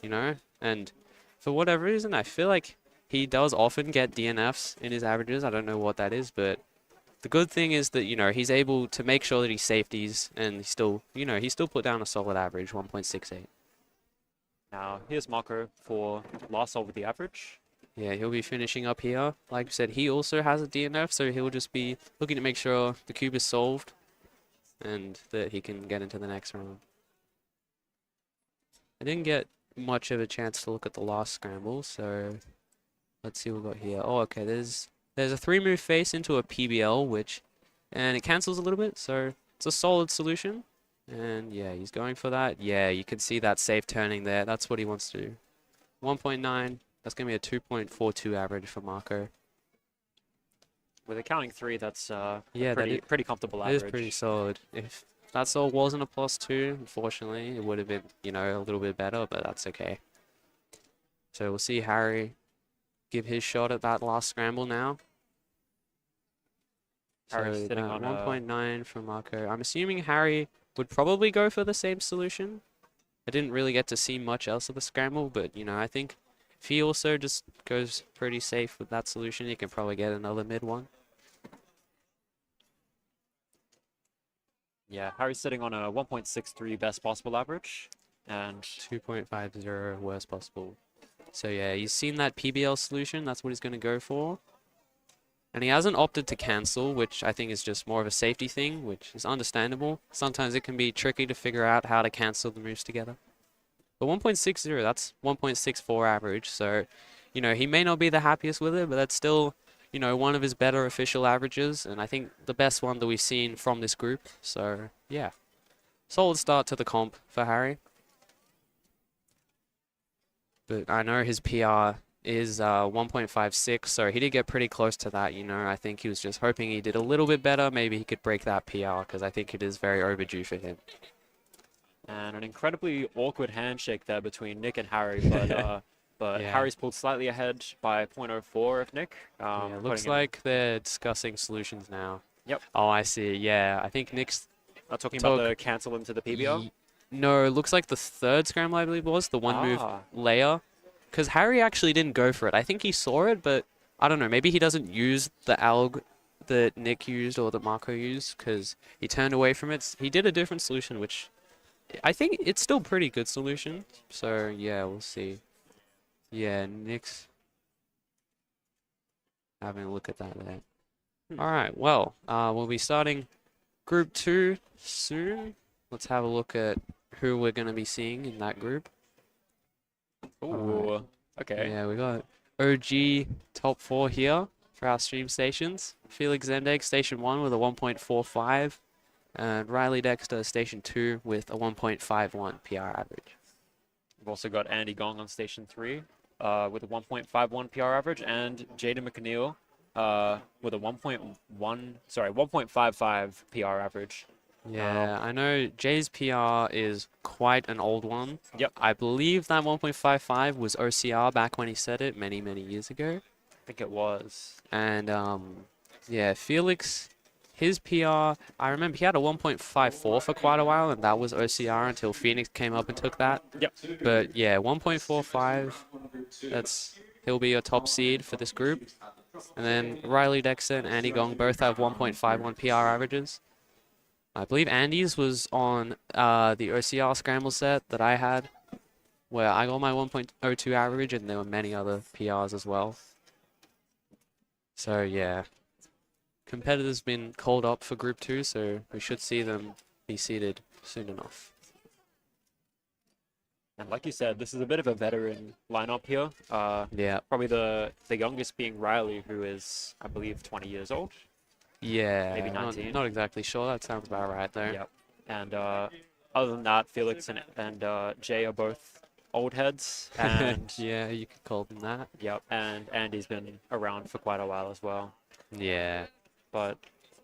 You know? And for whatever reason, I feel like he does often get DNFs in his averages. I don't know what that is, but the good thing is that, you know, he's able to make sure that he safeties and he still, you know, he still put down a solid average, 1.68. Now, here's Marco for last solve with the average. Yeah, he'll be finishing up here. Like I said, he also has a DNF, so he'll just be looking to make sure the cube is solved and that he can get into the next round. I didn't get much of a chance to look at the last scramble, so let's see what we got here. Oh, okay, there's a 3-move face into a PBL, and it cancels a little bit, so it's a solid solution. And yeah, he's going for that. Yeah, you can see that safe turning there. That's what he wants to do. 1.9, that's going to be a 2.42 average for Marco. With a counting 3, that's Yeah, pretty comfortable It average. is pretty solid. If that solve wasn't a +2, unfortunately, it would have been, you know, a little bit better, but that's okay. So we'll see Harry give his shot at that last scramble now. Harry's So sitting that on 1.9 for Marco. I'm assuming Harry would probably go for the same solution. I didn't really get to see much else of the scramble, but, you know, I think if he also just goes pretty safe with that solution, he can probably get another mid one. Yeah, Harry's sitting on a 1.63 best possible average. And 2.50 worst possible. So yeah, he's seen that PBL solution. That's what he's going to go for. And he hasn't opted to cancel, which I think is just more of a safety thing, which is understandable. Sometimes it can be tricky to figure out how to cancel the moves together. But 1.60, that's 1.64 average. So, you know, he may not be the happiest with it, but that's still, you know, one of his better official averages. And I think the best one that we've seen from this group. So, yeah. Solid start to the comp for Harry. But I know his PR is 1.56, so he did get pretty close to that, you know. I think he was just hoping he did a little bit better. Maybe he could break that PR, because I think it is very overdue for him. And an incredibly awkward handshake there between Nick and Harry, but Yeah. Harry's pulled slightly ahead by 0.04 of Nick. Yeah, it looks putting him- like they're discussing solutions now. Yep. Oh, I see. Yeah, I think Nick's... talking about the cancel into the PBO? No, it looks like the third scramble, I believe, was the one move layer. Because Harry actually didn't go for it. I think he saw it, but I don't know, maybe he doesn't use the alg that Nick used or that Marco used because he turned away from it. He did a different solution, which I think it's still pretty good solution. So yeah, we'll see. Yeah, Nick's having a look at that there. All right, well, we'll be starting Group 2 soon. Let's have a look at who we're going to be seeing in that group. Ooh, okay. Yeah, we got OG top 4 here for our stream stations. Felix Zendag, Station 1 with a 1.45. And Riley Dexter, Station 2 with a 1.51 PR average. We've also got Andy Gong on Station 3 with a 1.51 PR average, and Jaden McNeil with a 1.55 PR average. Yeah, I know Jay's PR is quite an old one. Yep. I believe that 1.55 was OCR back when he said it many, many years ago. I think it was. And yeah, Felix, his PR, I remember he had a 1.54 for quite a while, and that was OCR until Phoenix came up and took that. Yep. But yeah, 1.45, he'll be a top seed for this group. And then Riley Dexter and Andy Gong both have 1.51 PR averages. I believe Andy's was on the OCR scramble set that I had, where I got my 1.02 average, and there were many other PRs as well. So yeah, competitors been called up for Group 2, so we should see them be seeded soon enough. And like you said, this is a bit of a veteran lineup here. Yeah. Probably the youngest being Riley, who is, I believe, 20 years old. Yeah, Maybe 19. not exactly sure. That sounds about right there. Yep. And other than that, Felix and Jay are both old heads. And yeah, you could call them that. Yep. And Andy's been around for quite a while as well. Yeah. But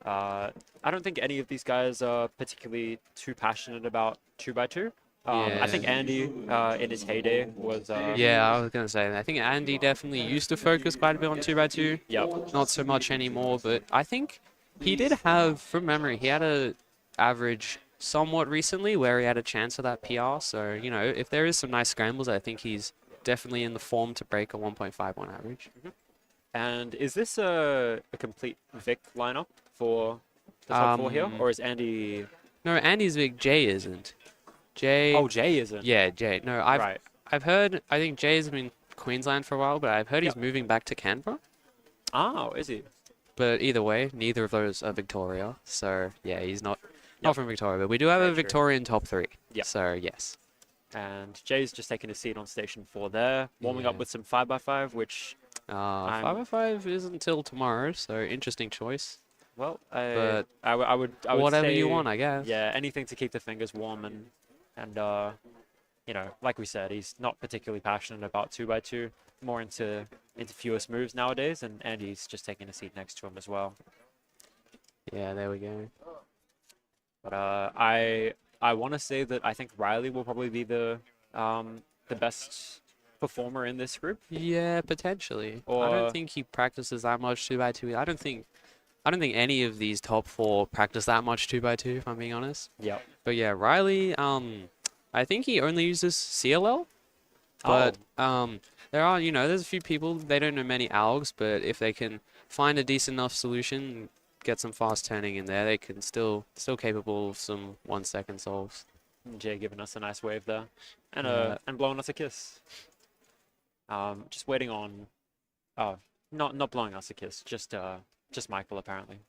I don't think any of these guys are particularly too passionate about 2x2. I think Andy, in his heyday, was... yeah, I was going to say, I think Andy definitely used to focus quite a bit on 2x2. Yep. Not so much anymore, but I think he did have, from memory, he had a average somewhat recently where he had a chance of that PR. So, you know, if there is some nice scrambles, I think he's definitely in the form to break a 1.51 average. And is this a complete Vic lineup for the top 4 here? Or is Andy... No, Andy's big, Jay isn't. Jay. Oh, Jay isn't. Yeah, Jay. No, I've heard. I think Jay's been in Queensland for a while, but I've heard he's moving back to Canberra. Oh, is he? But either way, neither of those are Victoria. So yeah, he's not from Victoria. But we do have a Victorian top 3. Yep. So yes. And Jay's just taking a seat on Station 4 there, warming up with some 5x5, which 5x5 isn't until tomorrow. So interesting choice. Well, but I would whatever say, you want, I guess. Yeah, anything to keep the fingers warm and you know, like we said, he's not particularly passionate about 2x2, more into fewest moves nowadays, and Andy's just taking a seat next to him as well. Yeah, there we go. But I want to say that I think Riley will probably be the best performer in this group. Yeah, potentially. Or, I don't think he practices that much 2x2. I don't think any of these top 4 practice that much 2x2, if I'm being honest. Yeah. But yeah, Riley, I think he only uses CLL. But there are, you know, there's a few people, they don't know many algs, but if they can find a decent enough solution, get some fast turning in there, they can still capable of some 1-second solves. Jay giving us a nice wave there, and blowing us a kiss. Just waiting on, not blowing us a kiss, just Michael apparently.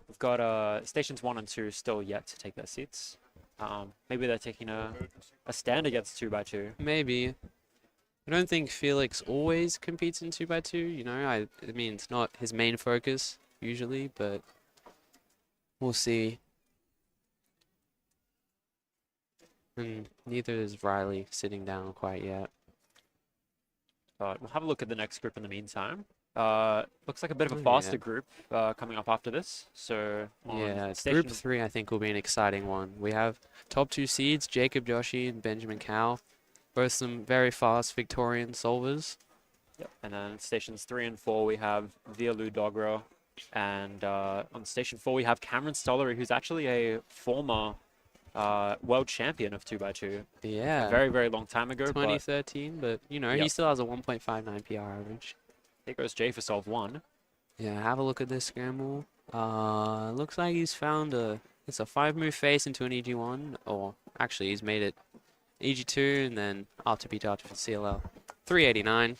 We've got stations 1 and 2 still yet to take their seats. Maybe they're taking a stand against 2x2. Maybe. I don't think Felix always competes in 2x2. You know, I mean, it's not his main focus usually, but we'll see. And neither is Riley sitting down quite yet. But we'll have a look at the next group in the meantime. Looks like a bit of a faster group coming up after this. So yeah, Group 3 I think will be an exciting one. We have top 2 seeds, Jacob Joshi and Benjamin Cow. Both some very fast Victorian solvers. Yep. And then stations 3 and 4 we have Vialu Dogra. And on station 4 we have Cameron Stollery, who's actually a former world champion of 2x2. Yeah. A very, very long time ago. 2013, but you know, he still has a 1.59 PR average. Here goes Jay for solve 1. Yeah, have a look at this scramble. Looks like he's found it's a 5-move face into an EG1, or actually he's made it EG2 and then after beat after for CLL. 389.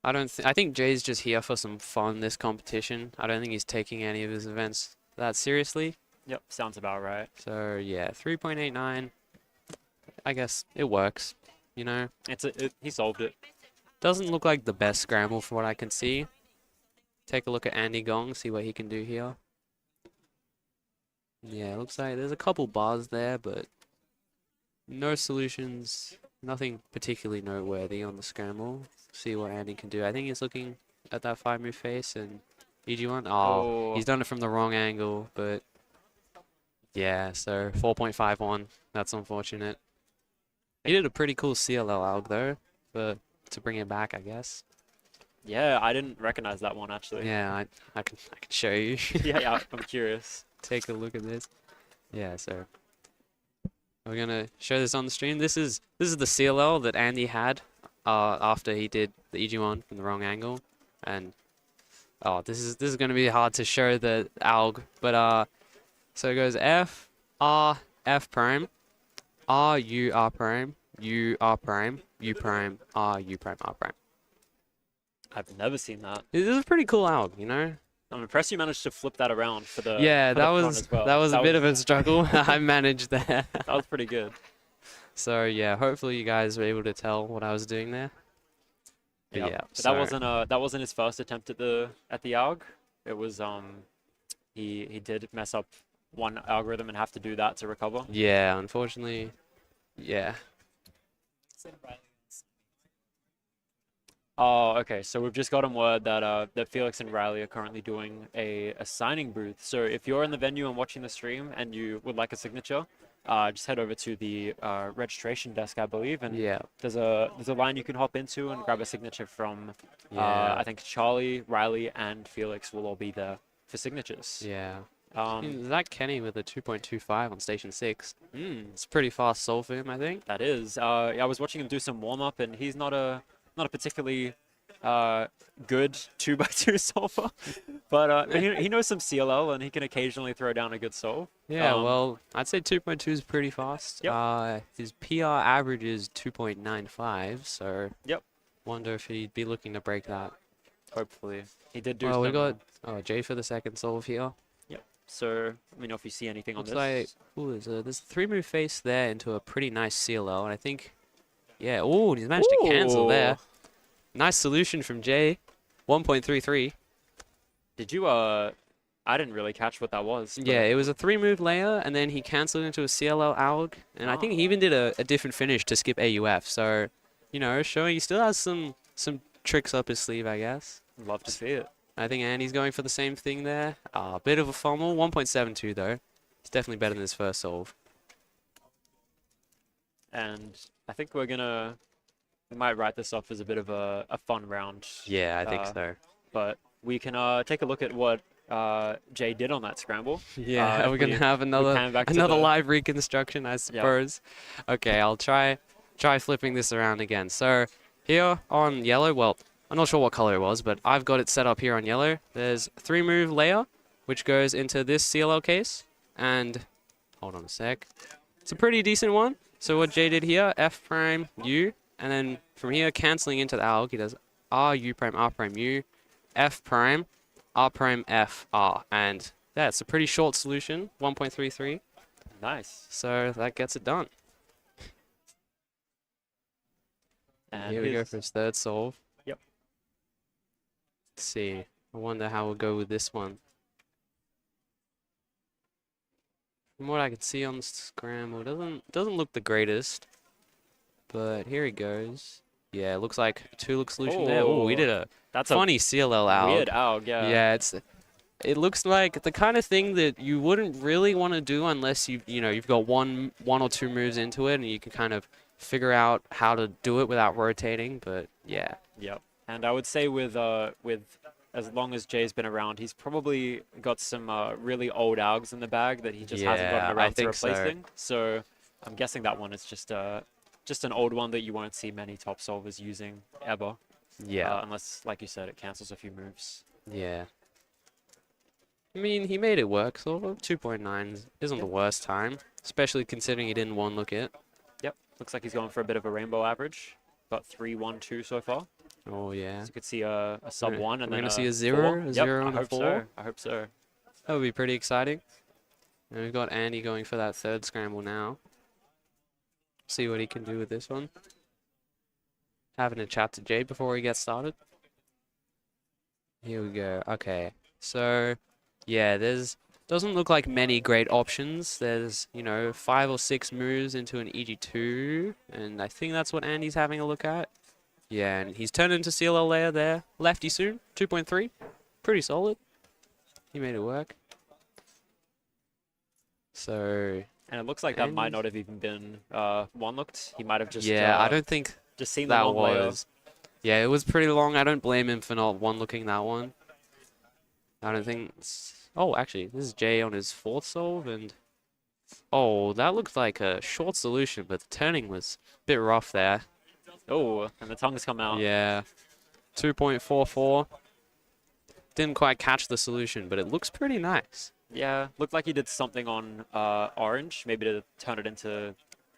I think Jay's just here for some fun this competition. I don't think he's taking any of his events that seriously. Yep, sounds about right. So yeah, 3.89. I guess it works, you know. He solved it. Doesn't look like the best scramble from what I can see. Take a look at Andy Gong, see what he can do here. Yeah, looks like there's a couple bars there, but no solutions. Nothing particularly noteworthy on the scramble. See what Andy can do. I think he's looking at that 5-move face and EG1. Oh, he's done it from the wrong angle, but yeah, so 4.51. That's unfortunate. He did a pretty cool CLL alg though, but to bring it back, I guess. Yeah, I didn't recognize that one actually. Yeah, I can show you. yeah, I'm curious. Take a look at this. Yeah, so we're gonna show this on the stream. This is the CLL that Andy had after he did the EG1 from the wrong angle, and this is gonna be hard to show the alg, but so it goes F R F prime R U R prime U R prime U prime R U prime R prime. I've never seen that. This is a pretty cool alg, you know. I'm impressed you managed to flip that around for the Yeah, for that the front was as well. that was a bit of a struggle. I managed there. That was pretty good. So yeah, hopefully you guys were able to tell what I was doing there. Yep. Yeah, But that wasn't his first attempt at the AUG. It was he did mess up one algorithm and have to do that to recover. Yeah, unfortunately, yeah. Oh, okay. So we've just gotten word that that Felix and Riley are currently doing a signing booth. So if you're in the venue and watching the stream and you would like a signature, just head over to the registration desk, I believe, and Yeah. there's a line you can hop into and grab a signature from. Yeah. I think Charlie, Riley, and Felix will all be there for signatures. Yeah. Zach Kenny with a 2.25 on station 6. It's pretty fast solve for him, I think. That is. I was watching him do some warm up, and he's not a particularly good 2x2 solver, but he knows some CLL and he can occasionally throw down a good solve. Yeah, well, I'd say 2.2 is pretty fast. Yep. His PR average is 2.95, so Yep. wonder if he'd be looking to break that. Hopefully, he did do. Well, we some- got Jay for the second solve here. Yep. So let me know if you see anything on Looks this. like there's a 3-move face there into a pretty nice CLL, and I think, yeah, he's managed to cancel there. Nice solution from Jay, 1.33. Did you I didn't really catch what that was. but- Yeah, it was a 3-move layer, and then he cancelled into a CLL alg, and I think he even did a different finish to skip AUF. So, you know, showing he still has some tricks up his sleeve, I guess. Love to see it. I think Andy's going for the same thing there. A bit of a fumble, 1.72 though. It's definitely better than his first solve. And I think we might write this off as a bit of a fun round. Yeah, I think so. But we can take a look at what Jay did on that scramble. Yeah, if we're gonna have pan another back to the- live reconstruction, I suppose. Okay, I'll try flipping this around again. So here on yellow, well, I'm not sure what color it was, but I've got it set up here on yellow. There's 3-move layer, which goes into this CLL case, and hold on a sec. It's a pretty decent one. So what Jay did here, F prime U, and then from here canceling into the alg, he does R U prime R prime U, F prime R prime F R, and that's a pretty short solution, 1.33. Nice. So that gets it done. And Here we go for his third solve. Yep. Let's see. I wonder how we'll go with this one. From what I can see on the scramble, doesn't look the greatest. But here he goes. Yeah, it looks like a 2-look solution there. Oh, we did a funny CLL alg. Weird alg, yeah. Yeah, it looks like the kind of thing that you wouldn't really want to do unless you've got one or two moves into it and you can kind of figure out how to do it without rotating. But yeah. Yep. And I would say with as long as Jay's been around, he's probably got some really old algs in the bag that he just hasn't gotten around to replacing. So I'm guessing that one is just an old one that you won't see many top solvers using ever. Yeah. Unless, like you said, it cancels a few moves. Yeah. I mean, he made it work, sort of. 2.9 isn't the worst time, especially considering he didn't one-look it. Yep. Looks like he's going for a bit of a rainbow average. Got 3-1-2 so far. Oh, yeah. So you could see a sub 1 and We're then going to see a 4. 0, a Yep, 0 I and a hope 4. so. I hope so. That would be pretty exciting. And we've got Andy going for that third scramble now. See what he can do with this one. Having a chat to Jade before he gets started. Here we go. Okay. So, yeah, doesn't look like many great options. There's, 5 or 6 moves into an EG2, and I think that's what Andy's having a look at. Yeah, and he's turned into CLL layer there. Lefty soon, 2.3. Pretty solid. He made it work. So... And it looks like that might not have even been one-looked. He might have just... Yeah, I don't think just seen that the long layer. was... Yeah, it was pretty long. I don't blame him for not one-looking that one. I don't think... Oh, actually, this is Jay on his 4th solve, and... Oh, that looked like a short solution, but the turning was a bit rough there. Oh, and the tongues come out. Yeah. 2.44. Didn't quite catch the solution, but it looks pretty nice. Yeah, looked like he did something on orange, maybe to turn it into...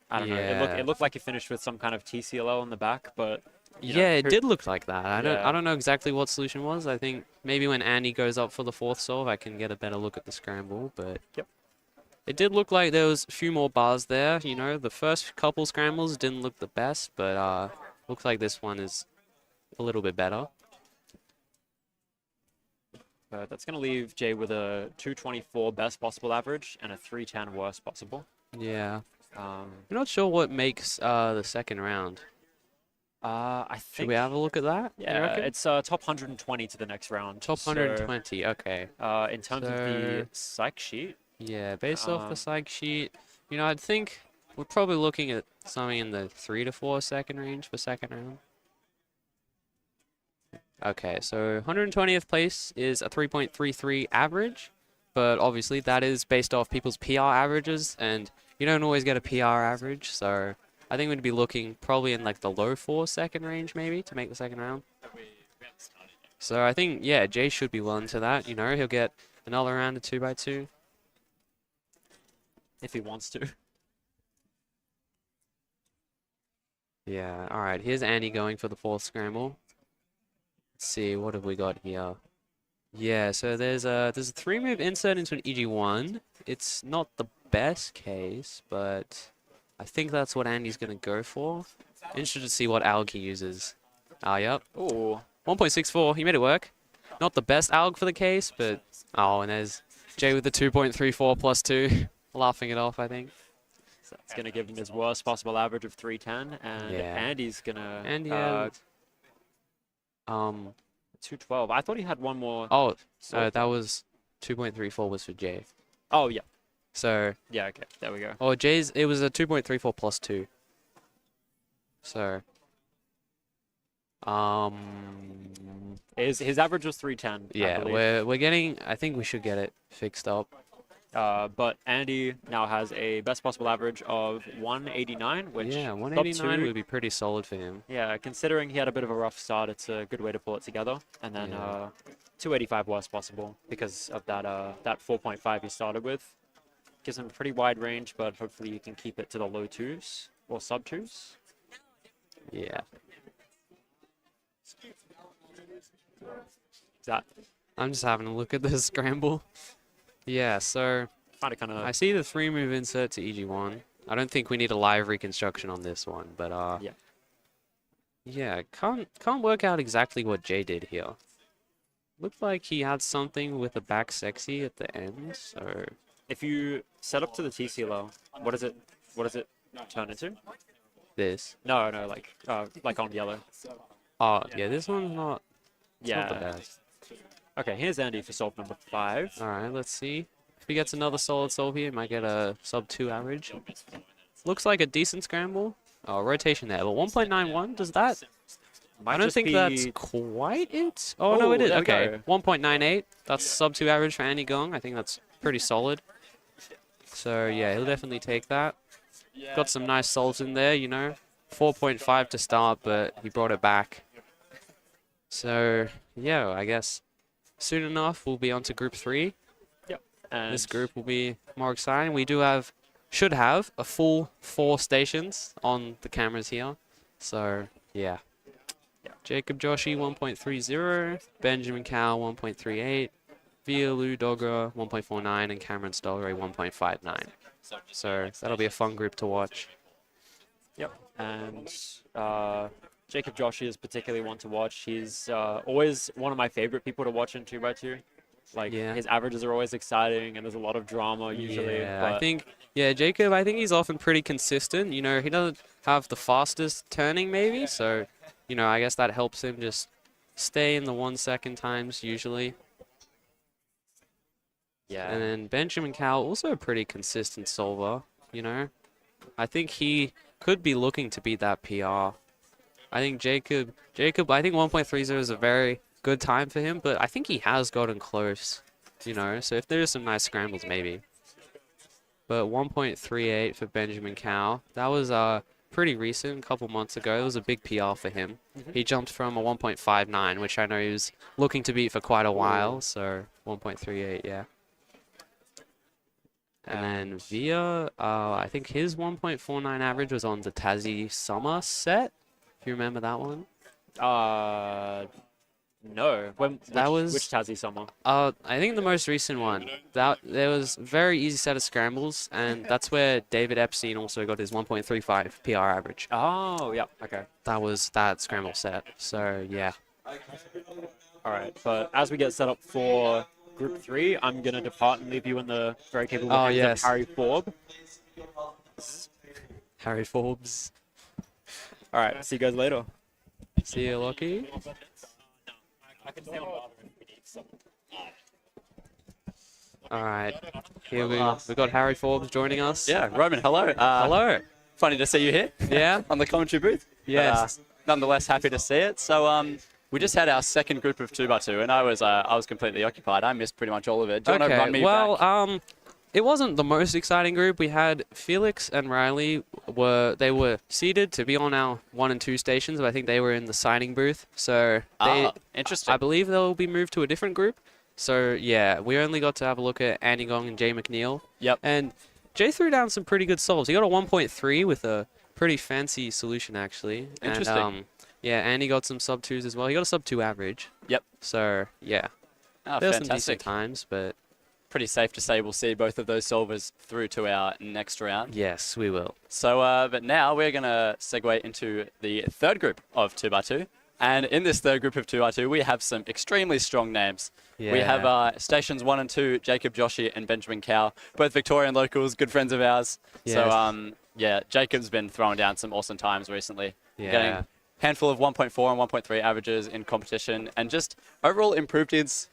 I don't know. Yeah. It looked like he finished with some kind of TCLL on the back, but... Yeah, it did look like that. I Yeah. don't know exactly what solution was. I think maybe when Andy goes up for the 4th solve, I can get a better look at the scramble, but... Yep. It did look like there was a few more bars there, The first couple scrambles didn't look the best, but looks like this one is a little bit better. But that's going to leave Jay with a 224 best possible average and a 310 worst possible. Yeah. Um, I'm not sure what makes the second round. I think... Should we have a look at that? you Yeah, reckon? it's top 120 to the next round. Top 120, okay. In terms of the psych sheet... Yeah, based off the psych sheet, I'd think we're probably looking at something in the 3 to 4 second range for second round. Okay, so 120th place is a 3.33 average, but obviously that is based off people's PR averages, and you don't always get a PR average, so I think we'd be looking probably in like the low 4 second range maybe to make the second round. So I think, yeah, Jay should be well into that, he'll get another round of 2x2. If he wants to. Yeah, alright, here's Andy going for the 4th scramble. Let's see, what have we got here? Yeah, so there's a 3-move insert into an EG1. It's not the best case, but I think that's what Andy's going to go for. Interested to see what alg he uses. Yep. Ooh. 1.64, he made it work. Not the best alg for the case, but... Oh, and there's Jay with the 2.34 plus 2. Laughing it off, I think. So that's going to give him his worst possible average of 310, and Yeah. Andy's going to... Andy had... 212. I thought he had one more... Oh, solve. that was 2.34 was for Jay. Oh, yeah. So... Yeah, okay. There we go. Oh, it was a 2.34 plus 2. So... His average was 310. I Yeah, believe. we're getting... I think we should get it fixed up. But Andy now has a best possible average of 189, which... Yeah, top 189 two- would be pretty solid for him. Yeah, considering he had a bit of a rough start, it's a good way to pull it together. And then Yeah. 285 worst possible because of that 4.5 he started with. Gives him a pretty wide range, but hopefully you can keep it to the low 2s or sub 2s. Yeah. That I'm just having a look at the scramble. Yeah, so kind of I see the 3-move insert to EG1. I don't think we need a live reconstruction on this one, but yeah. yeah, can't work out exactly what Jay did here. Looked like he had something with a back sexy at the end, so If you set up to the TCLO, what does it turn into? this. No, like on yellow. Oh, yeah, this one's not, it's not the Yeah. best. Okay, here's Andy for solve number 5. Alright, let's see. If he gets another solid solve here, he might get a sub 2 average. Looks like a decent scramble. Oh, rotation there, but 1.91, does that? Might I don't just think be- that's quite it. Oh, no, it is. there we Okay, go. 1.98. That's sub 2 average for Andy Gong. I think that's pretty solid. So, yeah, he'll definitely take that. Got some nice solves in there, 4.5 to start, but he brought it back. So, yeah, I guess soon enough we'll be on to Group 3. Yep. And This group will be more exciting. We should have a full 4 stations on the cameras here. So, yeah. Jacob Joshi 1.30, Benjamin Cow 1.38, Vialu Dogra 1.49, and Cameron Stollery 1.59. So that'll be a fun group to watch. Yep. And Jacob Joshi is particularly one to watch. He's always one of my favorite people to watch in 2x2. Like, Yeah. his averages are always exciting, and there's a lot of drama usually. Yeah, I but think, Jacob, I think he's often pretty consistent. You know, he doesn't have the fastest turning maybe, so, you know, I guess that helps him just stay in the 1 second times usually. yeah. And then Benjamin Cowell, also a pretty consistent solver, you know. I think he could be looking to beat that PR. I think Jacob, I think 1.30 is a very good time for him, but I think he has gotten close, you know. So if there's some nice scrambles, maybe. But 1.38 for Benjamin Cow, that was pretty recent, a couple months ago. It was a big PR for him. He jumped from a 1.59, which I know he was looking to beat for quite a while, so 1.38, yeah. And then Via, I think his 1.49 average was on the Tassie Summer set, if you remember that one. No. Which Tassie summer? I think the most recent one. There was a very easy set of scrambles, and that's where David Epstein also got his 1.35 PR average. Oh, yeah. Okay. That was that scramble set. So yeah. All right. But as we get set up for Group 3, I'm going to depart and leave you in the very capable hands yes. of Harry Forb. Harry Forbes. All right. See you guys later. See you, Lockie. I can stay on bar if we need some. All right. Here we've got Harry Forbes joining us. Yeah, Roman, hello. Hello. Funny to see you here. Yeah. On the commentary booth. Yes. But, nonetheless, happy to see it. So we just had our second group of 2x2, and I was completely occupied. I missed pretty much all of it. Do you want to run me back? It wasn't the most exciting group. We had Felix and Riley were seated to be on our 1 and 2 stations, but I think they were in the signing booth. So interesting. I believe they'll be moved to a different group. So yeah, we only got to have a look at Andy Gong and Jay McNeil. Yep. And Jay threw down some pretty good solves. He got a 1.3 with a pretty fancy solution actually. Interesting. And, yeah, Andy got some sub 2s as well. He got a sub 2 average. Yep. So yeah, Oh, there's some fantastic. decent times, but Pretty safe to say we'll see both of those solvers through to our next round. yes, we will. So, but now we're going to segue into the third group of 2x2. And in this third group of 2x2, we have some extremely strong names. Yeah. We have stations 1 and 2, Jacob Joshi and Benjamin Cow, both Victorian locals, good friends of ours. Yes. So, yeah, Jacob's been throwing down some awesome times recently. Yeah. Getting a handful of 1.4 and 1.3 averages in competition, and just overall improved his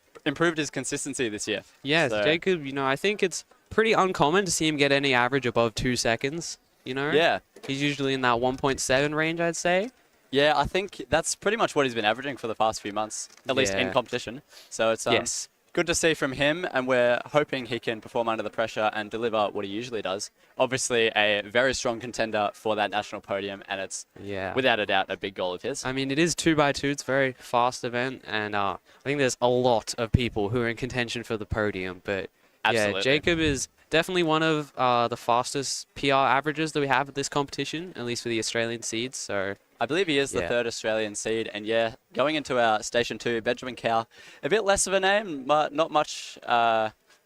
consistency this year. Yes, So- Jacob, you know, I think it's pretty uncommon to see him get any average above 2 seconds, you know? Yeah. He's usually in that 1.7 range, I'd say. Yeah, I think that's pretty much what he's been averaging for the past few months, at least in Yeah. competition. So it's Yes. good to see from him, and we're hoping he can perform under the pressure and deliver what he usually does. Obviously, a very strong contender for that national podium, and it's Yeah. without a doubt a big goal of his. I mean, it is 2x2. It's a very fast event, and I think there's a lot of people who are in contention for the podium. But Absolutely. yeah, Jacob is definitely one of the fastest PR averages that we have at this competition, at least for the Australian seeds. So I believe he is the Yeah. third Australian seed, and yeah, going into our station 2, Benjamin Cow, a bit less of a name, but not much.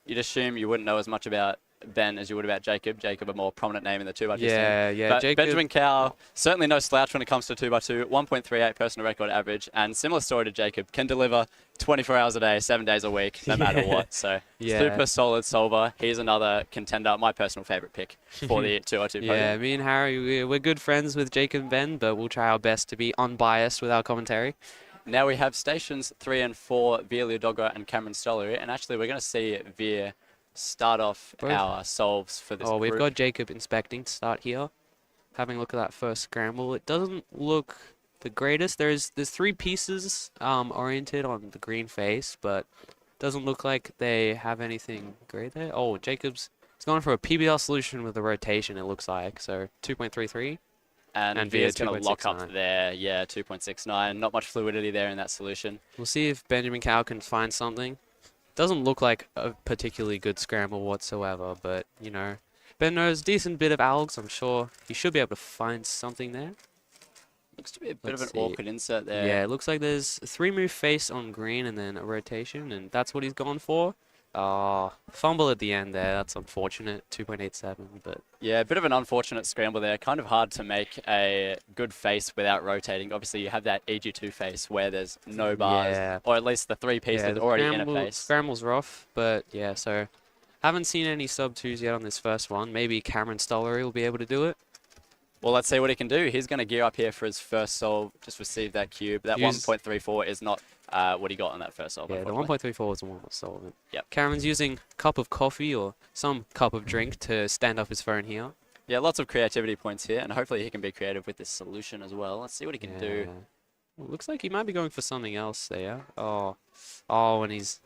You'd assume you wouldn't know as much about Ben as you would about Jacob. Jacob, a more prominent name in the 2x2 Yeah, scene. yeah, But Jacob- Benjamin Cow, certainly no slouch when it comes to 2x2, 1.38 personal record average, and similar story to Jacob, can deliver 24 hours a day, 7 days a week, no matter Yeah. what. So Yeah. super solid solver. He's another contender, my personal favorite pick for the 2x2 podium. yeah, me and Harry, we're good friends with Jacob and Ben, but we'll try our best to be unbiased with our commentary. Now we have stations 3 and 4, Veer Ludogger and Cameron Stollery, and actually we're going to see Veer start off Both. our solves for this Oh, we've group. got Jacob inspecting to start here. Having a look at that first scramble. It doesn't look the greatest. There's 3 pieces oriented on the green face, but doesn't look like they have anything great there. Oh, Jacob's going for a PBL solution with a rotation, it looks like. So 2.33. And Via's Via going to lock up 2.69. there. Yeah, 2.69. Not much fluidity there in that solution. We'll see if Benjamin Cow can find something. Doesn't look like a particularly good scramble whatsoever, but, you know, Ben knows a decent bit of algs. I'm sure he should be able to find something there. Looks to be a bit Let's of an see. awkward insert there. Yeah, it looks like there's a 3-move face on green and then a rotation, and that's what he's gone for. Fumble at the end there. That's unfortunate. 2.87, but Yeah, a bit of an unfortunate scramble there. Kind of hard to make a good face without rotating. Obviously, you have that EG2 face where there's no bars, Yeah. or at least the 3 pieces the already in a face. Scramble's rough, but yeah, so haven't seen any sub 2s yet on this first one. Maybe Cameron Stollery will be able to do it. Well, let's see what he can do. He's going to gear up here for his first solve. Just received that cube. That 1.34 is not what he got on that first solve. Yeah, the unfortunately. 1.34 was the one that solved it. Yep. Cameron's using cup of coffee or some cup of drink to stand up his phone here. Yeah, lots of creativity points here, and hopefully he can be creative with this solution as well. Let's see what he can do. Well, looks like he might be going for something else there. Oh, and he's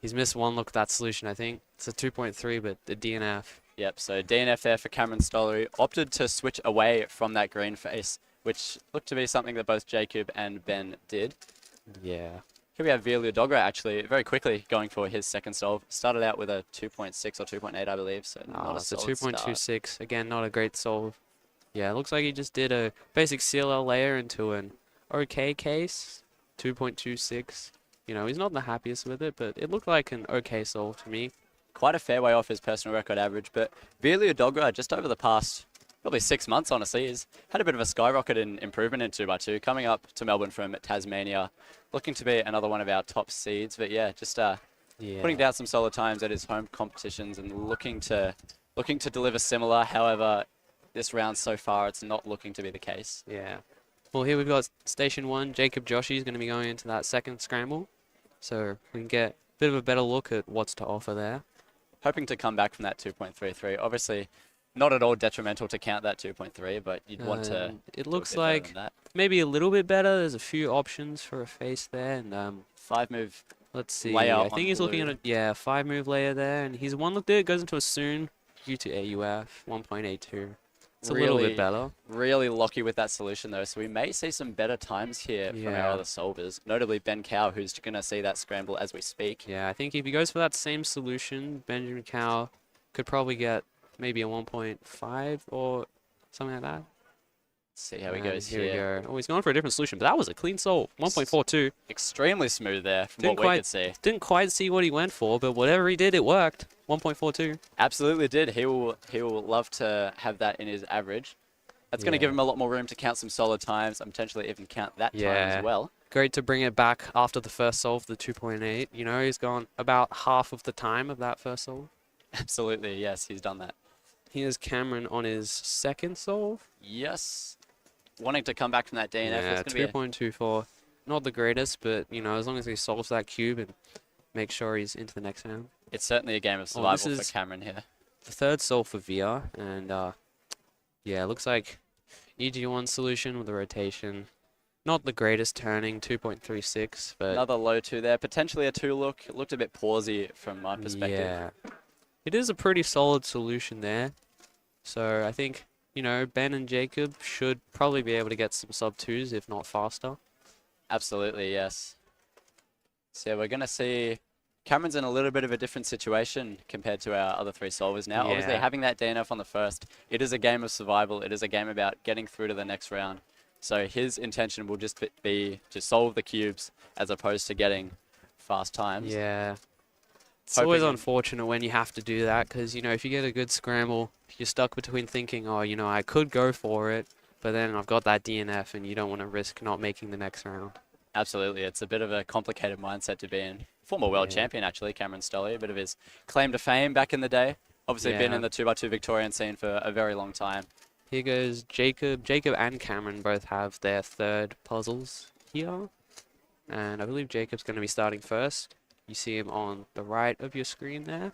missed one look at that solution, I think. It's a 2.3, but the DNF. Yep, so DNF there for Cameron Stollery. Opted to switch away from that green face, which looked to be something that both Jacob and Ben did. Yeah. Here we have Vilio Dogra actually very quickly going for his second solve. Started out with a 2.6 or 2.8, I believe. So not It's a solid start. 2.26. Again, not a great solve. Yeah, it looks like he just did a basic CLL layer into an okay case. 2.26. You know, he's not the happiest with it, but it looked like an okay solve to me. Quite a fair way off his personal record average, but Vilio Dogra just over the past probably 6 months, honestly, has had a bit of a skyrocket in improvement in 2x2, coming up to Melbourne from Tasmania, looking to be another one of our top seeds. But yeah, just putting down some solid times at his home competitions and looking to deliver similar. However, this round so far, it's not looking to be the case. Yeah. Well, here we've got Station 1. Jacob Joshi is going to be going into that second scramble. So we can get a bit of a better look at what's to offer there. Hoping to come back from that 2.33. Obviously, not at all detrimental to count that 2.3, but you'd want to. It looks like maybe a little bit better. There's a few options for a face there, and 5-move. Let's see. Layer I think on he's looking at blue. a 5-move layer there, and he's one look there. Goes into a soon due to AUF 1.82. It's a little bit better. Really lucky with that solution though, so we may see some better times here from our other solvers. Notably Ben Cow, who's going to see that scramble as we speak. Yeah, I think if he goes for that same solution, Benjamin Cow could probably get maybe a 1.5 or something like that. Let's see how he goes here. We go. Oh, he's going for a different solution, but that was a clean solve. 1.42. Extremely smooth there from what we could see. Didn't quite see what he went for, but whatever he did, it worked. 1.42. Absolutely did. He will love to have that in his average. That's going to give him a lot more room to count some solid times and potentially even count that time as well. Great to bring it back after the first solve, the 2.8. You know, he's gone about half of the time of that first solve. Absolutely, yes, he's done that. Here's Cameron on his second solve. Yes. Wanting to come back from that DNF. Yeah, 2.24. Not the greatest, but, you know, as long as he solves that cube and makes sure he's into the next round. It's certainly a game of survival for Cameron here. The third solve for VR, and yeah, it looks like EG1 solution with a rotation. Not the greatest turning, 2.36, but another low 2 there. Potentially a 2 look. It looked a bit pausey from my perspective. Yeah. It is a pretty solid solution there. So I think, you know, Ben and Jacob should probably be able to get some sub 2s, if not faster. Absolutely, yes. So we're going to see Cameron's in a little bit of a different situation compared to our other 3 solvers now. Obviously, having that DNF on the first, it is a game of survival. It is a game about getting through to the next round. So his intention will just be to solve the cubes as opposed to getting fast times. Yeah. It's always unfortunate when you have to do that because, you know, if you get a good scramble, you're stuck between thinking, oh, you know, I could go for it, but then I've got that DNF and you don't want to risk not making the next round. Absolutely. It's a bit of a complicated mindset to be in. Former world champion, actually, Cameron Stollery, a bit of his claim to fame back in the day. Obviously been in the 2x2 Victorian scene for a very long time. Here goes Jacob. Jacob and Cameron both have their third puzzles here. And I believe Jacob's going to be starting first. You see him on the right of your screen there.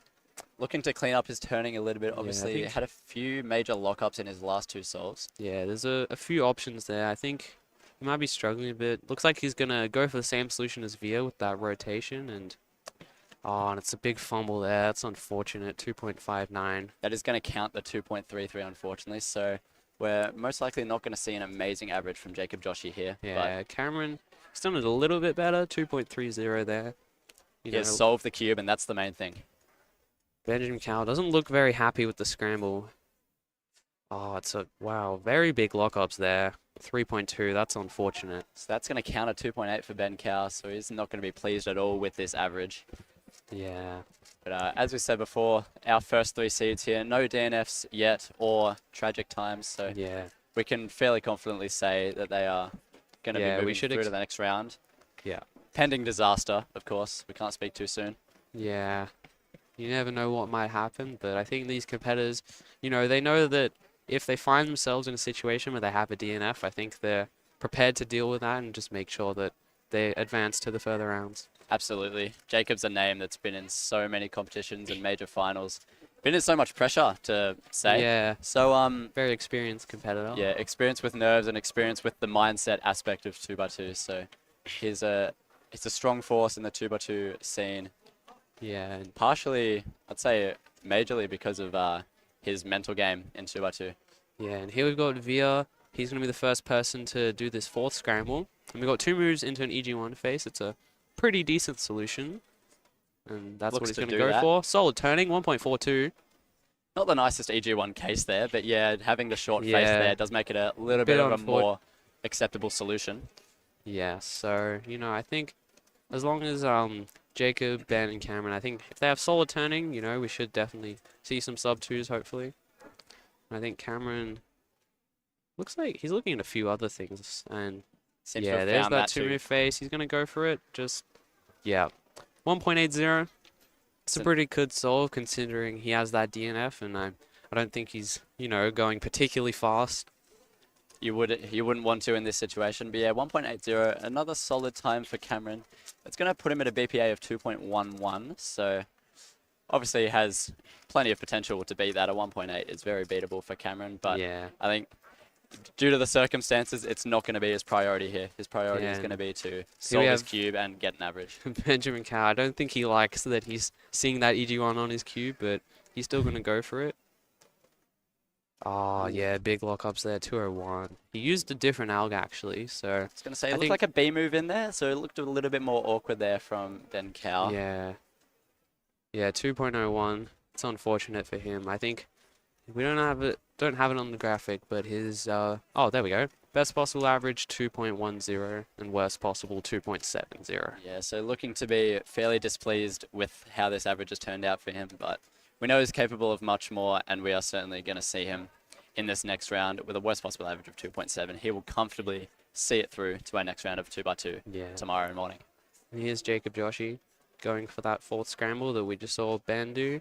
Looking to clean up his turning a little bit. Obviously, had a few major lockups in his last 2 solves. Yeah, there's a few options there. I think he might be struggling a bit. Looks like he's going to go for the same solution as Via with that rotation. And it's a big fumble there. That's unfortunate. 2.59. That is going to count the 2.33, unfortunately. So We're most likely not going to see an amazing average from Jacob Joshi here. Yeah, Cameron, he's done it a little bit better, 2.30 there. He has solved the cube, and that's the main thing. Benjamin Cow doesn't look very happy with the scramble. Oh, it's a, wow, very big lockups there. 3.2, that's unfortunate. So that's going to count a 2.8 for Ben Cow, so he's not going to be pleased at all with this average. Yeah. But as we said before, our first 3 seeds here, no DNFs yet or tragic times, so yeah, we can fairly confidently say that they are going to be moving through to the next round. Yeah. Pending disaster, of course. We can't speak too soon. Yeah. You never know what might happen, but I think these competitors, you know, they know that if they find themselves in a situation where they have a DNF, I think they're prepared to deal with that and just make sure that they advance to the further rounds. Absolutely. Jacob's a name that's been in so many competitions and major finals. Been in so much pressure, to say. Yeah. So, very experienced competitor. Yeah, experience with nerves and experience with the mindset aspect of 2x2. So he's a strong force in the 2x2 scene. Yeah. And partially, I'd say majorly because of his mental game in 2x2. Yeah, and here we've got Via. He's going to be the first person to do this 4th scramble. And we've got 2 moves into an EG1 face. It's a pretty decent solution. And that's what he's going to go for. Solid turning, 1.42. Not the nicest EG1 case there, but yeah, having the short face there does make it a little bit of a more acceptable solution. Yeah, so, you know, I think as long as Jacob, Ben, and Cameron, I think if they have solid turning, you know, we should definitely see some sub 2s, hopefully. And I think Cameron looks like he's looking at a few other things. And seems yeah, there's that 2-move face. He's going to go for it. Just, yeah. 1.80. It's a pretty good solve considering he has that DNF, and I don't think he's, you know, going particularly fast. You wouldn't want to in this situation, but yeah, 1.80, another solid time for Cameron. It's going to put him at a BPA of 2.11, so obviously he has plenty of potential to beat that. A 1.8 is very beatable for Cameron, but yeah, I think due to the circumstances, it's not going to be his priority here. His priority is going to be to solve his cube and get an average. Benjamin Cow, I don't think he likes that he's seeing that EG1 on his cube, but he's still going to go for it. Oh, yeah, big lockups there, 201. He used a different alg, actually, so... I was going to say, it looked like a B move in there, so it looked a little bit more awkward there from Ben Cow. Yeah. Yeah, 2.01. It's unfortunate for him. I think we don't have it on the graphic, but his... oh, there we go. Best possible average, 2.10, and worst possible, 2.70. Yeah, so looking to be fairly displeased with how this average has turned out for him, but... we know he's capable of much more, and we are certainly going to see him in this next round with a worst possible average of 2.7. He will comfortably see it through to our next round of 2x2 tomorrow morning. And here's Jacob Joshi going for that 4th scramble that we just saw Ben do.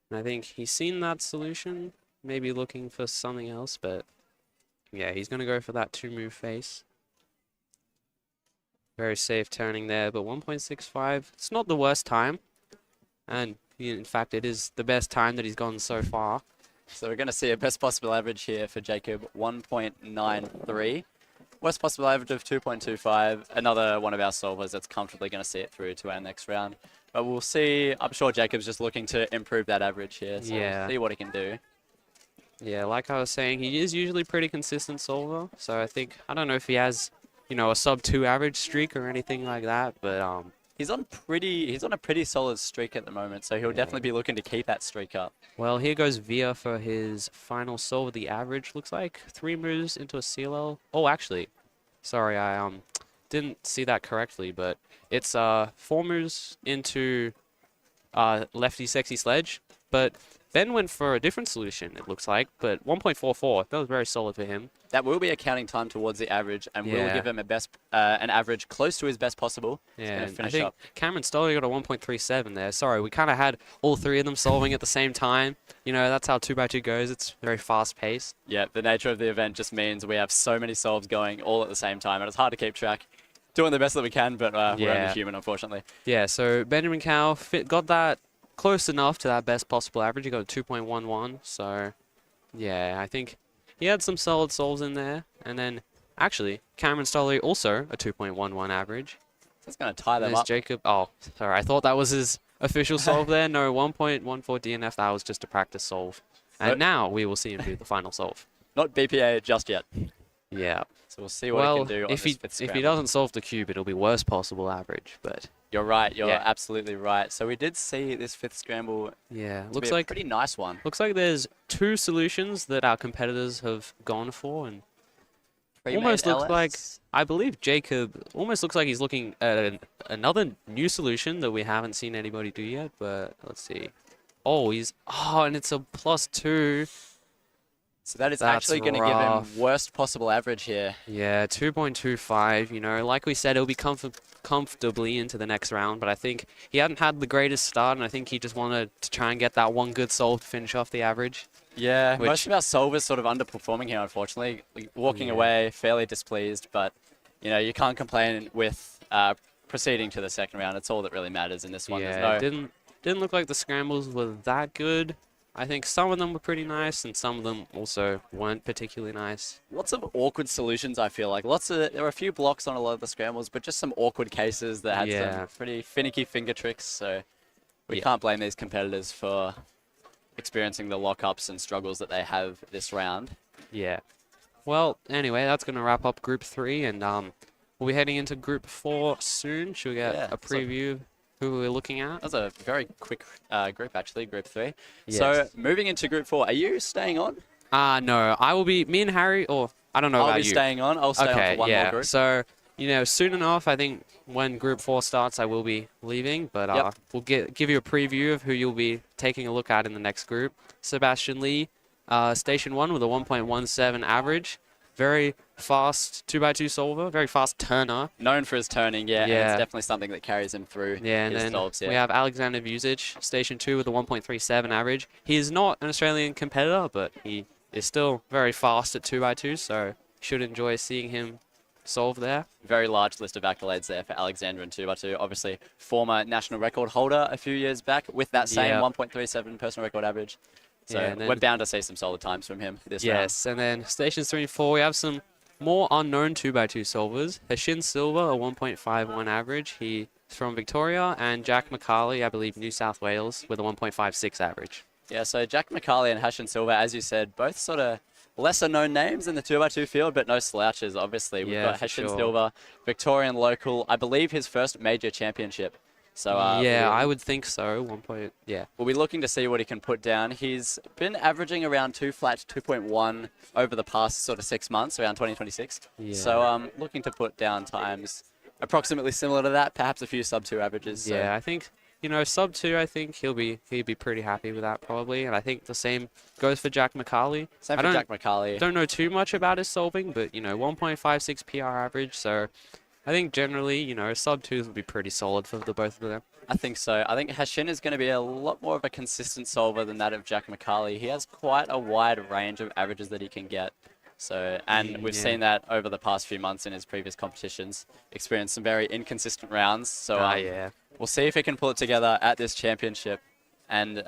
And I think he's seen that solution, maybe looking for something else, but yeah, he's going to go for that 2-move face. Very safe turning there, but 1.65, it's not the worst time. And in fact, it is the best time that he's gone so far. So we're going to see a best possible average here for Jacob, 1.93. Worst possible average of 2.25. Another one of our solvers that's comfortably going to see it through to our next round. But we'll see. I'm sure Jacob's just looking to improve that average here. So we'll see what he can do. Yeah, like I was saying, he is usually pretty consistent solver. So I think, I don't know if he has, you know, a sub 2 average streak or anything like that, but he's on a pretty solid streak at the moment, so he'll definitely be looking to keep that streak up. Well, here goes Via for his final solve of the average. Looks like 3 moves into a CLL. Oh, actually, sorry, I didn't see that correctly, but it's 4 moves into lefty sexy sledge. But Ben went for a different solution, it looks like, but 1.44. That was very solid for him. That will be a counting time towards the average, and will give him an average close to his best possible. Yeah, and I think Cameron Stoller got a 1.37 there. Sorry, we kind of had all 3 of them solving at the same time. You know, that's how 2x2 goes. It's very fast-paced. Yeah, the nature of the event just means we have so many solves going all at the same time, and it's hard to keep track. Doing the best that we can, but we're only human, unfortunately. Yeah, so Benjamin Cow got that close enough to that best possible average. He got a 2.11, so yeah, I think he had some solid solves in there. And then, actually, Cameron Stoller also a 2.11 average. That's going to tie them up. Jacob. Oh, sorry, I thought that was his official solve there. No, 1.14 DNF, that was just a practice solve. And now we will see him do the final solve. not BPA just yet. Yeah. So we'll see what he can do on if this he fifth if scramble. he doesn't solve the cube, it'll be worst possible average. But You're right. You're Yeah. absolutely right. So we did see this fifth scramble yeah, to looks be a like pretty nice one. looks like there's 2 solutions that our competitors have gone for, and almost looks like, I believe Jacob almost looks like he's looking at another new solution that we haven't seen anybody do yet. But let's see. Oh, and it's a +2. So that is That's actually going to give rough. him worst possible average here. Yeah, 2.25. You know, like we said, he'll be comfortably into the next round. But I think he hadn't had the greatest start, and I think he just wanted to try and get that one good solve to finish off the average. Yeah, Which- most of our solvers sort of underperforming here, unfortunately. Walking away fairly displeased, but you know you can't complain with proceeding to the second round. It's all that really matters in this one. Yeah, There's it no, didn't look like the scrambles were that good. I think some of them were pretty nice, and some of them also weren't particularly nice. lots of awkward solutions. I feel like there were a few blocks on a lot of the scrambles, but just some awkward cases that had Yeah. some pretty finicky finger tricks. So we Yeah. can't blame these competitors for experiencing the lockups and struggles that they have this round. Yeah. Well, anyway, that's going to wrap up Group 3, and we'll be heading into Group 4 soon. Should we get Yeah, a preview of who we're looking at? That was a very quick group, actually, Group 3. Yes. So moving into Group 4, are you staying on? No, I will be, me and Harry, or I don't know I'll about be you. staying on. I'll stay on for one more group. So, you know, soon enough, I think when Group 4 starts, I will be leaving, but Yep. we'll give you a preview of who you'll be taking a look at in the next group. Sebastian Lee, Station 1 with a 1.17 average. Very fast 2x2 solver, very fast turner. Known for his turning, yeah, and it's Yeah. definitely something that carries him through Yeah, and his then solves, yeah. we have Alexander Vucic, Station 2 with a 1.37 average. He is not an Australian competitor, but he is still very fast at 2x2, so should enjoy seeing him solve there. Very large list of accolades there for Alexander in 2x2. Obviously, former national record holder a few years back with that same Yeah. 1.37 personal record average. So Yeah, and then- we're bound to see some solid times from him this round. Yes, and then Stations 3 and 4, we have some more unknown 2x2 solvers. Hashin Silva, a 1.51 average. He's from Victoria, and Jack McCarley, I believe New South Wales, with a 1.56 average. Yeah, so Jack McCarley and Hashin Silva, as you said, both sort of lesser known names in the 2x2 field, but no slouches, obviously. We've Yeah, got for Hashin sure. Silva, Victorian local, I believe his first major championship. So Yeah, I would think so. 1 point, yeah. we'll be looking to see what he can put down. He's been averaging around 2 flat to 2.1 over the past sort of 6 months, around 2026. Yeah. So looking to put down times approximately similar to that, perhaps a few sub-2 averages. So Yeah, I think, you know, sub 2, I think he'd be pretty happy with that probably. And I think the same goes for Jack McCarley. Same I for don't- Jack McCarley. Don't know too much about his solving, but, you know, 1.56 PR average. So I think generally, you know, sub 2s would be pretty solid for the both of them. I think so. I think Hashin is going to be a lot more of a consistent solver than that of Jack McCarley. He has quite a wide range of averages that he can get. So, and we've Yeah. seen that over the past few months in his previous competitions. Experienced some very inconsistent rounds. So Yeah. we'll see if he can pull it together at this championship and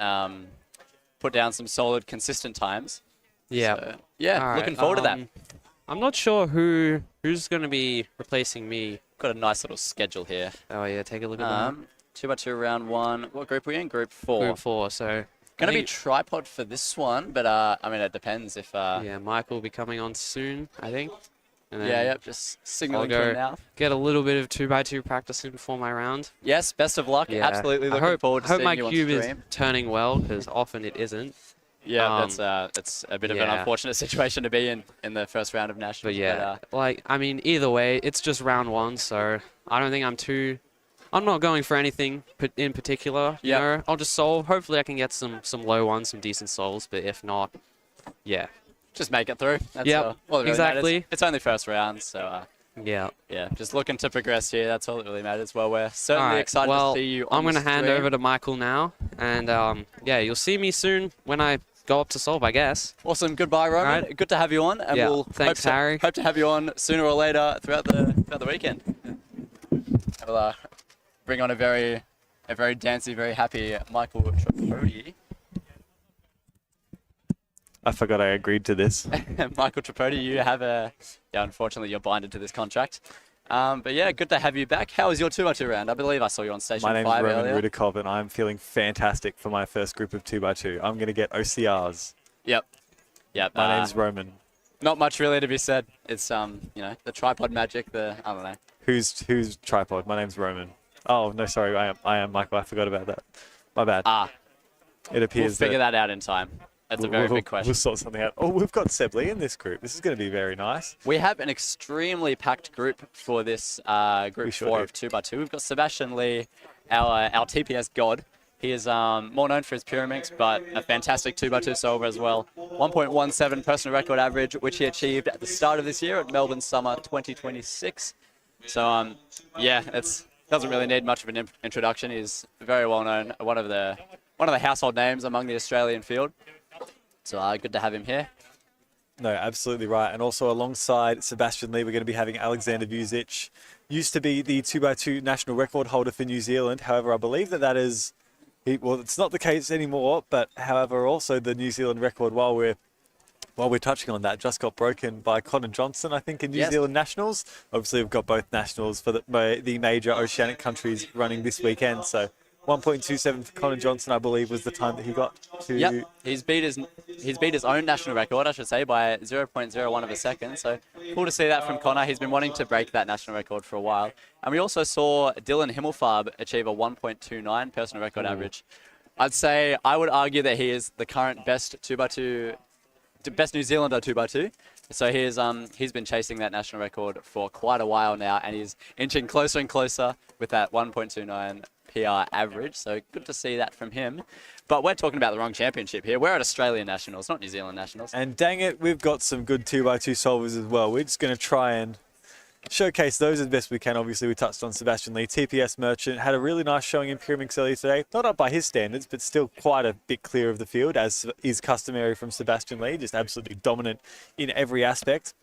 put down some solid, consistent times. Yeah. So, yeah, All looking right, forward to that. I'm not sure who's going to be replacing me. Got a nice little schedule here. Oh, yeah, take a look at that. 2x2 round 1. What group are we in? Group 4. Group 4, so... Going to be think- tripod for this one, but I mean, it depends if... yeah, Mike will be coming on soon, I think. And then yeah, yep, just signaling to I'll him go now. get a little bit of 2x2 practice in before my round. Yes, best of luck. Yeah. Absolutely I looking hope, forward to hope seeing my you on cube is stream. turning well, because often it isn't. Yeah, Um, that's a bit of an yeah. unfortunate situation to be in the first round of nationals. But yeah, like, I mean, either way, it's just round 1, so I don't think I'm not going for anything in particular. You Yep. know, I'll just solve. Hopefully I can get some low ones, some decent solves, but if not, yeah. just make it through. That's Yep, all that really exactly. matters. It's only first round, so Yeah. yeah, just looking to progress here. That's all that really matters. Well, we're certainly Alright, excited well, to see you on I'm going to the hand stream. over to Michael now, and yeah, you'll see me soon when I go up to solve, I guess. Awesome. Goodbye, Roman. Alright. Good to have you on, and Yeah, we'll thanks, hope Harry. hope to have you on sooner or later throughout the weekend. We'll bring on a very dancey, very happy Michael Tripodi. I forgot I agreed to this. Michael Tripodi, you have unfortunately you're binded to this contract. But yeah, good to have you back. How was your 2x2 round? I believe I saw you on station My name's 5 Roman earlier. Rudakov, and I'm feeling fantastic for my first group of 2x2. I'm going to get OCRs. Yep. My name's Roman. Not much really to be said. It's the tripod magic. I don't know. Who's tripod? My name's Roman. Oh no, sorry, I am Michael. I forgot about that. My bad. It We'll appears figure that out in time. That's a very big question. We'll sort something out. Oh, we've got Seb Lee in this group. This is going to be very nice. We have an extremely packed group for this group sure 4 do. of 2x2. We've got Sebastian Lee, our TPS god. He is more known for his Pyraminx, but a fantastic 2x2 solver as well. 1.17 personal record average, which he achieved at the start of this year at Melbourne Summer 2026. So, yeah, it doesn't really need much of an introduction. He's very well known, one of the household names among the Australian field. So good to have him here. No, absolutely right. And also alongside Sebastian Lee, we're going to be having Alexander Vucic. Used to be the 2x2 national record holder for New Zealand. However, I believe that is, well, it's not the case anymore. But however, also the New Zealand record, while we're touching on that, just got broken by Connor Johnson, I think, in New Zealand Nationals. Obviously, we've got both Nationals for the major oceanic countries running this weekend. So 1.27 for Connor Johnson, I believe, was the time that he got to. Yep, he's beat his own national record, I should say, by 0.01 of a second. So cool to see that from Connor. He's been wanting to break that national record for a while. And we also saw Dylan Himmelfarb achieve a 1.29 personal record average. I would argue that he is the current best 2x2, best New Zealander 2x2. So he's been chasing that national record for quite a while now, and he's inching closer and closer with that 1.29 PR average. So good to see that from him. But we're talking about the wrong championship here. We're at Australian Nationals, not New Zealand Nationals. And dang it, we've got some good 2x2 solvers as well. We're just going to try and showcase those as best we can. Obviously, we touched on Sebastian Lee. TPS Merchant had a really nice showing in Pyraminx earlier today. Not up by his standards, but still quite a bit clear of the field, as is customary from Sebastian Lee. Just absolutely dominant in every aspect.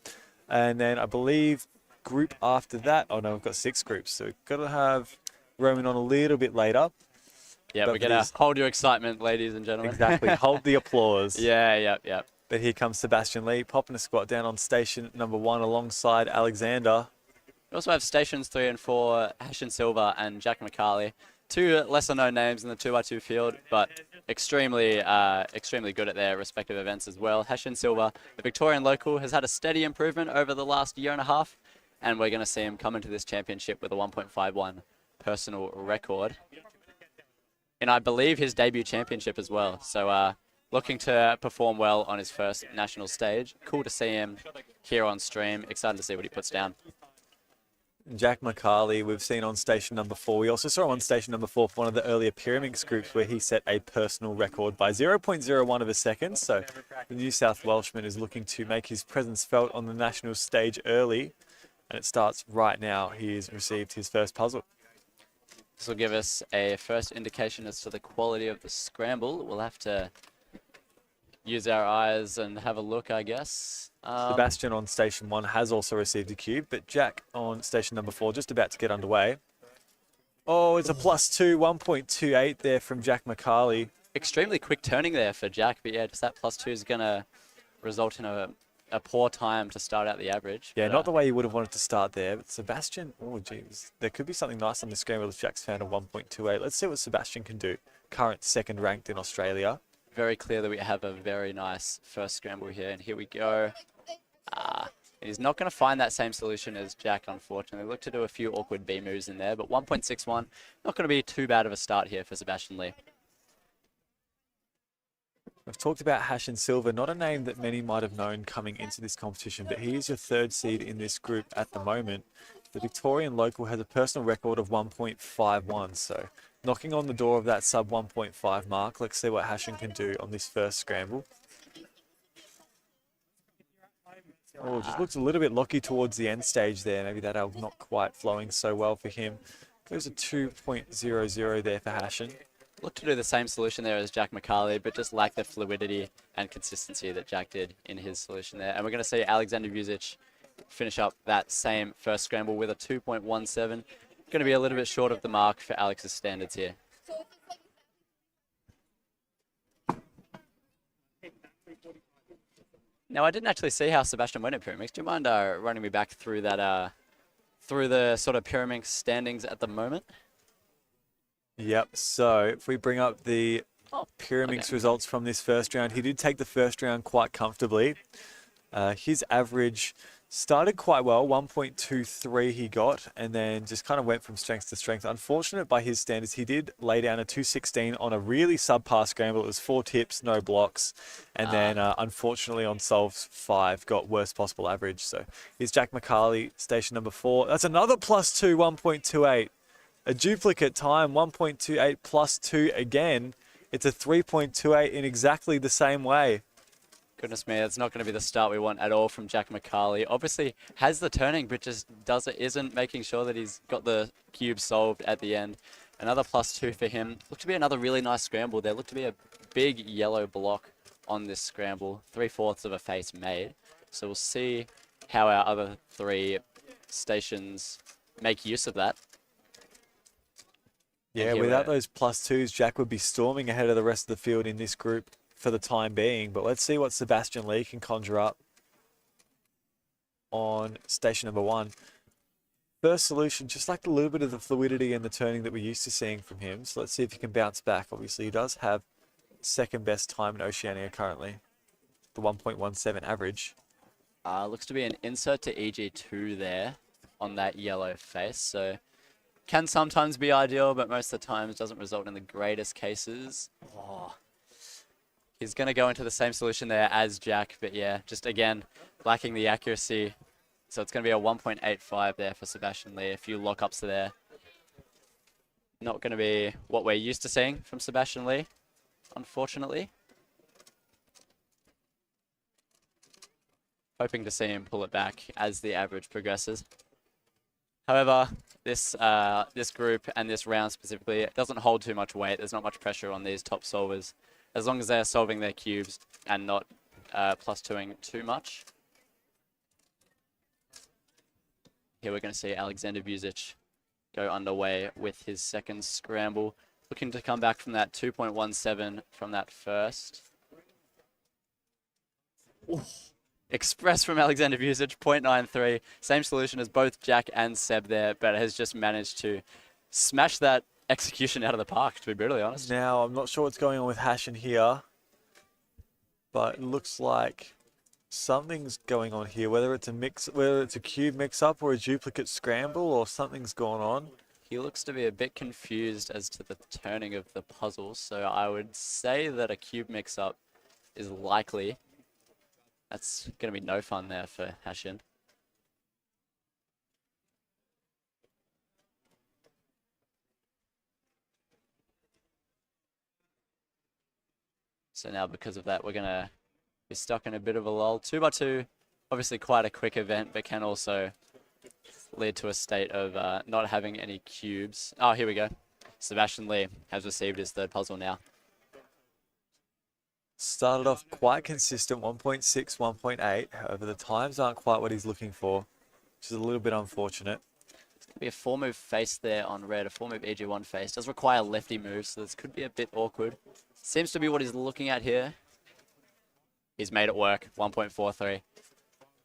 And then I believe group after that, oh no, we've got 6 groups. So we've got to have Roman on a little bit later. Yeah, we're going to hold your excitement, ladies and gentlemen. Exactly, hold the applause. Yeah. But here comes Sebastian Lee, popping a squat down on station number 1 alongside Alexander. We also have stations 3 and 4, Hashan Silva and Jack McCarley. 2 lesser-known names in the 2x2 field, but extremely good at their respective events as well. Hashan Silva, the Victorian local, has had a steady improvement over the last year and a half, and we're going to see him come into this championship with a 1.51 personal record. And I believe his debut championship as well. So looking to perform well on his first national stage. Cool to see him here on stream. Excited to see what he puts down. Jack McCarley, we've seen on station number 4. We also saw him on station number 4 for one of the earlier Pyraminx groups where he set a personal record by 0.01 of a second. So the New South Welshman is looking to make his presence felt on the national stage early. And it starts right now. He has received his first puzzle. This will give us a first indication as to the quality of the scramble. We'll have to use our eyes and have a look, I guess. Sebastian on station 1 has also received a cube, but Jack on station number 4 just about to get underway. Oh, it's a +2, 1.28 there from Jack McCarley. Extremely quick turning there for Jack, but yeah, just that +2 is going to result in a poor time to start out the average. Yeah, but, not the way you would have wanted to start there. But Sebastian, oh geez, there could be something nice on the scramble if Jack's found a 1.28. Let's see what Sebastian can do. Current second ranked in Australia. Very clear that we have a very nice first scramble here, and here we go. He's not going to find that same solution as Jack, unfortunately. Look to do a few awkward B moves in there, but 1.61, not going to be too bad of a start here for Sebastian Lee. We've talked about Hashan Silva, not a name that many might have known coming into this competition, but he is your 3rd seed in this group at the moment. The Victorian local has a personal record of 1.51, so knocking on the door of that sub 1.5 mark. Let's see what Hashan can do on this first scramble. Oh, just looks a little bit locky towards the end stage there. Maybe that L not quite flowing so well for him. Goes a 2.00 there for Hashan. Look to do the same solution there as Jack McCarley, but just lack the fluidity and consistency that Jack did in his solution there. And we're going to see Alexander Vucic finish up that same first scramble with a 2.17. Going to be a little bit short of the mark for Alex's standards here. Now, I didn't actually see how Sebastian went at Pyraminx. Do you mind running me back through that, through the sort of Pyraminx standings at the moment? Yep, so if we bring up the Pyraminx results from this first round, he did take the first round quite comfortably. His average started quite well, 1.23 he got, and then just kind of went from strength to strength. Unfortunate by his standards, he did lay down a 216 on a really subpar scramble. It was 4 tips, no blocks, and then unfortunately on solves 5 got worst possible average. So here's Jack McCarley, station number 4. That's another +2, 1.28. A duplicate time, 1.28 +2 again. It's a 3.28 in exactly the same way. Goodness me, it's not going to be the start we want at all from Jack McCarley. Obviously has the turning, but just isn't making sure that he's got the cube solved at the end. Another +2 for him. Looked to be another really nice scramble there. Looked to be a big yellow block on this scramble. 3/4 of a face made. So we'll see how our other 3 stations make use of that. Yeah, without those +2s, Jack would be storming ahead of the rest of the field in this group for the time being. But let's see what Sebastian Lee can conjure up on station number 1. First solution, just like a little bit of the fluidity and the turning that we're used to seeing from him. So let's see if he can bounce back. Obviously, he does have second best time in Oceania currently, the 1.17 average. Looks to be an insert to EG2 there on that yellow face. So can sometimes be ideal, but most of the times doesn't result in the greatest cases. Oh. He's going to go into the same solution there as Jack, but yeah, just again, lacking the accuracy. So it's going to be a 1.85 there for Sebastian Lee. A few lockups there. Not going to be what we're used to seeing from Sebastian Lee, unfortunately. Hoping to see him pull it back as the average progresses. However, this group and this round specifically, it doesn't hold too much weight. There's not much pressure on these top solvers, as long as they're solving their cubes and not +2ing too much. Here we're going to see Alexander Vucic go underway with his second scramble, looking to come back from that 2.17 from that first. Ooh. Express from Alexander Vucic, 0.93. Same solution as both Jack and Seb there, but has just managed to smash that execution out of the park, to be brutally honest. Now, I'm not sure what's going on with Hashin here, but it looks like something's going on here, whether it's a cube mix-up or a duplicate scramble or something's going on. He looks to be a bit confused as to the turning of the puzzle, so I would say that a cube mix-up is likely. That's going to be no fun there for Hashin. So now because of that, we're going to be stuck in a bit of a lull. 2x2, obviously quite a quick event, but can also lead to a state of not having any cubes. Oh, here we go. Sebastian Lee has received his third puzzle now. Started off quite consistent, 1.6, 1.8. However, the times aren't quite what he's looking for, which is a little bit unfortunate. It's going to be a 4-move face there on red, a 4-move EG1 face. Does require lefty moves, so this could be a bit awkward. Seems to be what he's looking at here. He's made it work, 1.43.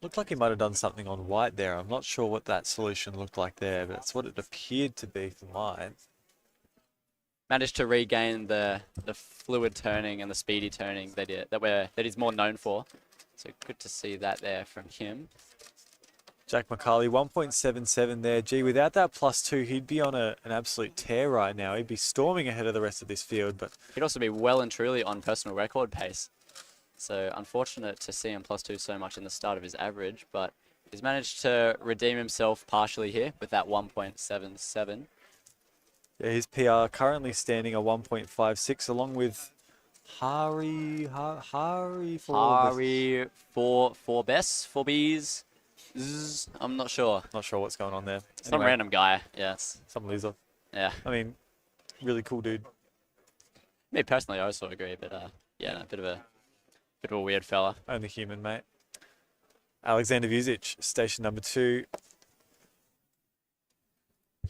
Looked like he might have done something on white there. I'm not sure what that solution looked like there, but it's what it appeared to be for mine. Managed to regain the fluid turning and the speedy turning that he's more known for. So good to see that there from him. Jack McCarley, 1.77 there. Gee, without that +2, he'd be on an absolute tear right now. He'd be storming ahead of the rest of this field. But he'd also be well and truly on personal record pace. So unfortunate to see him +2 so much in the start of his average, but he's managed to redeem himself partially here with that 1.77. Yeah, his PR currently standing at 1.56, along with Hari for best, for B's. I'm not sure. Not sure what's going on there. Some random guy, yes. Some loser. Yeah. I mean, really cool dude. Me personally, I also agree, but yeah, no, bit of a weird fella. Only human, mate. Alexander Vucic, station number 2.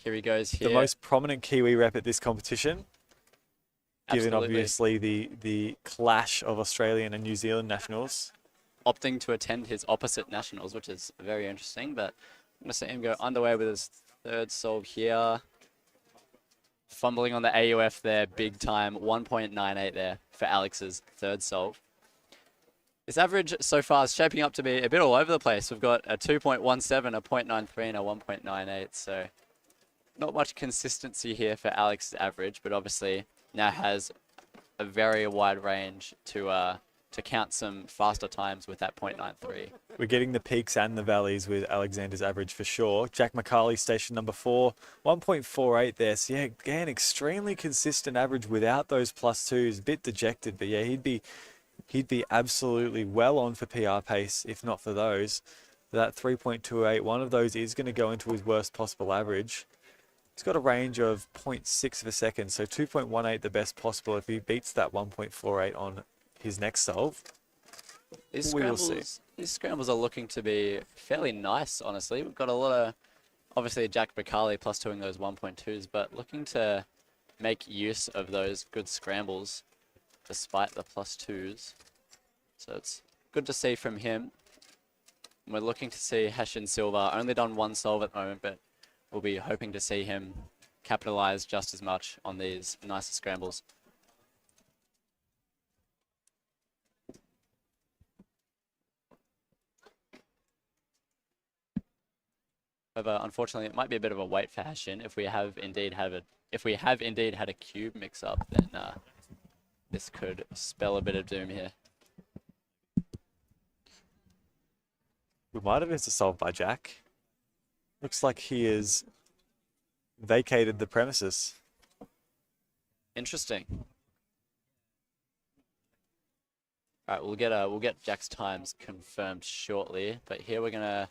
Here he goes here. The most prominent Kiwi rep at this competition. Given Absolutely. obviously the clash of Australian and New Zealand nationals. Opting to attend his opposite nationals, which is very interesting, but I'm going to see him go underway with his third solve here. Fumbling on the AUF there, big time. 1.98 there for Alex's third solve. This average so far is shaping up to be a bit all over the place. We've got a 2.17, a 0.93, and a 1.98. So not much consistency here for Alex's average, but obviously now has a very wide range to count some faster times with that 0.93. We're getting the peaks and the valleys with Alexander's average for sure. Jack McCarley, station number 4, 1.48 there. So yeah, again, extremely consistent average without those +2s. A bit dejected, but yeah, he'd be absolutely well on for PR pace if not for those. That 3.28, one of those is going to go into his worst possible average. He's got a range of 0.6 of a second, so 2.18 the best possible if he beats that 1.48 on his next solve. These We will see. scrambles are looking to be fairly nice, honestly. We've got a lot of, obviously, Jack McCarley +2ing those 1.2s, but looking to make use of those good scrambles despite the +2s. So it's good to see from him. We're looking to see Heshin Silva, only done one solve at the moment, but we'll be hoping to see him capitalize just as much on these nicer scrambles. However, unfortunately, it might be a bit of a wait for Heshin. If we have indeed had a cube mix-up, then this could spell a bit of doom here. We might have missed a solve by Jack. Looks like he has vacated the premises. Interesting. All right, we'll get Jack's times confirmed shortly, but here we're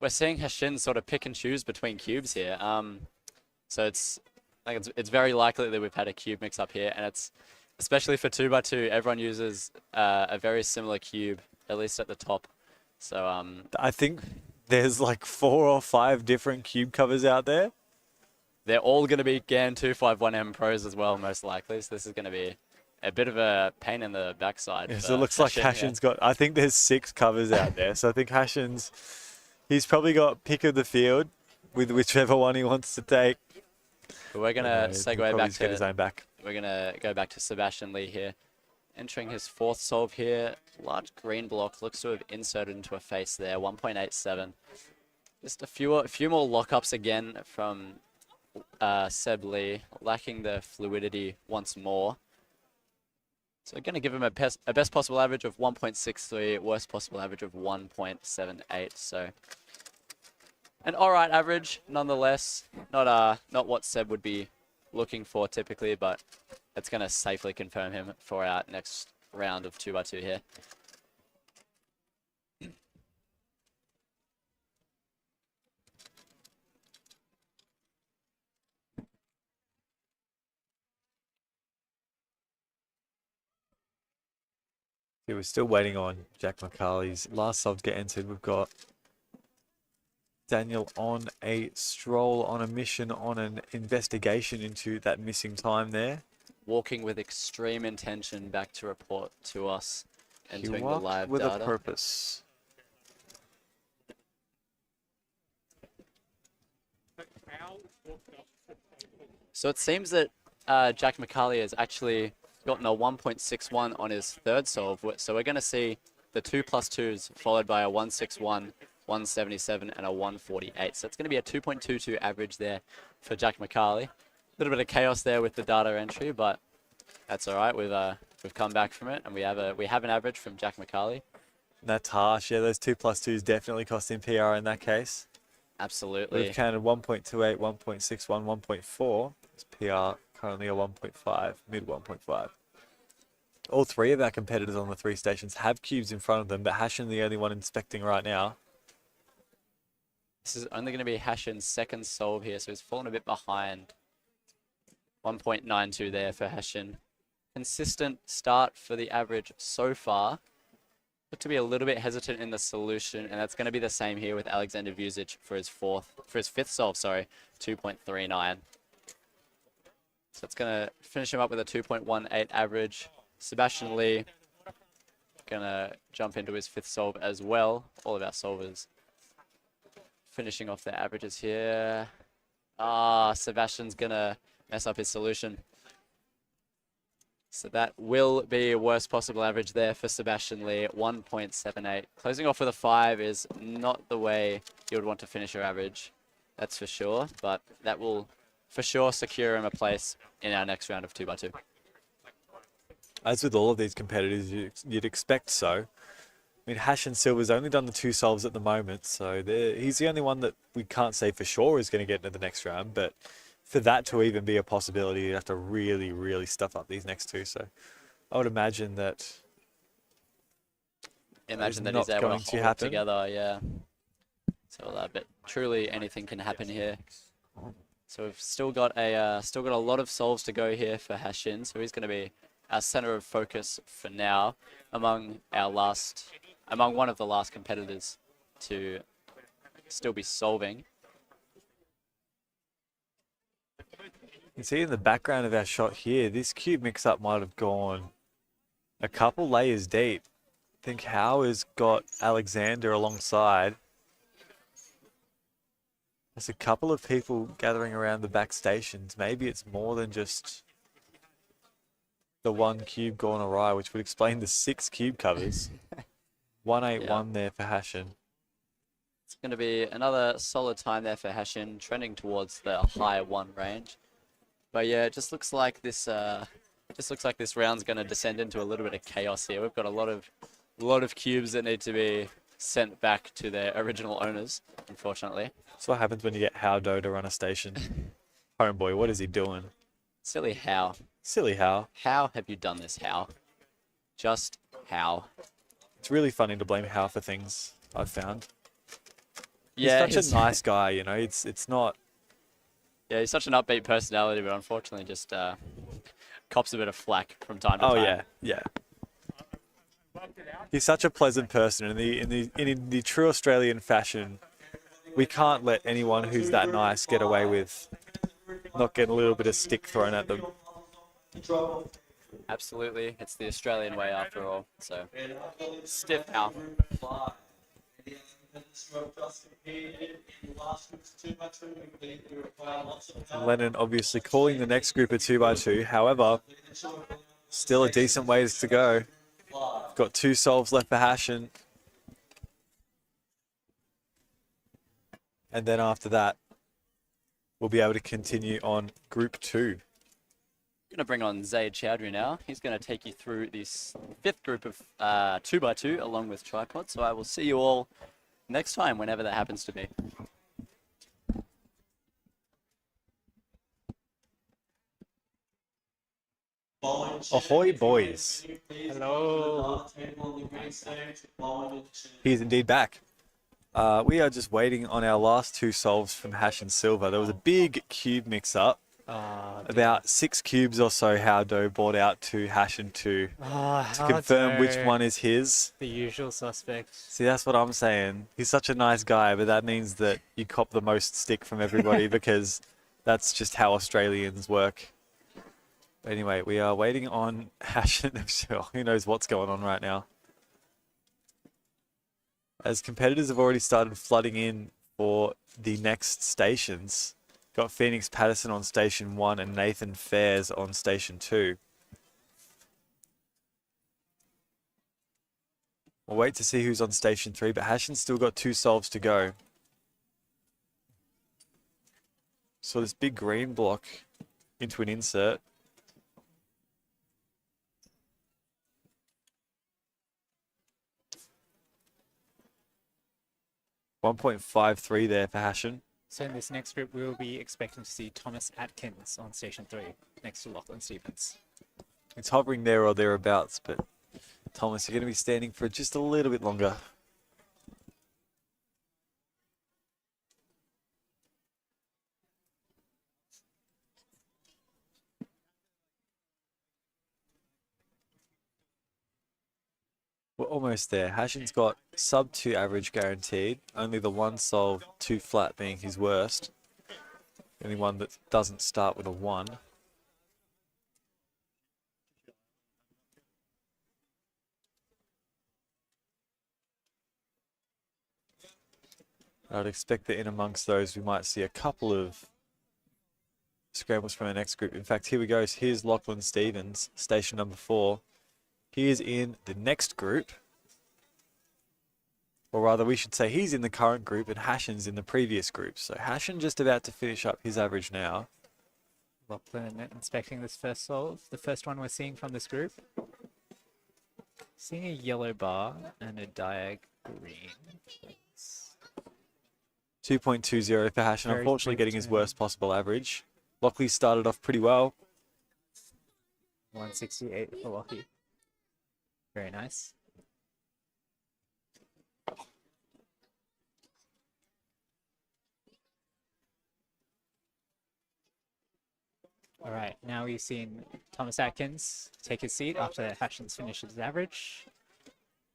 seeing Heshin sort of pick and choose between cubes here. So I think it's very likely that we've had a cube mix up here, and it's especially for 2x2. Everyone uses a very similar cube, at least at the top. So I think there's like 4 or 5 different cube covers out there. They're all going to be GAN 251M Pros as well, most likely. So this is going to be a bit of a pain in the backside. Yeah, so it looks like Hashin's got, I think there's 6 covers out there. So I think he's probably got pick of the field with whichever one he wants to take. But we're going to segue back to get his own back. We're going to go back to Sebastian Lee here. Entering his 4th solve here. Large green block looks to have inserted into a face there. 1.87. Just a few more lockups again from Seb Lee. Lacking the fluidity once more. So we're going to give him a best possible average of 1.63. Worst possible average of 1.78. So an alright average nonetheless. Not what Seb would be looking for typically, but it's going to safely confirm him for our next round of 2x2 here. Yeah, we're still waiting on Jack McCarley's last solve to get entered. We've got Daniel on a stroll, on a mission, on an investigation into that missing time there. Walking with extreme intention back to report to us, entering the live with data. a purpose. So it seems that Jack McCarley has actually gotten a 1.61 on his 3rd solve. So we're going to see the 2+2s followed by a 161, 177, and a 148. So it's going to be a 2.22 average there for Jack McCarley. A little bit of chaos there with the data entry, but that's all right. We've come back from it, and we have an average from Jack McCarley. That's harsh. Yeah, those 2+2s definitely cost him PR in that case. Absolutely. We've counted 1.28, 1.61, 1.4. His PR currently a 1.5, mid 1.5. All 3 of our competitors on the 3 stations have cubes in front of them, but Hashin the only one inspecting right now. This is only going to be Hashin's 2nd solve here, so he's fallen a bit behind. 1.92 there for Heshin. Consistent start for the average so far. Look to be a little bit hesitant in the solution, and that's going to be the same here with Alexander Vucic for his 5th solve, 2.39. So it's going to finish him up with a 2.18 average. Sebastian Lee going to jump into his 5th solve as well. All of our solvers finishing off their averages here. Sebastian's going to mess up his solution. So that will be worst possible average there for Sebastian Lee, 1.78. Closing off with a 5 is not the way you would want to finish your average, that's for sure. But that will for sure secure him a place in our next round of 2x2. As with all of these competitors, you'd expect so. I mean, Hash and Silver's only done the 2 solves at the moment, so he's the only one that we can't say for sure is going to get into the next round. But for that to even be a possibility, you have to really, really stuff up these next 2. So I would imagine that. Imagine that not he's able going to to hold it happen. together, yeah. So, but truly anything can happen here. So we've still got a lot of solves to go here for Hashin. So he's going to be our center of focus for now among one of the last competitors to still be solving. You see in the background of our shot here, this cube mix-up might have gone a couple layers deep. I think Howe has got Alexander alongside. There's a couple of people gathering around the back stations. Maybe it's more than just the 1 cube gone awry, which would explain the 6 cube covers. 181 there for Hashin. It's going to be another solid time there for Hashin, trending towards the high 1 range. But yeah, it just looks like this round's going to descend into a little bit of chaos here. We've got a lot of cubes that need to be sent back to their original owners, unfortunately. That's what happens when you get Howdo to run a station. Homeboy, what is he doing? Silly How. Silly How. How have you done this, How? Just how? It's really funny to blame How for things, I've found. Yeah, he's such a nice guy, you know. It's not. Yeah, he's such an upbeat personality, but unfortunately just cops a bit of flack from time to time. Oh yeah, yeah. He's such a pleasant person, and in the true Australian fashion, we can't let anyone who's that nice get away with not getting a little bit of stick thrown at them. Absolutely, it's the Australian way after all. So stiff How. Lennon obviously calling the next group a 2x2. However, still a decent ways to go. Got 2 solves left for Hashin. And then after that, we'll be able to continue on group 2. Going to bring on Zaid Chowdhury now. He's going to take you through this 5th group of 2x2 along with Tripod. So I will see you all next time, whenever that happens to be. Ahoy, boys. Hello. He's indeed back. We are just waiting on our last 2 solves from Hash and Silver. There was a big cube mix-up. About 6 cubes or so Howdo bought out to Hash and 2 to confirm which one is his. The usual suspect. See, that's what I'm saying. He's such a nice guy, but that means that you cop the most stick from everybody because that's just how Australians work. But anyway, we are waiting on Hash and who knows what's going on right now. As competitors have already started flooding in for the next stations. Got Phoenix Patterson on station 1 and Nathan Fairs on station 2. We'll wait to see who's on station 3, but Hashin's still got 2 solves to go. So this big green block into an insert. .53 there for Hashin. So in this next group, we'll be expecting to see Thomas Atkins on station 3, next to Lachlan Stevens. It's hovering there or thereabouts, but Thomas, you're going to be standing for just a little bit longer. We're almost there. Hashin's got sub 2 average guaranteed. Only the 1 solve, 2 flat being his worst. The only one that doesn't start with a 1. I'd expect that in amongst those we might see a couple of scrambles from our next group. In fact, here we go. Here's Lachlan Stevens, station number 4. He is in the next group. Or rather, we should say he's in the current group and Hashan's in the previous group. So Hashan just about to finish up his average now. Lachlan inspecting this first solve. The first one we're seeing from this group. Seeing a yellow bar and a diag green. 2.20 for Hashan, Very unfortunately getting his smooth. worst possible average. Lockley started off pretty well. 168 for Lockie. Very nice. All right, now we've seen Thomas Atkins take his seat after Hashan's finished his average.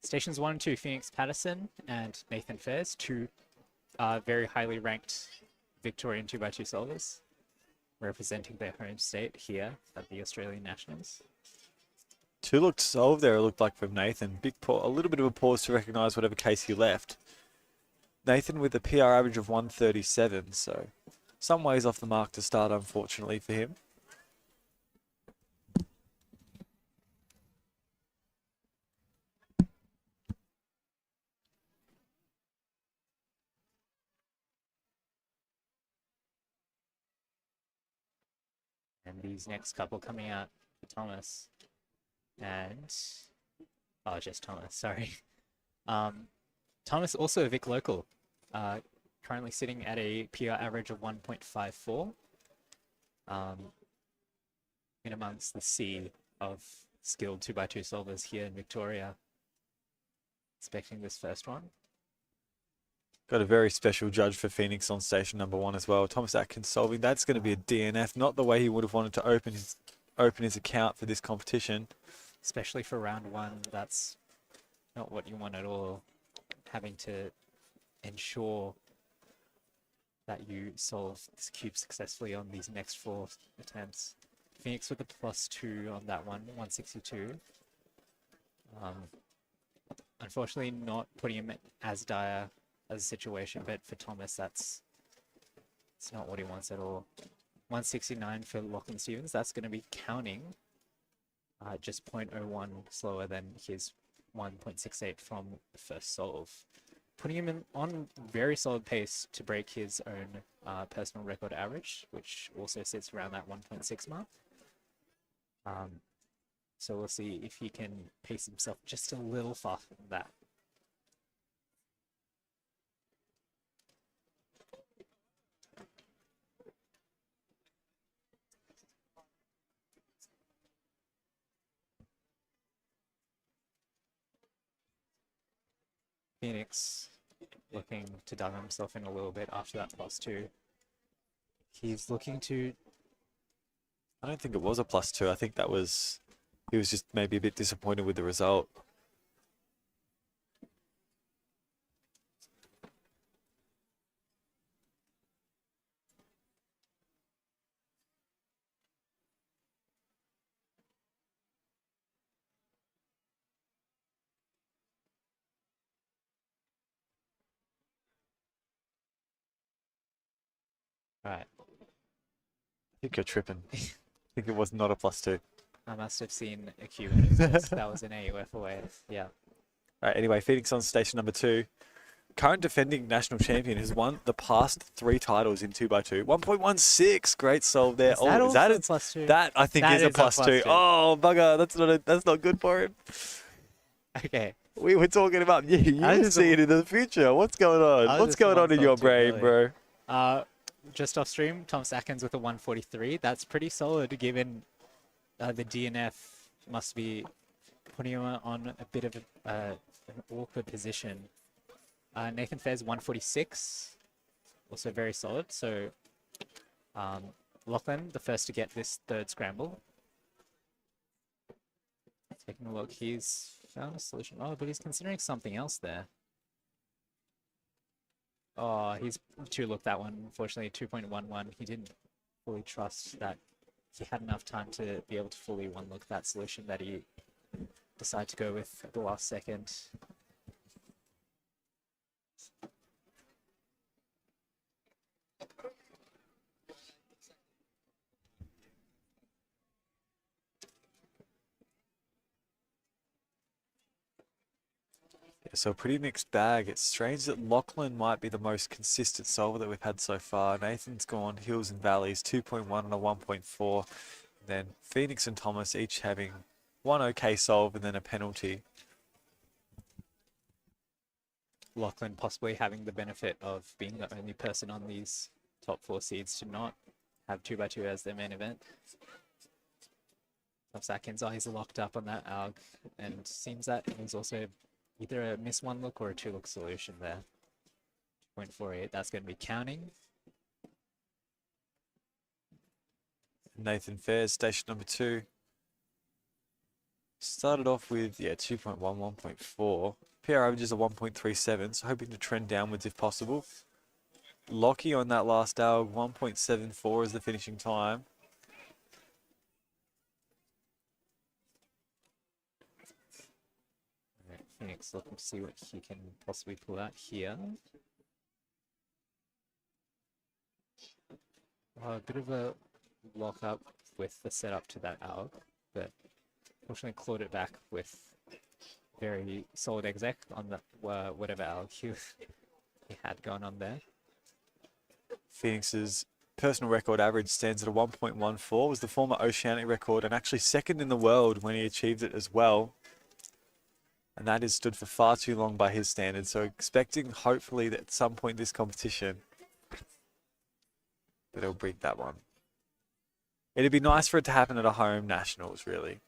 Stations 1 and 2, Phoenix Patterson and Nathan Fairs, two very highly ranked Victorian 2x2 solvers, representing their home state here at the Australian Nationals. 2 looked solved there, it looked like, from Nathan. A little bit of a pause to recognise whatever case he left. Nathan with a PR average of 137, so some ways off the mark to start, unfortunately, for him. And these next couple coming out for Thomas. And just Thomas, sorry. Thomas also a Vic local, currently sitting at a PR average of 1.54. In amongst the sea of skilled 2x2 solvers here in Victoria. Expecting this first one. Got a very special judge for Phoenix on station number 1 as well. Thomas Atkins solving. That's going to be a DNF, not the way he would have wanted to open his account for this competition. Especially for round 1, that's not what you want at all. Having to ensure that you solve this cube successfully on these next 4 attempts. Phoenix with a +2 on that one, 162. Unfortunately, not putting him as dire as a situation, but for Thomas, it's not what he wants at all. 169 for Lachlan Stevens. That's going to be counting just 0.01 slower than his 1.68 from the first solve. Putting him on very solid pace to break his own personal record average, which also sits around that 1.6 mark. So we'll see if he can pace himself just a little faster than that. Phoenix looking to dive himself in a little bit after that +2. He's looking to... I don't think it was a +2. I think he was just maybe a bit disappointed with the result. Right. I think you're tripping. I think it was not a +2. I must have seen a cube in his face. That was an AUF away. Yeah. All right, anyway, Phoenix on station number 2. Current defending national champion has won the past 3 titles in 2x2. 1.16, great solve there. Is that is that also a +2? That I think That is a +2. Oh bugger, that's not good for him. Okay. We were talking about you can see it in the future. What's going on? What's going on in your brain, bro? Just off stream, Thomas Atkins with a 143. That's pretty solid given the DNF must be putting him on a bit of an awkward position. Nathan Fairs 146, also very solid. So Lachlan, the first to get this 3rd scramble. Taking a look, he's found a solution. Oh, but he's considering something else there. Oh, he's 2-looked that one. Unfortunately, 2.11. He didn't fully trust that he had enough time to be able to fully 1-look that solution that he decided to go with at the last second. Yeah, so a pretty mixed bag. It's strange that Lachlan might be the most consistent solver that we've had so far. Nathan's gone hills and valleys, 2.1 and a 1.4. Then Phoenix and Thomas each having one okay solve and then a penalty. Lachlan possibly having the benefit of being the only person on these top 4 seeds to not have 2x2 as their main event. 12 eyes locked up on that AUG, and seems that he's also either a miss 1 look or a 2 look solution there. 2.48, that's going to be counting. Nathan Fairs, station number 2. Started off with, 2.1, 1.4. PR averages are 1.37, so hoping to trend downwards if possible. Lockie on that last AUG, 1.74 is the finishing time. Phoenix looking to see what he can possibly pull out here. A bit of a lock up with the setup to that AUG, but fortunately clawed it back with very solid exec on the whatever AUG he had going on there. Phoenix's personal record average stands at a 1.14, was the former Oceanic record and actually second in the world when he achieved it as well. And that is stood for far too long by his standards. So expecting, hopefully, that at some point this competition, that he'll beat that one. It'd be nice for it to happen at a home nationals, really.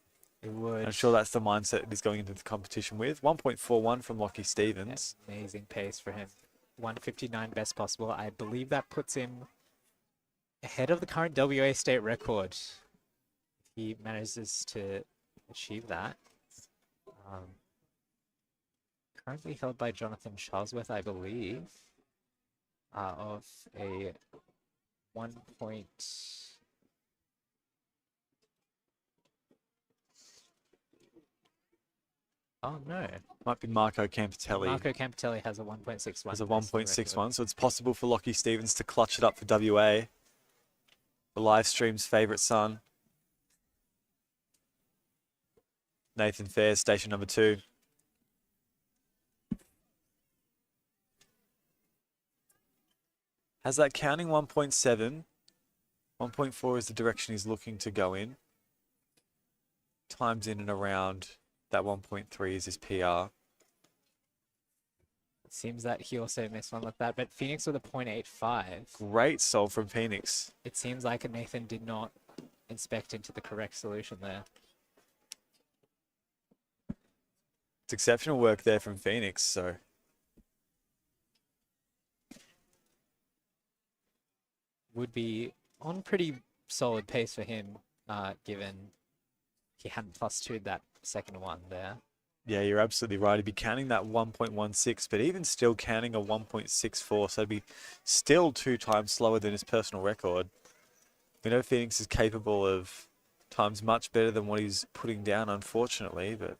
It would. I'm sure that's the mindset he's going into the competition with. 1.41 from Lockie Stevens. Amazing pace for him. 159 best possible. I believe that puts him ahead of the current WA state record. If he manages to achieve that. Currently held by Jonathan Charlesworth, I believe, of a 1. Oh no. Might be Marco Campitelli. Marco Campitelli has a 1.61. Has a 1.61, so it's possible for Lockie Stevens to clutch it up for WA. The live stream's favourite son. Nathan Fairs, station number 2. Has that counting 1.7. 1.4 is the direction he's looking to go in. Times in and around that 1.3 is his PR. It seems that he also missed one like that, but Phoenix with a 0.85. Great solve from Phoenix. It seems like Nathan did not inspect into the correct solution there. It's exceptional work there from Phoenix, so. Would be on pretty solid pace for him, given he hadn't +2'd that second one there. Yeah, you're absolutely right. He'd be counting that 1.16, but even still counting a 1.64, so it'd be still 2 times slower than his personal record. We know Phoenix is capable of times much better than what he's putting down, unfortunately, but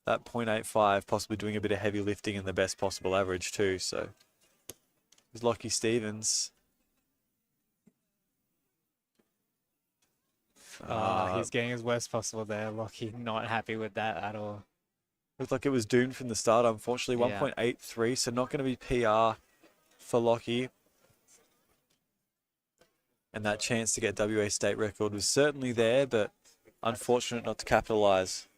that 0.85 possibly doing a bit of heavy lifting in the best possible average too, so. There's Lockie Stevens. He's getting his worst possible there. Lockie not happy with that at all. Looked like it was doomed from the start, unfortunately. Yeah. 1.83, so not going to be PR for Lockie. And that chance to get WA state record was certainly there, but unfortunate not to capitalise.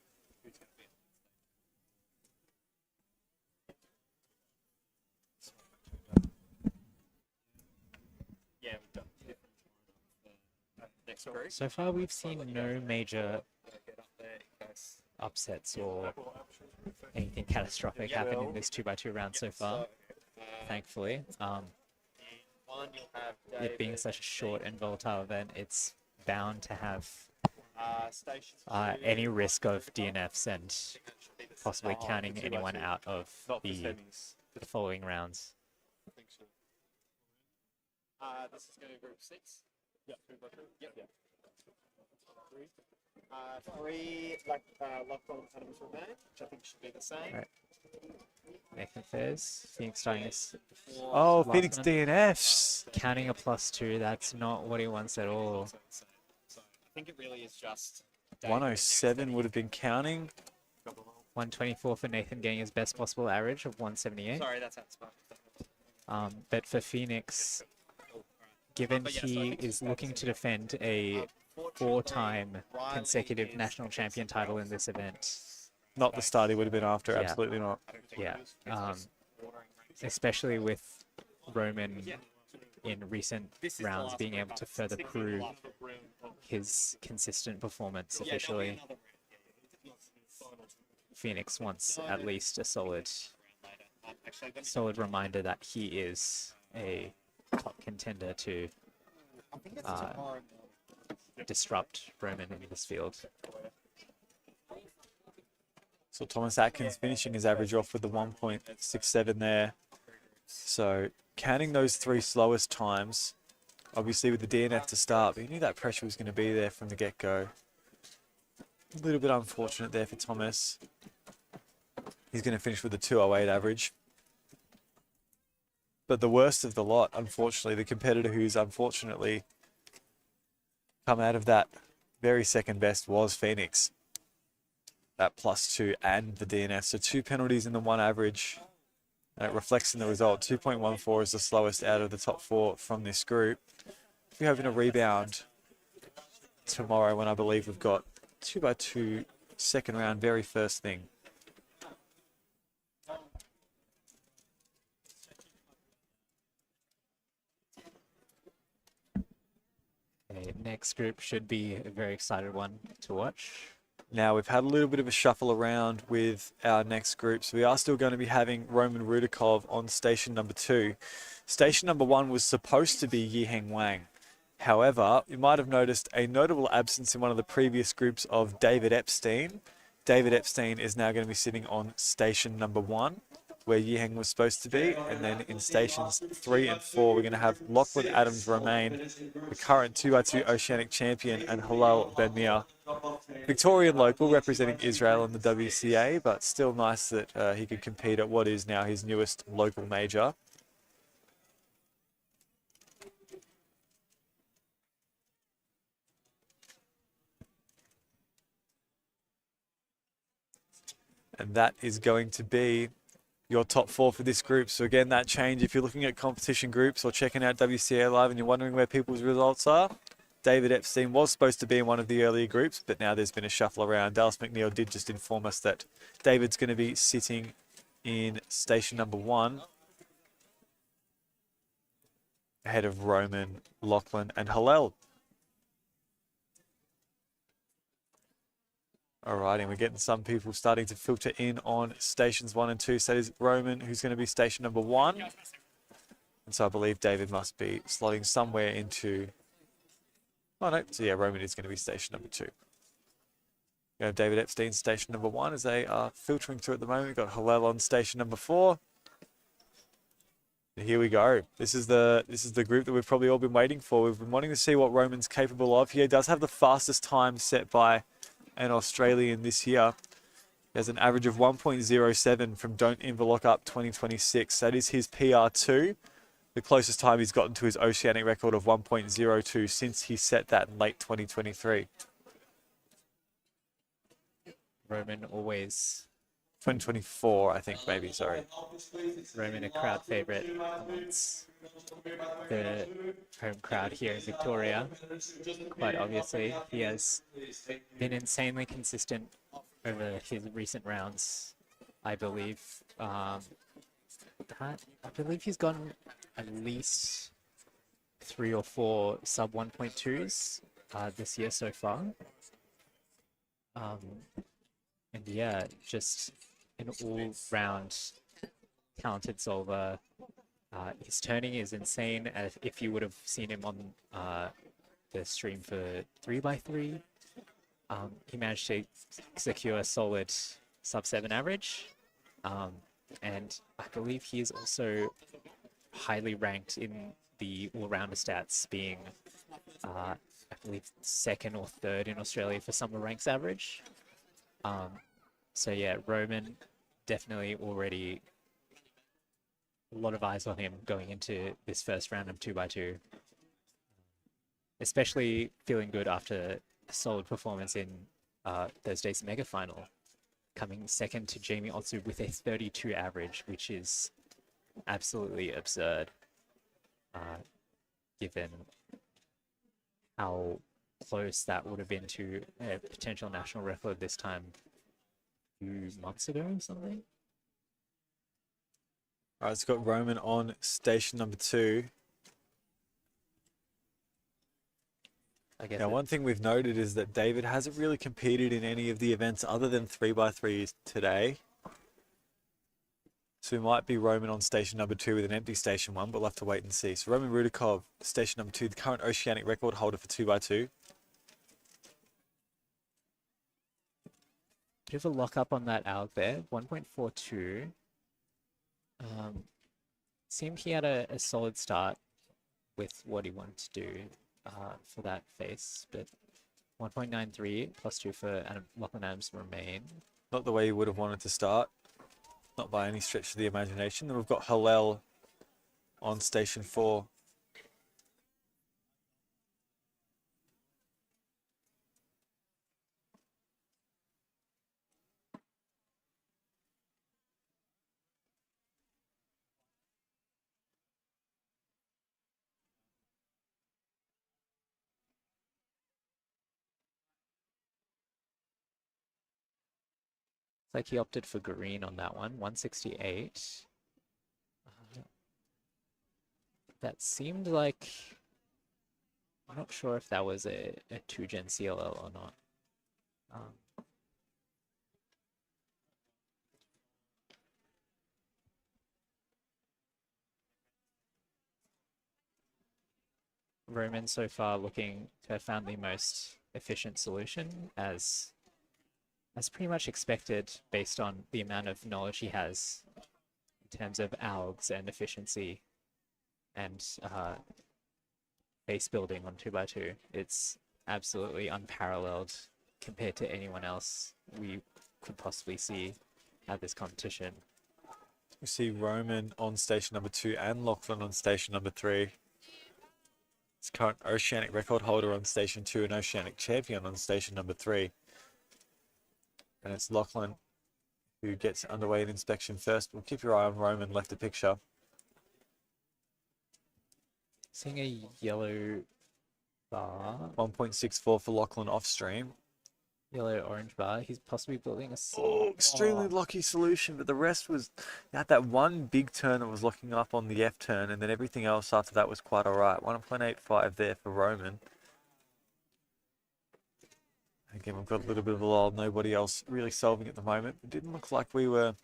So far, we've seen no major upsets or anything catastrophic happen in this 2x2 round so far, thankfully. It being such a short and volatile event, it's bound to have any risk of DNFs and possibly counting anyone out of the following rounds. This is going to group 6. Yep. Yep. 3 locked on cannabis remain, which I think should be the same. Right. Nathan Fairs, Phoenix starting this. Oh, Phoenix DNFs. Counting a +2, that's not what he wants at all. So I think it really is just 107 would have been counting. 124 for Nathan getting his best possible average of 178. Sorry, that's how it's spelled. But for Phoenix, given he is looking to defend a 4-time consecutive national champion title in this event. Not the start he would have been after, Yeah. absolutely not. Yeah. Especially with Roman in recent rounds being able to further prove his consistent performance officially. Phoenix wants at least a solid reminder that he is a top contender to disrupt Roman in this field. So Thomas Atkins finishing his average off with the 1.67 there. So counting those 3 slowest times, obviously with the DNF to start, but he knew that pressure was going to be there from the get-go. A little bit unfortunate there for Thomas. He's going to finish with a 208 average. But the worst of the lot, unfortunately, the competitor who's unfortunately come out of that very second best was Phoenix. That +2 and the DNF. So 2 penalties in the 1 average. And it reflects in the result. 2.14 is the slowest out of the top 4 from this group. We're hoping a rebound tomorrow when I believe we've got 2x2 second round, very first thing. Okay, next group should be a very excited one to watch. Now, we've had a little bit of a shuffle around with our next group, so we are still going to be having Roman Rudakov on station number 2. Station number 1 was supposed to be Yiheng Wang. However, you might have noticed a notable absence in one of the previous groups of David Epstein. David Epstein is now going to be sitting on station number 1, where Yiheng was supposed to be. And then in stations 3 and 4, we're going to have Lachlan Adams Romain, the current 2x2 Oceanic champion, and Halal Ben-Mia, Victorian local representing Israel in the WCA, but still nice that he could compete at what is now his newest local major. And that is going to be your top 4 for this group. So again, that change, if you're looking at competition groups or checking out WCA Live and you're wondering where people's results are, David Epstein was supposed to be in one of the earlier groups, but now there's been a shuffle around. Dallas McNeil did just inform us that David's going to be sitting in station number 1, ahead of Roman, Lachlan, and Hillel. Alrighty, and we're getting some people starting to filter in on stations 1 and 2. So that is Roman, who's going to be station number 1. And so I believe David must be slotting somewhere into... Oh no, so yeah, Roman is going to be station number 2. We have David Epstein station number 1 as they are filtering through at the moment. We've got Hillel on station number 4. And here we go. This is the group that we've probably all been waiting for. We've been wanting to see what Roman's capable of. He does have the fastest time set by an Australian this year. He has an average of 1.07 from Don't Inverlock Up 2026. That is his PR2. The closest time he's gotten to his Oceanic record of 1.02 since he set that in late 2023. Roman always... 2024, I think, maybe, sorry. Roman a crowd favourite amongst the home crowd here in Victoria. Quite obviously, he has been insanely consistent over his recent rounds, I believe. I believe he's gotten at least 3 or 4 sub 1.2s this year so far. And yeah, just an all-round talented solver. His turning is insane. If you would have seen him on the stream for 3x3, he managed to secure a solid sub 7 average. And I believe he is also highly ranked in the all-rounder stats, being I believe 2nd or 3rd in Australia for summer ranks average. So yeah, Roman definitely already a lot of eyes on him going into this first round of 2x2. Especially feeling good after a solid performance in Thursday's mega final. coming second to Jamie Otsu with a 32 average, which is absolutely absurd, given how close that would have been to a potential national record this time a few months ago or something. All right, it's got Roman on station number 2. I guess Now, one thing we've noted is that David hasn't really competed in any of the events other than 3x3s today. So we might be Roman on station number 2 with an empty station 1, but we'll have to wait and see. So Roman Rudakov, station number 2, the current oceanic record holder for 2x2. Bit of a lock up on that out there, 1.42. Seemed he had a solid start with what he wanted to do for that face, but 1.93 plus 2 for Lachlan Adams to remain. Not the way he would have wanted to start. Not by any stretch of the imagination. Then we've got Hillel on station 4. Like he opted for green on that one, 168. That seemed like, I'm not sure if that was a 2-gen CLL or not. Roman so far looking to have found the most efficient solution, as pretty much expected based on the amount of knowledge he has in terms of algs and efficiency and base building on 2x2. It's absolutely unparalleled compared to anyone else we could possibly see at this competition. We see Roman on station number 2 and Lachlan on station number 3. His current oceanic record holder on station 2 and oceanic champion on station number 3. And it's Lachlan who gets underway in inspection first. We'll keep your eye on Roman left of picture. Seeing a yellow bar. 1.64 for Lachlan off stream. Yellow-orange bar. He's possibly building a... Oh, extremely lucky solution, but the rest was... He had that one big turn that was locking up on the F turn, and then everything else after that was quite alright. 1.85 there for Roman. Again, we've got a little bit of a lull. Nobody else really solving at the moment. It didn't look like we were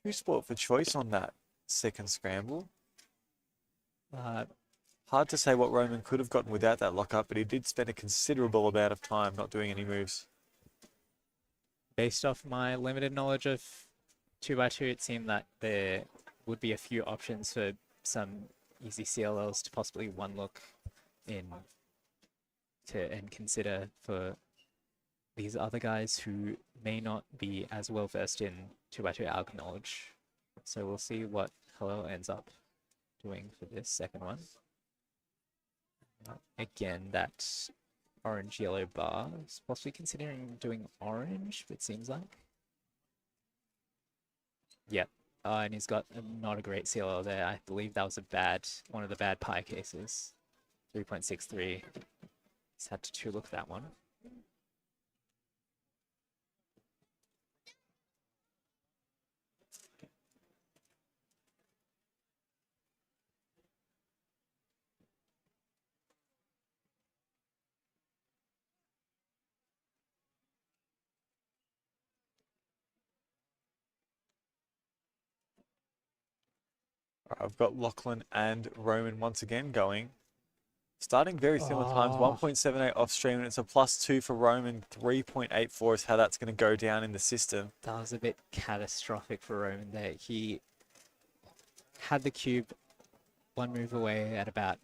too sport for choice on that second scramble. Hard to say what Roman could have gotten without that lockup, but he did spend a considerable amount of time not doing any moves. Based off my limited knowledge of 2x2, it seemed that there would be a few options for some easy CLLs to possibly one look in and consider for these other guys who may not be as well versed in 2x2 alg knowledge. So we'll see what Hello ends up doing for this second one. Again, that orange-yellow bar. Is possibly considering doing orange, it seems like. Yep. And he's got not a great CLL there. I believe that was one of the bad pie cases. 3.63. He's had to look that one. I've got Lachlan and Roman once again going. Starting very similar times, 1.78 off stream, and it's a +2 for Roman. 3.84 is how that's going to go down in the system. That was a bit catastrophic for Roman there. He had the cube one move away at about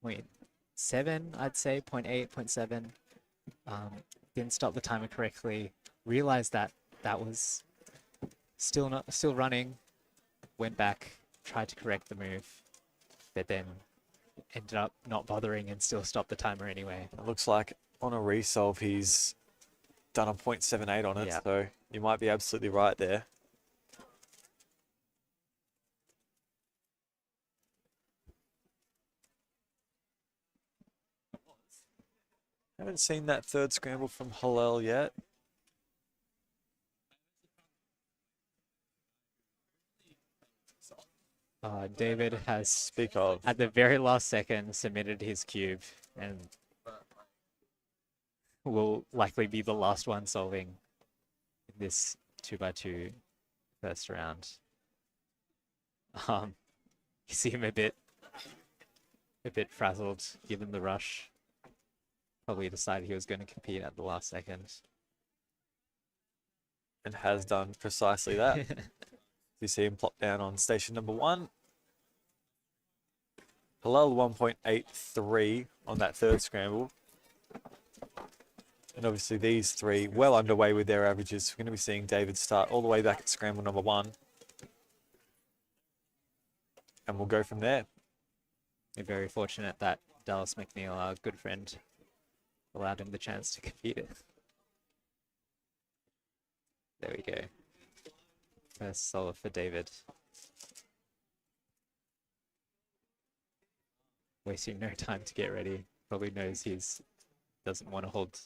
0.7, I'd say, 0.8, 0.7. Didn't stop the timer correctly. Realized that that was still running. Went back, tried to correct the move, but then ended up not bothering and still stopped the timer anyway. It looks like on a resolve he's done a .78 on it, Yeah. so you might be absolutely right there. Haven't seen that third scramble from Hillel yet. David has, Speak of. at the very last second, submitted his cube and will likely be the last one solving this 2x2 first round. You see him a bit frazzled given the rush. Probably decided he was going to compete at the last second. And has done precisely that. You see him plop down on station number 1. Hillel 1.83 on that third scramble. And obviously these three well underway with their averages. We're going to be seeing David start all the way back at scramble number 1. And we'll go from there. We're very fortunate that Dallas McNeil, our good friend, allowed him the chance to compete it. There we go. First solve for David. Wasting no time to get ready. Probably knows he's doesn't want to hold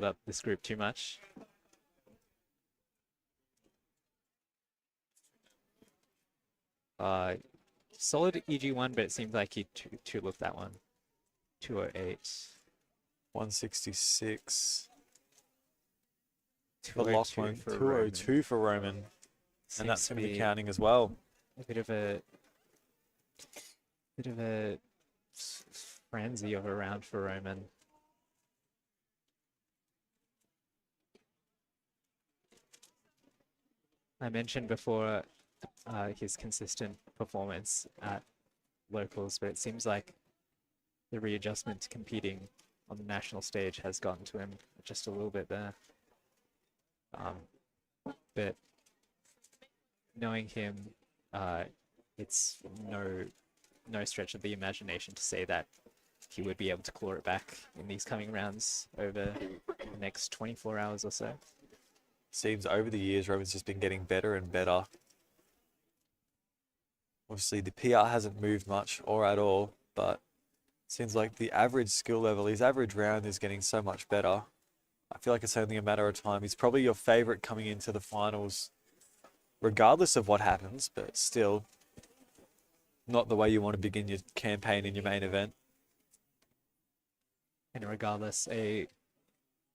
up this group too much. Solid EG1, but it seems like he two looked that one. 208. 166. The 202 lock one. for 202 for Roman. Seems And that's to going to be be counting as well. a bit of a frenzy of a round for Roman. I mentioned before his consistent performance at locals, but it seems like the readjustment to competing on the national stage has gotten to him just a little bit there. But knowing him, it's no stretch of the imagination to say that he would be able to claw it back in these coming rounds over the next 24 hours or so. Seems over the years, Roman's just been getting better and better. Obviously, the PR hasn't moved much or at all, but it seems like the average skill level, his average round is getting so much better. I feel like it's only a matter of time. He's probably your favorite coming into the finals, regardless of what happens, but still not the way you want to begin your campaign in your main event. And regardless, a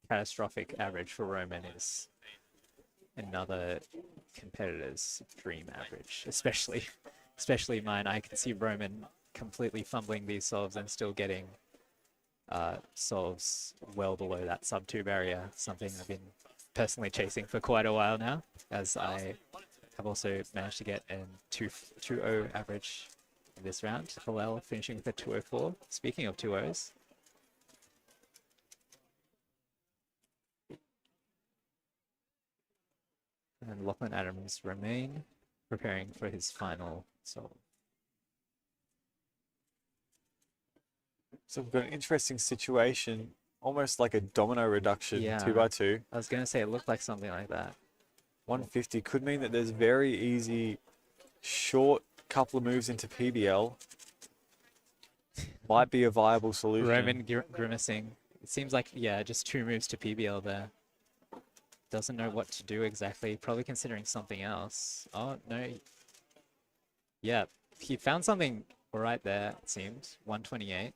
catastrophic average for Roman is another competitor's dream average, especially mine. I can see Roman completely fumbling these solves and still getting solves well below that sub 2 barrier, something I've been personally chasing for quite a while now, as I have also managed to get an 2.0 average in this round. Hillel finishing with a 2.04. Speaking of 2.0s, and Lachlan Adams remain preparing for his final solve. So we've got an interesting situation, almost like a domino reduction, 2x2. I was going to say it looked like something like that. 150 could mean that there's very easy, short couple of moves into PBL. Might be a viable solution. Roman grimacing. It seems like, yeah, just 2 moves to PBL there. Doesn't know what to do exactly. Probably considering something else. Oh, no. Yeah, he found something right there, it seems. 128.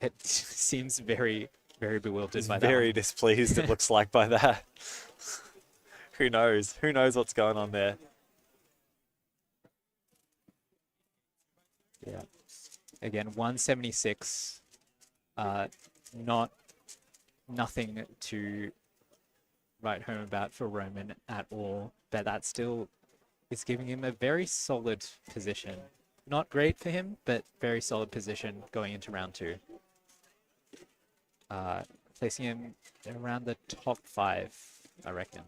It seems very, very bewildered He's by that. very displeased, it looks like, by that. Who knows? Who knows what's going on there? Yeah. Again, 176. Nothing to write home about for Roman at all, but that still is giving him a very solid position. Not great for him, but very solid position going into round 2. Placing him around the top 5, I reckon.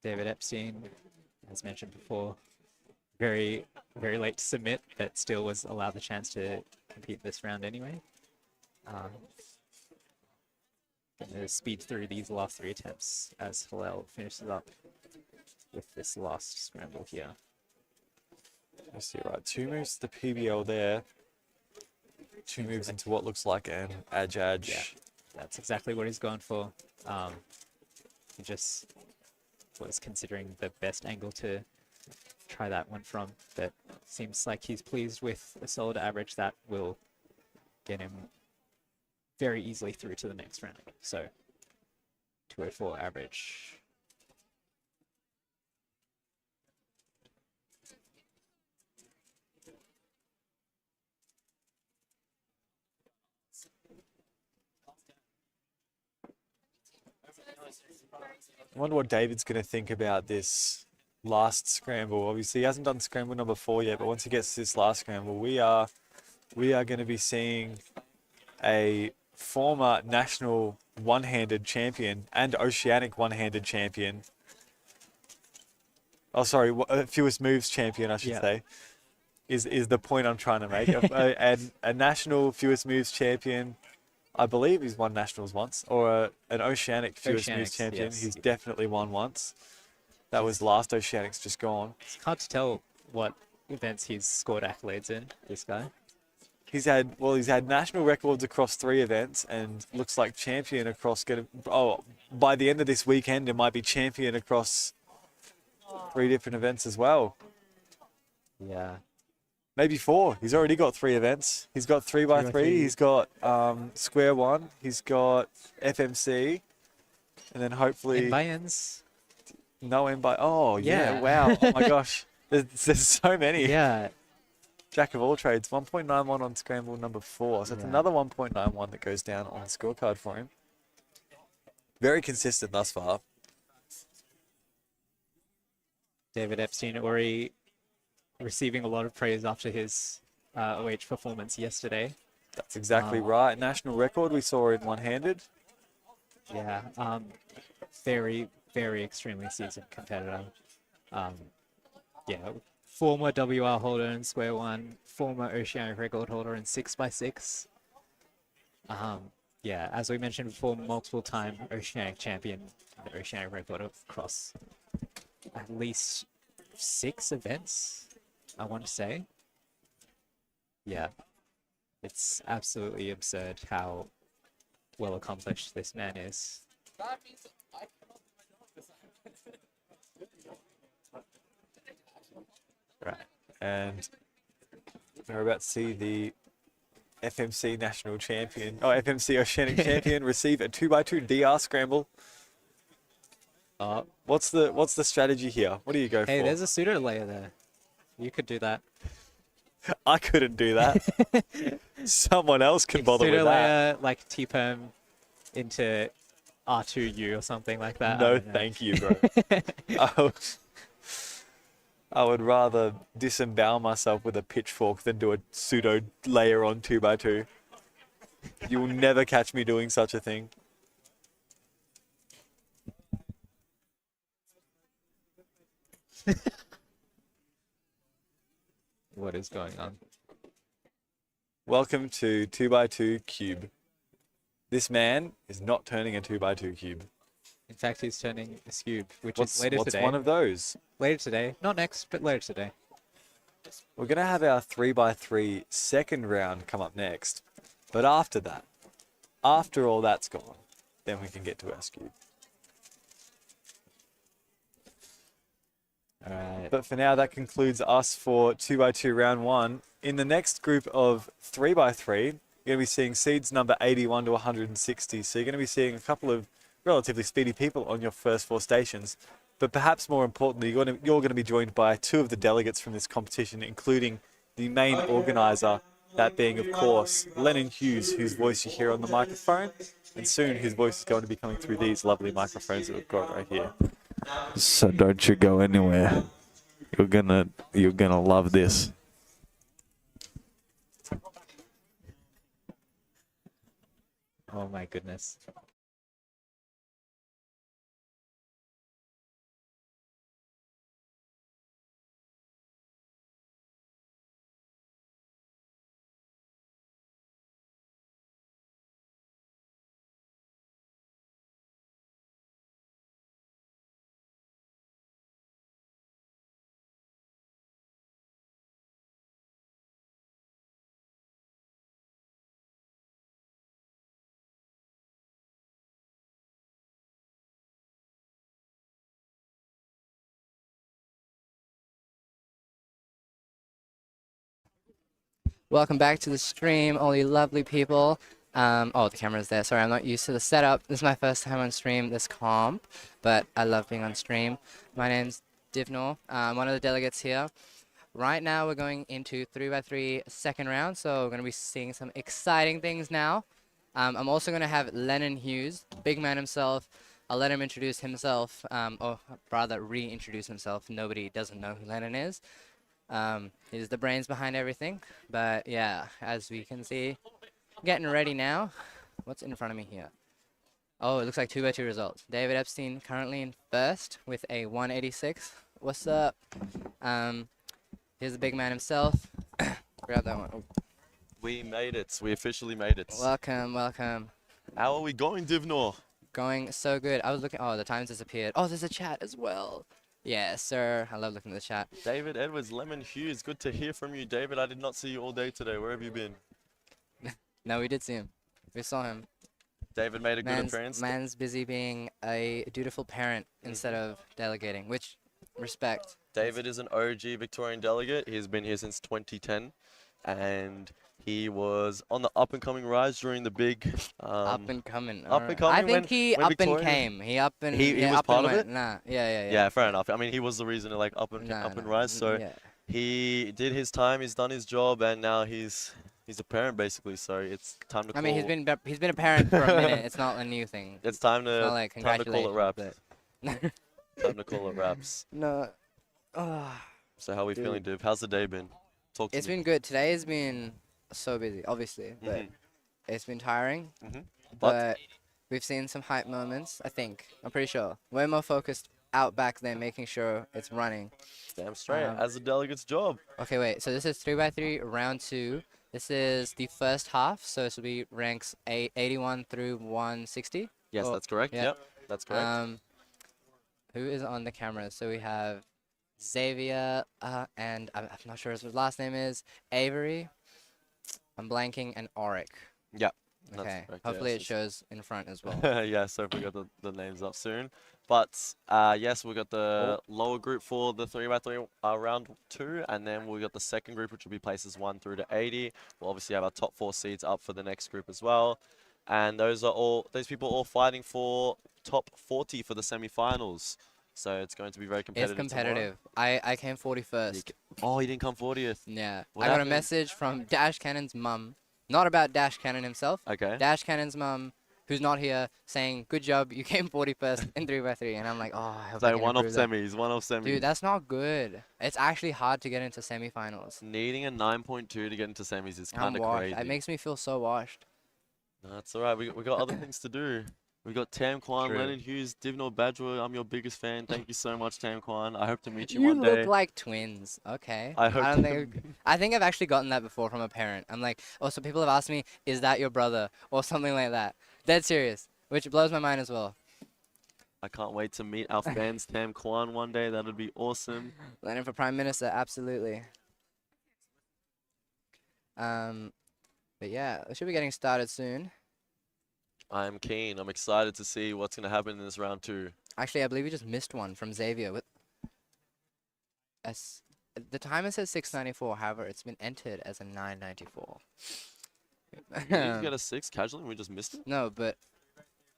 David Epstein, as mentioned before, very, very late to submit, but still was allowed the chance to compete this round anyway. Gonna speed through these last 3 attempts as Hillel finishes up with this last scramble here. I see, right. 2 moves to the PBL there. 2 moves into what looks like an edge. Yeah, that's exactly what he's going for. He just was considering the best angle to try that one from, but seems like he's pleased with a solid average that will get him very easily through to the next round. So 204 average. I wonder what David's going to think about this last scramble. Obviously, he hasn't done scramble number 4 yet, but once he gets to this last scramble, we are going to be seeing a former national one-handed champion and oceanic one-handed champion. Oh, sorry, fewest moves champion, I should say, is the point I'm trying to make. A national fewest moves champion. I believe he's won nationals once, or an oceanic fewest moves champion. Yes. He's definitely won once. That was last Oceanics just gone. It's hard to tell what events he's scored accolades in, this guy. He's had national records across 3 events, and looks like champion across. By the end of this weekend, it might be champion across 3 different events as well. Yeah. Maybe 4. He's already got 3 events. He's got 3x3. He's got Square One. He's got FMC, and then hopefully Bayans. No M by. Oh yeah! Wow! Oh my gosh! There's so many. Yeah. Jack of all trades. 1.91 on scramble number 4. So it's another 1.91 that goes down on the scorecard for him. Very consistent thus far. David Epstein already receiving a lot of praise after his OH performance yesterday. That's exactly right. National record we saw in one-handed. Yeah. Very, very extremely seasoned competitor. Yeah. Former WR holder in Square One, former Oceanic record holder in 6x6. Yeah, as we mentioned before, multiple time Oceanic champion, the Oceanic record across at least 6 events, I want to say. Yeah, it's absolutely absurd how well accomplished this man is. Right, and we're about to see the FMC national champion, FMC Oceanic champion receive a 2x2 DR scramble. What's the strategy here? What do you go for? Hey, there's a pseudo layer there. You could do that. I couldn't do that. Someone else can bother with Pseudo that. layer, like T-perm into R2U or something like that. No, thank you, bro. I would rather disembowel myself with a pitchfork than do a pseudo layer on 2x2. You will never catch me doing such a thing. What is going on? Welcome to 2x2 cube. This man is not turning a 2x2 cube. In fact, he's turning a cube, which is later what's today. one of those? Later today. Not next, but later today. We're going to have our 3x3 second round come up next. But after that, after all that's gone, then we can get to our cube. All right. But for now, that concludes us for 2x2 round 1. In the next group of 3x3, you're going to be seeing seeds number 81 to 160. So you're going to be seeing a couple of relatively speedy people on your first 4 stations. But perhaps more importantly, you're going to be joined by 2 of the delegates from this competition, including the main organizer, that being, of course, Lennon Hughes, whose voice you hear on the microphone. And soon his voice is going to be coming through these lovely microphones that we've got right here. So don't you go anywhere. You're gonna love this. Oh my goodness. Welcome back to the stream, all you lovely people. Oh, the camera's there. Sorry, I'm not used to the setup. This is my first time on stream this comp, but I love being on stream. My name's Divnor. I'm one of the delegates here. Right now, we're going into 3x3 second round, so we're going to be seeing some exciting things now. I'm also going to have Lennon Hughes, big man himself. I'll let him introduce himself, or rather reintroduce himself. Nobody doesn't know who Lennon is. He's the brains behind everything. But yeah, as we can see, getting ready now. What's in front of me here? Oh, it looks like 2x2 results. David Epstein currently in first with a 186. What's up? Here's the big man himself. Grab that one. Oh. We made it. We officially made it. Welcome, welcome. How are we going, Divnor? Going so good. I was looking. Oh, the times disappeared. Oh, there's a chat as well. Yes, sir. I love looking at the chat. David Edwards, Lemon Hughes. Good to hear from you, David. I did not see you all day today. Where have you been? No, we did see him. We saw him. David made a good appearance. Man's busy being a dutiful parent instead of delegating, which, respect. David is an OG Victorian delegate. He's been here since 2010, and he was on the up-and-coming rise during the big... up and coming. Up-and-coming. I think he up and came. He up and... He yeah, was up part and of went. it? Nah, yeah. Yeah, fair enough. I mean, he was the reason to, like, up and rise, so... Yeah. He did his time, he's done his job, and now he's a parent basically. So it's time to call. I mean, he's been a parent for a minute. It's not a new thing. It's time to It's not like, time to call it wraps. congratulations, Time to call it wraps. No. So how are we Dude. feeling, Div? How's the day been? Talk to It's me. been good. Today has been so busy, obviously, but it's been tiring. But we've seen some hype moments. I think I'm pretty sure. We're more focused out back there, making sure it's running. Damn straight, as a delegate's job. Okay, wait. So this is 3x3 round 2. This is the first half. So this will be ranks 81 through 160. Yes, that's correct. Yeah. Yep, that's correct. Who is on the camera? So we have Xavier, and I'm not sure what his last name is. Avery. I'm blanking, and Auric. Yeah. Okay. Correct, Hopefully yes. it shows in front as well. Yeah, so we got the names up soon. But yes, we got the lower group for the 3x3 round 2, and then we got the second group, which will be places 1 through to 80. We'll obviously have our top 4 seeds up for the next group as well. And those people all fighting for top 40 for the semi-finals. So it's going to be very competitive. It's competitive. I came 41st. Oh, you didn't come 40th. Yeah. What I got a happened? message from Dash Cannon's mum. Not about Dash Cannon himself. Okay. Dash Cannon's mum, who's not here, saying, good job, you came 41st in 3x3. And I'm like, oh, I hope I So can one off improve that." semis, one off semis. Dude, that's not good. It's actually hard to get into semifinals. Needing a 9.2 to get into semis is I'm kind of washed. crazy. It makes me feel so washed. No, that's all right. We got other things to do. We got Tam Kwan, True. Lennon Hughes, Divnor Badger. I'm your biggest fan. Thank you so much, Tam Kwan. I hope to meet you, You one day. look like twins. Okay. I hope don't to- think. I think I've actually gotten that before from a parent. I'm like, oh, so people have asked me, is that your brother, or something like that. Dead serious, which blows my mind as well. I can't wait to meet our fans, Tam Kwan, one day. That would be awesome. Lennon for Prime Minister, absolutely. But yeah, we should be getting started soon. I'm keen. I'm excited to see what's going to happen in this round 2. Actually, I believe we just missed one from Xavier. The timer says 694. However, it's been entered as a 994. Did you get a 6 casually and we just missed it? No, but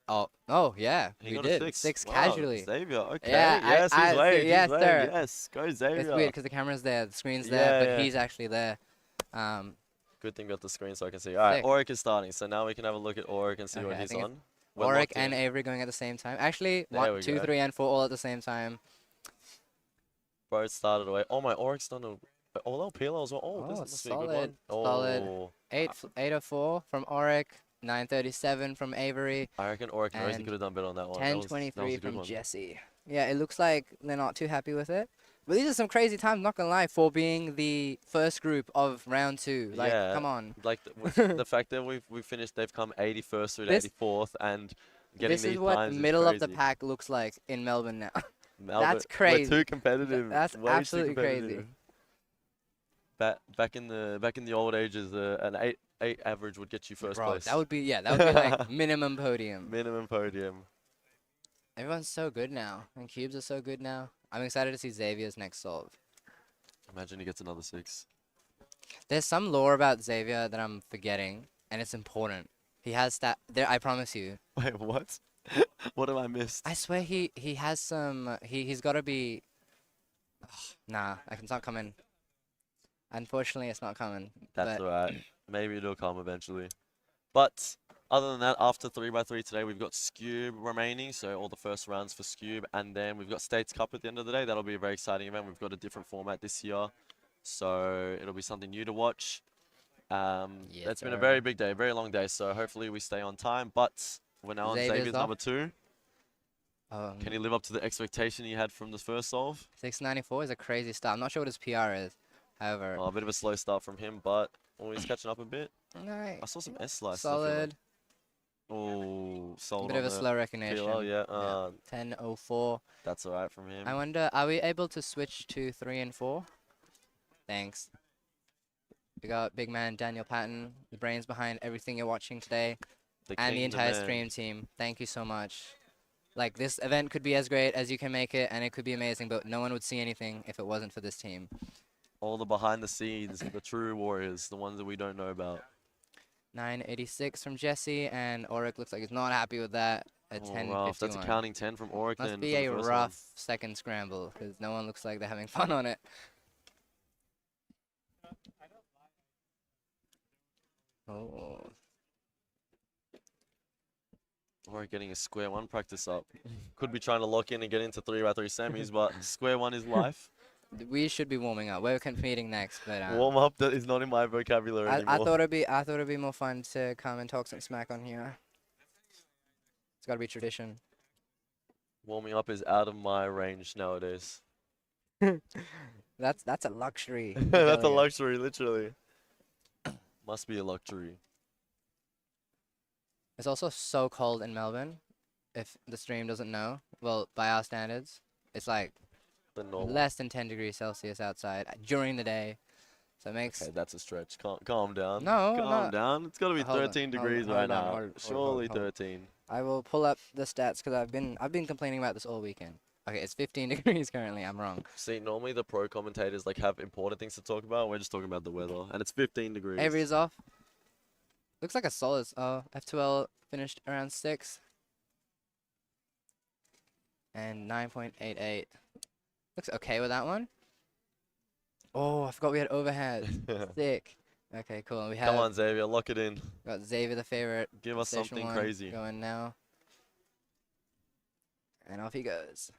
oh yeah, He we got did a 6. 6 Wow, Xavier. Xavier, okay. Yeah, yes, he's late. yes, he's late. sir. Yes, go Xavier. It's weird because the camera's there, the screen's there, Yeah, but yeah. he's actually there. Good thing we got the screen so I can see. All right, Sick. Auric is starting. So now we can have a look at Auric and see Okay, what I he's think on. We're Auric locked in. and Avery going at the same time. Actually, There 1, we 2, go. 3, and 4 all at the same time. Both started away. Oh, my Auric's done a all PL as well. Oh, this must be a good one. Solid. Oh, 804 from Auric, 937 from Avery. I reckon Auric knows he and could have done better on that one. That was a 1023 good from one. Jesse. Yeah, it looks like they're not too happy with it. But these are some crazy times, not gonna lie, for being the first group of round 2. Like, yeah, come on. Like the fact that we finished, they've come 81st through to This- 84th, and getting This these is what times middle is of the crazy. pack looks like in Melbourne now. Melbourne- That's crazy. We're too competitive. That's way too absolutely crazy. competitive. Back in the old ages, an 8 average would get you first Bro, place. that would be like minimum podium. Minimum podium. Everyone's so good now, and cubes are so good now. I'm excited to see Xavier's next solve. Imagine he gets another 6. There's some lore about Xavier that I'm forgetting, and it's important. He has that. There, I promise you. Wait, what? What have I missed? I swear he has some. He's got to be. Nah, it's not coming. Unfortunately, it's not coming. That's but alright. Maybe it'll come eventually. But other than that, after 3x3 today, we've got Scube remaining, so all the first rounds for Scube, and then we've got States Cup at the end of the day. That'll be a very exciting event. We've got a different format this year, so it'll be something new to watch. It's been a very big day, very long day, so hopefully we stay on time. But we're now on Xavier's number 2. Can he live up to the expectation he had from the first solve? 694 is a crazy start. I'm not sure what his PR is. However, a bit of a slow start from him, but he's catching up a bit. Nice. I saw some S slices. Solid. Oh, solid. Bit of a slow recognition. Yeah. 10:04. That's alright from him. I wonder, are we able to switch to 3 and 4? Thanks. We got big man Daniel Patton, the brains behind everything you're watching today, and the entire stream team. Thank you so much. Like, this event could be as great as you can make it, and it could be amazing, but no one would see anything if it wasn't for this team. All the behind the scenes, the true warriors, the ones that we don't know about. 986 from Jesse, and Auric looks like he's not happy with that. A 1051. That's a counting 10 from Auric. Must be a rough second scramble, because no one looks like they're having fun on it. Oh. Or getting a square 1 practice up. Could be trying to lock in and get into 3x3 semis, but square 1 is life. We should be warming up. We're competing next, but warm up that is not in my vocabulary anymore. I thought it'd be more fun to come and talk some smack on here. It's got to be tradition. Warming up is out of my range nowadays. That's a luxury. That's a luxury, literally. Must be a luxury. It's also so cold in Melbourne. If the stream doesn't know, well, by our standards, it's like less than 10 degrees Celsius outside during the day. So it makes... Okay, that's a stretch. Calm down. No, Calm down. It's got to be 13 degrees right now. Surely 13. I will pull up the stats because I've been complaining about this all weekend. Okay, it's 15 degrees currently. I'm wrong. See, normally the pro commentators have important things to talk about. We're just talking about the weather, and it's 15 degrees. Avery's off. Looks like a solid. F2L finished around 6. And 9.88. Looks okay with that one. Oh, I forgot we had overhead. Sick. Okay, cool. And we have. Come on, Xavier, lock it in. Got Xavier the favorite. Give us Station something 1 crazy. Going now. And off he goes.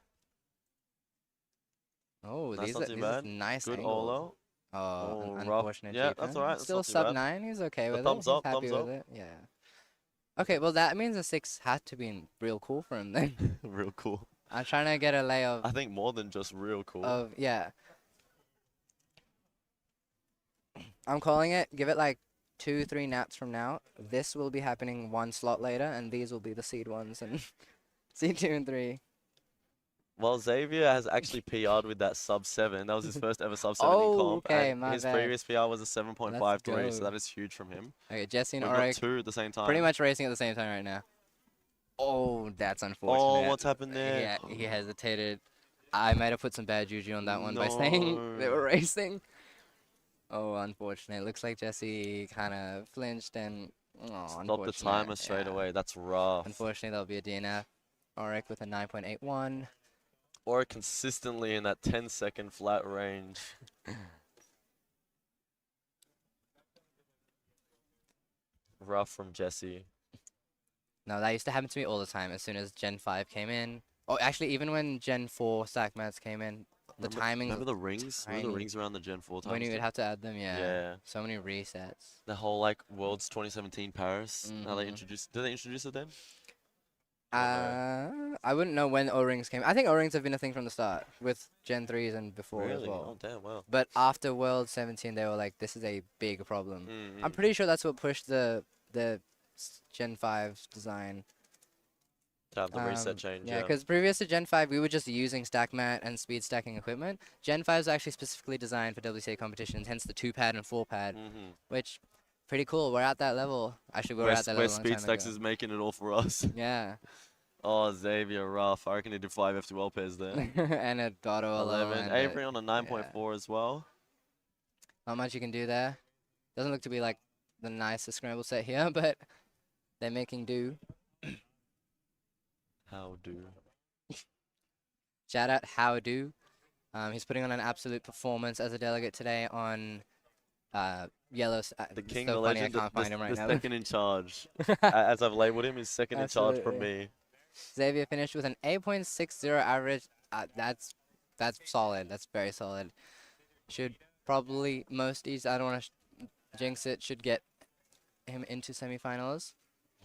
Oh, That's these not are too these bad. nice Good angles. Olo. Oh, rough. unfortunate. Yeah, cheap, that's huh? alright. That's Still not too sub bad. 9. He's okay with Thumbs it. up, He's happy thumbs with up. it. Yeah. Okay, well that means a 6 had to be real cool for him then. Real cool. I'm trying to get a lay of. I think more than just real cool. Yeah. I'm calling it. Give it like 2-3 naps from now. This will be happening 1 slot later, and these will be the seed ones and seed 2 and 3. Well, Xavier has actually PR'd with that sub 7. That was his first ever sub 7 in comp. Okay, and my his bad. previous PR was a 7.53, so go. that is huge from him. Okay, Jesse and We've got Auric 2 at the same time. pretty much racing at the same time right now. Oh, that's unfortunate. Oh, what's happened there? Yeah, he hesitated. I might have put some bad juju on that one by saying they were racing. Oh, unfortunate. Looks like Jesse kind of flinched and Stop the timer straight away. That's rough. Unfortunately, that'll be a DNF. Auric with a 9.81. Or consistently in that 10-second flat range. Rough from Jesse. No, that used to happen to me all the time as soon as Gen 5 came in. Oh, actually, even when Gen 4 stack mats came in, the timing. Remember the rings? Remember the rings around the Gen 4 times? When you would have to add them, yeah. Yeah. So many resets. The whole Worlds 2017 Paris. How they introduced? Did they introduce it then? I wouldn't know when O-rings came. I think O-rings have been a thing from the start with Gen 3s and before as Really? well. Oh damn! Wow. But after World 17, they were like, "This is a big problem." I'm pretty sure that's what pushed the Gen 5's design. To have the reset change. Yeah, because previous to Gen 5, we were just using stack mat and speed stacking equipment. Gen 5 is actually specifically designed for WCA competitions, hence the 2-pad and 4-pad, which pretty cool. We're at that level. Actually, we're at that level. Where speed stacks is making it all for us. Yeah. Oh, Xavier, rough. I reckon he did 5 F2L pairs there. And a Dotto 11. Avery on a 9.4 as well. Not much you can do there. Doesn't look to be like the nicest scramble set here, but they're making do. How do? Shout out How Do. He's putting on an absolute performance as a delegate today on yellow. The king, so the funny, legend, I can't find him right the now. second in charge. As I've labeled him, he's second in charge from Absolutely. me. Xavier finished with an 8.60 average. That's solid. That's very solid. Should probably most easy. I don't want to jinx it. Should get him into semifinals.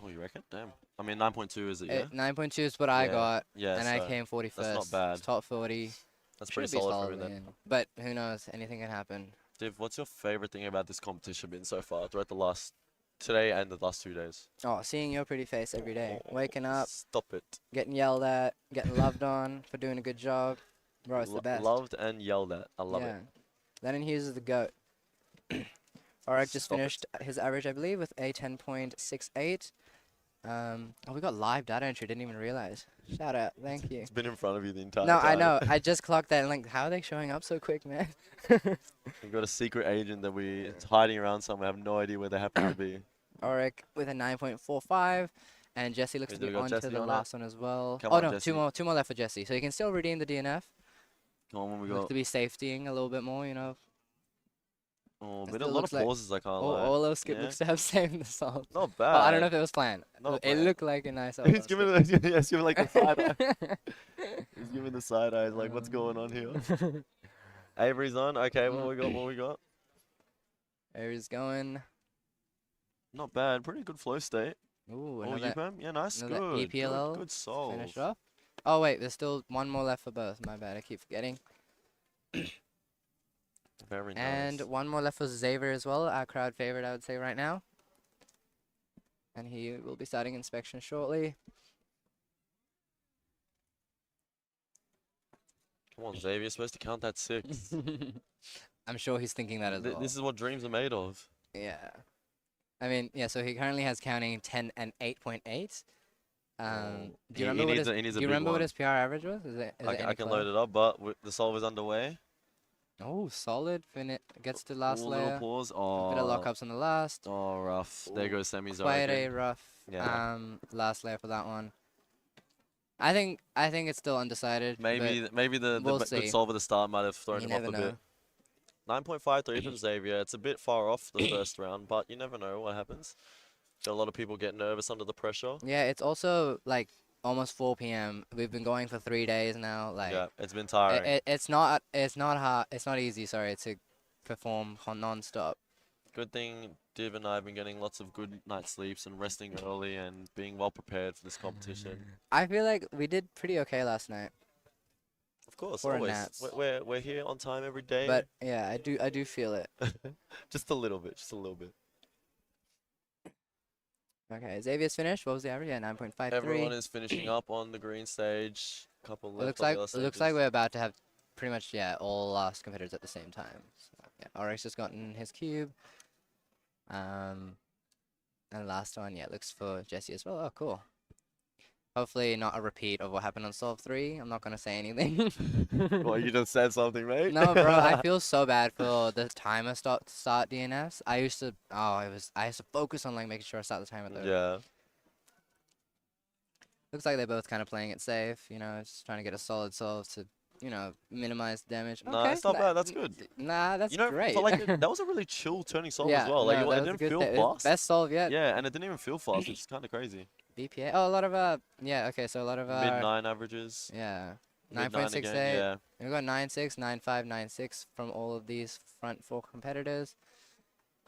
Oh, you reckon? Damn. I mean, 9.2 is it? Yeah. 9.2 is what I got. Yeah. And so I came 41st. That's not bad. Top 40. That's Should pretty be solid from him solidly then. in. But who knows? Anything can happen. Div, what's your favorite thing about this competition been so far throughout the last today and the last 2 days? Oh, seeing your pretty face every day. Waking up. Stop it. Getting yelled at. Getting loved on for doing a good job. Bro, it's the best. Loved and yelled at. I love it. Lennon Hughes is the GOAT. Auric just Stop it. finished his average, I believe, with a 10.68. Oh, we got live data entry. Didn't even realize. Shout out. Thank you. It's been in front of you the entire No, time. I know. I just clocked that. And like, how are they showing up so quick, man? We've got a secret agent that it's hiding around somewhere. I have no idea where they happen to be. Auric with a 9.45. And Jesse looks Wait, to do be we got on to Jesse the on it? last one as well. Come Oh, on, no. Jesse. Two more left for Jesse. So you can still redeem the DNF. Come on, what we Looks got? to be safetying a little bit more, you know. Oh, It been a still lot looks of like pauses, I can't Oh, lie. Olo Skip Yeah. looks to have saved the salt. Not Well, I don't know bad. if it was planned. Not It bad. looked like a nice Olo He's Skip. giving he's giving like the side eye. He's giving the side eyes like, what's going on here? Avery's on. Okay, what we got? What we got? Avery's going. Not bad. Pretty good flow state. Ooh, Oh, another, UPAM? Yeah, nice. another Good. EPLL. Good solve. Finish off. Oh, wait, there's still one more left for both. My bad, I keep forgetting. Very nice. And one more left for Xavier as well, our crowd favorite, I would say, right now. And he will be starting inspection shortly. Come on, Xavier. You're supposed to count that 6. I'm sure he's thinking that as well. This is what dreams are made of. Yeah. I mean, yeah, so he currently has counting 10 and 8.8. Do you remember what his, he needs do a you big remember what one. his PR average was? Is it I any can closer? load it up, but the solve is underway. Oh, solid. Gets to last Ooh, layer. little pause. Oh, Bit of lockups on the last. Oh, rough. There goes semis. Quite a rough Yeah. last layer for that one. I think it's still undecided. Maybe but maybe the we'll good see. solve at the start might have thrown You him off never a know. bit. 9.53 from Xavier. It's a bit far off the first round, but you never know what happens. Got a lot of people get nervous under the pressure. Yeah, it's also like almost 4 p.m. We've been going for 3 days now. Like Yeah, it's been tiring. it's not hard. It's not easy. Sorry, to perform non-stop. Good thing Div and I have been getting lots of good night sleeps and resting early and being well prepared for this competition. I feel like we did pretty okay last night. Of course, For a always. Nats. We're here on time every day. But yeah, I do feel it. Just a little bit, just a little bit. Okay, Xavier's finished. What was the average? Yeah, 9.53. Everyone is finishing up on the green stage. Couple left. It looks on like the other it looks stages. like we're about to have pretty much all last competitors at the same time. So, yeah, Oryx just gotten his cube. And the last one, yeah, looks for Jesse as well. Oh, cool. Hopefully not a repeat of what happened on Solve 3. I'm not gonna say anything. Well, you just said something, mate. No, bro, I feel so bad for the timer start DNFs. I used to I used to focus on like making sure I start the timer though. Yeah. Looks like they're both kind of playing it safe, you know, just trying to get a solid solve to, you know, minimize damage. No, Okay, it's not bad. That's good. Nah, that's You know, great. but like that was a really chill turning solve Yeah, as well. Like no, that it was a didn't good feel it was fast. best solve yet. Yeah, and it didn't even feel fast, which is kind of crazy. BPA. Oh, a lot of yeah. Okay, so a lot of Mid 9 averages. Yeah. Mid 9 9.68. again, yeah. We got 9.6, 9.5, 9.6 from all of these front 4 competitors.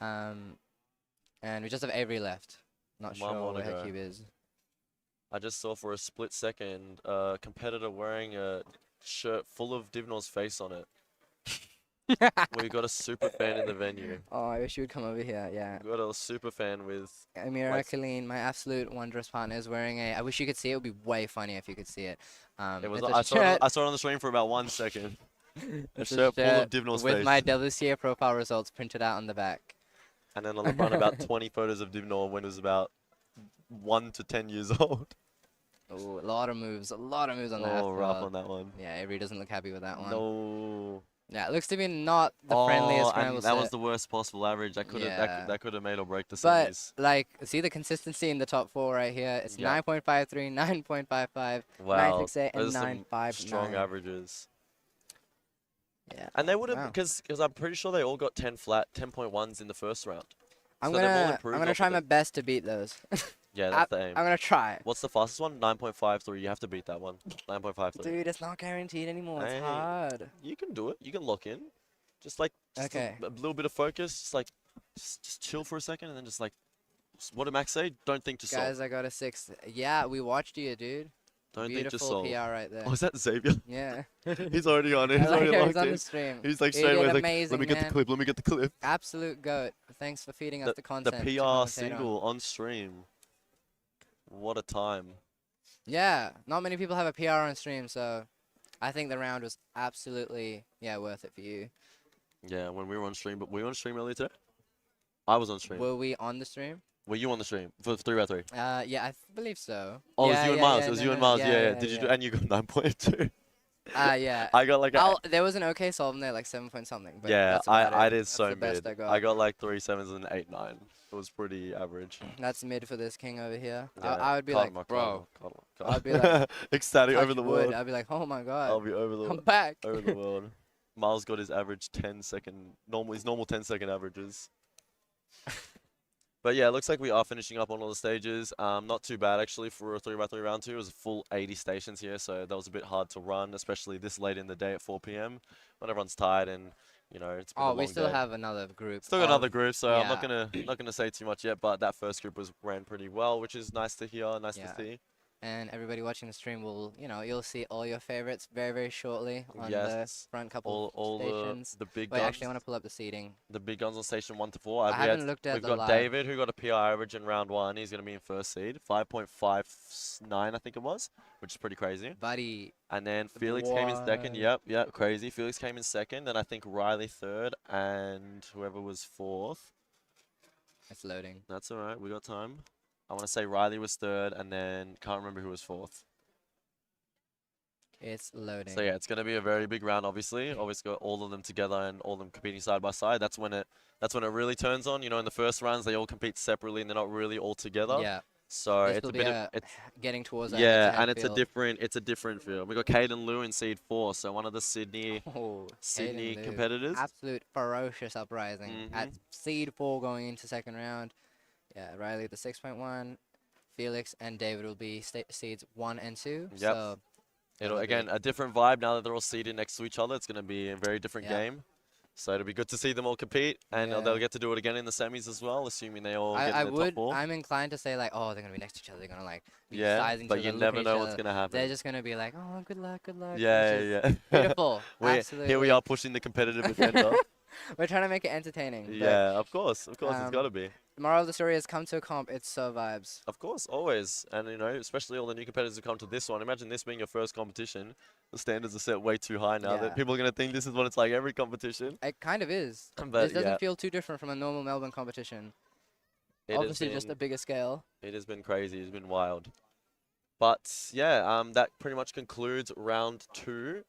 And we just have Avery left. Not One sure more to where her go. cube is. I just saw for a split second a competitor wearing a shirt full of Divnor's face on it. We got a super fan in the venue. Oh, I wish you would come over here. Yeah. We got a super fan with. Amira like, Kaleen, my absolute wondrous partner, is wearing a. I wish you could see it. It would be way funnier if you could see it. It was. It's a I shirt- saw it on the stream for about 1 second. A it's shirt full of shirt Divnor's with face. my WCA profile results printed out on the back. And then on the front, about 20 photos of Divnor when he was about 1 to 10 years old. Oh, a lot of moves on that. Oh, rough on that one. Yeah, Avery doesn't look happy with that one. No. Yeah, it looks to be not the friendliest Oh, scramble and that was set. the worst possible average. That could have Yeah. that could have made or break the But semis. like, see the consistency in the top four right here. It's Yeah. 9.53, 9.55, Wow, 968, and those are some 959. strong averages. Yeah. And they would have Wow. because I'm pretty sure they all got 10 flat 10.1s in the first round. I'm So they've all gonna improved I'm gonna off try of my it. best to beat those. Yeah, that's the aim. I'm gonna try. What's the fastest one? 9.53. You have to beat that one. 9.53. Dude, it's not guaranteed anymore. It's Hey, hard. You can do it. You can lock in. Just like Okay. a little bit of focus. Just like just chill for a second and then just like what did Max say? Don't think to Guys, solve. I got a 6. Yeah, we watched you, dude. Don't think to Beautiful solve. PR right there. Oh, is that Xavier? Yeah. He's already on it. I He's like already how locked he's on in. the stream. He's like He straight did away like, amazing, let me get the man. clip. Let me get the clip. Absolute goat. Thanks for feeding us the The content. to PR commentate on. single on stream. What a time. Yeah, not many people have a PR on stream, so I think the round was absolutely, worth it for you. Yeah, when we were on stream, but were you on stream earlier today? I was on stream. Were we on the stream? Were you on the stream for 3x3? Yeah, I believe so. Oh, it yeah, was you and yeah, Miles. yeah, It was no, you and no, Miles. Yeah. Did you yeah. do? And you got 9.2. Yeah. I got like a, There was an okay solve in there, like 7 point something. But yeah. that's about I it. did That's so the best mid. I got. like 3 7s and 8 9. It was pretty average. That's mid for this king over here. Yeah, I would be like, karma, bro. karma. I'd be like, ecstatic over touch the wood. world. I'd be like, oh my god. I'll be over the I'm back. over the world. Miles got his average 10-second his normal 10-second averages. But yeah, it looks like we are finishing up on all the stages. Not too bad actually for a 3x3 round 2. It was a full 80 stations here, so that was a bit hard to run, especially this late in the day at 4 p.m. when everyone's tired and it's been a long We still day. have another group. Still got of- another group, so I'm yeah. not gonna say too much yet. But that first group ran pretty well, which is nice to hear, nice to see. And everybody watching the stream will, you'll see all your favorites very, very shortly on Yes. the front couple All stations. the big Wait, guns. actually, I want to pull up the seating. The big guns on station 1 to 4. I haven't looked at We've the got live. David, who got a PR average in round 1. He's going to be in first seed, 5.59, I think it was, which is pretty crazy. Buddy. And then Felix came in second. What? Yep, crazy. Felix came in second, and I think Riley third, and whoever was fourth. It's loading. That's all right. We got time. I want to say Riley was third, and then can't remember who was fourth. It's loading. So yeah, it's going to be a very big round. Obviously got all of them together and all of them competing side by side. That's when it really turns on. In the first rounds they all compete separately and they're not really all together. Yeah. So This it's will a be bit of getting towards that yeah, head-to-head and it's field. a different field. We got Caden Liu in seed 4, so one of the Sydney Caden Liu. competitors. Absolute ferocious uprising at seed 4 going into second round. Yeah, Riley at the 6.1. Felix and David will be seeds 1 and 2. Yep. So It'll again a different vibe now that they're all seated next to each other. It's going to be a very different game. So it'll be good to see them all compete, and they'll get to do it again in the semis as well, assuming they all get in the top 4. I'm inclined to say like, oh, they're gonna be next to each other. They're gonna like be Yeah, sizing but each you other, never looking at know each what's other. gonna happen. They're just gonna be like, oh, good luck, good luck. Yeah, which yeah. is Beautiful. Absolutely. Here we are pushing the competitive agenda. We're trying to make it entertaining. Yeah, of course, it's got to be. The moral of the story is come to a comp, it's so vibes. Of course, always. And, especially all the new competitors who come to this one. Imagine this being your first competition. The standards are set way too high now that people are going to think this is what it's like every competition. It kind of is. But This doesn't feel too different from a normal Melbourne competition. Obviously just a bigger scale. It has been crazy. It's been wild. But, yeah, that pretty much concludes round 2.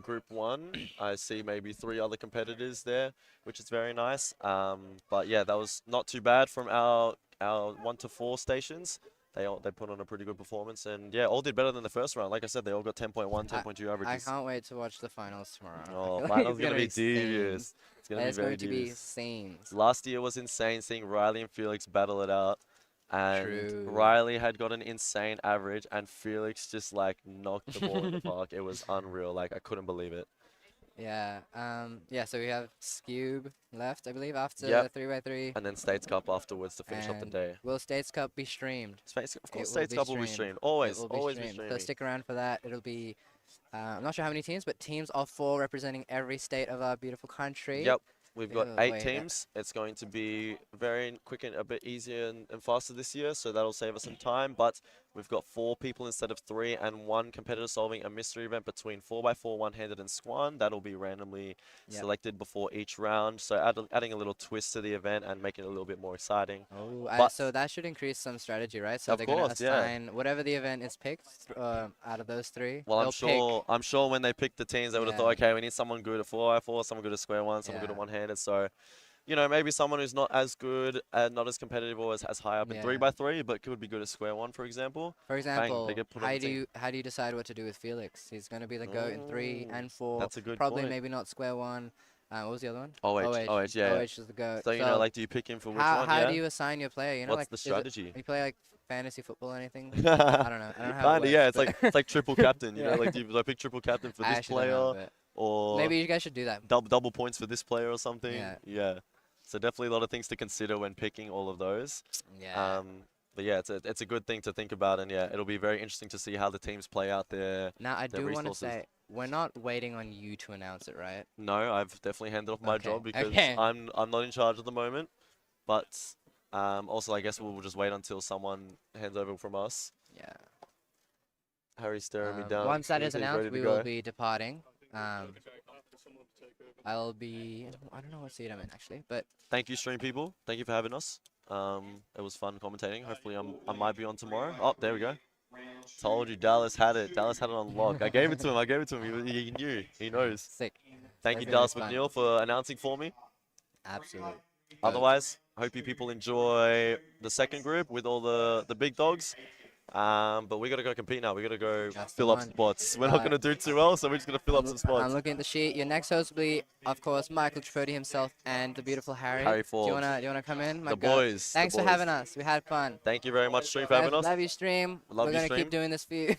Group 1, I see maybe 3 other competitors there, which is very nice. But yeah, that was not too bad from our 1 to 4 stations. They put on a pretty good performance, and yeah, all did better than the first round. Like I said, they all got 10.1, 10.2 averages. I can't wait to watch the finals tomorrow. Oh, finals gonna be devious. It's gonna be very devious. scenes. Last year was insane, seeing Riley and Felix battle it out. And True. Riley had got an insane average, and Felix just like knocked the ball in the park. It was unreal. Like I couldn't believe it. Yeah. So we have Scube left, I believe, after 3x3. And then States Cup afterwards to finish up the day. Will States Cup be streamed? Of course, States Cup will be streamed. Always be streaming. So stick around for that. It'll be, I'm not sure how many teams, but teams of 4 representing every state of our beautiful country. Yep. We've got 8 wait, teams. It's going to be very quick and a bit easier and faster this year, so that'll save us some time. But We've got 4 people instead of 3, and 1 competitor solving a mystery event between 4x4, one-handed, and Squan. That'll be randomly selected before each round. So adding a little twist to the event and making it a little bit more exciting. Oh, so that should increase some strategy, right? So Of they're gonna course, yeah. assign whatever the event is picked out of those 3. Well, they'll I'm sure when they picked the teams, they would have thought, okay, we need someone good at 4x4, someone good at square one, someone good at one-handed. So, you know, maybe someone who's not as good and not as competitive or as high up in 3x3, but could be good at square one, for example. For example, Bang, they get put on the team. how do you decide what to do with Felix? He's going to be the GOAT in 3 and 4. That's a good Probably point. maybe not square one. What was the other one? OH, yeah. OH is the GOAT. So, you know, like, do you pick him for which one? How do you assign your player? You know, What's like, the strategy? You play like fantasy football or anything? I don't know. I don't know how it Kinda, works, yeah. but- It's like triple captain. You know, like, do I pick triple captain for I this actually don't know, player, but or maybe you guys should do that. Double points for this player or something. Yeah. So definitely a lot of things to consider when picking all of those. Yeah. But yeah, it's a good thing to think about, and yeah, it'll be very interesting to see how the teams play out their. Now, I their do want to resources. say, we're not waiting on you to announce it, right? No, I've definitely handed off my Okay, job because okay. I'm not in charge at the moment. But also, I guess we'll just wait until someone hands over from us. Yeah. Harry's staring me down. Once that He is said he's announced, ready to we go. will be departing. I'll be. I don't know what seat I'm in actually, but Thank you, stream people. Thank you for having us. It was fun commentating. Hopefully, I might be on tomorrow. Oh, there we go. Told you, Dallas had it. Dallas had it on lock. I gave it to him. He knew. He knows. Sick. Thank you, That's Dallas fun. McNeil, for announcing for me. Absolutely. Otherwise, hope you people enjoy the second group with all the big dogs. But we got to go compete now. We got to go fill up spots. We're not going to do too well, so we're just going to fill up some spots. I'm looking at the sheet. Your next host will be, of course, Michael Tripodi himself and the beautiful Harry. Harry Do Forbes. you wanna come in? The boys. the Thanks for boys. having us. We had fun. Thank you very much, stream, for having us. Love you, stream. Love We're you, gonna stream. keep doing this for you.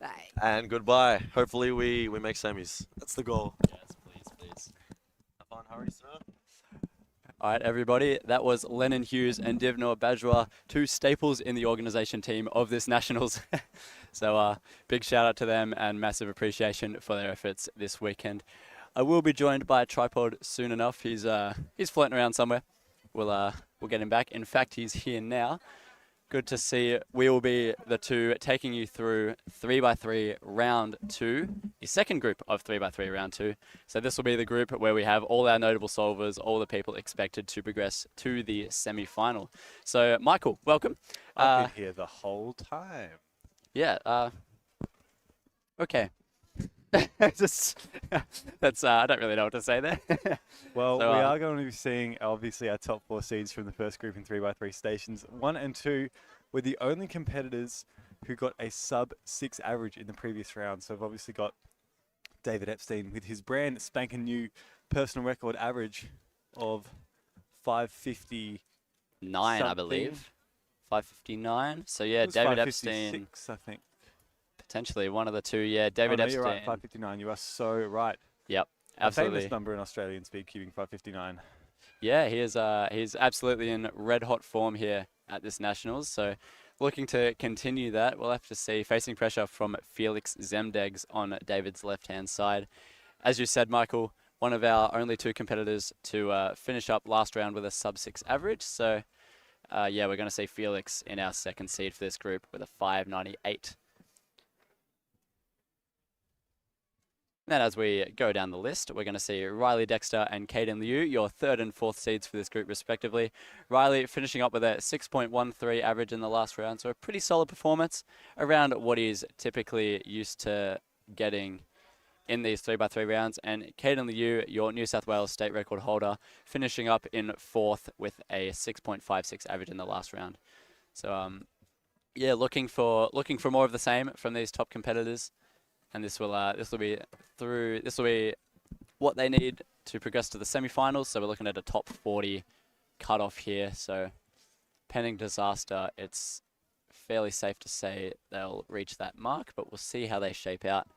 Bye. And goodbye. Hopefully we make semis. That's the goal. Yes, please. Have fun, Harry, sir. All right, everybody. That was Lennon Hughes and Divnor Bajwa, 2 staples in the organisation team of this Nationals. So big shout out to them and massive appreciation for their efforts this weekend. I will be joined by a tripod soon enough. He's floating around somewhere. We'll get him back. In fact, he's here now. Good to see. We will be the 2 taking you through 3x3 round 2, the second group of 3x3 round 2. So this will be the group where we have all our notable solvers, all the people expected to progress to the semi-final. So Michael, welcome. I've been here the whole time. Yeah. Okay. That's I don't really know what to say there. Well, So, we are going to be seeing, obviously, our top 4 seeds from the first group in 3x3 stations. 1 and 2 were the only competitors who got a sub-6 average in the previous round. So we've obviously got David Epstein with his brand spanking new personal record average of 559, 9, I believe. 559. So yeah, David Epstein. 556, I think. Potentially one of the 2. Yeah, David oh, no, Epstein. You're right, 559. You are so right. Yep, A absolutely. famous number in Australian speed cubing, 559. Yeah, he's absolutely in red hot form here at this Nationals. So looking to continue that. We'll have to see. Facing pressure from Felix Zemdegs on David's left-hand side. As you said, Michael, one of our only 2 competitors to finish up last round with a sub-6 average. So yeah, we're going to see Felix in our second seed for this group with a 598. Then as we go down the list, we're going to see Riley Dexter and Caden Liu, your 3rd and 4th seeds for this group respectively. Riley finishing up with a 6.13 average in the last round, so a pretty solid performance around what he's typically used to getting in these 3x3 rounds. And Caden Liu, your New South Wales state record holder, finishing up in 4th with a 6.56 average in the last round. So yeah, looking for more of the same from these top competitors. And this will be what they need to progress to the semi-finals. So we're looking at a top 40 cutoff here. So pending disaster, it's fairly safe to say they'll reach that mark, but we'll see how they shape out.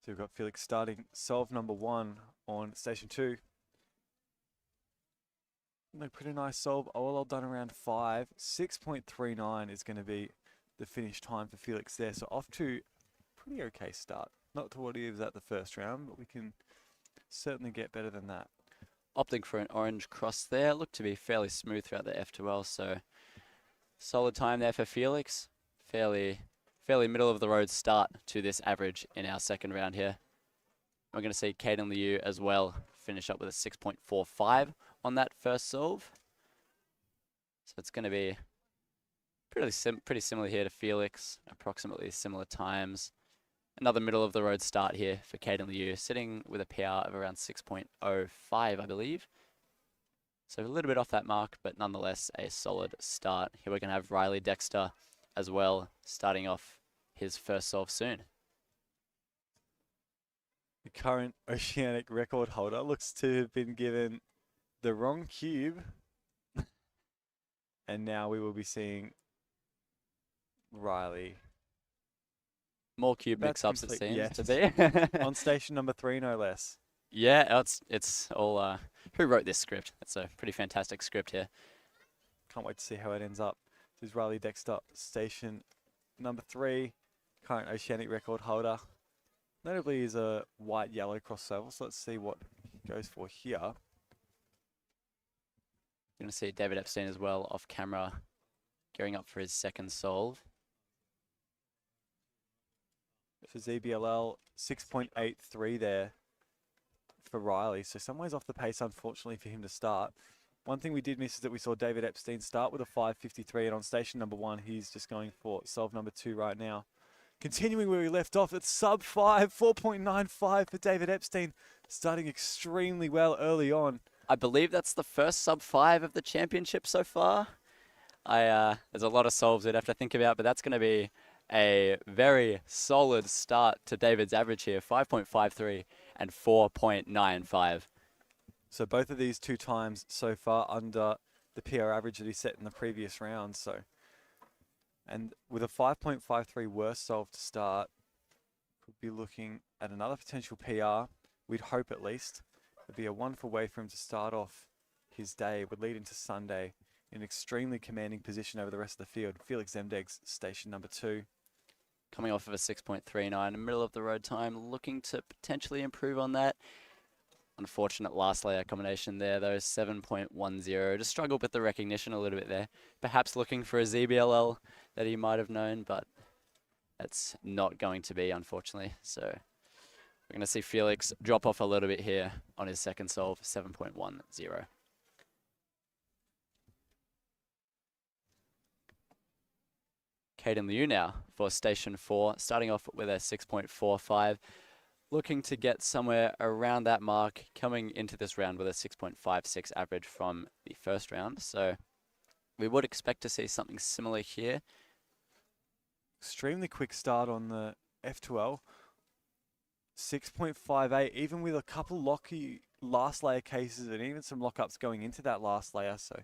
So we've got Felix starting solve number 1 on station 2. No, pretty nice solve. All done around 5. 6.39 is going to be the finish time for Felix there. So off to a pretty okay start. Not to what he was at the first round, but we can certainly get better than that. opting for an orange cross there. Looked to be fairly smooth throughout the F2L, so solid time there for Felix. Fairly middle of the road start to this average in our second round here. We're going to see Caden Liu as well finish up with a 6.45 on that first solve. So it's going to be pretty similar here to Felix, approximately similar times. Another middle of the road start here for Caden Liu, sitting with a PR of around 6.05, I believe. So a little bit off that mark, but nonetheless a solid start. Here we're going to have Riley Dexter as well, starting off his first solve soon. The current Oceanic record holder looks to have been given the wrong cube. And now we will be seeing Riley. More cube mix-ups, it seems yes. to be. On station number 3, no less. Yeah, it's all... who wrote this script? It's a pretty fantastic script here. Can't wait to see how it ends up. This is Riley Dexter, station number 3, current Oceanic record holder. Notably is a white-yellow crossover, so let's see what he goes for here. You're going to see David Epstein as well off camera, gearing up for his second solve. For ZBLL, 6.83 there for Riley. So some ways off the pace, unfortunately, for him to start. One thing we did miss is that we saw David Epstein start with a 5.53, and on station number 1, he's just going for solve number 2 right now. Continuing where we left off, it's sub 5, 4.95 for David Epstein, starting extremely well early on. I believe that's the first sub 5 of the championship so far. There's a lot of solves we'd have to think about, but that's going to be a very solid start to David's average here, 5.53 and 4.95. So both of these 2 times so far under the PR average that he set in the previous round. So, and with a 5.53 worst solve to start, could be looking at another potential PR. We'd hope at least. It'd be a wonderful way for him to start off his day. Would lead into Sunday in an extremely commanding position over the rest of the field. Felix Zemdeg's station number 2. Coming off of a 6.39, middle of the road time, looking to potentially improve on that. Unfortunate last layer combination there, though, 7.10. Just struggled with the recognition a little bit there. Perhaps looking for a ZBLL that he might have known, but that's not going to be, unfortunately. So we're going to see Felix drop off a little bit here on his second solve, 7.10. Caden Liu now for station 4, starting off with a 6.45. Looking to get somewhere around that mark, coming into this round with a 6.56 average from the first round. So we would expect to see something similar here. Extremely quick start on the F2L. 6.58, even with a couple locky last layer cases and even some lockups going into that last layer. So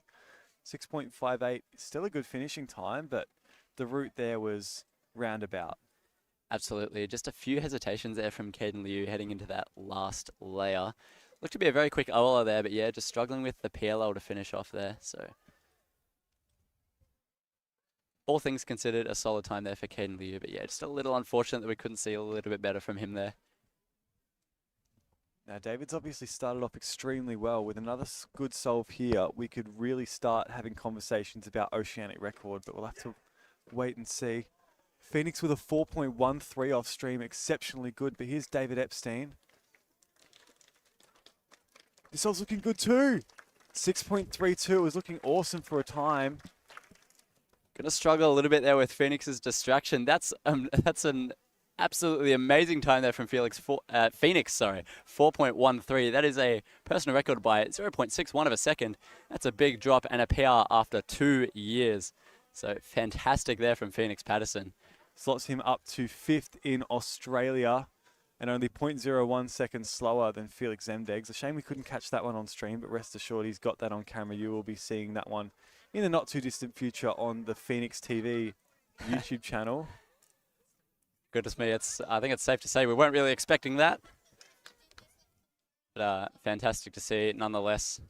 6.58, still a good finishing time, but the route there was roundabout. Absolutely. Just a few hesitations there from Caden Liu heading into that last layer. Looked to be a very quick OLer there, but yeah, just struggling with the PLL to finish off there. So all things considered, a solid time there for Caden Liu, but yeah, just a little unfortunate that we couldn't see a little bit better from him there. Now, David's obviously started off extremely well. With another good solve here, we could really start having conversations about Oceanic record, but we'll have to wait and see. Phoenix with a 4.13 off stream, exceptionally good, but here's David Epstein. This solve's looking good too. 6.32 is looking awesome for a time. Gonna struggle a little bit there with Phoenix's distraction. That's an absolutely amazing time there from Phoenix, 4.13. That is a personal record by 0.61 of a second. That's a big drop and a PR after 2 years. So fantastic there from Phoenix Patterson. Slots him up to 5th in Australia and only 0.01 seconds slower than Felix Zemdegs. A shame we couldn't catch that one on stream, but rest assured he's got that on camera. You will be seeing that one in the not too distant future on the Phoenix TV YouTube channel. Goodness me, I think it's safe to say we weren't really expecting that. But fantastic to see nonetheless.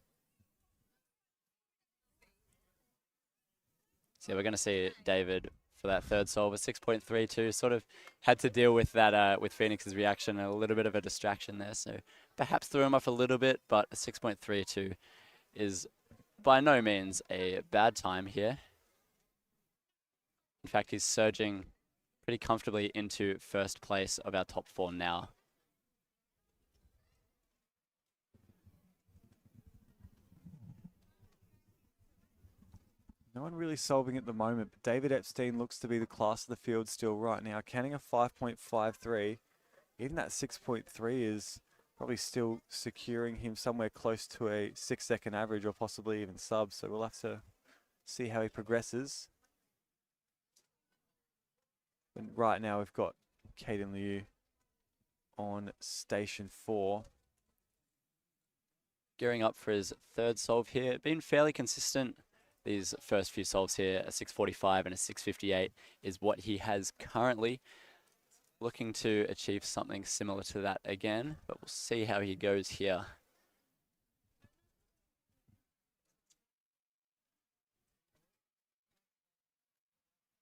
So we're going to see David for that third solve at 6.32. Sort of had to deal with that with Phoenix's reaction, a little bit of a distraction there. So perhaps threw him off a little bit, but a 6.32 is by no means a bad time here. In fact, he's surging pretty comfortably into first place of our top 4 now. No one really solving at the moment, but David Epstein looks to be the class of the field still right now. Counting a 5.53, even that 6.3 is probably still securing him somewhere close to a 6-second average or possibly even sub. So we'll have to see how he progresses. But right now we've got Caden Liu on station 4. Gearing up for his third solve here. Been fairly consistent. These first few solves here, a 6.45 and a 6.58 is what he has currently. Looking to achieve something similar to that again, but we'll see how he goes here.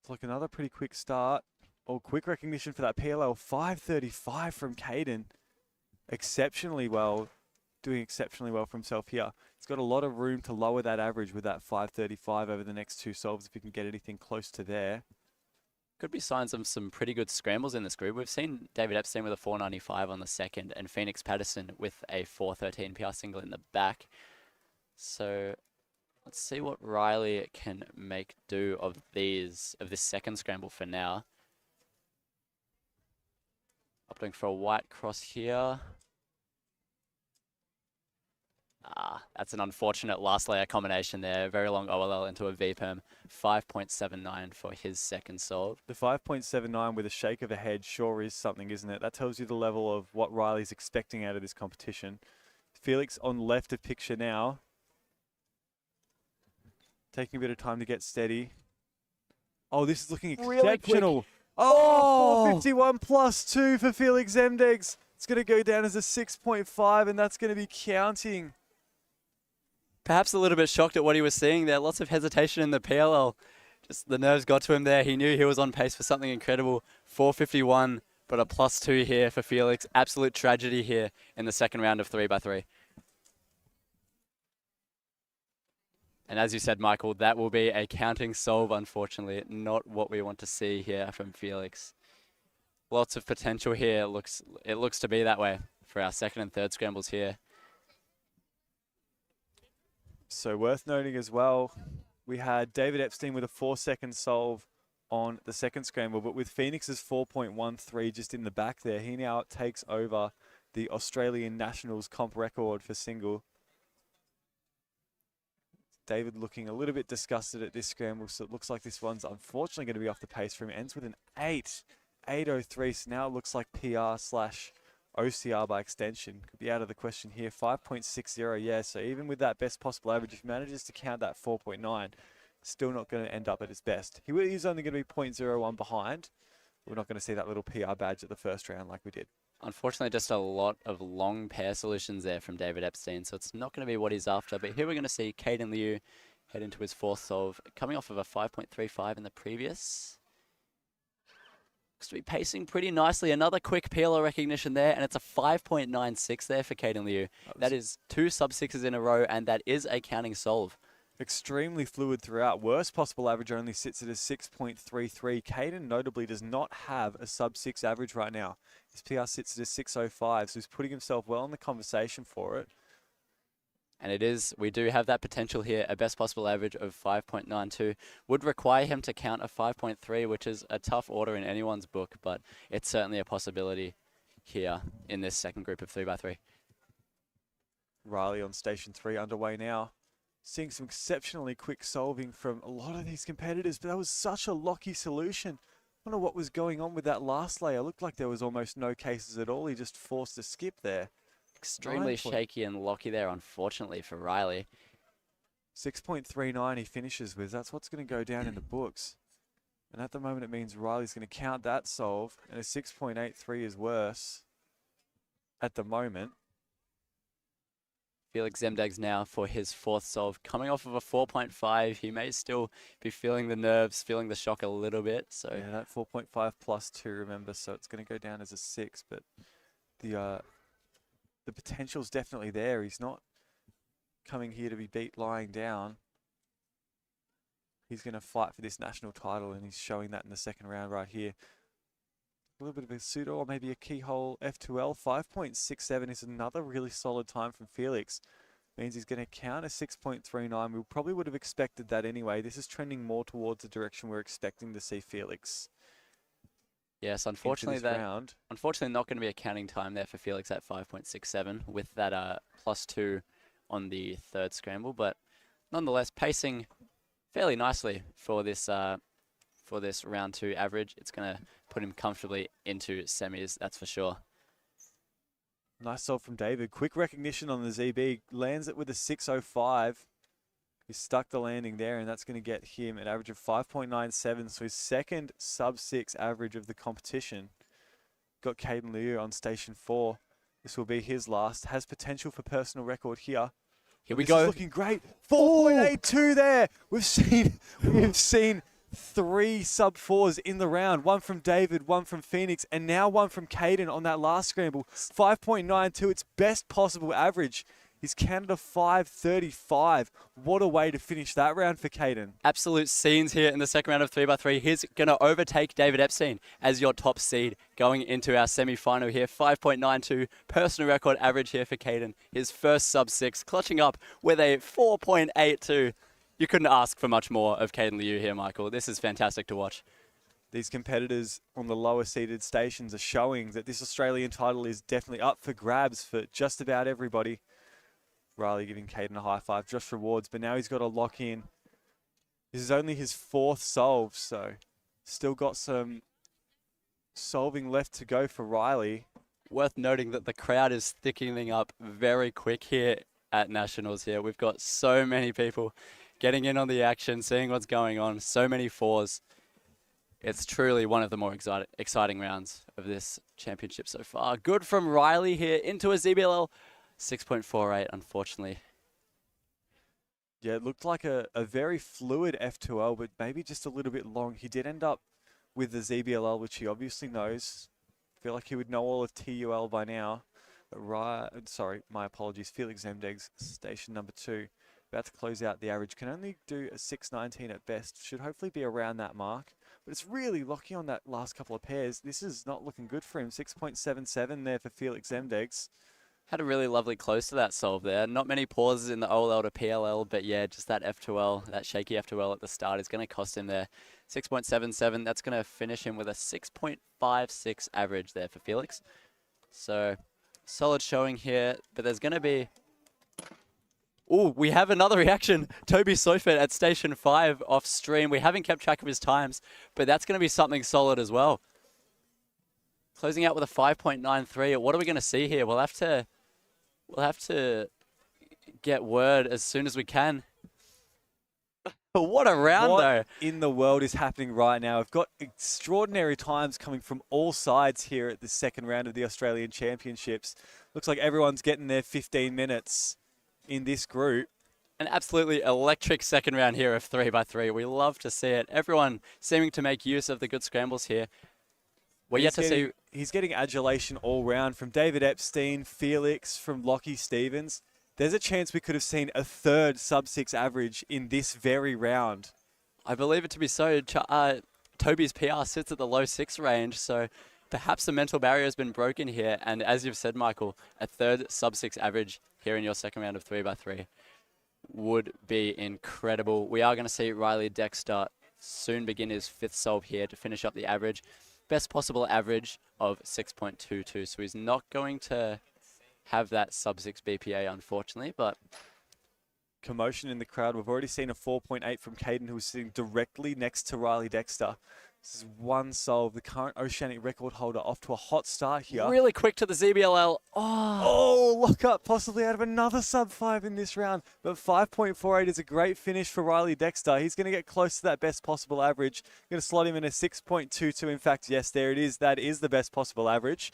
It's like another pretty quick start. Or quick recognition for that PLL. 5.35 from Caden. Exceptionally well. Doing exceptionally well for himself here. He's got a lot of room to lower that average with that 5.35 over the next 2 solves if he can get anything close to there. Could be signs of some pretty good scrambles in this group. We've seen David Epstein with a 4.95 on the second and Phoenix Patterson with a 4.13 PR single in the back. So let's see what Riley can make do of this second scramble for now. Opting for a white cross here. That's an unfortunate last layer combination there. Very long OLL into a VPerm. 5.79 for his second solve. The 5.79 with a shake of a head sure is something, isn't it? That tells you the level of what Riley's expecting out of this competition. Felix on left of picture now. Taking a bit of time to get steady. Oh, this is looking exceptional. Really oh, 451 plus 2 for Felix Zemdegs. It's going to go down as a 6.5, and that's going to be counting. Perhaps a little bit shocked at what he was seeing there. Lots of hesitation in the PLL. Just the nerves got to him there. He knew he was on pace for something incredible. 451, but a plus 2 here for Felix. Absolute tragedy here in the second round of 3x3. And as you said, Michael, that will be a counting solve, unfortunately. Not what we want to see here from Felix. Lots of potential here. It looks to be that way for our second and third scrambles here. So worth noting as well, we had David Epstein with a 4-second solve on the second scramble, but with Phoenix's 4.13 just in the back there, he now takes over the Australian Nationals comp record for single. David looking a little bit disgusted at this scramble, so it looks like this one's unfortunately going to be off the pace for him. Ends with an 8.03, so now it looks like PR/OCR by extension. Could be out of the question here. 5.60, yeah, so even with that best possible average, if he manages to count that 4.9, still not going to end up at his best. He's only going to be 0.01 behind. We're not going to see that little PR badge at the first round like we did. Unfortunately, just a lot of long pair solutions there from David Epstein, so it's not going to be what he's after. But here we're going to see Caden Liu head into his fourth solve, coming off of a 5.35 in the previous. Looks to be pacing pretty nicely. Another quick PLO recognition there, and it's a 5.96 there for Caden Liu. That is 2 sub-6s in a row, and that is a counting solve. Extremely fluid throughout. Worst possible average only sits at a 6.33. Caden notably does not have a sub-6 average right now. His PR sits at a 6.05, so he's putting himself well in the conversation for it. And we do have that potential here. A best possible average of 5.92 would require him to count a 5.3, which is a tough order in anyone's book, but it's certainly a possibility here in this second group of 3x3. Riley on station 3 underway now. Seeing some exceptionally quick solving from a lot of these competitors, but that was such a locky solution. I wonder what was going on with that last layer. Looked like there was almost no cases at all. He just forced a skip there. Extremely shaky and locky there, unfortunately, for Riley. 6.39 he finishes with. That's what's going to go down in the books. And at the moment, it means Riley's going to count that solve, and a 6.83 is worse at the moment. Felix Zemdegs now for his fourth solve. Coming off of a 4.5, he may still be feeling the nerves, feeling the shock a little bit. So yeah, that 4.5 plus 2, remember, so it's going to go down as a 6, but the the potential's definitely there. He's not coming here to be beat lying down. He's going to fight for this national title, and he's showing that in the second round right here. A little bit of a pseudo or maybe a keyhole F2L. 5.67 is another really solid time from Felix. Means he's going to count a 6.39. We probably would have expected that anyway. This is trending more towards the direction we're expecting to see Felix. Yes, unfortunately unfortunately not going to be a counting time there for Felix at 5.67 with that +2 on the third scramble, but nonetheless pacing fairly nicely for this round 2 average. It's going to put him comfortably into semis, that's for sure. Nice solve from David. Quick recognition on the ZB. Lands it with a 6.05. He stuck the landing there, and that's going to get him an average of 5.97. So his second sub-6 average of the competition. Got Caden Liu on station 4. This will be his last. Has potential for personal record here. Here we this go. Is looking great. 4.82 there. We've seen 3 sub-4s in the round. One from David, one from Phoenix, and now one from Caden on that last scramble. 5.92, its best possible average. He's Canada 5.35. What a way to finish that round for Caden. Absolute scenes here in the second round of 3x3. He's going to overtake David Epstein as your top seed going into our semi-final here. 5.92 personal record average here for Caden. His first sub-6, clutching up with a 4.82. You couldn't ask for much more of Caden Liu here, Michael. This is fantastic to watch. These competitors on the lower seeded stations are showing that this Australian title is definitely up for grabs for just about everybody. Riley giving Caden a high five, just rewards, but now he's got to lock in. This is only his 4th solve, so still got some solving left to go for Riley. Worth noting that the crowd is thickening up very quick here at Nationals here. We've got so many people getting in on the action, seeing what's going on, so many 4s. It's truly one of the more exciting rounds of this championship so far. Good from Riley here into a ZBLL. 6.48, unfortunately. Yeah, it looked like a very fluid F2L, but maybe just a little bit long. He did end up with the ZBLL, which he obviously knows. I feel like he would know all of TUL by now. But sorry, my apologies. Felix Zemdeg's station number 2. About to close out the average. Can only do a 6.19 at best. Should hopefully be around that mark. But it's really lucky on that last couple of pairs. This is not looking good for him. 6.77 there for Felix Zemdegs. Had a really lovely close to that solve there. Not many pauses in the OLL to PLL, but yeah, just that F2L, that shaky F2L at the start is going to cost him there. 6.77, that's going to finish him with a 6.56 average there for Felix. So, solid showing here, but there's going to be... Oh, we have another reaction. Toby Seufert at station 5 off stream. We haven't kept track of his times, but that's going to be something solid as well. Closing out with a 5.93. What are we going to see here? We'll have to get word as soon as we can. What a round, what though. In the world is happening right now? We've got extraordinary times coming from all sides here at the second round of the Australian Championships. Looks like everyone's getting their 15 minutes in this group. An absolutely electric second round here of 3x3. We love to see it. Everyone seeming to make use of the good scrambles here. We're yet to see... He's getting adulation all round from David Epstein, Felix, from Lockie Stevens. There's a chance we could have seen a 3rd sub-6 average in this very round. I believe it to be so. Toby's PR sits at the low 6 range, so perhaps the mental barrier has been broken here. And as you've said, Michael, a 3rd sub-6 average here in your second round of 3x3 would be incredible. We are going to see Riley Dexter soon begin his 5th solve here to finish up the average. Best possible average of 6.22. So he's not going to have that sub-6 BPA, unfortunately, but... Commotion in the crowd. We've already seen a 4.8 from Caden, who's sitting directly next to Riley Dexter. This is one solve. The current Oceanic record holder off to a hot start here. Really quick to the ZBLL. Oh, lock up possibly out of another sub-5 in this round. But 5.48 is a great finish for Riley Dexter. He's going to get close to that best possible average. Going to slot him in a 6.22. In fact, yes, there it is. That is the best possible average.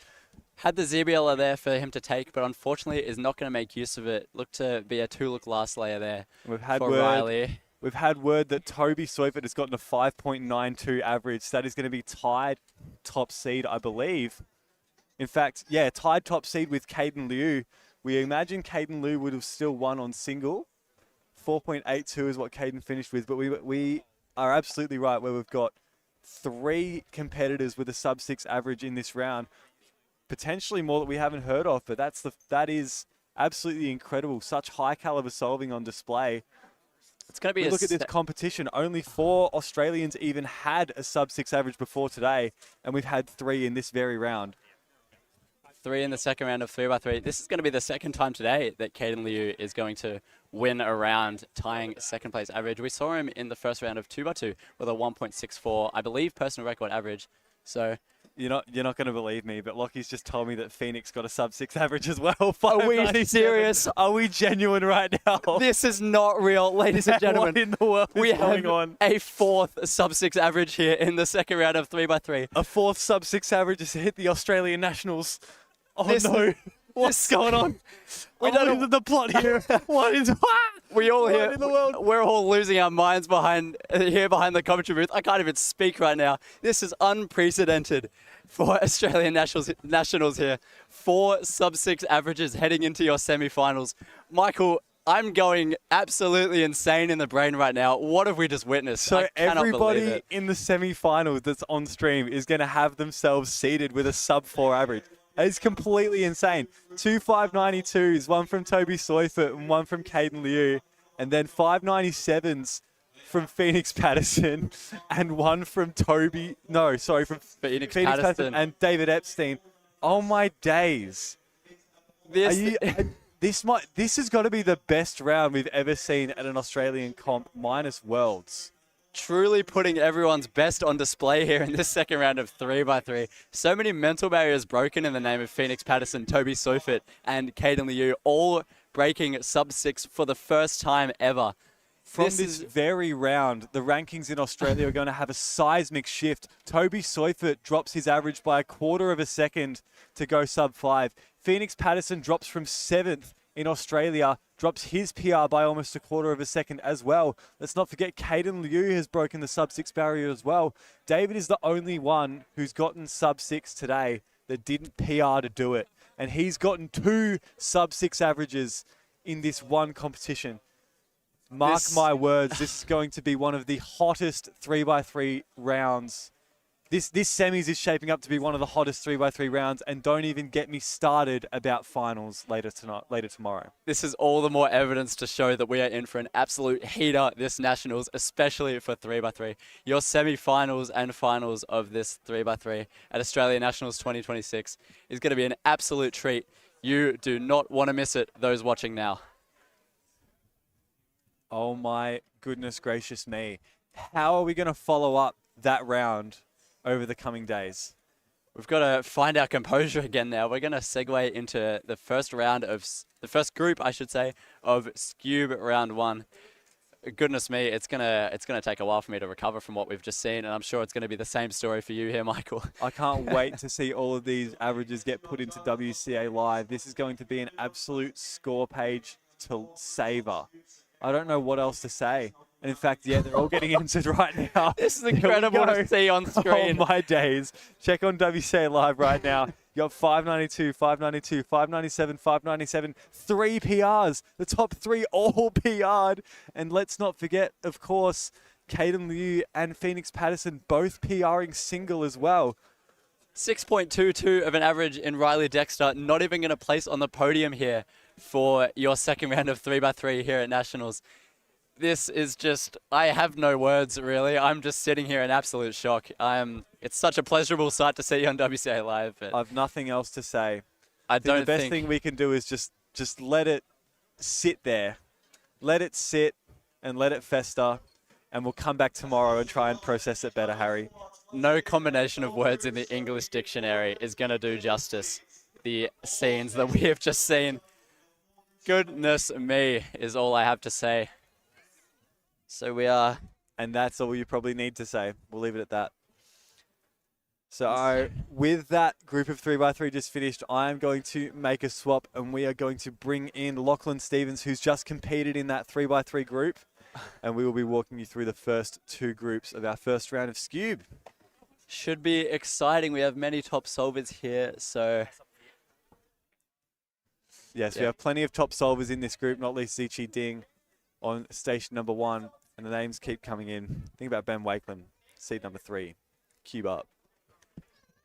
Had the ZBLL there for him to take, but unfortunately is not going to make use of it. Looked to be a 2-look last layer there for Riley. We've had word that Toby Seufert has gotten a 5.92 average. That is going to be tied top seed, I believe. In fact, yeah, tied top seed with Caden Liu We imagine Caden Liu would have still won on single. 4.82 is what Caden finished with, but we are absolutely right where we've got 3 competitors with a sub-6 average in this round. Potentially more that we haven't heard of, but that is absolutely incredible. Such high caliber solving on display. It's going to be look at this competition. Only 4 Australians even had a sub-6 average before today, and we've had 3 in this very round. 3 in the second round of 3x3. This is going to be the second time today that Caden Liu is going to win a round, tying second place average. We saw him in the first round of 2x2 with a 1.64, I believe, personal record average. So you're not going to believe me, but Lockie's just told me that Phoenix got a sub-6 average as well. Are we serious? Are we genuine right now? This is not real, ladies and gentlemen. What in the world is going on? A 4th sub-6 average here in the second round of 3x3. A 4th sub-6 average has hit the Australian Nationals. Oh no! What's going on? We don't know the plot here. What is? We all here. In the world? We're all losing our minds behind the commentary booth. I can't even speak right now. This is unprecedented for Australian nationals here. 4 sub-6 averages heading into your semi-finals. Michael, I'm going absolutely insane in the brain right now. What have we just witnessed? So I cannot believe everybody it. in the semi-finals that's on stream is going to have themselves seated with a sub-4 average. It's completely insane. 2 592s, one from Toby Seufert and one from Caden Liu, and then 597s from Phoenix Patterson and one from from Phoenix Patterson and David Epstein. Oh my days! This has got to be the best round we've ever seen at an Australian comp minus Worlds. Truly putting everyone's best on display here in this second round of 3x3. So many mental barriers broken in the name of Phoenix Patterson, Toby Seufert, and Caden Liu, all breaking sub-6 for the first time ever. From this very round, the rankings in Australia are going to have a seismic shift. Toby Seufert drops his average by a quarter of a second to go sub-5. Phoenix Patterson drops from 7th in Australia, drops his PR by almost a quarter of a second as well. Let's not forget Caden Liu has broken the sub-6 barrier as well. David is the only one who's gotten sub-6 today that didn't PR to do it. And he's gotten 2 sub-6 averages in this one competition. Mark my words, this is going to be one of the hottest 3x3 rounds. This semis is shaping up to be one of the hottest 3x3 rounds, and don't even get me started about finals later tomorrow. This is all the more evidence to show that we are in for an absolute heater this Nationals, especially for 3x3. Your semi-finals and finals of this 3x3 at Australian Nationals 2026 is going to be an absolute treat. You do not want to miss it, those watching now. Oh my goodness gracious me. How are we going to follow up that round over the coming days? We've got to find our composure again now. We're going to segue into the first group, I should say, of Scube round 1. Goodness me, it's gonna take a while for me to recover from what we've just seen, and I'm sure it's going to be the same story for you here, Michael. I can't wait to see all of these averages get put into WCA Live. This is going to be an absolute score page to savor. I don't know what else to say. And in fact, yeah, they're all getting entered right now. This is incredible to see on screen. Oh my days. Check on WCA Live right now. You got 592, 592, 597, 597, 3 PRs. The top 3 all PR'd. And let's not forget, of course, Caden Liu and Phoenix Patterson both PRing single as well. 6.22 of an average in Riley Dexter. Not even going to place on the podium here for your second round of 3x3 here at Nationals. This is just, I have no words really. I'm just sitting here in absolute shock. It's such a pleasurable sight to see on WCA Live. But I've nothing else to say. The best thing we can do is just let it sit there. Let it sit and let it fester. And we'll come back tomorrow and try and process it better, Harry. No combination of words in the English dictionary is going to do justice. The scenes that we have just seen. Goodness me is all I have to say. So we are... And that's all you probably need to say. We'll leave it at that. So with that group of 3x3 just finished, I am going to make a swap and we are going to bring in Lachlan Stevens, who's just competed in that 3x3 group. And we will be walking you through the first 2 groups of our first round of Scube. Should be exciting. We have many top solvers here, so Yes, we Yeah. have plenty of top solvers in this group, not least Zichi Ding on station number 1, and the names keep coming in. Think about Ben Wakeland, seed number 3, cube up.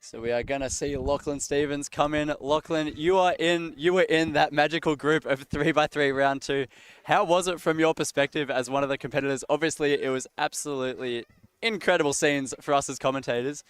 So we are gonna see Lachlan Stevens come in. Lachlan, you were in that magical group of 3x3 round 2. How was it from your perspective as one of the competitors? Obviously, it was absolutely incredible scenes for us as commentators.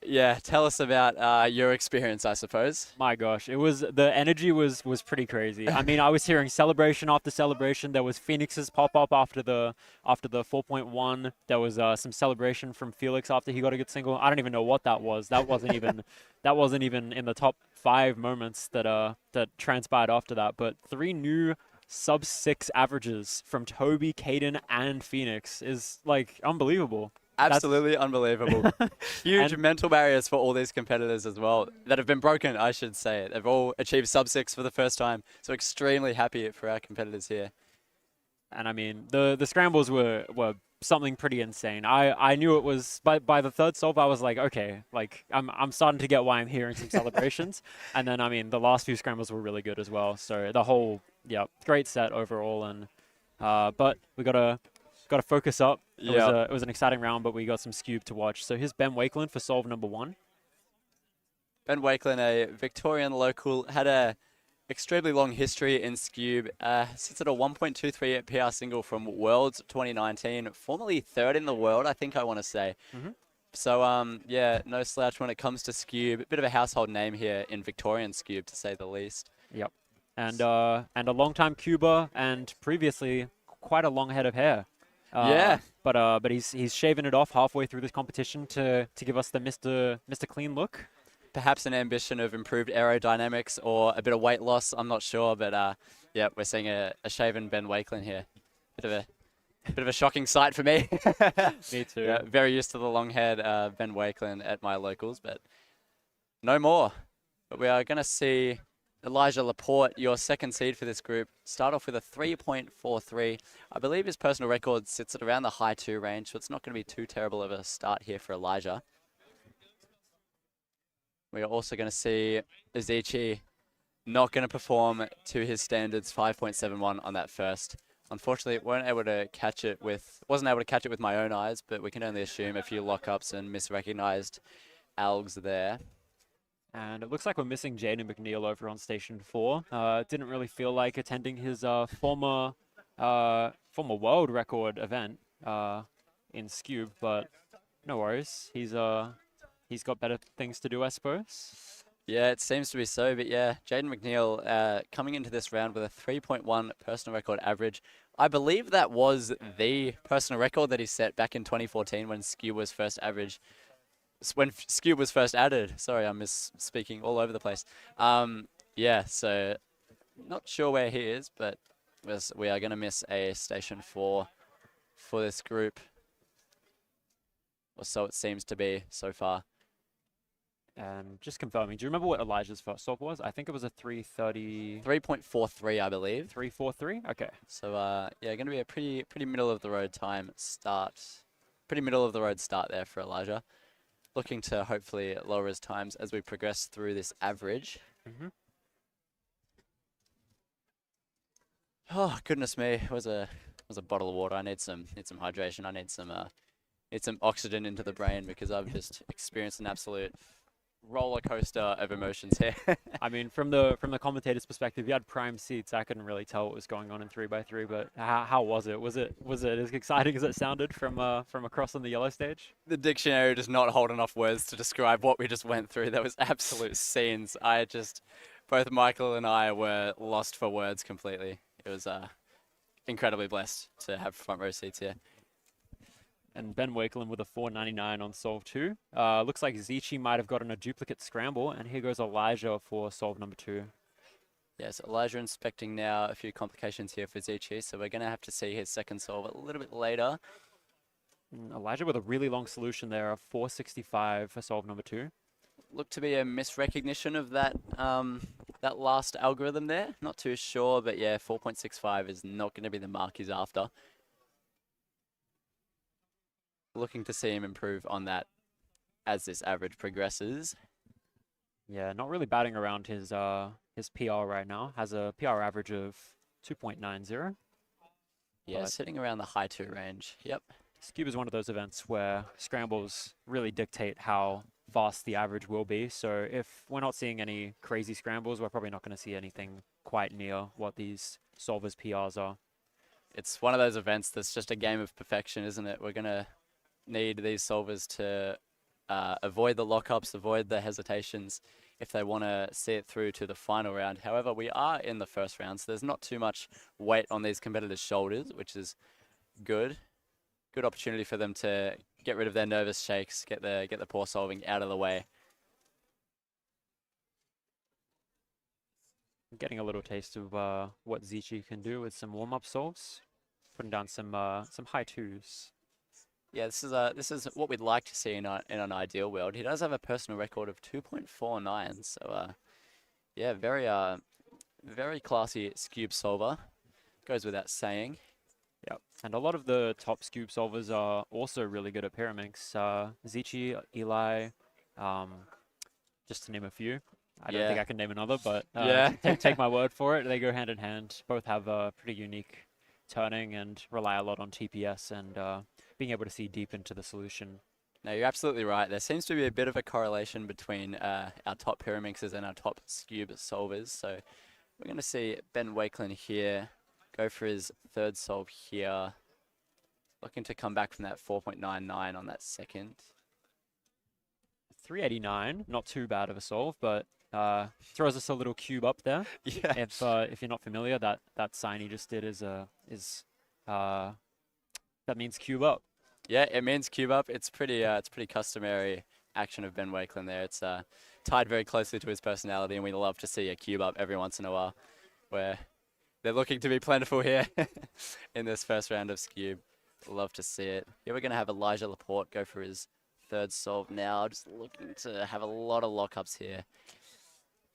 Yeah, tell us about your experience, I suppose. My gosh, the energy was pretty crazy. I mean, I was hearing celebration after celebration. There was Phoenix's pop up after the 4.1. There was some celebration from Felix after he got a good single. I don't even know what that was. That wasn't even in the top 5 moments that transpired after that. But 3 new sub-6 averages from Toby, Caden, and Phoenix is like unbelievable. Absolutely unbelievable. Huge mental barriers for all these competitors as well that have been broken, I should say. They've all achieved sub-6 for the first time. So extremely happy for our competitors here. And I mean, the scrambles were something pretty insane. I knew it was by the 3rd solve. I was like, okay, like I'm starting to get why I'm hearing some celebrations. And then I mean, the last few scrambles were really good as well. So the whole great set overall. And but we gotta focus up. It was an exciting round, but we got some Scube to watch. So here's Ben Wakeland for solve number 1. Ben Wakeland, a Victorian local, had a extremely long history in Scube. Sits at a 1.23 PR single from Worlds 2019, formerly 3rd in the world, I think I want to say. So, yeah, no slouch when it comes to Scube. A bit of a household name here in Victorian Scube, to say the least. Yep. And a long-time Cuba, and previously quite a long head of hair. Yeah. But he's shaving it off halfway through this competition to give us the Mr. Clean look. Perhaps an ambition of improved aerodynamics or a bit of weight loss. I'm not sure, but yeah, we're seeing a shaven Ben Wakeland here. Bit of a shocking sight for me. Me too. Yeah, very used to the long-haired Ben Wakeland at my locals, but no more. But we are going to see Elijah Laporte, your second seed for this group, start off with a 3.43. I believe his personal record sits at around the high 2 range, so it's not going to be too terrible of a start here for Elijah. We are also going to see Azichi not going to perform to his standards, 5.71 on that first. Unfortunately, wasn't able to catch it with my own eyes, but we can only assume a few lockups and misrecognized algs there. And it looks like we're missing Jaden McNeil over on Station 4. Didn't really feel like attending his former world record event in Scube, but no worries. He's got better things to do, I suppose. Yeah, it seems to be so, but yeah, Jaden McNeil coming into this round with a 3.1 personal record average. I believe that was the personal record that he set back in 2014 when Scube was first added. Sorry, I'm misspeaking all over the place. Yeah, so not sure where he is, but we are going to miss a Station 4 for this group. Or so it seems to be so far. And just confirming, do you remember what Elijah's first solve was? I think it was a 3:30... 3.43, I believe. 3:43? Okay. So, yeah, going to be a pretty middle of the road time start. Pretty middle of the road start there for Elijah. Looking to hopefully lower his times as we progress through this average. Oh, goodness me. It was a bottle of water. I need some hydration. I need some oxygen into the brain because I've just experienced an absolute roller coaster of emotions here. I mean, from the commentator's perspective, you had prime seats. I couldn't really tell what was going on in 3x3, but how was it? Was it as exciting as it sounded from across on the yellow stage? The dictionary does not hold enough words to describe what we just went through. There was absolute scenes. Both Michael and I were lost for words completely. It was incredibly blessed to have front row seats here. And Ben Wakeland with a 4.99 on solve 2. Looks like Zichi might have gotten a duplicate scramble, and here goes Elijah for solve number 2. Yes, Elijah inspecting now a few complications here for Zichi, so we're going to have to see his second solve a little bit later. Elijah with a really long solution there of 4.65 for solve number 2. Looked to be a misrecognition of that that last algorithm there. Not too sure, but yeah, 4.65 is not going to be the mark he's after. Looking to see him improve on that as this average progresses. Yeah, not really batting around his PR right now. Has a PR average of 2.90. Yeah, But sitting around the high 2 range. Yep. Scube is one of those events where scrambles really dictate how fast the average will be. So if we're not seeing any crazy scrambles, we're probably not going to see anything quite near what these solvers PRs are. It's one of those events that's just a game of perfection, isn't it? We're going to need these solvers to avoid the lockups, avoid the hesitations if they want to see it through to the final round. However, we are in the first round, so there's not too much weight on these competitors' shoulders, which is good. Good opportunity for them to get rid of their nervous shakes, get the poor solving out of the way. Getting a little taste of what Zichi can do with some warm-up solves, putting down some high 2s. Yeah, this is what we'd like to see in an ideal world. He does have a personal record of 2.49, so yeah, very classy Scube solver. Goes without saying. Yep, and a lot of the top Scube solvers are also really good at Pyraminx. Zichi, Eli, just to name a few. I don't think I can name another, but take my word for it. They go hand in hand. Both have pretty unique turning and rely a lot on TPS and being able to see deep into the solution. No, you're absolutely right. There seems to be a bit of a correlation between our top Pyraminxes and our top Scube solvers. So we're going to see Ben Wakelin here go for his third solve here. Looking to come back from that 4.99 on that second. 389, not too bad of a solve, but throws us a little cube up there. Yeah. If you're not familiar, that sign he just did that means cube up. Yeah, it means cube up. It's pretty customary action of Ben Wakelin there. It's tied very closely to his personality, and we love to see a cube up every once in a while, where they're looking to be plentiful here in this first round of Scube. Love to see it. Here we're going to have Elijah Laporte go for his third solve now. Just looking to have a lot of lockups here.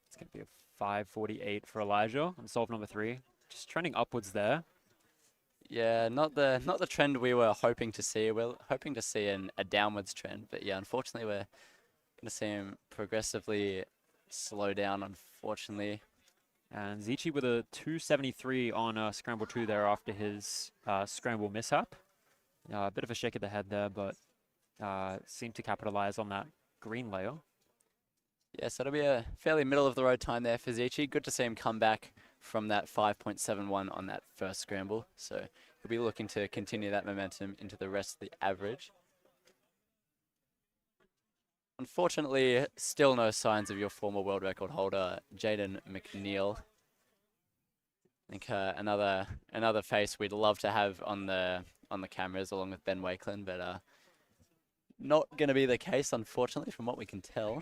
It's going to be a 548 for Elijah on solve number 3. Just trending upwards there. Yeah, not the trend we were hoping to see. We're hoping to see a downwards trend, but yeah, unfortunately we're going to see him progressively slow down, unfortunately. And Zichi with a 273 on Scramble 2 there after his Scramble mishap. A bit of a shake of the head there, but seemed to capitalize on that green layer. Yeah, so it'll be a fairly middle-of-the-road time there for Zichi. Good to see him come back from that 5.71 on that first scramble. So he'll be looking to continue that momentum into the rest of the average. Unfortunately, still no signs of your former world record holder, Jaden McNeil. I think another face we'd love to have on the cameras along with Ben Wakelin, but not going to be the case, unfortunately, from what we can tell.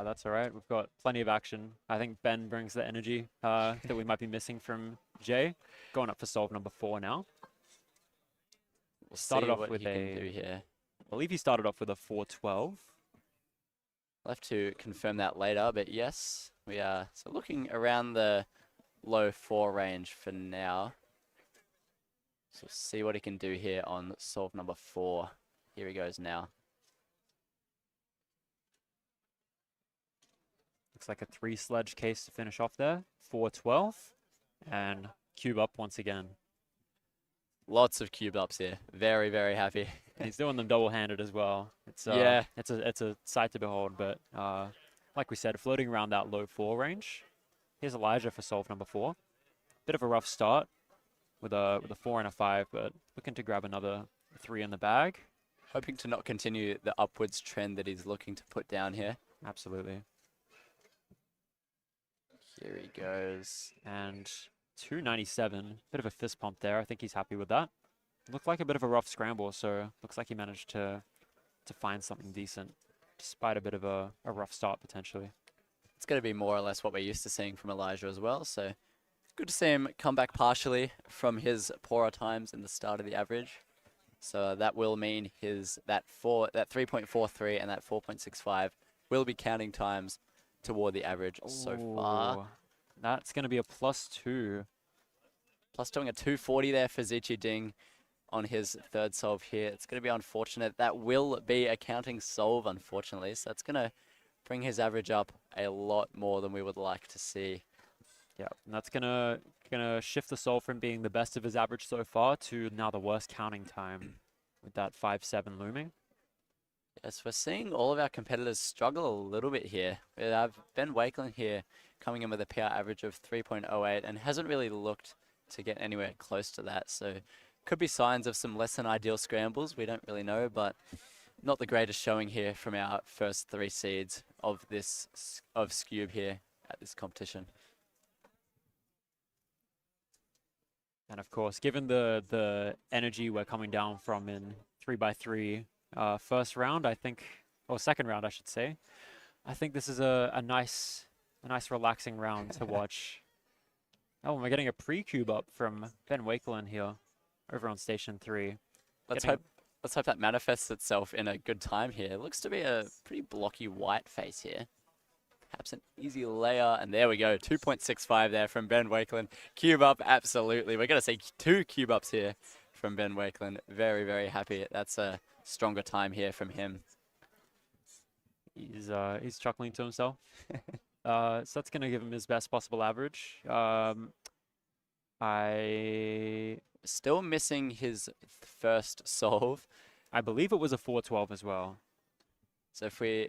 That's all right. We've got plenty of action. I think Ben brings the energy that we might be missing from Jay. Going up for solve number 4 now. We'll started see off what with he can do here. I believe he started off with a 412. I'll have to confirm that later, but yes, we are. So looking around the low 4 range for now. So see what he can do here on solve number 4. Here he goes now. Looks like a 3 sledge case to finish off there. 412 and cube up once again. Lots of cube ups here. Very, very happy. And he's doing them double-handed as well. It's a sight to behold, but like we said, floating around that low 4 range. Here's Elijah for solve number 4. Bit of a rough start with a 4 and a 5, but looking to grab another 3 in the bag. Hoping to not continue the upwards trend that he's looking to put down here. Absolutely. Here he goes. And 297. Bit of a fist pump there. I think he's happy with that. Looked like a bit of a rough scramble, so looks like he managed to find something decent, despite a bit of a rough start potentially. It's going to be more or less what we're used to seeing from Elijah as well, so good to see him come back partially from his poorer times in the start of the average. So that will mean that 3.43 and that 4.65 will be counting times toward the average so far. That's going to be a +2. Plus doing a 240 there for Zichi Ding on his third solve here. It's going to be unfortunate. That will be a counting solve, unfortunately. So that's going to bring his average up a lot more than we would like to see. Yeah, and that's gonna shift the soul from being the best of his average so far to now the worst counting time with that 5-7 looming. Yes, we're seeing all of our competitors struggle a little bit here. We have Ben Wakeland here coming in with a PR average of 3.08 and hasn't really looked to get anywhere close to that. So could be signs of some less than ideal scrambles. We don't really know, but not the greatest showing here from our first 3 seeds of Scube here at this competition. And of course, given the energy we're coming down from in 3x3 first round, I think, or second round, I should say, I think this is a nice relaxing round to watch. Oh, and we're getting a pre-cube up from Ben Wakeland here over on station 3. Let's hope that manifests itself in a good time here. It looks to be a pretty blocky white face here. Perhaps an easy layer, and there we go. 2.65 there from Ben Wakeland. Cube up, absolutely. We're going to see 2 cube ups here from Ben Wakeland. Very, very happy. That's a stronger time here from him. He's chuckling to himself. So that's going to give him his best possible average. I still missing his first solve. I believe it was a 412 as well. So if we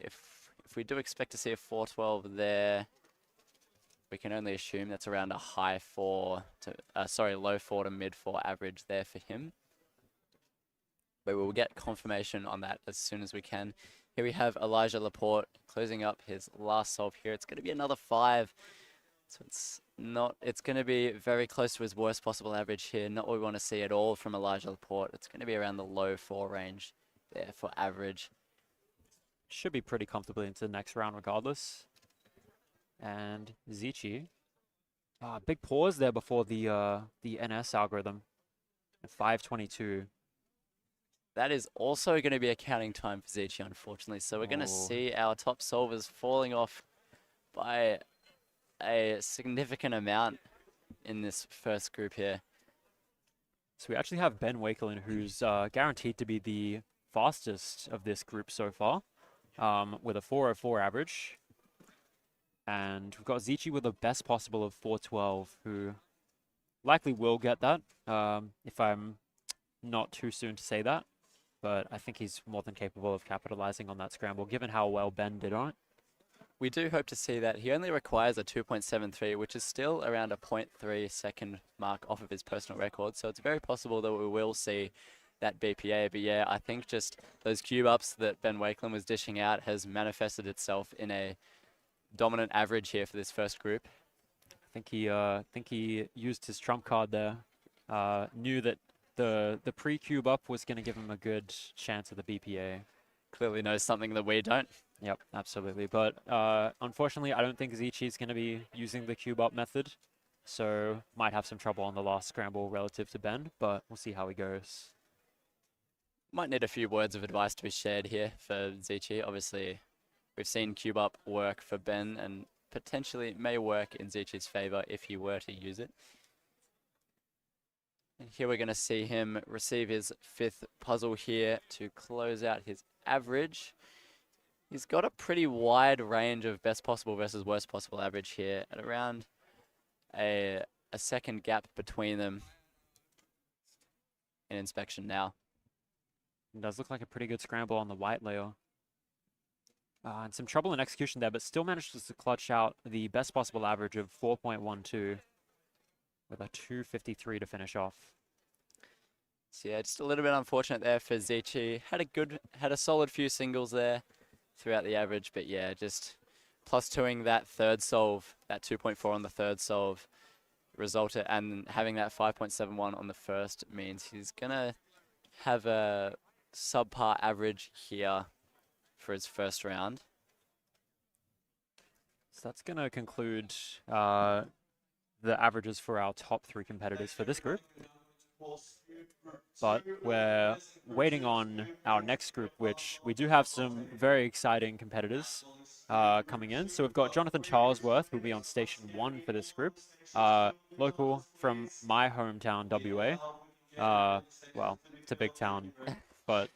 do expect to see a 412 there, we can only assume that's around a low 4 to mid 4 average there for him. But we'll get confirmation on that as soon as we can. Here we have Elijah Laporte closing up his last solve here. It's going to be another 5. So it's going to be very close to his worst possible average here. Not what we want to see at all from Elijah Laporte. It's going to be around the low 4 range there for average. Should be pretty comfortably into the next round regardless. And Zichi. Big pause there before the NS algorithm. 522. That is also going to be a counting time for Zichi, unfortunately. So we're going to see our top solvers falling off by a significant amount in this first group here. So we actually have Ben Wakeland, who's guaranteed to be the fastest of this group so far, with a 404 average. And we've got Zichi with the best possible of 412, who likely will get that, if I'm not too soon to say that. But I think he's more than capable of capitalizing on that scramble, given how well Ben did on it. We do hope to see that. He only requires a 2.73, which is still around a 0.3 second mark off of his personal record. So it's very possible that we will see that BPA. But yeah, I think just those cube ups that Ben Wakeland was dishing out has manifested itself in a dominant average here for this first group. I think he used his trump card there. Knew that the pre-cube up was going to give him a good chance of the BPA. Clearly knows something that we don't. Yep, absolutely. But unfortunately, I don't think Zichi is going to be using the cube up method. So might have some trouble on the last scramble relative to Ben, but we'll see how he goes. Might need a few words of advice to be shared here for Zichi. Obviously, we've seen cube up work for Ben and potentially may work in Zichi's favor if he were to use it. And here we're going to see him receive his 5th puzzle here to close out his average. He's got a pretty wide range of best possible versus worst possible average here at around a second gap between them in inspection now. It does look like a pretty good scramble on the white layer. And some trouble in execution there, but still manages to clutch out the best possible average of 4.12 with a 253 to finish off. So yeah, just a little bit unfortunate there for Zichi. Had a solid few singles there throughout the average, but yeah, just plus 2ing that third solve, that 2.4 on the third solve resulted, and having that 5.71 on the first means he's gonna have a subpar average here for his first round. So that's gonna conclude the averages for our top 3 competitors for this group. But we're waiting on our next group, which we do have some very exciting competitors coming in. So we've got Jonathan Charlesworth, who'll be on station 1 for this group. Local from my hometown, WA. Well, it's a big town, but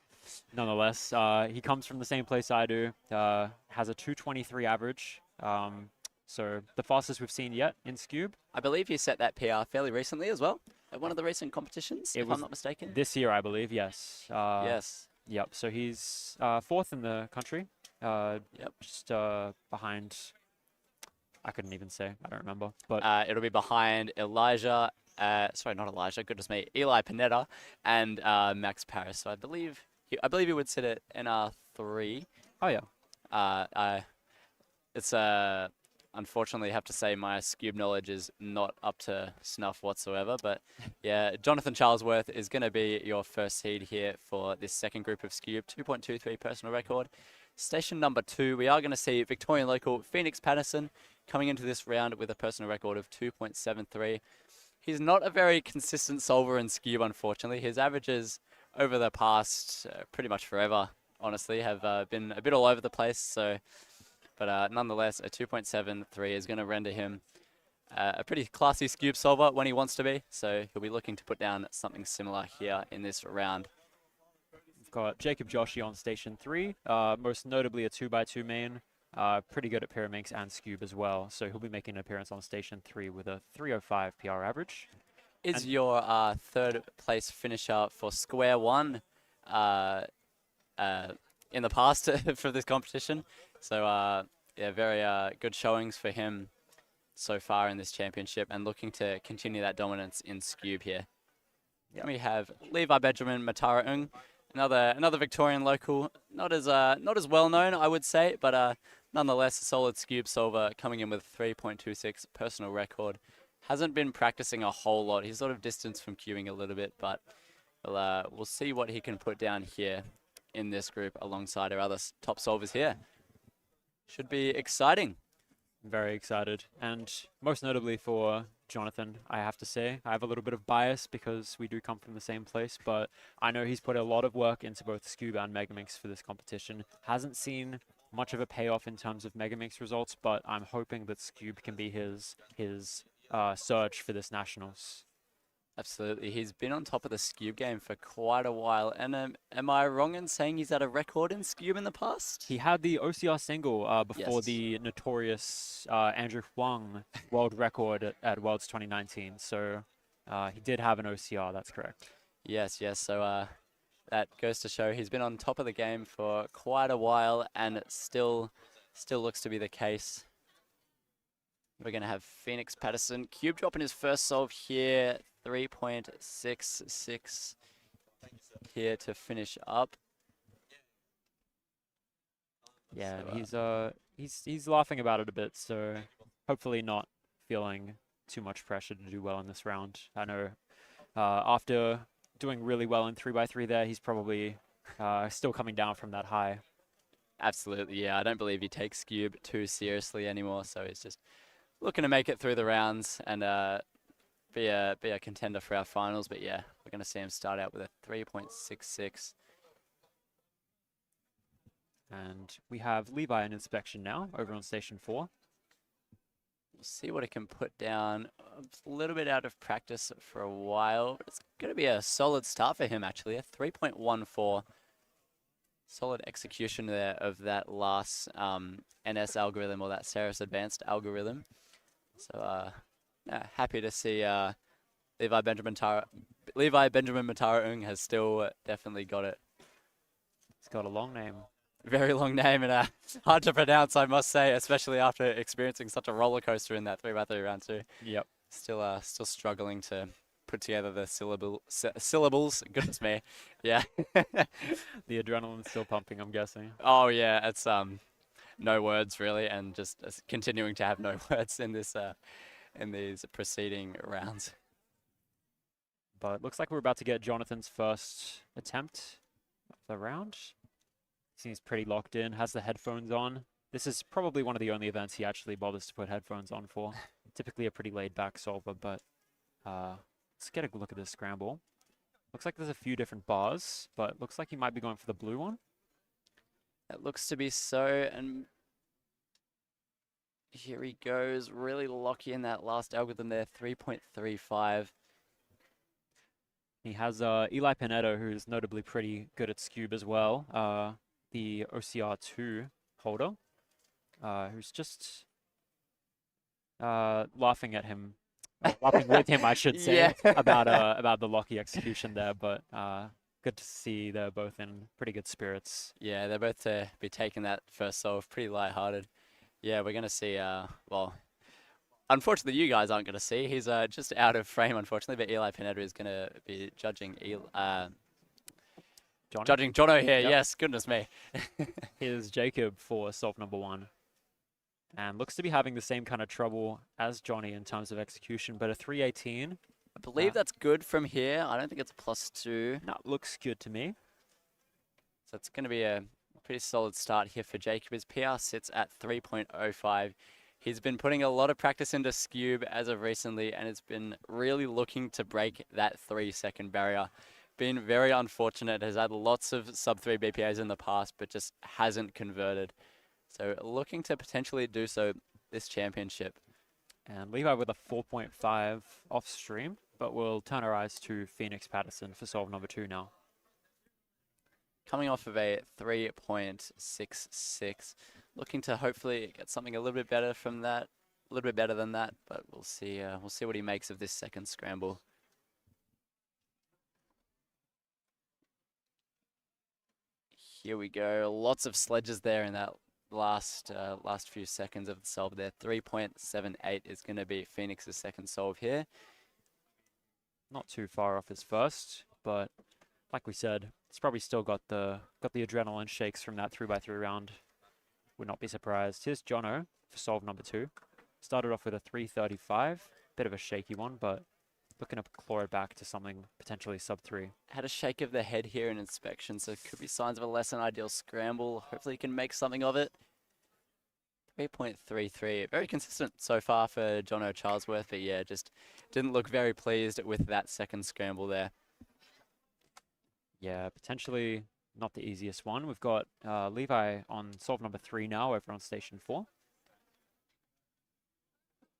nonetheless, he comes from the same place I do. Has a 223 average. So the fastest we've seen yet in Scube. I believe you set that PR fairly recently as well at one of the recent competitions, if I'm not mistaken. This year, I believe, yes. Yes. Yep, so he's fourth in the country. Yep. Just behind, I couldn't even say, I don't remember. But it'll be behind Elijah, sorry, not Elijah, goodness me, Eli Panetta and Max Paris. So I believe he would sit at NR3. Oh, yeah. It's unfortunately, have to say my Scube knowledge is not up to snuff whatsoever. But yeah, Jonathan Charlesworth is going to be your first seed here for this second group of Scube. 2.23 personal record. Station number 2, we are going to see Victorian local Phoenix Patterson coming into this round with a personal record of 2.73. He's not a very consistent solver in Scube, unfortunately. His averages over the past pretty much forever, honestly, have been a bit all over the place. So. But nonetheless, a 2.73 is going to render him a pretty classy Scube solver when he wants to be. So he'll be looking to put down something similar here in this round. We've got Jacob Joshi on Station 3, most notably a 2x2 main. Pretty good at Pyraminx and Scube as well. So he'll be making an appearance on Station 3 with a 305 PR average. Is your third place finisher for Square One in the past for this competition? So, yeah, very good showings for him so far in this championship and looking to continue that dominance in Scube here. Then we have Levi Benjamin Matara Ung, another Victorian local, not as well known, I would say, but nonetheless a solid Scube solver coming in with 3.26 personal record. Hasn't been practicing a whole lot. He's sort of distanced from queuing a little bit, but we'll see what he can put down here in this group alongside our other top solvers here. Should be exciting. Very excited. And most notably for Jonathan, I have to say, I have a little bit of bias because we do come from the same place, but I know he's put a lot of work into both Scube and Megaminx for this competition. Hasn't seen much of a payoff in terms of Megaminx results, but I'm hoping that Scube can be his surge for this Nationals. Absolutely. He's been on top of the Scube game for quite a while. And am I wrong in saying he's had a record in Scube in the past? He had the OCR single before Yes. the notorious Andrew Huang world record at Worlds 2019. So he did have an OCR, that's correct. Yes. So that goes to show he's been on top of the game for quite a while and it still looks to be the case. We're going to have Phoenix Patterson cube dropping his first solve here. 3.66 here to finish up. Yeah, So, he's laughing about it a bit, so hopefully not feeling too much pressure to do well in this round. I know after doing really well in 3x3 there, he's probably still coming down from that high. Absolutely, yeah. I don't believe he takes Scube too seriously anymore, so he's just looking to make it through the rounds and be a contender for our finals. But yeah, we're going to see him start out with a 3.66. And we have Levi in inspection now over on Station 4. We'll see what he can put down. A little bit out of practice for a while, but it's going to be a solid start for him actually. A 3.14. Solid execution there of that last NS algorithm, or that Ceres Advanced algorithm. So yeah, happy to see Levi Benjamin Matara-Ung has still definitely got it. He's got a long name. Very long name and hard to pronounce, I must say, especially after experiencing such a roller coaster in that 3x3 round 2. Yep. Still struggling to put together the syllables. Goodness me. Yeah. The adrenaline's still pumping, I'm guessing. Oh yeah, it's no words really, and just continuing to have no words in this in these preceding rounds. But it looks like we're about to get Jonathan's first attempt of the round. Seems pretty locked in, has the headphones on. This is probably one of the only events he actually bothers to put headphones on for. Typically a pretty laid-back solver, but let's get a look at this scramble. Looks like there's a few different bars, but looks like he might be going for the blue one. It looks to be so, and here he goes, really locky in that last algorithm there, 3.35. He has Eli Pinetto, who's notably pretty good at Scube as well, the OCR2 holder, who's just laughing at him, laughing with him, I should say, about the Lockie execution there. But good to see they're both in pretty good spirits. Yeah, they're both to be taking that first solve pretty lighthearted. Yeah, we're gonna see. Well, unfortunately, you guys aren't gonna see. He's just out of frame, unfortunately. But Eli Pineda is gonna be judging. Judging Jono here. Yep. Yes, goodness me. Here's Jacob for solve number 1. And looks to be having the same kind of trouble as Johnny in terms of execution, but a 318. I believe that's good from here. I don't think it's a +2. No, looks good to me. So it's going to be a pretty solid start here for Jacob. His PR sits at 3.05. He's been putting a lot of practice into Scube as of recently, and it's been really looking to break that 3-second barrier. Been very unfortunate, has had lots of sub-3 BPAs in the past, but just hasn't converted. So looking to potentially do so this championship. And Levi with a 4.5 off stream, but we'll turn our eyes to Phoenix Patterson for solve number 2 now. Coming off of a 3.66, looking to hopefully get something a little bit better from that, a little bit better than that, but we'll see what he makes of this second scramble. Here we go. Lots of sledges there in that last few seconds of the solve there. 3.78 is going to be Phoenix's second solve here. Not too far off his first, but like we said, it's probably still got the adrenaline shakes from that 3x3 round. Would not be surprised. Here's Jono for solve number 2. Started off with a 335, bit of a shaky one, but looking to claw it back to something potentially sub-3. Had a shake of the head here in inspection, so could be signs of a less than ideal scramble. Hopefully he can make something of it. 3.33, very consistent so far for Jono Charlesworth, but yeah, just didn't look very pleased with that second scramble there. Yeah, potentially not the easiest one. We've got Levi on solve number 3 now over on station 4.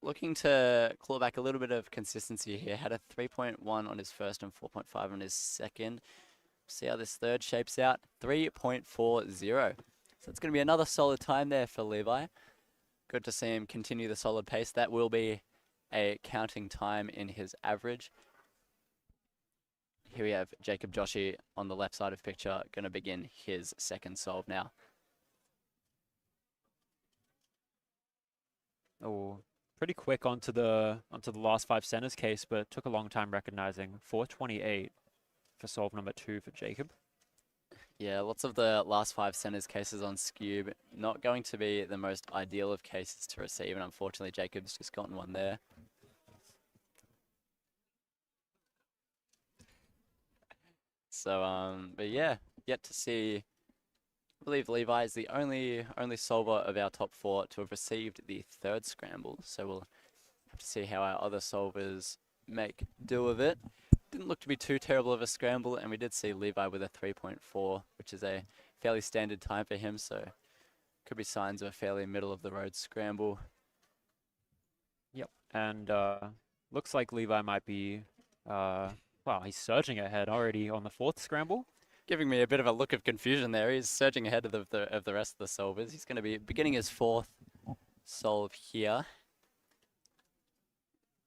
Looking to claw back a little bit of consistency here. Had a 3.1 on his first and 4.5 on his second. See how this third shapes out. 3.40. So it's going to be another solid time there for Levi. Good to see him continue the solid pace. That will be a counting time in his average. Here we have Jacob Joshi on the left side of picture, going to begin his second solve now. Oh, pretty quick onto the last 5 centers case, but took a long time recognizing. 428 for solve number 2 for Jacob. Yeah, lots of the last 5 centers cases on Scube. Not going to be the most ideal of cases to receive, and unfortunately Jacob's just gotten one there. So, but yeah, yet to see. I believe Levi is the only solver of our top 4 to have received the third scramble. So we'll have to see how our other solvers make do of it. Didn't look to be too terrible of a scramble, and we did see Levi with a 3.4, which is a fairly standard time for him. So could be signs of a fairly middle of the road scramble. Yep, and looks like Levi might be. Wow, he's surging ahead already on the 4th scramble. Giving me a bit of a look of confusion there. He's surging ahead of the rest of the solvers. He's going to be beginning his 4th solve here.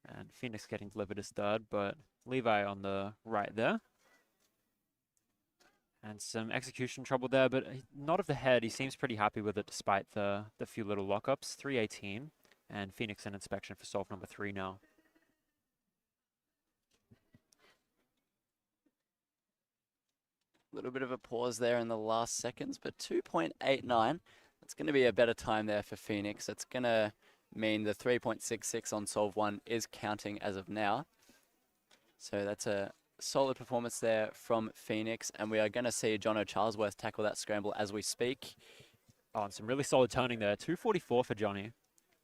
And Phoenix getting delivered his 3rd, but Levi on the right there. And some execution trouble there, but not of the head. He seems pretty happy with it despite the few little lockups. 318, and Phoenix in inspection for solve number 3 now. A little bit of a pause there in the last seconds, but 2.89. That's going to be a better time there for Phoenix. It's going to mean the 3.66 on solve 1 is counting as of now. So that's a solid performance there from Phoenix, and we are going to see Jono Charlesworth tackle that scramble as we speak. Oh, and some really solid turning there. 244 for Johnny.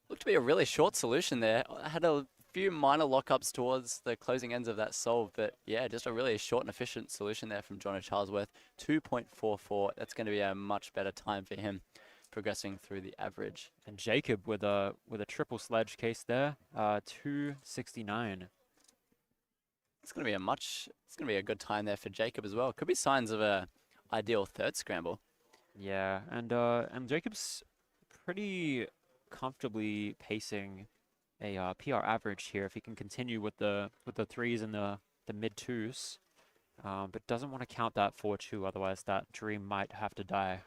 Looked to be a really short solution there. I had a few minor lockups towards the closing ends of that solve, but yeah, just a really short and efficient solution there from Jono Charlesworth. 2.44. That's going to be a much better time for him, progressing through the average. And Jacob with a triple sledge case there. 269. It's going to be a good time there for Jacob as well. Could be signs of a ideal third scramble. Yeah, and Jacob's pretty comfortably pacing a PR average here if he can continue with the threes and the mid twos, but doesn't want to count that 4-2, otherwise that dream might have to die.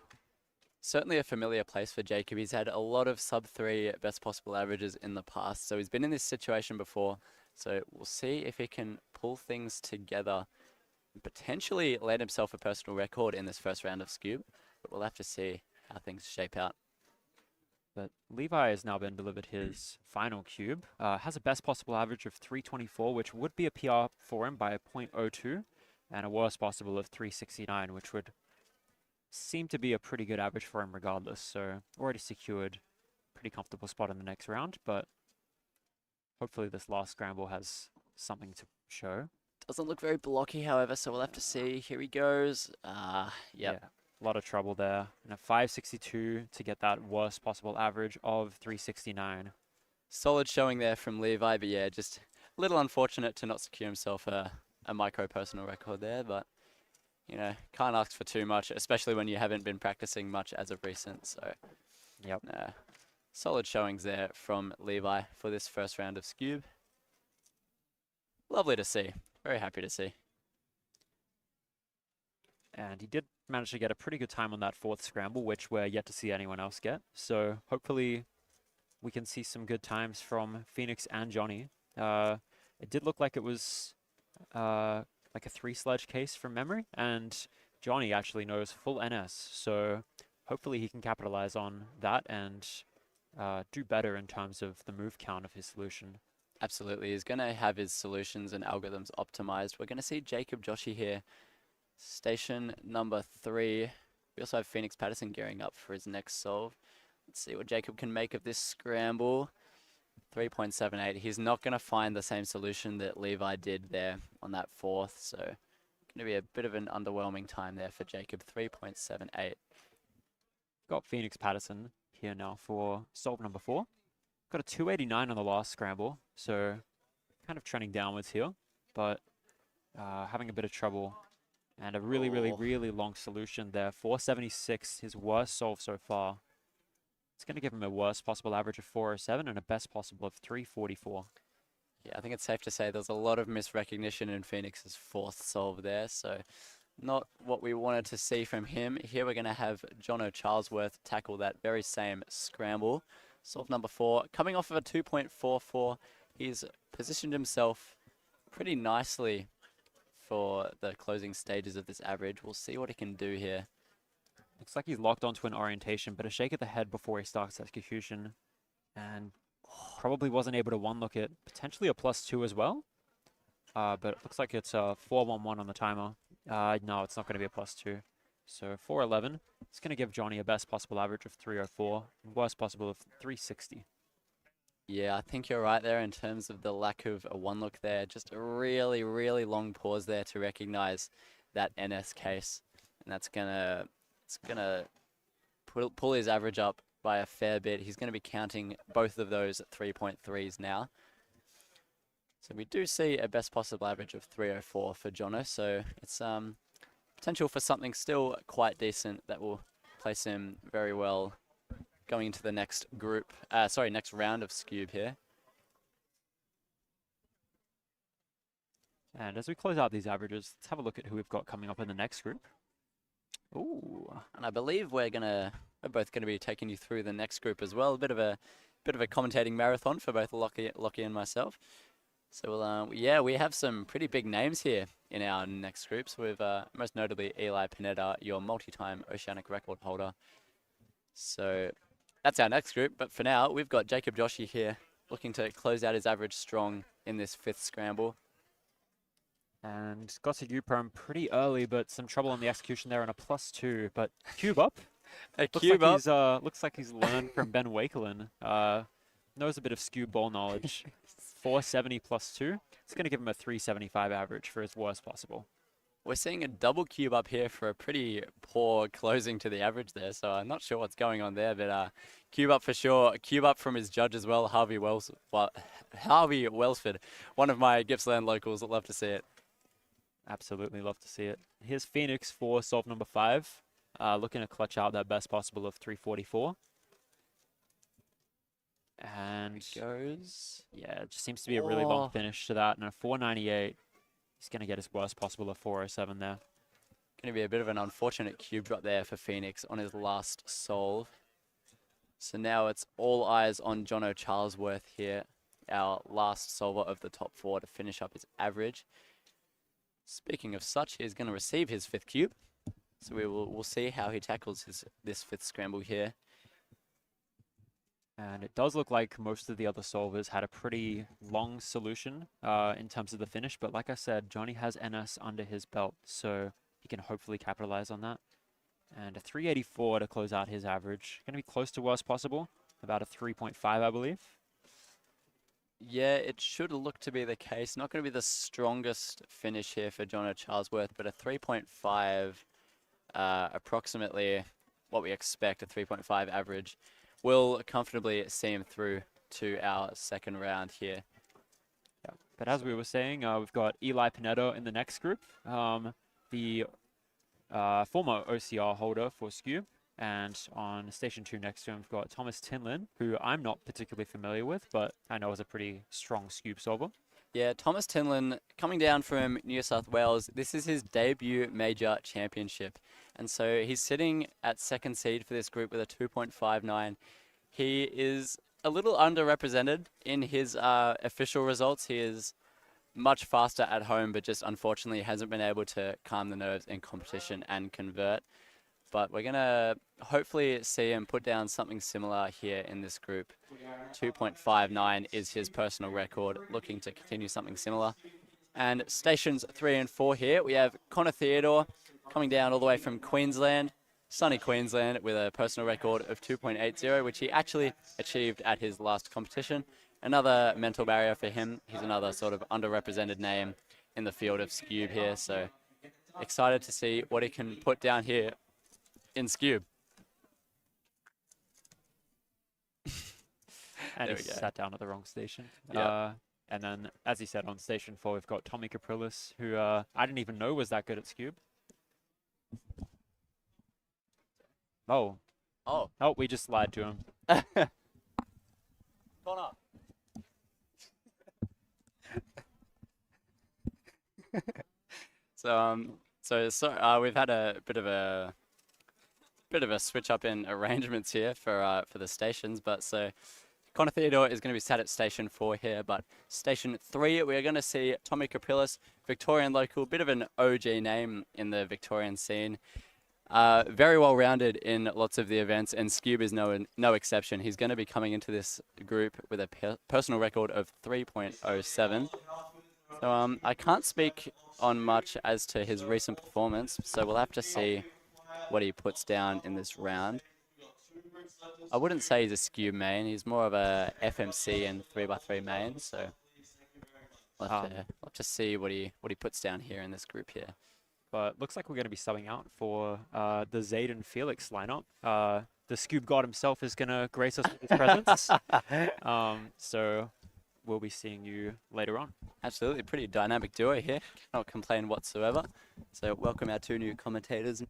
Certainly a familiar place for Jacob. He's had a lot of sub-3 best possible averages in the past, so he's been in this situation before. So we'll see if he can pull things together and potentially land himself a personal record in this first round of Scoob, but we'll have to see how things shape out. But Levi has now been delivered his final cube. Has a best possible average of 324, which would be a PR for him by 0.02, and a worst possible of 369, which would seem to be a pretty good average for him regardless. So already secured pretty comfortable spot in the next round, but hopefully this last scramble has something to show. Doesn't look very blocky, however, so we'll have to see. Here he goes. Yep. Yeah, a lot of trouble there. And a 562 to get that worst possible average of 369. Solid showing there from Levi, but yeah, just a little unfortunate to not secure himself a micro personal record there, but you know, can't ask for too much, especially when you haven't been practicing much as of recent. So, yep. Solid showings there from Levi for this first round of Scoob. Lovely to see. Very happy to see. And he did manage to get a pretty good time on that fourth scramble, which we're yet to see anyone else get. So hopefully we can see some good times from Phoenix and Johnny. It did look like it was like a 3-sledge case from memory, and Johnny actually knows full NS, so hopefully he can capitalize on that and do better in terms of the move count of his solution. Absolutely, he's going to have his solutions and algorithms optimized. We're going to see Jacob Joshi here, station number 3. We also have Phoenix Patterson gearing up for his next solve. Let's see what Jacob can make of this scramble. 3.78. He's not going to find the same solution that Levi did there on that fourth, so going to be a bit of an underwhelming time there for Jacob. 3.78. Got Phoenix Patterson here now for solve number 4. Got a 289 on the last scramble, so kind of trending downwards here, but having a bit of trouble. And a really long solution there. 476, his worst solve so far. It's going to give him a worst possible average of 407 and a best possible of 344. Yeah, I think it's safe to say there's a lot of misrecognition in Phoenix's fourth solve there, so not what we wanted to see from him. Here we're going to have Jono Charlesworth tackle that very same scramble. Solve number 4, coming off of a 2.44, he's positioned himself pretty nicely for the closing stages of this average. We'll see what he can do here. Looks like he's locked onto an orientation, but a shake of the head before he starts execution. And probably wasn't able to one-look it. Potentially a +2 as well. But it looks like it's a 411 on the timer. No, it's not going to be a +2. So 411. It's going to give Johnny a best possible average of 304. And worst possible of 360. Yeah, I think you're right there in terms of the lack of a one-look there. Just a really long pause there to recognize that NS case. And that's it's gonna pull his average up by a fair bit. He's going to be counting both of those 3.3s now. So we do see a best possible average of 304 for Jono. So it's potential for something still quite decent that will place him very well going into the next group. Next round of Scoob here. And as we close out these averages, let's have a look at who we've got coming up in the next group. Ooh. And I believe we're both gonna be taking you through the next group as well. A bit of a commentating marathon for both Lockie and myself. So we have some pretty big names here in our next groups. With most notably Eli Pineda, your multi-time oceanic record holder. So that's our next group. But for now, we've got Jacob Joshi here looking to close out his average strong in this 5th scramble. And got to U-perm pretty early, but some trouble on the execution there and a +2. But cube up. Looks like he's learned from Ben Wakelin. Knows a bit of Scoob ball knowledge. 470 +2. It's going to give him a 375 average for his worst possible. we're seeing a double cube up here for a pretty poor closing to the average there. So I'm not sure what's going on there, but cube up for sure. Cube up from his judge as well, Harvey Welsford, one of my Gippsland locals. I'd love to see it. Absolutely love to see it. Here's Phoenix for solve number 5. Looking to clutch out that best possible of 344. And It goes. yeah, it just seems to be a really long finish to that. And a 498, he's going to get his worst possible of 407 there. Going to be a bit of an unfortunate cube drop there for Phoenix on his last solve. So now it's all eyes on Jono Charlesworth here, our last solver of the top 4 to finish up his average. Speaking of such, he's going to receive his 5th cube. So we'll see how he tackles this 5th scramble here. And it does look like most of the other solvers had a pretty long solution in terms of the finish. But like I said, Johnny has NS under his belt, so he can hopefully capitalize on that. And a 384 to close out his average. Going to be close to worst possible, about a 3.5, I believe. Yeah, it should look to be the case. Not going to be the strongest finish here for Jono Charlesworth, but a 3.5, approximately what we expect, a 3.5 average, will comfortably see him through to our second round here. Yeah. But as we were saying, we've got Eli Pinetto in the next group, the former OCR holder for Skew. And on Station 2 next to him, we've got Thomas Tinlin, who I'm not particularly familiar with, but I know is a pretty strong Scube solver. Yeah, Thomas Tinlin coming down from New South Wales. This is his debut major championship. And so he's sitting at 2nd seed for this group with a 2.59. He is a little underrepresented in his official results. He is much faster at home, but just unfortunately hasn't been able to calm the nerves in competition and convert. But we're going to hopefully see him put down something similar here in this group. 2.59 is his personal record, looking to continue something similar. And stations 3 and 4 here, we have Connor Theodore coming down all the way from Queensland, sunny Queensland, with a personal record of 2.80, which he actually achieved at his last competition. Another mental barrier for him. He's another sort of underrepresented name in the field of Scube here, so excited to see what he can put down here in Scube. And There he we go. sat down at the wrong station. Yeah. And then, as he said, on Station 4, we've got Tommy Caprilis, who I didn't even know was that good at Scube. Oh. Oh. Oh, we just lied to him. Connor. So we've had a bit of a switch up in arrangements here for the stations, but so Connor Theodore is going to be sat at Station 4 here, but Station 3 we are going to see Tommy Caprilis, Victorian local, bit of an OG name in the Victorian scene. Very well rounded in lots of the events, and Scube is no exception. He's going to be coming into this group with a personal record of 3.07. So I can't speak on much as to his recent performance, so we'll have to see what he puts down in this round. I wouldn't say he's a Scube main. He's more of a FMC and 3x3 main, so we'll have to see what he puts down here in this group here. But looks like we're going to be subbing out for the Zaid and Felix lineup. The Scube God himself is going to grace us with his presence. So we'll be seeing you later on. Absolutely, pretty dynamic duo here. Cannot complain whatsoever. So welcome our 2 new commentators.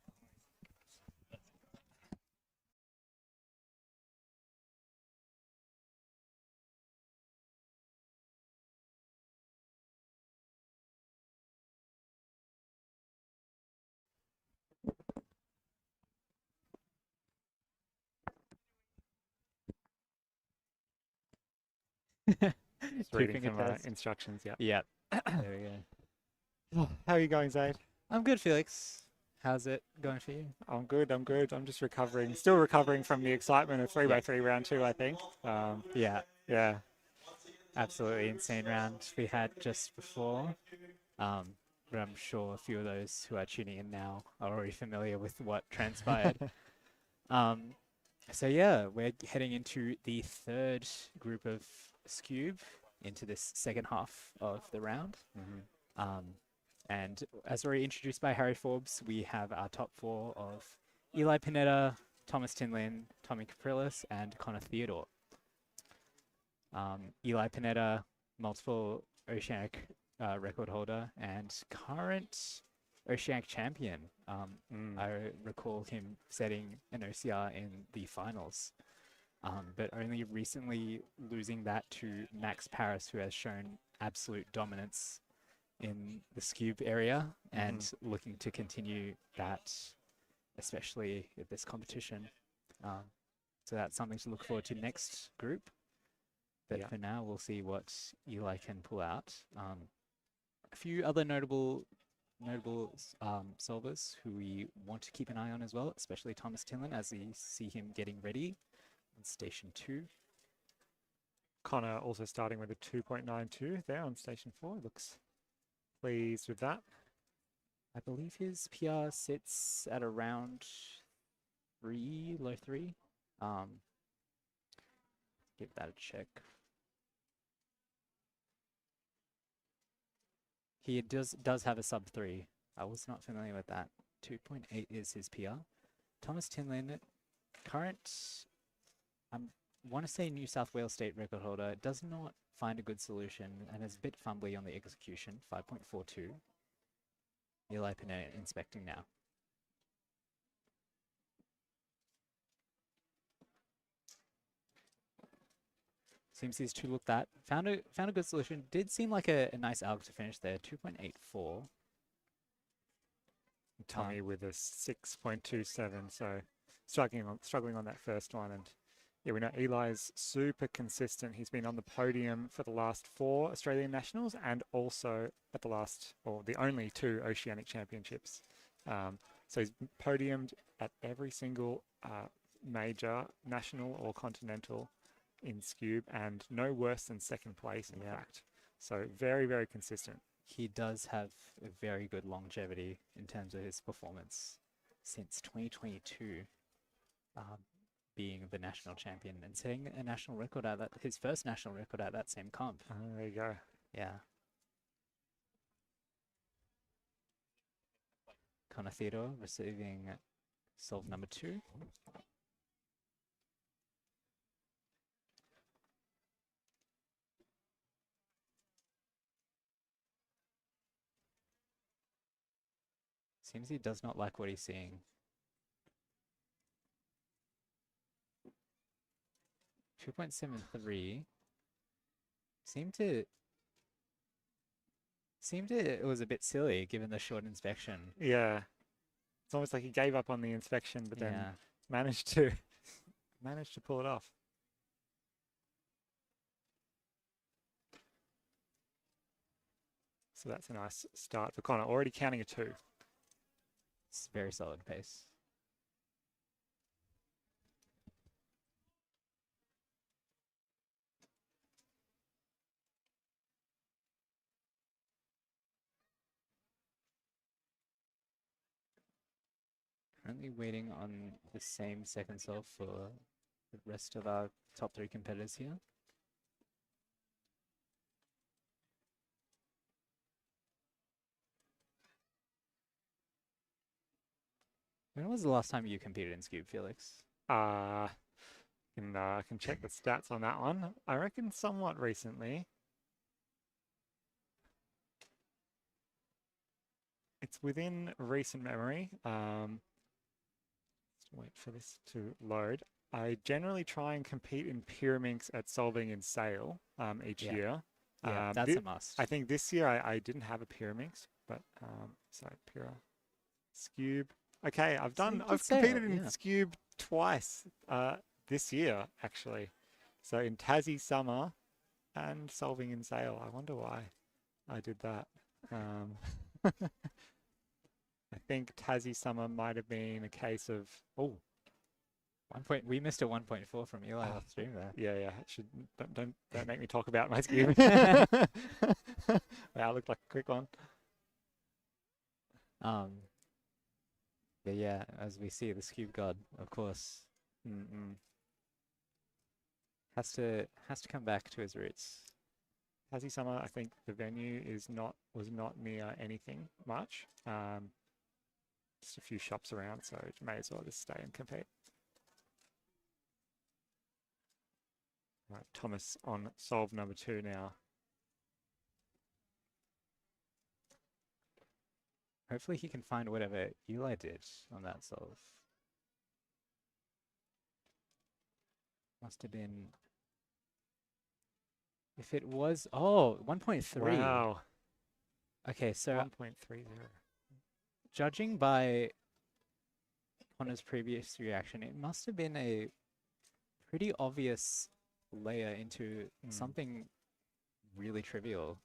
Just reading from instructions, yeah. Yeah. There we go. How are you going, Zaid? I'm good, Felix. How's it going for you? I'm good, I'm good. I'm just recovering, still recovering from the excitement of 3x3 round 2, I think. Yeah. Yeah. Absolutely insane round we had just before. But I'm sure a few of those who are tuning in now are already familiar with what transpired. So yeah, we're heading into the 3rd group of Scube into this second half of the round. And as already introduced by Harry Forbes, we have our top 4 of Eli Pineda, Thomas Tinlin, Tommy Capriles, and Connor Theodore. Eli Pineda, multiple Oceanic record holder and current Oceanic champion. I recall him setting an OCR in the finals, but only recently losing that to Max Paris, who has shown absolute dominance in the Scube area and looking to continue that, especially at this competition. So that's something to look forward to next group. But for now, we'll see what Eli can pull out. A few other notable solvers who we want to keep an eye on as well, especially Thomas Tinlin, as we see him getting ready on station 2. Connor also starting with a 2.92 there on station 4. Looks pleased with that. I believe his PR sits at around 3, low 3. Give that a check. He does have a sub 3. I was not familiar with that. 2.8 is his PR. Thomas Tinlin, current, I want to say New South Wales state record holder, does not find a good solution and is a bit fumbly on the execution. 5.42. Eli Pineda inspecting now. Seems these two looked at. Found a good solution. Did seem like a nice alg to finish there. 2.84. Tommy with a 6.27. So struggling on that first one. And yeah, we know Eli's super consistent. He's been on the podium for the last 4 Australian Nationals and also at the only 2 Oceanic Championships. So he's podiumed at every single major national or continental in Scube and no worse than second place in fact. So very, very consistent. He does have a very good longevity in terms of his performance since 2022, being the national champion and setting a national record at that, his first national record at that same comp. There you go. Yeah. Connor Theodore receiving solve number 2. Seems he does not like what he's seeing. 2.73. Seemed it was a bit silly given the short inspection. Yeah. It's almost like he gave up on the inspection, but then managed to pull it off. So that's a nice start for Connor. Already counting a 2. It's very solid pace. Currently waiting on the same second solve for the rest of our top 3 competitors here. When was the last time you competed in Scube, Felix? I can check the stats on that one. I reckon somewhat recently. It's within recent memory. Just wait for this to load. I generally try and compete in Pyraminx at solving in Sail each year. Yeah, that's a must. I think this year I didn't have a Pyraminx, but sorry, Pyra. Scube. Okay, I've competed in Scube twice this year, actually. So in Tassie Summer and solving in Sail. I wonder why I did that. I think Tassie Summer might have been a case of we missed a 1.4 from Eli off stream there. Yeah. Don't make me talk about my Scube. Wow, looked like a quick one. But yeah, as we see, the Scube God, of course, has to come back to his roots. Tassie Summer, I think the venue was not near anything much. Just a few shops around, so it may as well just stay and compete. Right, Thomas on solve number 2 now. Hopefully he can find whatever Eli did on that solve. Must have been... If it was... Oh, 1.3. Wow. Okay, so... 1.30. Judging by Connor's previous reaction, it must have been a pretty obvious layer into something really trivial.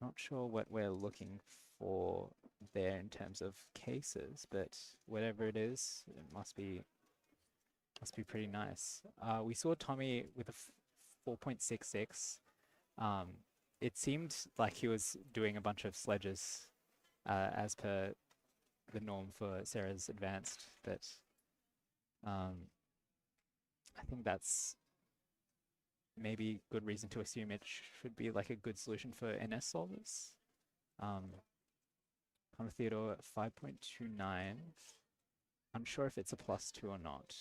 Not sure what we're looking for there in terms of cases, but whatever it is, it must be pretty nice. We saw Tommy with a 4.66. It seemed like he was doing a bunch of sledges as per the norm for Sarah's advanced, but I think that's maybe good reason to assume it should be like a good solution for NS solvers. Connor Theodore 5.29. Unsure if it's a +2 or not.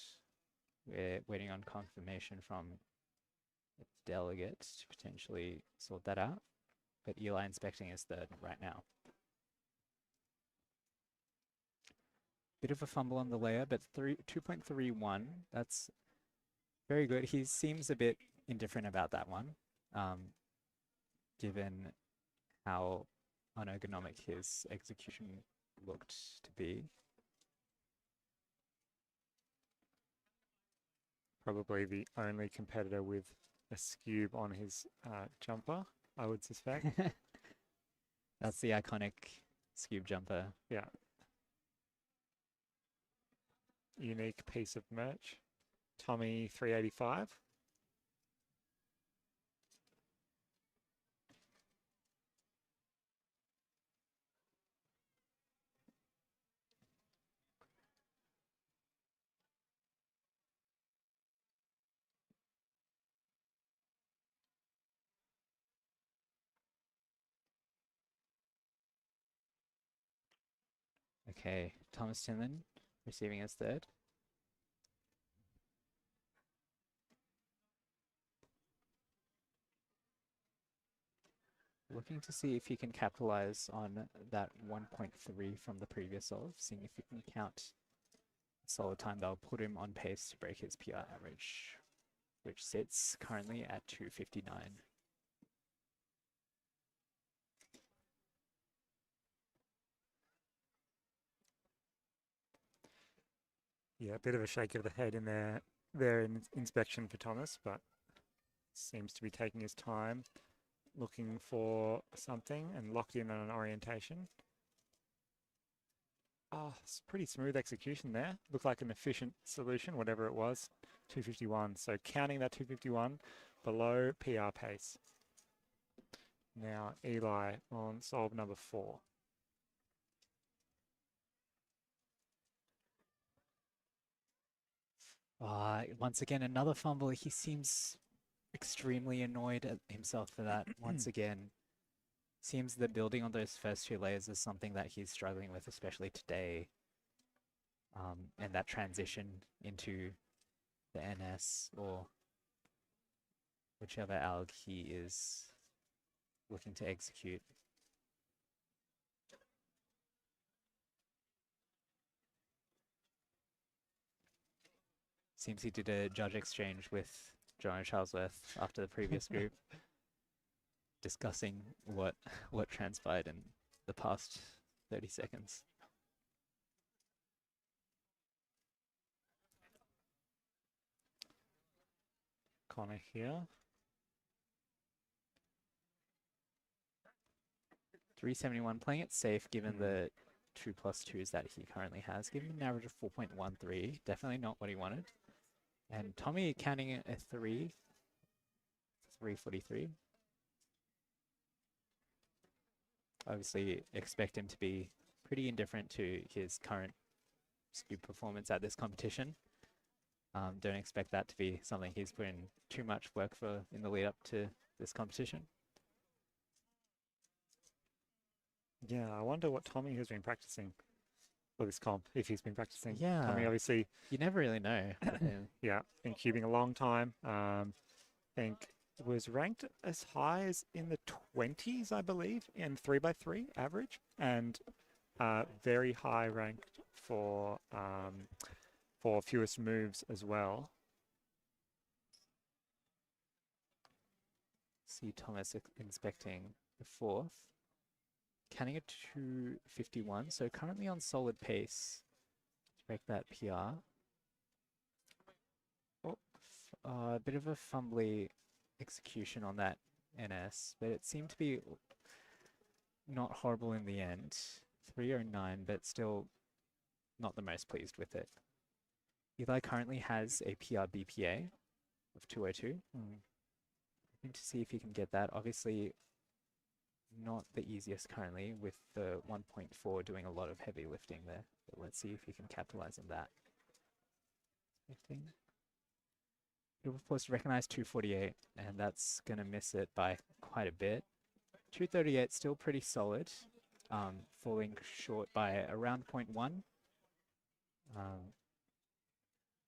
We're waiting on confirmation from a delegate to potentially sort that out. But Eli inspecting is third right now. Bit of a fumble on the layer, but 2.31. That's very good. He seems a bit indifferent about that one, given how unergonomic his execution looked to be. Probably the only competitor with a skube on his jumper, I would suspect. That's the iconic skube jumper. Yeah. Unique piece of merch. Tommy 385. Okay, Thomas Tinlin receiving his third. Looking to see if he can capitalize on that 1.3 from the previous solve, seeing if he can count solid time that'll put him on pace to break his PR average, which sits currently at 259. Yeah, a bit of a shake of the head in there in inspection for Thomas, but seems to be taking his time, looking for something and locked in on an orientation. Oh, it's pretty smooth execution there. Looked like an efficient solution, whatever it was. 251. So counting that 251 below PR pace. Now Eli on solve number 4. Once again, another fumble. He seems extremely annoyed at himself for that. Once again, seems that building on those first 2 layers is something that he's struggling with, especially today. And that transition into the NS or whichever alg he is looking to execute. Seems he did a judge exchange with Joanna Charlesworth after the previous group, discussing what transpired in the past 30 seconds. Connor here. 371, playing it safe given the 2+2s that he currently has. Give him an average of 4.13. Definitely not what he wanted. And Tommy counting a 343. Obviously expect him to be pretty indifferent to his current skewed performance at this competition. Don't expect that to be something he's put in too much work for in the lead up to this competition. Yeah, I wonder what Tommy has been practicing for this comp, if he's been practicing. Yeah. Tommy, obviously. You never really know. Yeah, been cubing a long time. Think was ranked as high as in the 20s, I believe, in 3x3 average, and very high ranked for fewest moves as well. See Thomas inspecting the fourth. Counting it to 51, so currently on solid pace to break that PR. Oh, a bit of a fumbly execution on that NS, but it seemed to be not horrible in the end. 309, but still not the most pleased with it. Eli currently has a PR BPA of 202. Looking to see if he can get that. Obviously, not the easiest currently, with the 1.4 doing a lot of heavy lifting there. But let's see if he can capitalize on that. He'll of course recognize 248, and that's going to miss it by quite a bit. 238 still pretty solid, falling short by around 0.1.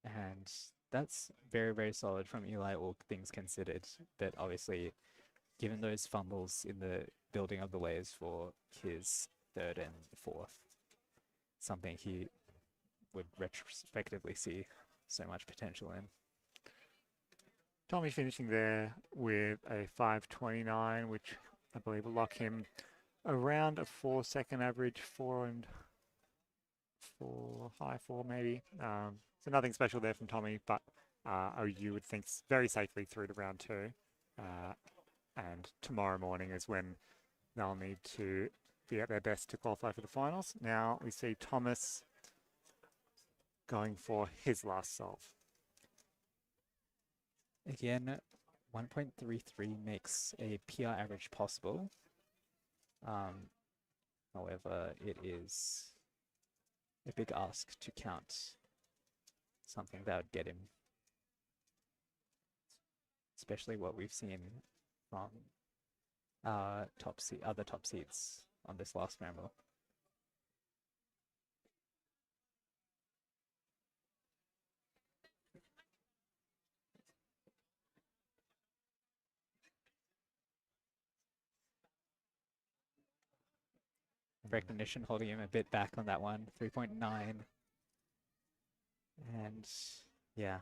And that's very, very solid from Eli, all things considered. But obviously, given those fumbles in the building of the layers for his third and fourth, something he would retrospectively see so much potential in. Tommy finishing there with a 529, which I believe will lock him around a 4-second average, 4 and 4, high 4 maybe. So nothing special there from Tommy, but you would think very safely through to round 2. And tomorrow morning is when they'll need to be at their best to qualify for the finals. Now we see Thomas going for his last solve. Again, 1.33 makes a PR average possible. However, it is a big ask to count something that would get him, especially what we've seen from other top seeds on this last scramble. Recognition holding him a bit back on that one, 3.9. And yeah.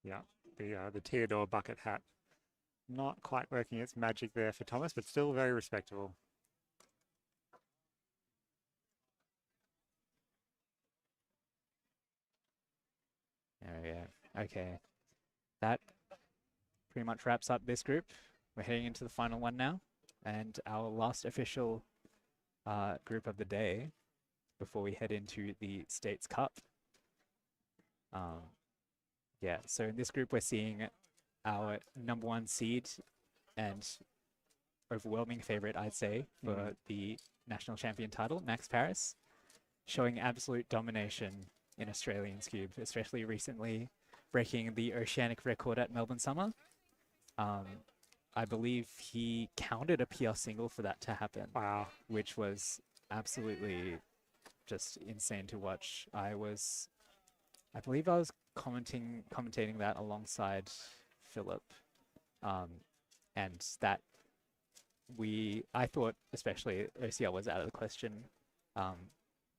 Yeah, the Theodore bucket hat not quite working its magic there for Thomas, but still very respectable. There we go. Okay. That pretty much wraps up this group. We're heading into the final one now. And our last official group of the day before we head into the States Cup. Yeah, so in this group we're seeing our #1 seed and overwhelming favorite, I'd say, for the national champion title, Max Paris, showing absolute domination in Australians Cube, especially recently breaking the oceanic record at Melbourne Summer. I believe he counted a PR single for that to happen. Wow. Which was absolutely just insane to watch. I believe I was commentating that alongside Philip. And that I thought especially OCR was out of the question,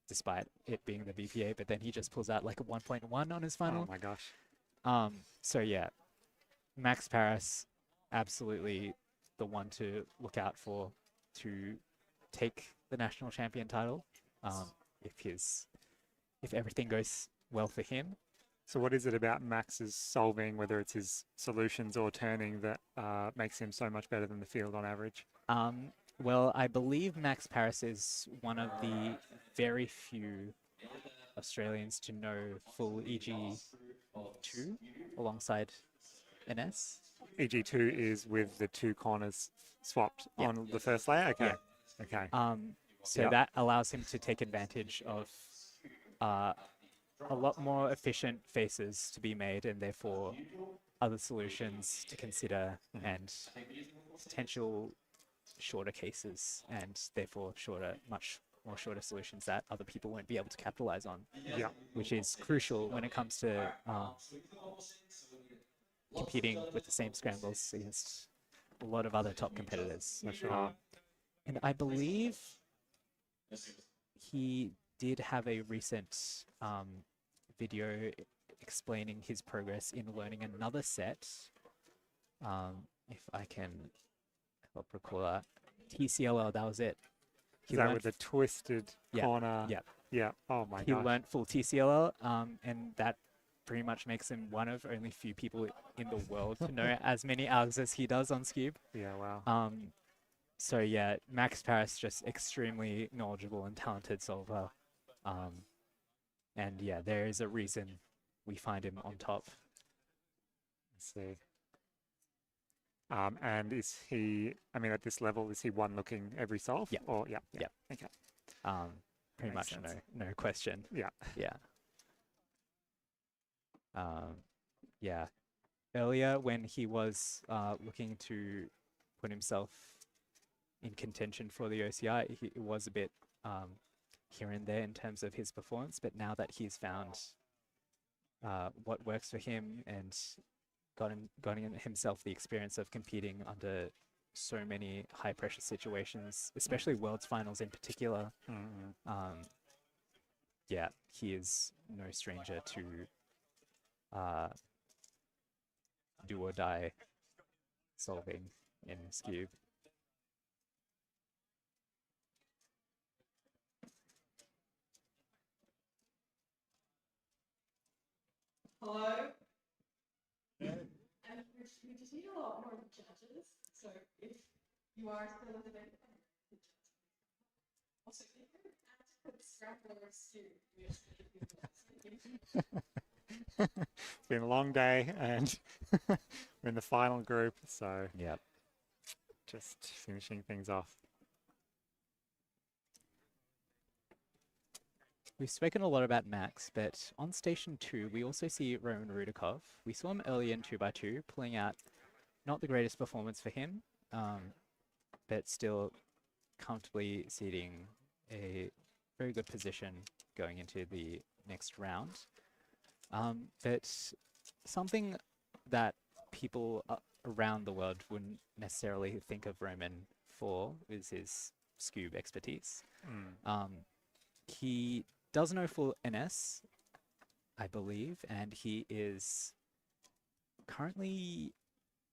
despite it being the BPA, but then he just pulls out like a 1.1 on his final. Oh my gosh. So yeah, Max Paris, absolutely the one to look out for to take the national champion title, if everything goes well for him. So what is it about Max's solving, whether it's his solutions or turning, that makes him so much better than the field on average? Well, I believe Max Paris is one of the very few Australians to know full EG2 alongside NS. EG2 is with the two corners swapped on the first layer? Okay. Yeah. Okay. So Yep. that allows him to take advantage of a lot more efficient faces to be made, and therefore other solutions to consider, and potential shorter cases, and therefore much more shorter solutions that other people won't be able to capitalize on. Yeah. Which is crucial when it comes to competing with the same scrambles against a lot of other top competitors. For sure. And I believe he did have a recent video explaining his progress in learning another set. If I can help recall that. TCLL, that was it. Is that with the twisted corner? Yeah. Yeah. Oh my He gosh. learnt full TCLL, and that pretty much makes him one of only few people in the world to know as many algs as he does on Scube. Yeah, wow. So yeah, Max Paris, just extremely knowledgeable and talented solver. And yeah, there is a reason we find him on top. Let's see. And is he, I mean, at this level, is he one looking every solve? Yeah. Or, yeah. Yeah. Okay. Pretty Makes much sense. no question. Yeah. Yeah. Yeah. Earlier, when he was looking to put himself in contention for the OCI, it was a bit here and there in terms of his performance. But now that he's found what works for him and gotten himself the experience of competing under so many high pressure situations, especially Worlds Finals in particular, yeah, he is no stranger to do or die solving in Scube. Hello? And we just need a lot more judges. So if you are still in the also, if you add to put scramblers It's been a long day, and we're in the final group, so yeah, just finishing things off. We've spoken a lot about Max, but on Station 2, we also see Roman Rudakov. We saw him early in 2x2, pulling out not the greatest performance for him, but still comfortably seating a very good position going into the next round. But something that people around the world wouldn't necessarily think of Roman for is his Scube expertise. He does know full NS, I believe, and he is currently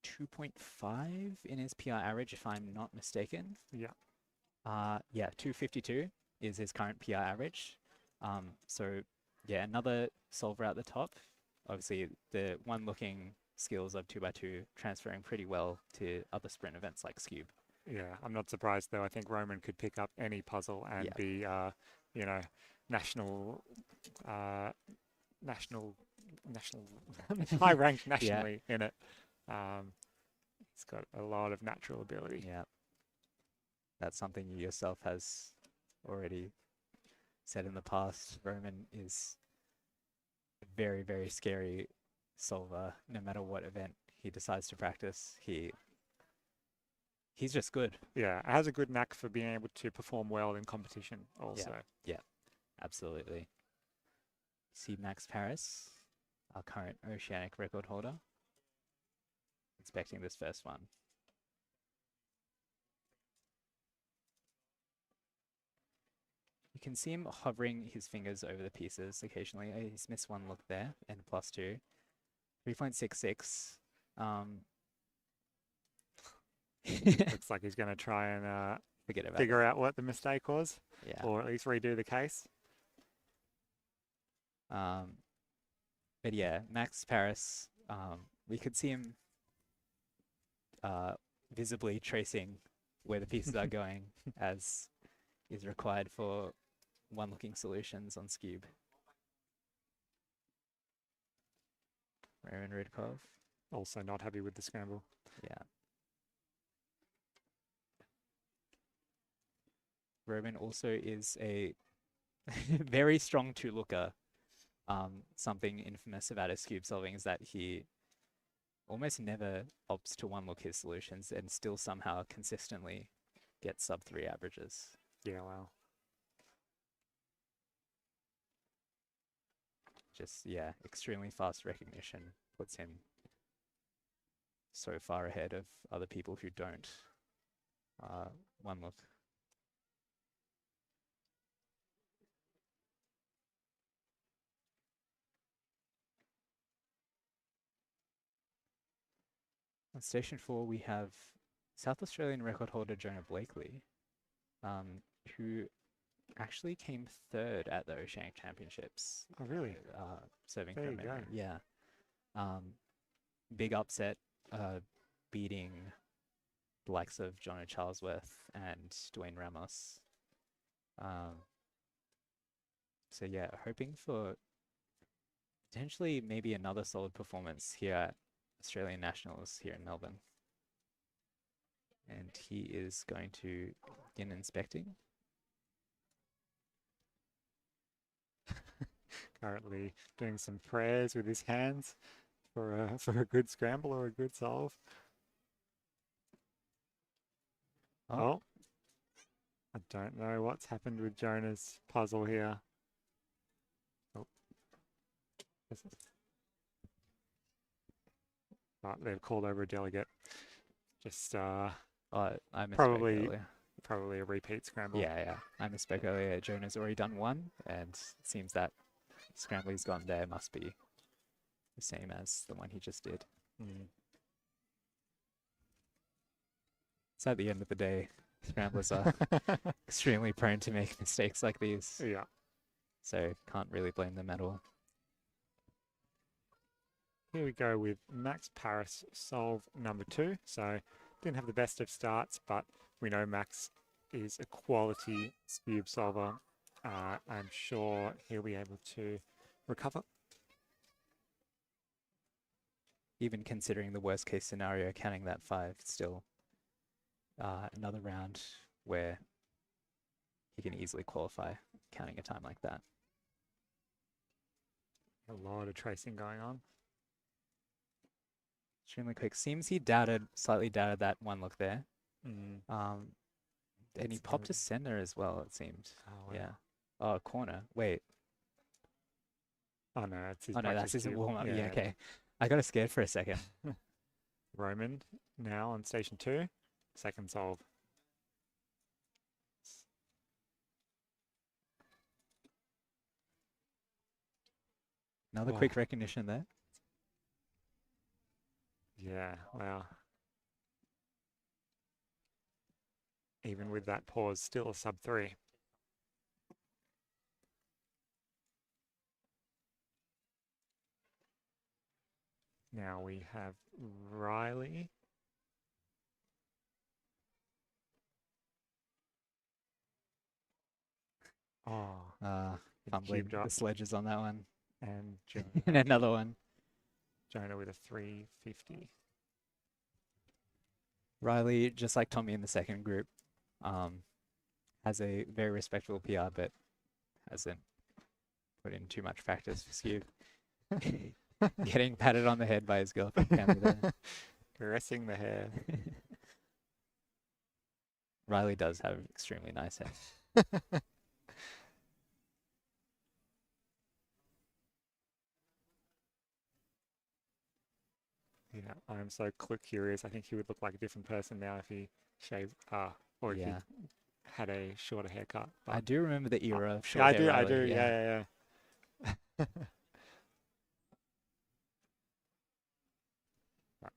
2.5 in his PR average, if I'm not mistaken. Yeah. Yeah, 252 is his current PR average. So yeah, another solver at the top. Obviously, the one-looking skills of 2x2 transferring pretty well to other sprint events like Scube. Yeah, I'm not surprised though. I think Roman could pick up any puzzle and be, you know, national, high ranked nationally in it. He's got a lot of natural ability. Yeah, that's something you yourself has already said in the past. Roman is a very, very scary solver. No matter what event he decides to practice, he's just good. Yeah, has a good knack for being able to perform well in competition also. Yeah, absolutely. See Max Paris, our current Oceanic record holder, inspecting this first one. You can see him hovering his fingers over the pieces occasionally. He's missed one look there, and +2. 3.66. Looks like he's going to try and Forget figure out what the mistake was, yeah, or at least redo the case. But yeah, Max Paris, we could see him visibly tracing where the pieces are going, as is required for one-looking solutions on Scube. Roman Rudakov. Also not happy with the scramble. Yeah. Roman also is a very strong two-looker. Something infamous about his cube solving is that he almost never opts to one-look his solutions and still somehow consistently gets sub-3 averages. Yeah, wow. Just, yeah, extremely fast recognition puts him so far ahead of other people who don't one look. On station 4, we have South Australian record holder Jonah Blakely, who actually came third at the Oceanic Championships. Oh, really? Serving There from you go. memory. Yeah. Big upset, beating the likes of Jono Charlesworth and Dwayne Ramos. So yeah, hoping for potentially maybe another solid performance here at Australian Nationals here in Melbourne. And he is going to begin inspecting. Currently doing some prayers with his hands for a good scramble or a good solve. Oh, I don't know what's happened with Jonah's puzzle here. Oh, right, they've called over a delegate. Just I misspoke probably earlier. probably a repeat scramble. Yeah. I misspoke earlier. Jonah's already done one, and it seems that scramble he's gone there must be the same as the one he just did. Mm. So at the end of the day, scramblers are extremely prone to make mistakes like these. Yeah. So can't really blame them at all. Here we go with Max Paris solve number 2. So didn't have the best of starts, but we know Max is a quality cube solver. I'm sure he'll be able to recover. Even considering the worst case scenario, counting that 5, still another round where he can easily qualify, counting a time like that. A lot of tracing going on. Extremely quick. Seems he slightly doubted that one look there. Mm. And he popped a center as well, it seemed. Oh, wow. Yeah. Oh, corner. Wait. Oh, no, that's his Oh, no, that's practice his cube. warm-up. Yeah, okay. I got scared for a second. Roman now on station 2. Second solve. Another quick recognition there. Yeah, wow. Even with that pause, still a sub 3. Now we have Riley. Oh, Can't believe the sledges on that one. And Jonah. And another one. Jonah with a 350. Riley, just like Tommy in the second group, has a very respectable PR, but hasn't put in too much practice for Skew. Getting patted on the head by his girlfriend. Can't be there. Caressing the hair. Riley does have extremely nice hair. Yeah, I'm so curious. I think he would look like a different person now if he shaved, or if he had a shorter haircut. I do remember the era of yeah, short hair. I do. Riley, Yeah.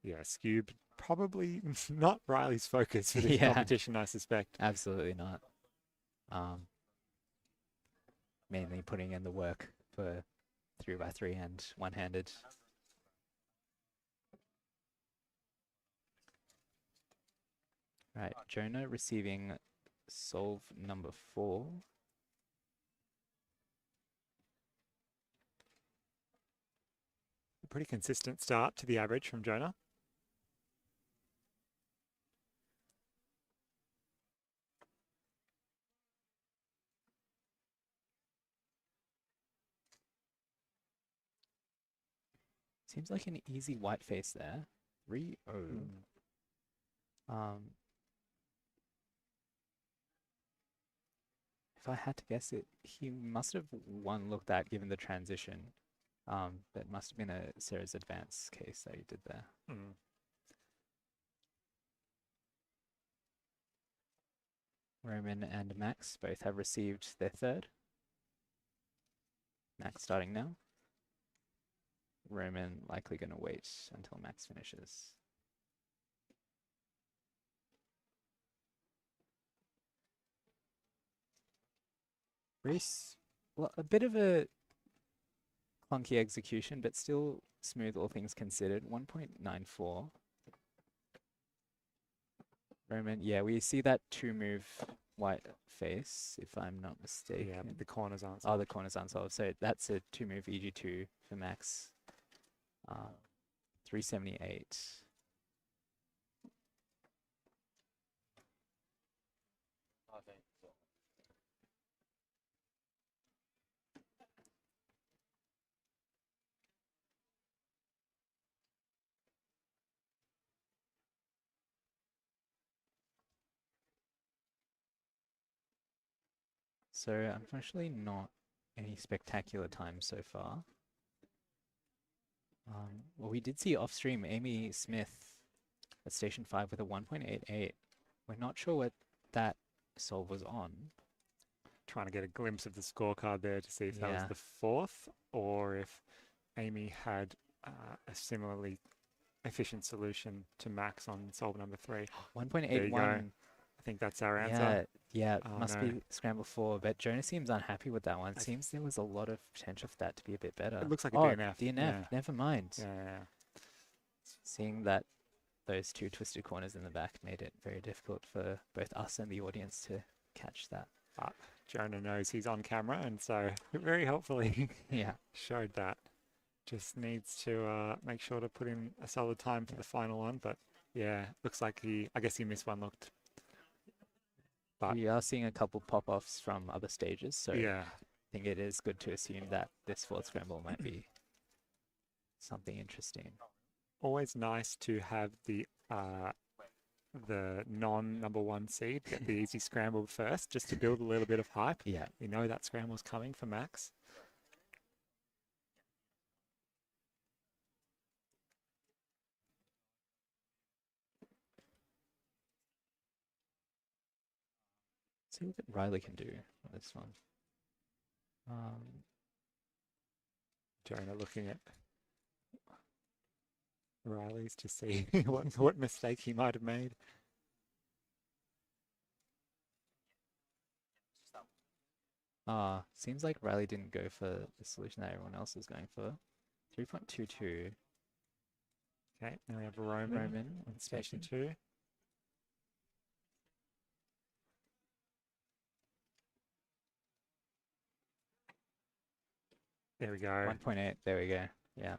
Yeah, Scoob, probably not Riley's focus for this competition, I suspect. Absolutely not. Mainly putting in the work for 3x3 and one-handed. Right, Jonah receiving solve number 4. A pretty consistent start to the average from Jonah. Seems like an easy white face there. 3-0. If I had to guess it, he must have one looked at given the transition. That must have been a Sarah's advance case that he did there. Roman and Max both have received their third. Max starting now. Roman likely going to wait until Max finishes. Reese, well, a bit of a clunky execution, but still smooth, all things considered. 1.94. Roman, yeah, we see that 2-move white face, if I'm not mistaken. Yeah, but the corners aren't solved. Oh, the corners aren't solved. So that's a 2-move EG2 for Max. 378. So unfortunately not any spectacular times so far. Well, we did see off-stream Amy Smith at Station 5 with a 1.88. We're not sure what that solve was on. Trying to get a glimpse of the scorecard there to see if that was Yeah. the fourth or if Amy had a similarly efficient solution to Max on solve number 3. 1.81. There you go. I think that's our answer. Yeah, Oh, must no. be scramble 4, but Jonah seems unhappy with that one. Seems there was a lot of potential for that to be a bit better. It looks like a oh, DNF. DNF, Yeah. never mind. Yeah. Seeing that those 2 twisted corners in the back made it very difficult for both us and the audience to catch that. But Jonah knows he's on camera, and so very helpfully Yeah. showed that. Just needs to make sure to put in a solid time for the final one. But yeah, looks like I guess he missed one looked. But We are seeing a couple pop-offs from other stages, so yeah, I think it is good to assume that this fourth scramble might be something interesting. always nice to have the non-number 1 seed get the easy scramble first, just to build a little bit of hype. Yeah. You know that scramble's coming for Max. See what Riley can do on this one. Jonah looking at Riley's to see what mistake he might have made. Seems like Riley didn't go for the solution that everyone else was going for. 3.22. Okay, now we have Roman on station 2. There we go. 1.8, there we go. Yeah.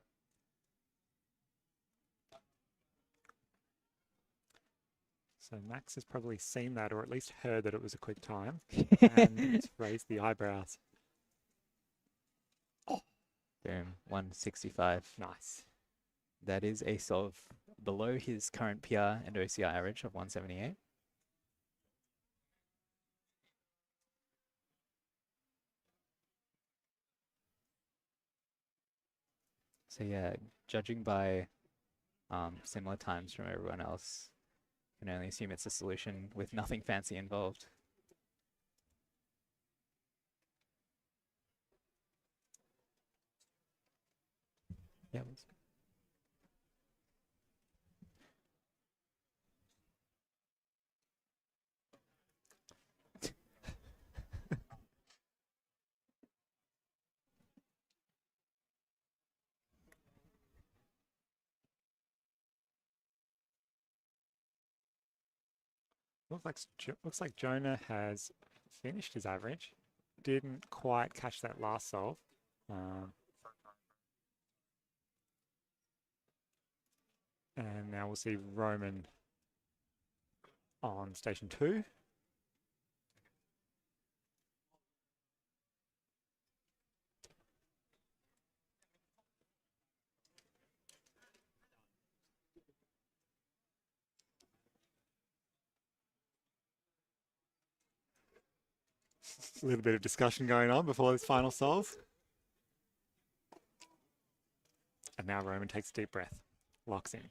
So Max has probably seen that, or at least heard that it was a quick time, and raised the eyebrows. Boom, 165. Nice. That is a solve below his current PR and OCR average of 178. So yeah, judging by similar times from everyone else, can only assume it's a solution with nothing fancy involved. Yeah. Looks like Jonah has finished his average. Didn't quite catch that last solve. And now we'll see Roman on station 2. A little bit of discussion going on before this final solve. And now Roman takes a deep breath, locks in.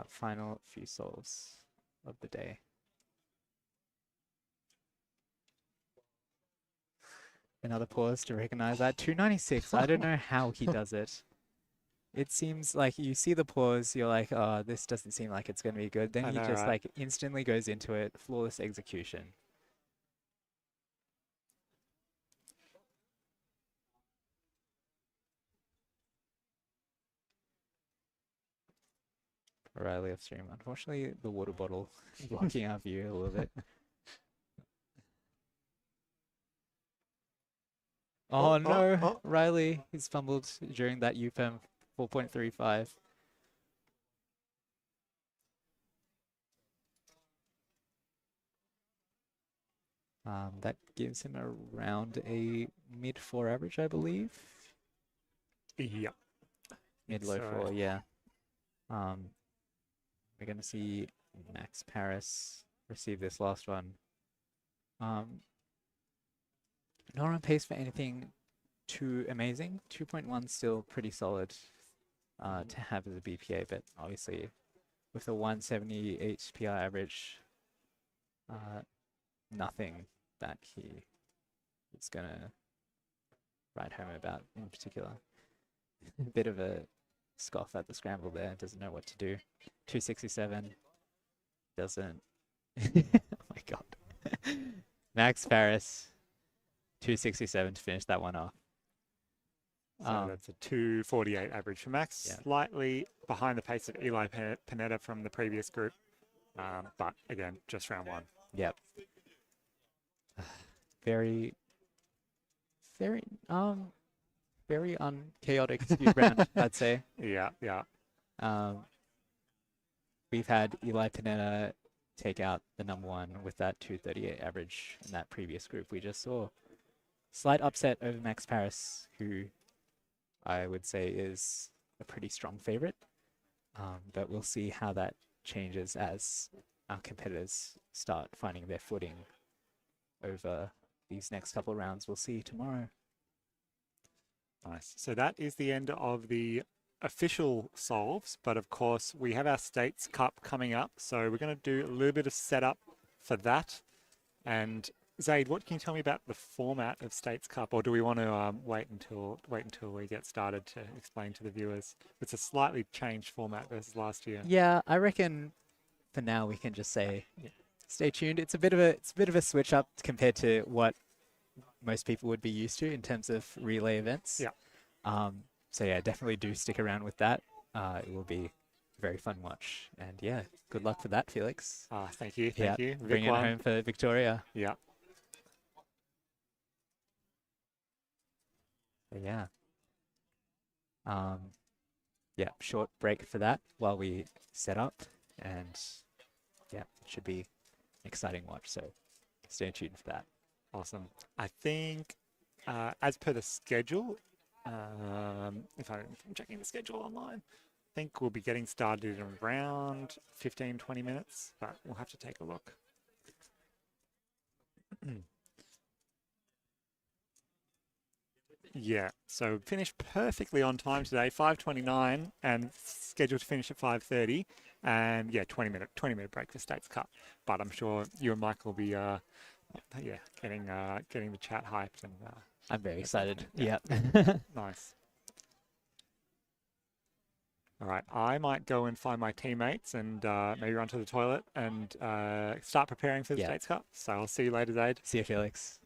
Final few solves of the day. Another pause to recognize that. 296. I don't know how he does it. It seems like you see the pause, you're like, oh, this doesn't seem like it's going to be good. Then I he know, just right? like instantly goes into it. Flawless execution. Riley off stream. Unfortunately, the water bottle blocking our view a little bit. Oh no, Riley, he's fumbled during that UPEM 4.35. That gives him around a mid-4 average, I believe. Yep. Mid-low 4, yeah. We're going to see Max Paris receive this last one. Not on pace for anything too amazing. 2.1 still pretty solid to have as a BPA, but obviously with a 170 HPI average, nothing that he is going to write home about in particular. A bit of a scoff at the scramble there, doesn't know what to do. 267 doesn't. Oh my god. Max Paris, 267 to finish that one off. So that's a 248 average for Max, slightly behind the pace of Eli Panetta from the previous group, but again, just round one. Yep. Very unchaotic speed round, I'd say. Yeah, yeah. We've had Eli Panetta take out the number one with that 238 average in that previous group we just saw. Slight upset over Max Paris, who I would say is a pretty strong favorite. But we'll see how that changes as our competitors start finding their footing over these next couple of rounds. We'll see tomorrow. Nice. So that is the end of the official solves, but of course we have our States Cup coming up, so we're going to do a little bit of setup for that. And Zaid, what can you tell me about the format of States Cup, or do we want to wait until we get started to explain to the viewers? It's a slightly changed format versus last year. Yeah, I reckon for now we can just say stay tuned. It's a bit of a switch up compared to what most people would be used to in terms of relay events. Yeah. So yeah, definitely do stick around with that. It will be a very fun watch. And yeah, good luck for that, Felix. Thank you. Thank you. Bring it home for Victoria. Yeah. But yeah. Yeah, short break for that while we set up. And yeah, it should be an exciting watch. So stay tuned for that. Awesome. I think, as per the schedule, if I'm checking the schedule online, I think we'll be getting started in around 15, 20 minutes, but we'll have to take a look. Yeah, so finished perfectly on time today, 5:29, and scheduled to finish at 5:30, and yeah, 20-minute break for States Cup. But I'm sure you and Mike will be, getting the chat hyped, and I'm very excited. Yeah. Nice. All right, I might go and find my teammates and maybe run to the toilet and start preparing for the States Cup. So I'll see you later, Zaid. See you, Felix.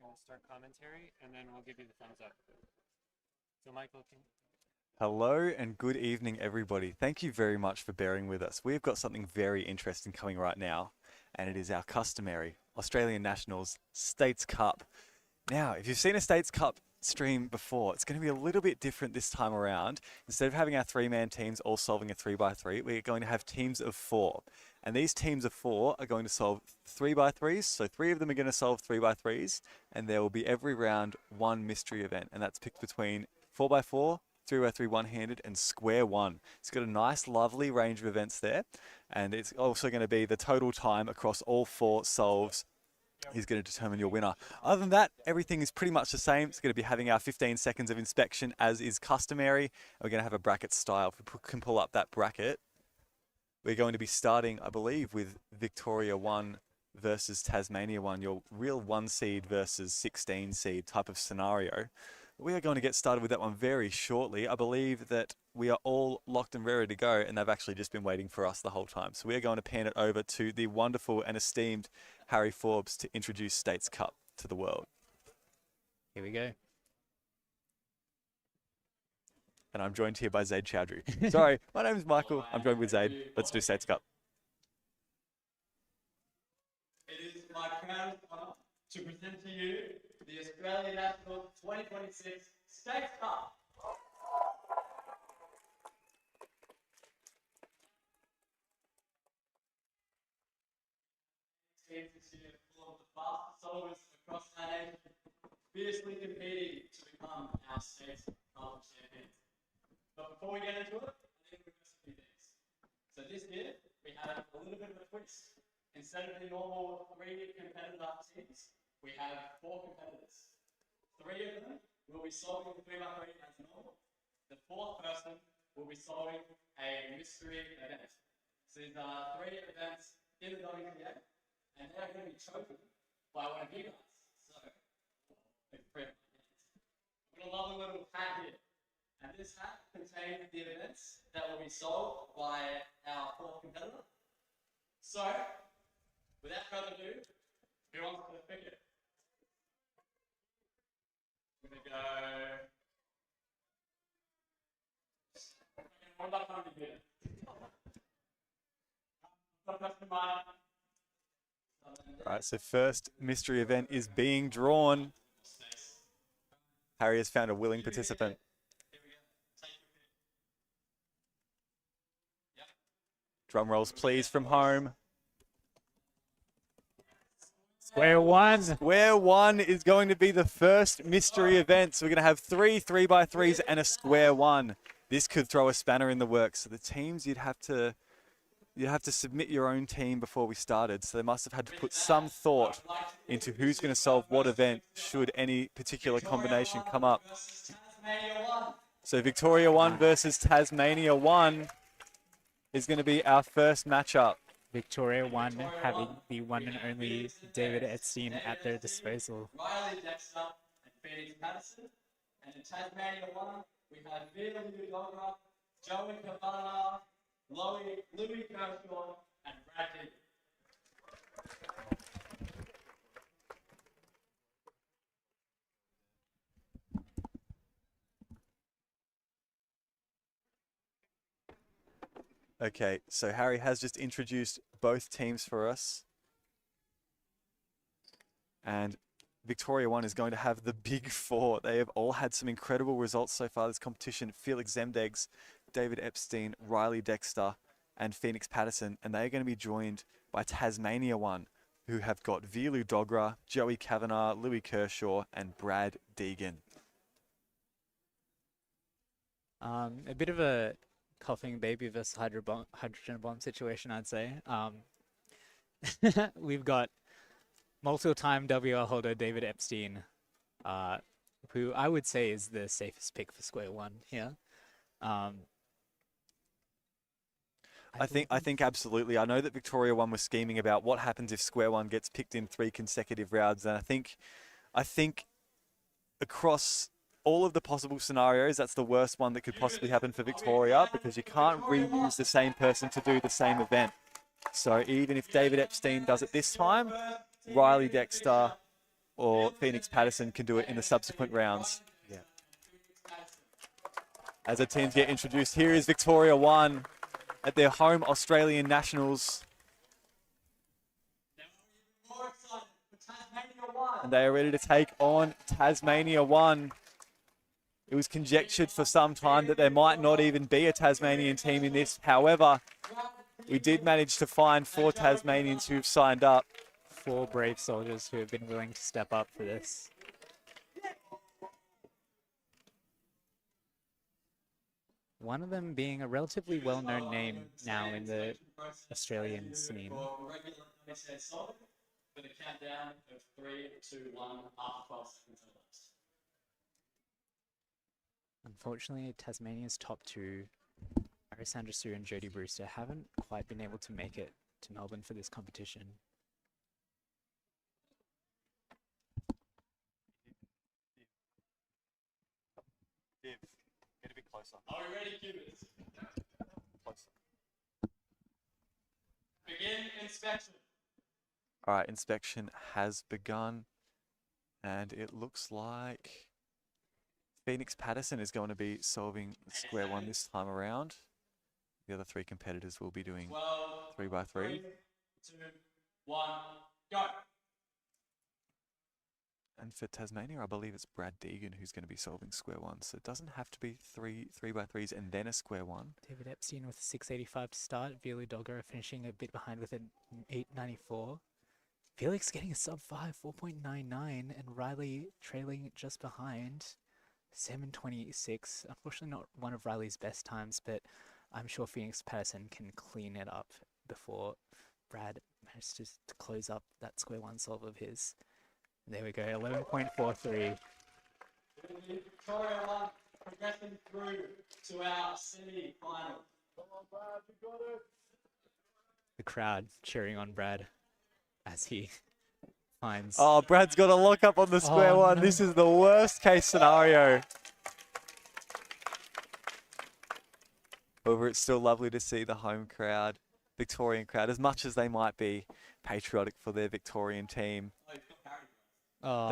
We'll start commentary, and then we'll give you the thumbs up. So, Michael, Hello and good evening, everybody. Thank you very much for bearing with us. We've got something very interesting coming right now, and it is our customary Australian Nationals States Cup. Now, if you've seen a States Cup stream before, it's going to be a little bit different this time around. Instead of having our three-man teams all solving a 3x3, we're going to have teams of 4. And these teams of 4 are going to solve 3x3s. So 3 of them are going to solve 3x3s, and there will be every round one mystery event, and that's picked between 4x4, 3x3 one-handed, and square one. It's got a nice, lovely range of events there, and it's also going to be the total time across all 4 solves is going to determine your winner. Other than that, everything is pretty much the same. It's going to be having our 15 seconds of inspection as is customary. We're going to have a bracket style. If we can pull up that bracket, we're going to be starting, I believe, with Victoria 1 versus Tasmania 1, your real 1 seed versus 16 seed type of scenario. We are going to get started with that one very shortly. I believe that we are all locked and ready to go, and they've actually just been waiting for us the whole time. So we are going to pan it over to the wonderful and esteemed Harry Forbes to introduce States Cup to the world. Here we go. And I'm joined here by Zaid Chowdhury. Sorry, my name is Michael. I'm joined with Zaid. Let's do States Cup. It is my proud honor to present to you the Australian National 2026 States Cup. Teams this year full of the fastest solvers across our nation, fiercely competing to become our state's Cup champions. But before we get into it, I think we've got some few things. So this year, we have a little bit of a twist. Instead of the normal 3 competitor teams, we have 4 competitors. 3 of them will be solving the 3x3 as normal. The 4th person will be solving a mystery event. So these are 3 events in the WTA, and they're going to be chosen by one of you guys. So, I've got a lovely little hat here. And this hat contains the events that will be solved by our 4th competitor. So, without further ado, who wants to pick it? I'm going to go. One by one here. All right, so first mystery event is being drawn. Harry has found a willing participant. Drum rolls, please, from home. Square one. Square one is going to be the first mystery event. So we're going to have 3 3x3s and a square one. This could throw a spanner in the works. So the teams, you'd have to submit your own team before we started. So they must have had to put some thought into who's going to solve what event should any particular combination come up. So Victoria 1 versus Tasmania 1 is going to be our first matchup. Victoria 1 having the one and only David Epstein at their disposal. Riley Dexter and Felix Patterson. And in Tasmania 1, we have Louis Dogra, Joey Cabana, Louis Kershaw, and Brad Deacon. Okay, so Harry has just introduced both teams for us. And Victoria 1 is going to have the big 4. They have all had some incredible results so far this competition. Felix Zemdegs, David Epstein, Riley Dexter, and Phoenix Patterson. And they are going to be joined by Tasmania 1, who have got Vilu Dogra, Joey Kavanagh, Louis Kershaw, and Brad Deegan. A bit of a coughing baby versus hydrogen bomb situation, I'd say. We've got multiple-time WR holder David Epstein, who I would say is the safest pick for square one here. I think absolutely. I know that Victoria 1 was scheming about what happens if square one gets picked in 3 consecutive rounds, and I think across all of the possible scenarios, that's the worst one that could possibly happen for Victoria, because you can't reuse the same person to do the same event. So even if David Epstein does it this time, Riley Dexter or Phoenix Patterson can do it in the subsequent rounds. Yeah. As the teams get introduced, here is Victoria 1 at their home Australian Nationals. And they are ready to take on Tasmania 1. It was conjectured for some time that there might not even be a Tasmanian team in this. However, we did manage to find 4 Tasmanians who've signed up. 4 brave soldiers who have been willing to step up for this. One of them being a relatively well-known name now in the Australian scene. Unfortunately, Tasmania's top 2, Arisandra Sue and Jodie Brewster, haven't quite been able to make it to Melbourne for this competition. Get a bit closer. Are we ready, Cubans? Closer. Begin inspection. All right, inspection has begun. And it looks like Phoenix Patterson is going to be solving square 1 this time around. The other 3 competitors will be doing 3x3. 3, 2, 1, go. And for Tasmania, I believe it's Brad Deegan who's going to be solving square 1. So it doesn't have to be 3x3s and then a square 1. David Epstein with a 685 to start. Violi Dogger finishing a bit behind with an 894. Felix getting a sub 5, 4.99, and Riley trailing just behind, 7:26. Unfortunately, not one of Riley's best times, but I'm sure Phoenix Patterson can clean it up before Brad manages to close up that square 1 solve of his. There we go, 11.43. Victoria 1 progressing through to our semi-final. Come on, Brad, you got it. The crowd cheering on Brad as he finds... Oh, Brad's got a lock up on the square 1. No. This is the worst case scenario. However, it's still lovely to see the home crowd, Victorian crowd, as much as they might be patriotic for their Victorian team. Oh,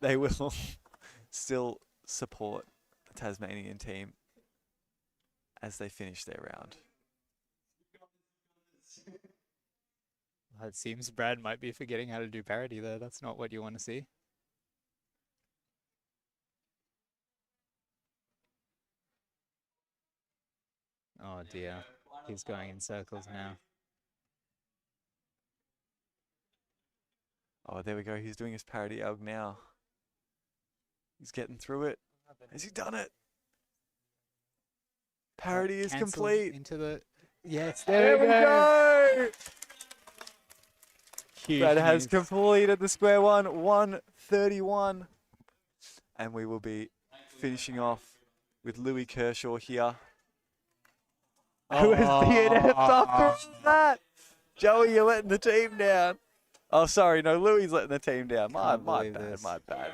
they will still support the Tasmanian team as they finish their round. It seems Brad might be forgetting how to do parody though. That's not what you want to see. Oh dear, he's going in circles now. Oh, there we go. He's doing his parody elg now. He's getting through it. Has he done it? Parody is Cancelled complete. into the... Yes, There we go. Huge Brad has news. completed the square 1, 131. And we will be finishing off with Louis Kershaw here. Who is DNF'd after that? Joey, you're letting the team down. Oh, sorry. No, Louis letting the team down. My bad. My bad.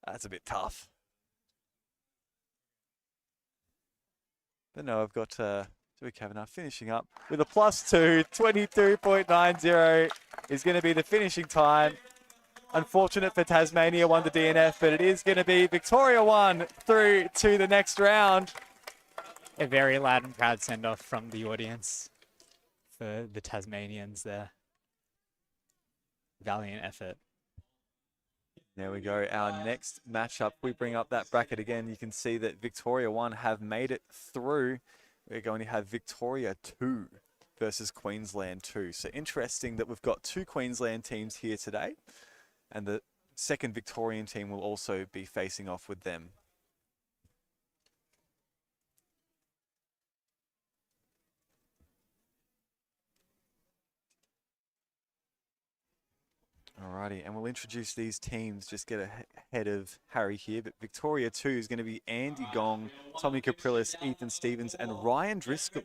That's a bit tough. But no, I've got Joey Kavanagh finishing up with a +2. 22.90 is going to be the finishing time. Unfortunate for Tasmania, won the DNF, but it is going to be Victoria 1 through to the next round. A very loud and proud send-off from the audience for the Tasmanians there. Valiant effort. There we go. Our next matchup, we bring up that bracket again. You can see that Victoria 1 have made it through. We're going to have Victoria 2 versus Queensland 2. So interesting that we've got 2 Queensland teams here today. And the second Victorian team will also be facing off with them. Alrighty, and we'll introduce these teams, just get ahead of Harry here, but Victoria 2 is going to be Andy Gong, Tommy Caprilis, Ethan Stevens, and Ryan Driscoll.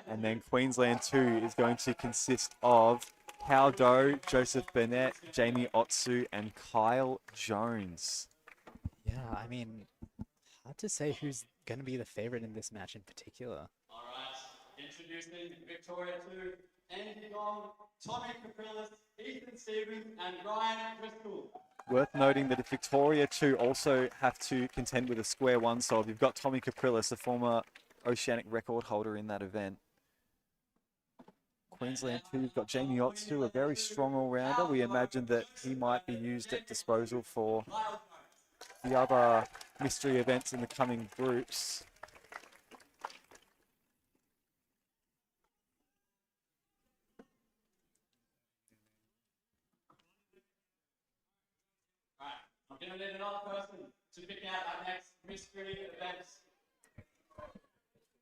And then Queensland 2 is going to consist of Hao Do, Joseph Burnett, Jamie Otsu, and Kyle Jones. Yeah, I mean, hard hard to say who's going to be the favorite in this match in particular. All right, introducing Victoria 2, Andy Gong, Tommy Caprillis, Ethan Stevens, and Ryan Driscoll. Worth noting that if Victoria 2 also have to contend with a square one solve, you've got Tommy Caprillis, a former Oceanic record holder in that event. Queensland 2, you've got Jamie Otsu, a very strong all-rounder. We imagine that he might be used at disposal for the other mystery events in the coming groups. Right, I'm going to need another person to pick out our next mystery event.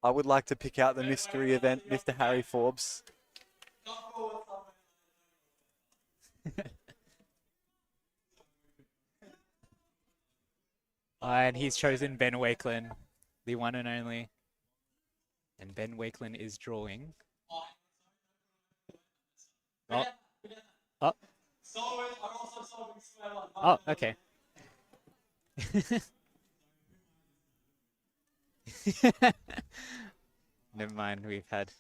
I would like to pick out the mystery event, Mr. Harry Forbes. And he's chosen Ben Wakelin, the one and only. And Ben Wakelin is drawing. Oh. Oh. Solvers are also solving square one. Oh, okay. Never mind, we've had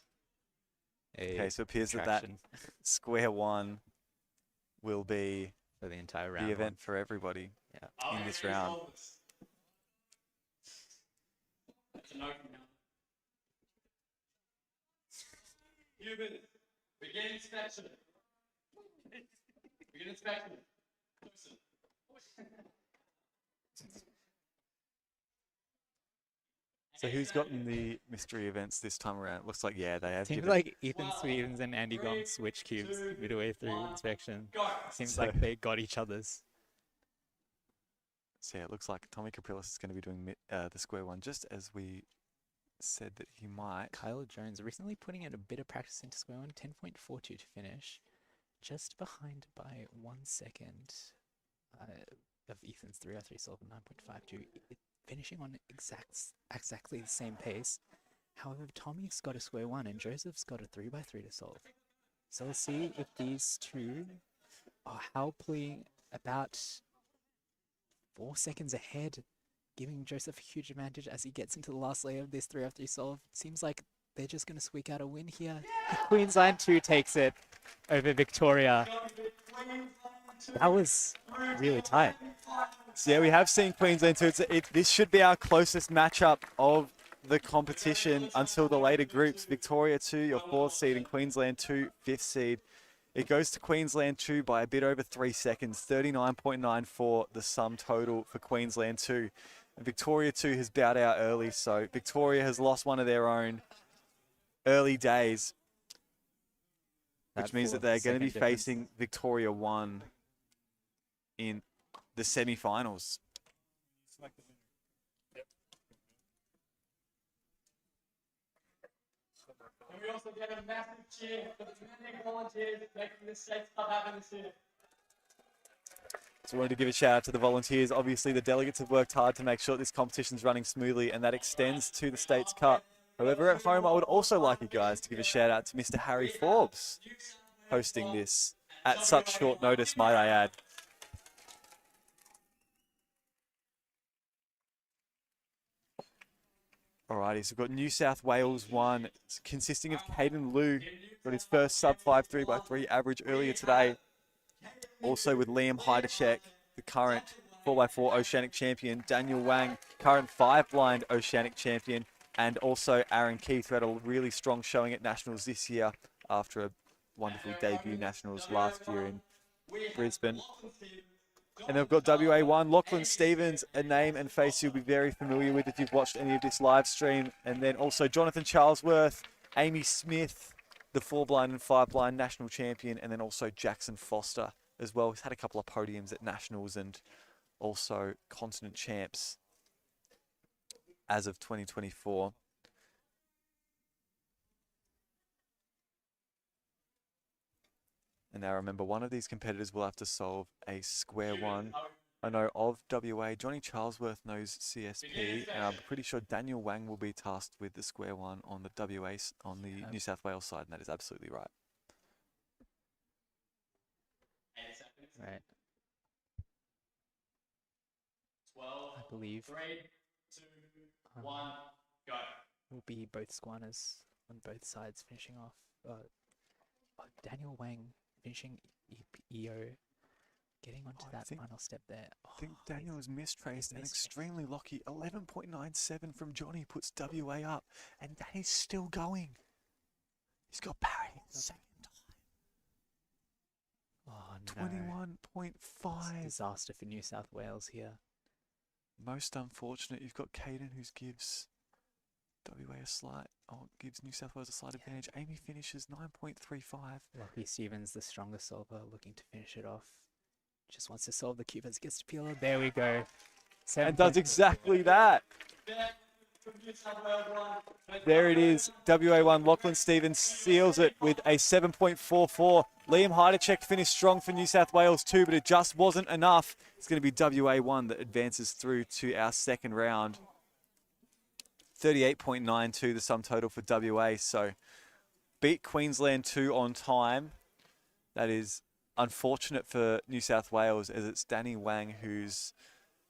a Okay, so it appears that square one will be for the entire round. The event for everybody in this round. That's a no from now. Cuban, begin inspection. Begin inspection. Listen. So who's gotten the mystery events this time around? Looks like, yeah, they have. Seems given... like Ethan Stevens and Andy Gong switch cubes midway through inspection. Seems like they got each other's. So yeah, it looks like Tommy Caprillis is going to be doing the square one, just as we said that he might. Kyle Jones recently putting in a bit of practice into square one, 10.42 to finish. Just behind by 1 second of Ethan's 303 solve, 9.52. Finishing on exactly the same pace. However, Tommy's got a square one and Joseph's got a 3x3 to solve. So we'll see if these two are helping about 4 seconds ahead, giving Joseph a huge advantage as he gets into the last layer of this 3x3 solve. Seems like they're just going to squeak out a win here. Queensland 2 takes it over Victoria. That was really tight. So yeah, we have seen Queensland 2. This should be our closest matchup of the competition until the later groups. Victoria 2, your 4th seed, and Queensland 2, 5th seed. It goes to Queensland 2 by a bit over 3 seconds, 39.94 the sum total for Queensland 2. And Victoria 2 has bowed out early, so Victoria has lost one of their own early days, which means that they're going to be facing Victoria 1 in the semi-finals. And we also get a massive cheer for the many volunteers making this States Cup happen this year. So I wanted to give a shout out to the volunteers. Obviously, the delegates have worked hard to make sure this competition's running smoothly, and that extends to the States Cup. However, at home, I would also like you guys to give a shout out to Mr. Harry Forbes hosting this at such short notice, might I add. Alrighty, so we've got New South Wales 1, consisting of Caden Liu, got his first sub-5 3x3 average earlier today. Also with Liam Heidechek, the current 4x4 Oceanic champion, Daniel Wang, current 5-blind Oceanic champion, and also Aaron Keith, who had a really strong showing at Nationals this year after a wonderful debut Nationals last year in Brisbane. And then we've got WA1, Lachlan Stevens, a name and face you'll be very familiar with if you've watched any of this live stream. And then also Jonathan Charlesworth, Amy Smith, the 4-blind and 5-blind national champion, and then also Jackson Foster as well. He's had a couple of podiums at Nationals and also continent champs as of 2024. And now remember, one of these competitors will have to solve a square one. I know of WA, Johnny Charlesworth knows CSP, and I'm pretty sure Daniel Wang will be tasked with the square one on the WA, on the New South Wales side, and that is absolutely right. Right. 12, I believe. 3, 2, One, go. Will be both Squanas on both sides finishing off. Daniel Wang finishing EO, getting onto that final step there. I think Daniel has mistraced and extremely lucky. 11.97 from Johnny puts WA up, and Danny's still going. He's got parry second time. Oh no. 21.5. Disaster for New South Wales here. Most unfortunate. You've got Caden who gives WA a slight, gives New South Wales a slight advantage. Amy finishes 9.35. Lockie Stevens, the strongest solver, looking to finish it off. Just wants to solve the cube as it gets to Peeler. There we go. And does exactly that. There it is. WA1. Lachlan Stevens seals it with a 7.44. Liam Heidercheck finished strong for New South Wales too, but it just wasn't enough. It's going to be WA1 that advances through to our second round. 38.92 the sum total for WA. So beat Queensland 2 on time. That is unfortunate for New South Wales, as it's Danny Wang whose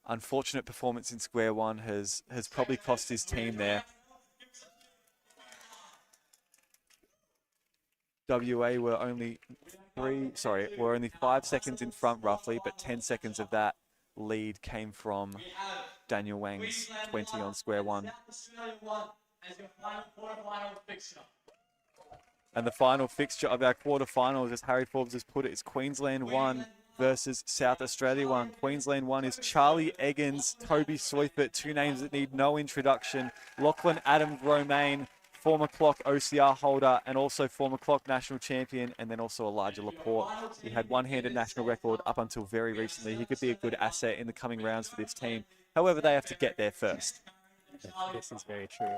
unfortunate performance in square one has probably cost his team there. WA were only 5 seconds in front roughly, but 10 seconds of that lead came from Daniel Wang's 20 on square one. And the final fixture of our quarterfinals, as Harry Forbes has put it, is Queensland 1 versus South Australia 1. Queensland 1 is Charlie Eggins, Toby Seufert, two names that need no introduction. Lachlan Adams-Romaine, former clock OCR holder and also former clock national champion, and then also Elijah Laporte. He had one-handed national record up until very recently. He could be a good asset in the coming rounds for this team. However, they have to get there first. This is very true.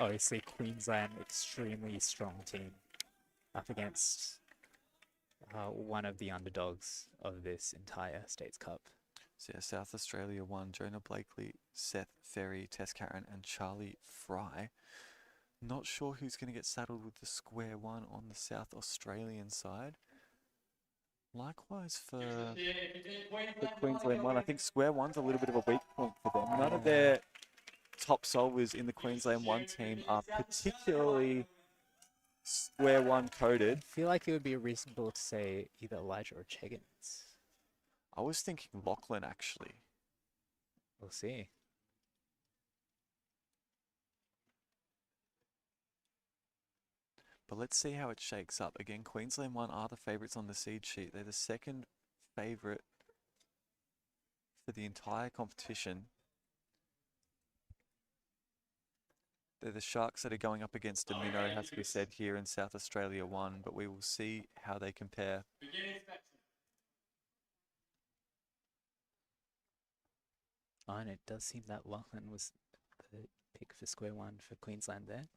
Obviously, Queensland, extremely strong team up against one of the underdogs of this entire States Cup. So yeah, South Australia 1, Jonah Blakely, Seth Ferry, Tess Karen and Charlie Fry. Not sure who's going to get saddled with the square one on the South Australian side. Likewise for Queensland 1, I think square one's a little bit of a weak point for them. None of their top solvers in the Queensland 1 team are particularly square one coded. I feel like it would be reasonable to say either Elijah or Cheggins. I was thinking Lachlan, actually. We'll see. But let's see how it shakes up. Again, Queensland 1 are the favourites on the seed sheet. They're the second favourite for the entire competition. They're the Sharks that are going up against Domino, it has to be said, here in South Australia 1, but we will see how they compare. Oh, and it does seem that Lachlan was the pick for square one for Queensland there.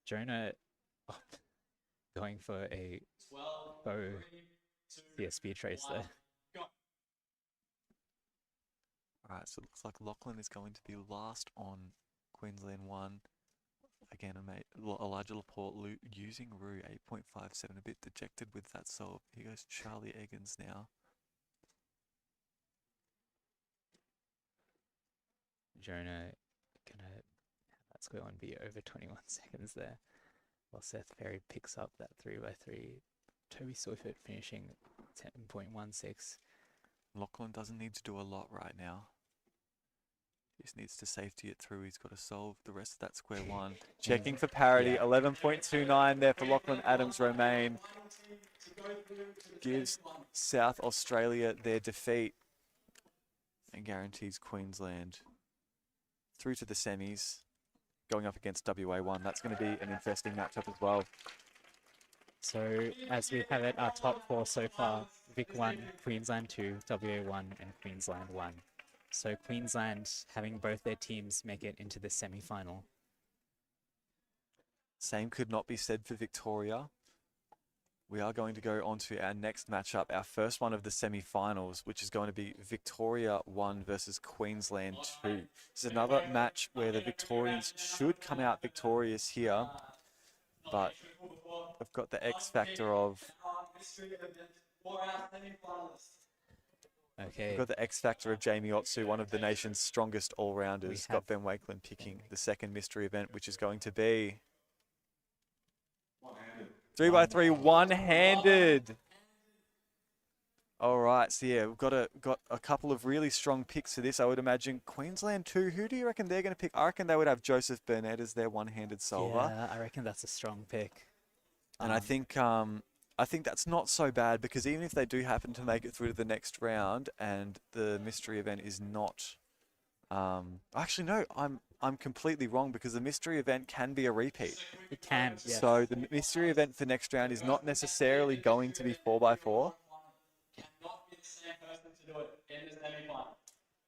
Jonah going for a bow speed trace there. Alright, so it looks like Lachlan is going to be last on Queensland 1. Again, Elijah Laporte using Rue 8.57, a bit dejected with that solve. Here goes Charlie Eggins now. Jonah gonna have that square one be over 21 seconds there, while Seth Ferry picks up that 3x3. Toby Seufert finishing 10.16. Lachlan doesn't need to do a lot right now. He just needs to safety it through. He's got to solve the rest of that square one. Checking for parity. 11.29 there for Lachlan Adams-Romaine. Gives South Australia their defeat and guarantees Queensland through to the semis, going up against WA1. That's going to be an interesting matchup as well. So as we have it, our top four so far, Vic 1, Queensland 2, WA1 and Queensland 1. So Queensland having both their teams make it into the semi-final. Same could not be said for Victoria. We are going to go on to our next matchup, our first one of the semi-finals, which is going to be Victoria 1 versus Queensland 2. This is another match where the Victorians should come out victorious here, but we've got the X factor of Okay. We've got the X Factor of Jamie Otsu, one of the nation's strongest all-rounders. Got Ben Wakeland picking the second mystery event, which is going to be 3x3 one-handed. All right, so yeah, we've got a couple of really strong picks for this. I would imagine Queensland 2. Who do you reckon they're going to pick? I reckon they would have Joseph Burnett as their one-handed solver. Yeah, I reckon that's a strong pick. And I think that's not so bad, because even if they do happen to make it through to the next round and the mystery event is not, actually no, I'm completely wrong, because the mystery event can be a repeat. It can. Yes. So the mystery event for next round is not necessarily going to be 4x4. Cannot be the same person to do it in the semi-final.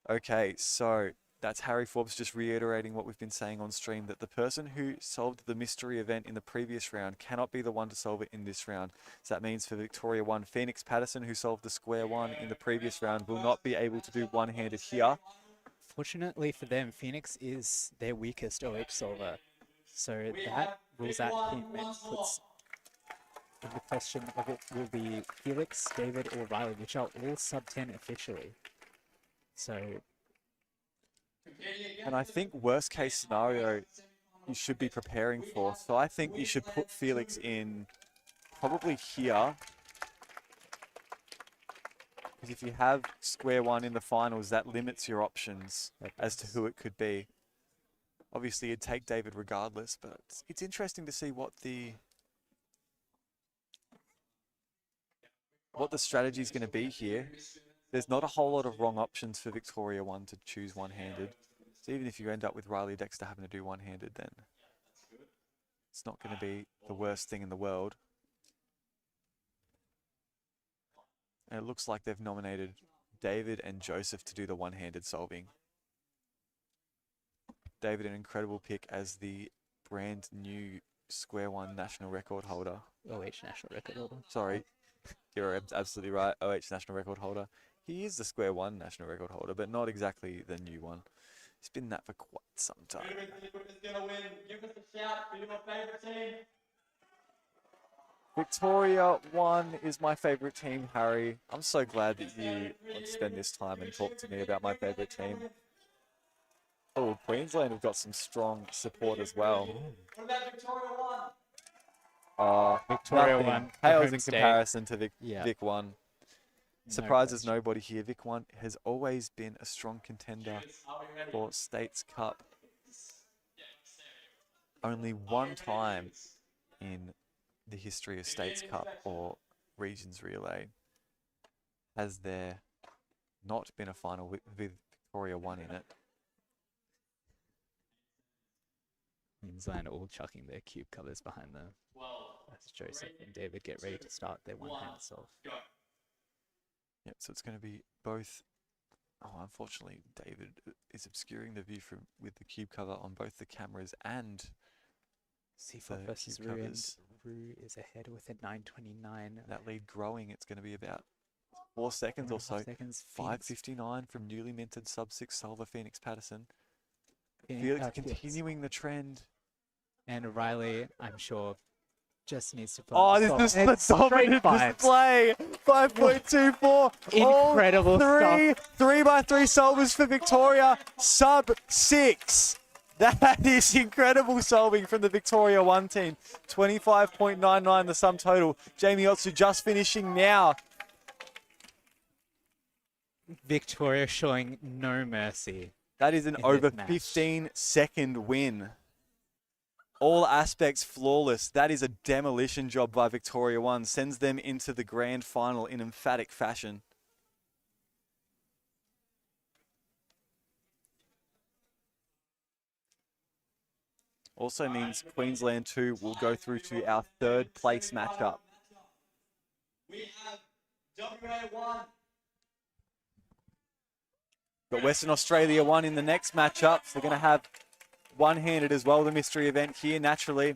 Okay, so that's Harry Forbes just reiterating what we've been saying on stream, that the person who solved the mystery event in the previous round cannot be the one to solve it in this round. So that means for Victoria 1, Phoenix Patterson, who solved the square one in the previous round, will not be able to do one-handed here. Fortunately for them, Phoenix is their weakest OH solver. So that rules out him and puts in the question of it will be Felix, David, or Riley, which are all sub 10 officially. So. And I think worst case scenario you should be preparing for. So I think you should put Felix in probably here. Because if you have square one in the finals, that limits your options as to who it could be. Obviously, you'd take David regardless, but it's interesting to see what the strategy is going to be here. There's not a whole lot of wrong options for Victoria 1 to choose one-handed. So even if you end up with Riley Dexter having to do one-handed, then it's not going to be the worst thing in the world. And it looks like they've nominated David and Joseph to do the one-handed solving. David, an incredible pick as the brand new square one national record holder. OH national record holder. Sorry, you're absolutely right. OH national record holder. He is the square one national record holder, but not exactly the new one. He's been that for quite some time. Whoever's gonna win, give us a shout for your favourite team. Victoria 1 is my favourite team, Harry. I'm so glad that you want to spend this time and talk to me about my favourite team. Oh, Queensland have got some strong support as well. What about Victoria 1? Victoria nothing. 1. Pales in comparison to Vic 1. No Surprises nobody here. Vic 1 has always been a strong contender for States Cup. Only one time in the history of States Cup or Regions Relay has there not been a final with Victoria 1 in it. Queensland all chucking their cube covers behind them. As Joseph and David get ready to start their one-hand solve. Yep, so it's going to be both. Oh, unfortunately, David is obscuring the view with the cube cover on both the cameras and C4 versus Rue, and Rue is ahead with a 9:29. That lead growing. It's going to be about 4 seconds or so. 5:59 from newly minted sub-6 solver Phoenix Patterson. Felix continuing the trend. And Riley, I'm sure, just needs to put Oh, this is the dominant display. 5.24. Incredible stuff. 3x3 solvers for Victoria. Sub-6. That is incredible solving from the Victoria 1 team. 25.99 the sum total. Jamie Otsu just finishing now. Victoria showing no mercy. That is an over 15-second win. All aspects flawless. That is a demolition job by Victoria 1. Sends them into the grand final in emphatic fashion. Also means Queensland 2 will go through to our third place matchup. We have WA 1. Got Western Australia 1 in the next matchup. So they're going to have one-handed as well, the mystery event here, naturally.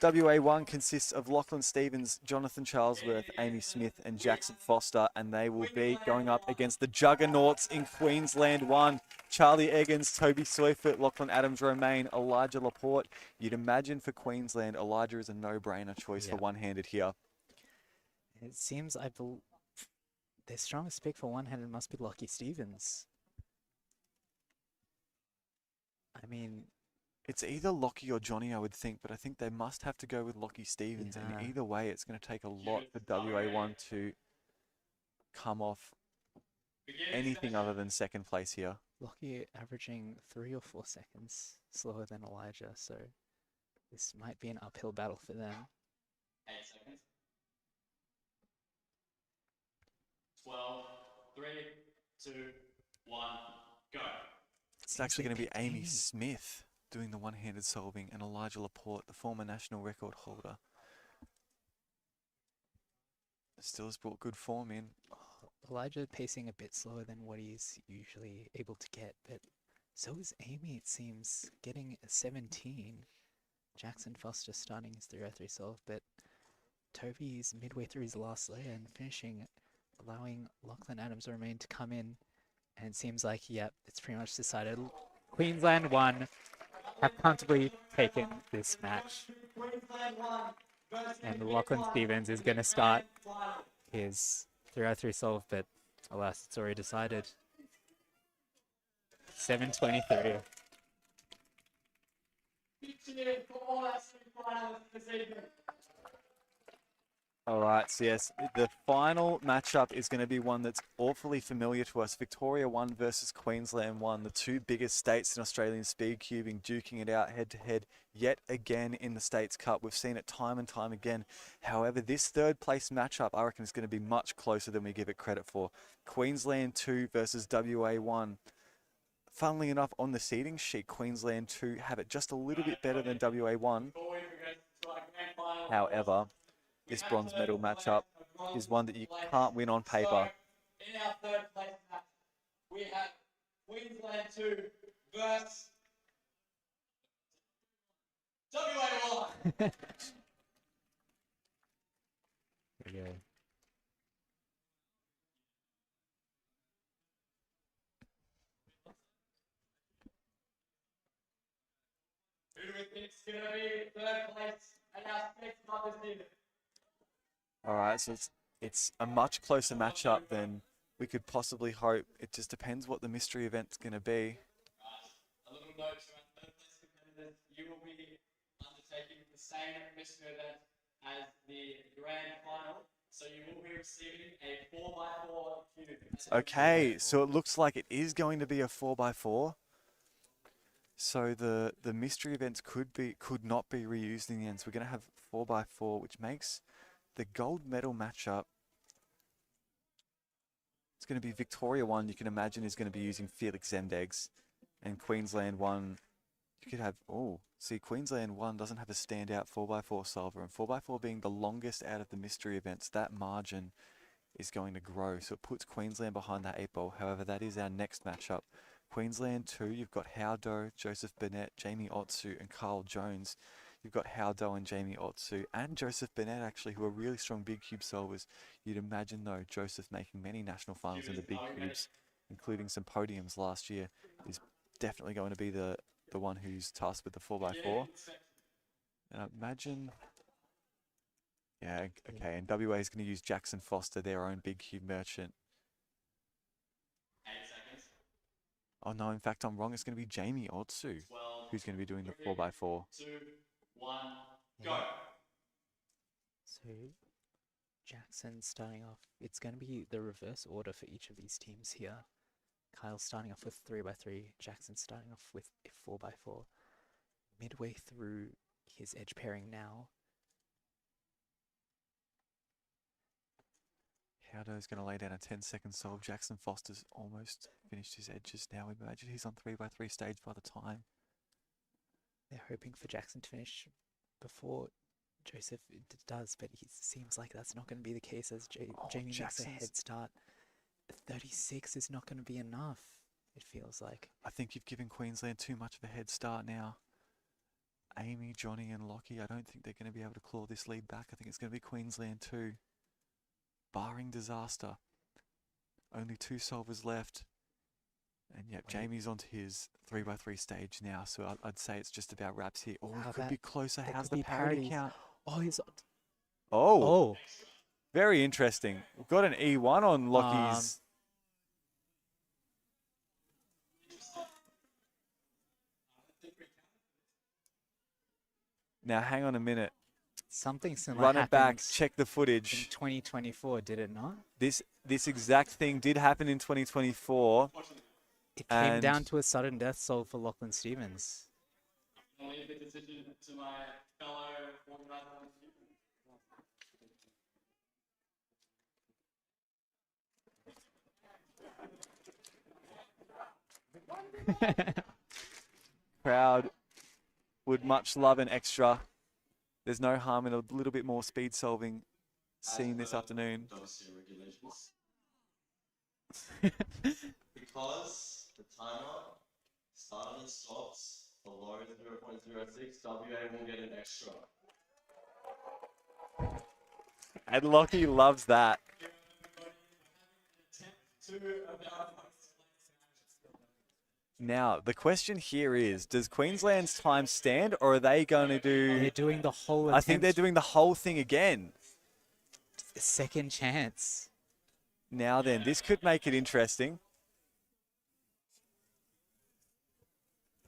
WA1 consists of Lachlan Stevens, Jonathan Charlesworth, Amy Smith and Jackson Foster, and they will be going up against the juggernauts in Queensland 1. Charlie Eggins, Toby Soyfoot, Lachlan Adams-Romaine, Elijah Laporte. You'd imagine for Queensland, Elijah is a no-brainer choice for one-handed here. It seems their strongest pick for one-handed must be Lockie Stevens. I mean, It's either Lockie or Johnny, I would think, but I think they must have to go with Lockie Stevens. Yeah. And either way, it's going to take a lot for WA1 to come off anything other than second place here. Lockie averaging 3 or 4 seconds slower than Elijah, so this might be an uphill battle for them. 8 seconds. 12, 3, 2, 1, go. It's actually going to be Amy Smith doing the one-handed solving and Elijah Laporte, the former national record holder. Still has brought good form in. Elijah pacing a bit slower than what he's usually able to get, but so is Amy, it seems, getting a 17. Jackson Foster starting his 303 solve, but Toby's midway through his last layer and finishing, allowing Lachlan Adams Romain to come in, and it seems like, yep, it's pretty much decided. Queensland 1 have comfortably taken this match. And Lachlan Stevens is going to start his 303 solve, but alas, it's already decided. 7:23. All right, so yes, the final matchup is going to be one that's awfully familiar to us. Victoria 1 versus Queensland 1, the two biggest states in Australian speed cubing, duking it out head-to-head yet again in the States Cup. We've seen it time and time again. However, this third place matchup, I reckon, is going to be much closer than we give it credit for. Queensland 2 versus WA 1. Funnily enough, on the seeding sheet, Queensland 2 have it just a little bit better than WA 1. However, this bronze medal matchup is one that you can't win on paper. In our third place match, we have Queensland 2 versus WA 1. There we go. Who do we think's going to be third place at our next Mother's Day? All right, so it's a much closer matchup than we could possibly hope. It just depends what the mystery event's going to be. A little note to our third place competitors, you will be undertaking the same mystery event as the grand final, so you will be receiving a 4x4 cube. Okay, so it looks like it is going to be a 4x4. So the mystery events could not be reused in the end. So we're going to have 4x4, which makes the gold medal matchup. It's going to be Victoria 1, you can imagine, is going to be using Felix Zemdegs. And Queensland 1, you could have, see, Queensland 1 doesn't have a standout 4x4 solver. And 4x4 being the longest out of the mystery events, that margin is going to grow. So it puts Queensland behind that 8 ball. However, that is our next matchup. Queensland 2, you've got Howdo, Joseph Burnett, Jamie Otsu, and Carl Jones. You've got Howdo and Jamie Otsu and Joseph Burnett, actually, who are really strong big cube solvers. You'd imagine, though, Joseph making many national finals in the big cubes, including some podiums last year, is definitely going to be the one who's tasked with the 4x4. And I imagine, yeah, okay, and WA is going to use Jackson Foster, their own big cube merchant. 8 seconds. Oh no, in fact, I'm wrong. It's going to be Jamie Otsu who's going to be doing the 4x4. 2, 1, go. So Jackson starting off, it's going to be the reverse order for each of these teams here. Kyle starting off with 3x3, Jackson starting off with a 4x4. Midway through his edge pairing now. Howdo's going to lay down a 10-second solve. Jackson Foster's almost finished his edges now. Imagine he's on 3x3 stage by the time. They're hoping for Jackson to finish before Joseph does, but it seems like that's not going to be the case as Jamie makes a head start. 36 is not going to be enough, it feels like. I think you've given Queensland too much of a head start now. Amy, Johnny and Lockie, I don't think they're going to be able to claw this lead back. I think it's going to be Queensland too. Barring disaster. Only 2 solvers left. And yep, Jamie's onto his 3x3 stage now, so I'd say it's just about wraps here. Oh, it could be closer. How's the parity count? Oh, he's... Oh! Very interesting. We've got an E1 on Lockie's. Now, hang on a minute. Something similar Run it back. happened Check the footage. in 2024, did it not? This exact thing did happen in 2024. It came down to a sudden death solve for Lachlan Stevens. I'll leave the decision to my fellow organizer. Crowd would much love an extra. There's no harm in a little bit more speed solving seen this afternoon. Because the timer started and stops below 0.06, WA will get an extra. And Lockie loves that. Now, the question here is, does Queensland's time stand, or are they going to do... They're doing the whole I think they're attempt. doing the whole thing again. Second chance. Now then, this could make it interesting.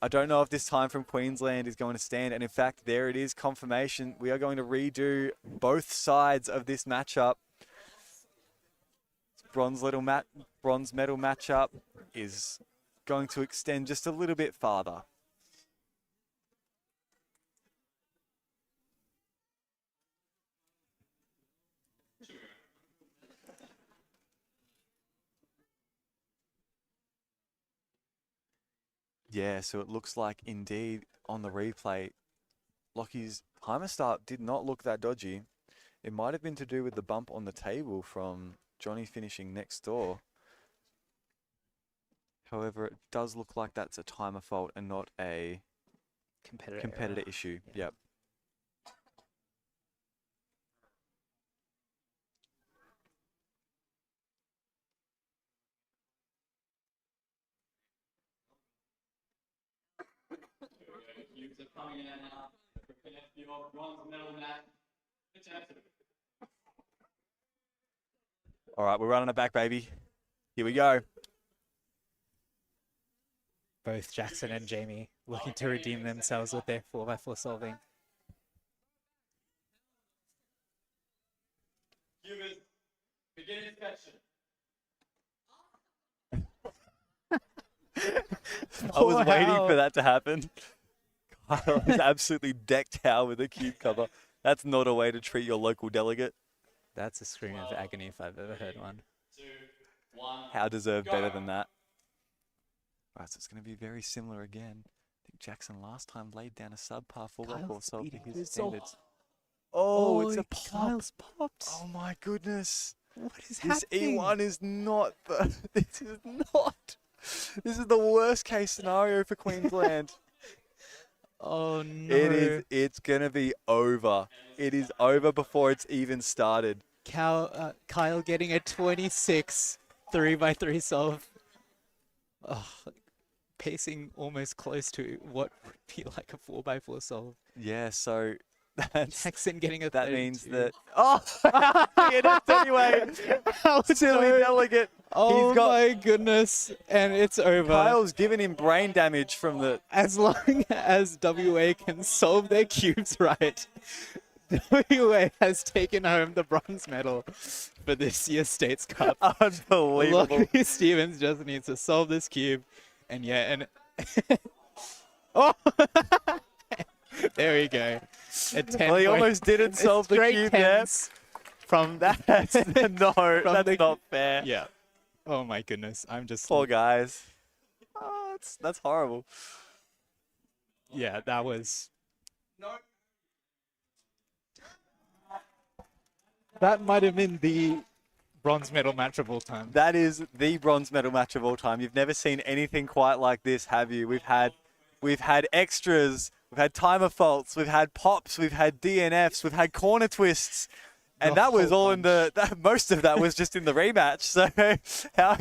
I don't know if this time from Queensland is going to stand, and in fact, there it is, confirmation. We are going to redo both sides of this matchup. Bronze medal matchup is going to extend just a little bit farther. Yeah, so it looks like indeed on the replay, Lockie's timer start did not look that dodgy. It might have been to do with the bump on the table from Johnny finishing next door. However, it does look like that's a timer fault and not a competitor issue. Yeah. Yep. Cubes are coming in now. Prepare for your bronze medal match. All right, we're running it back, baby. Here we go. Both Jackson and Jamie looking to redeem themselves with their 4x4 solving. Cubers, begin inspection. I was waiting for that to happen. Kyle is absolutely decked out with a cube cover. That's not a way to treat your local delegate. That's a scream of agony if I've ever heard one. 2, 1. How deserved better than that? Right, so it's going to be very similar again. I think Jackson last time laid down a subpar 4x4 solve to his standards. Oh, it's a pop. Kyle's popped. Oh my goodness. What is This happening? E1 is not the... This is not... This is the worst case scenario for Queensland. Oh no. It's going to be over. It is over before it's even started. Kyle getting a 26 3x3 solve. Oh, pacing almost close to what would be like a 4x4 solve. Yeah, so that's... Jackson getting a That 32. means that... Oh! It is anyway! Silly delegate! Oh He's got... my goodness. And it's over. Kyle's given him brain damage from the... As long as WA can solve their cubes right, WA has taken home the bronze medal for this year's States Cup. Unbelievable. Lockie Stevens just needs to solve this cube. And yeah, and... oh! There we go. Well, he almost didn't solve the cube there. From That's... No, that's not fair. Yeah. Oh my goodness. I'm just... Poor guys. Oh, that's horrible. Yeah, that was... That might have been the bronze medal match of all time. That is the bronze medal match of all time. You've never seen anything quite like this, have you? We've had extras, we've had timer faults, we've had pops, we've had DNFs, we've had corner twists, and that was all in the. Most of that was just in the rematch. So how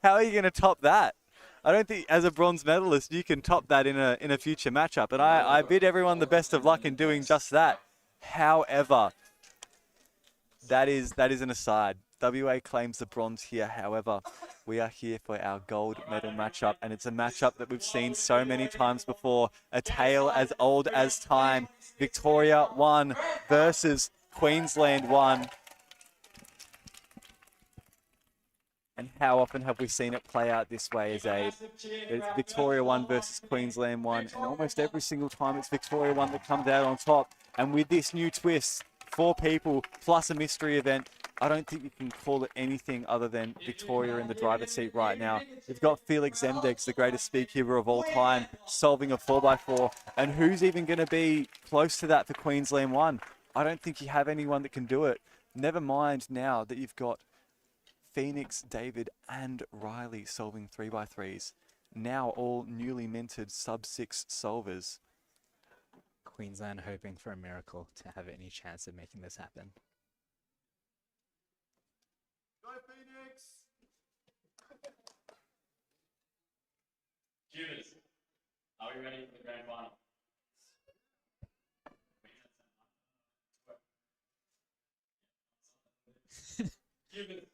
are you going to top that? I don't think as a bronze medalist you can top that in a future matchup. And I bid everyone the best of luck in doing just that. However, that is an aside. WA claims the bronze here. However, we are here for our gold medal matchup, and it's a matchup that we've seen so many times before. A tale as old as time. Victoria 1 versus Queensland 1. And how often have we seen it play out this way, Zaid? It's Victoria 1 versus Queensland 1, and almost every single time it's Victoria 1 that comes out on top. And with this new twist, 4 people plus a mystery event, I don't think you can call it anything other than Victoria in the driver's seat right now. You've got Felix Zemdegs, the greatest speedkeeper of all time, solving a 4x4. And who's even going to be close to that for Queensland 1? I don't think you have anyone that can do it. Never mind now that you've got Phoenix, David, and Riley solving 3x3s. Now all newly minted sub-6 solvers. Queensland hoping for a miracle to have any chance of making this happen. Go Phoenix! Cubans, are we ready for the grand final? Cubans,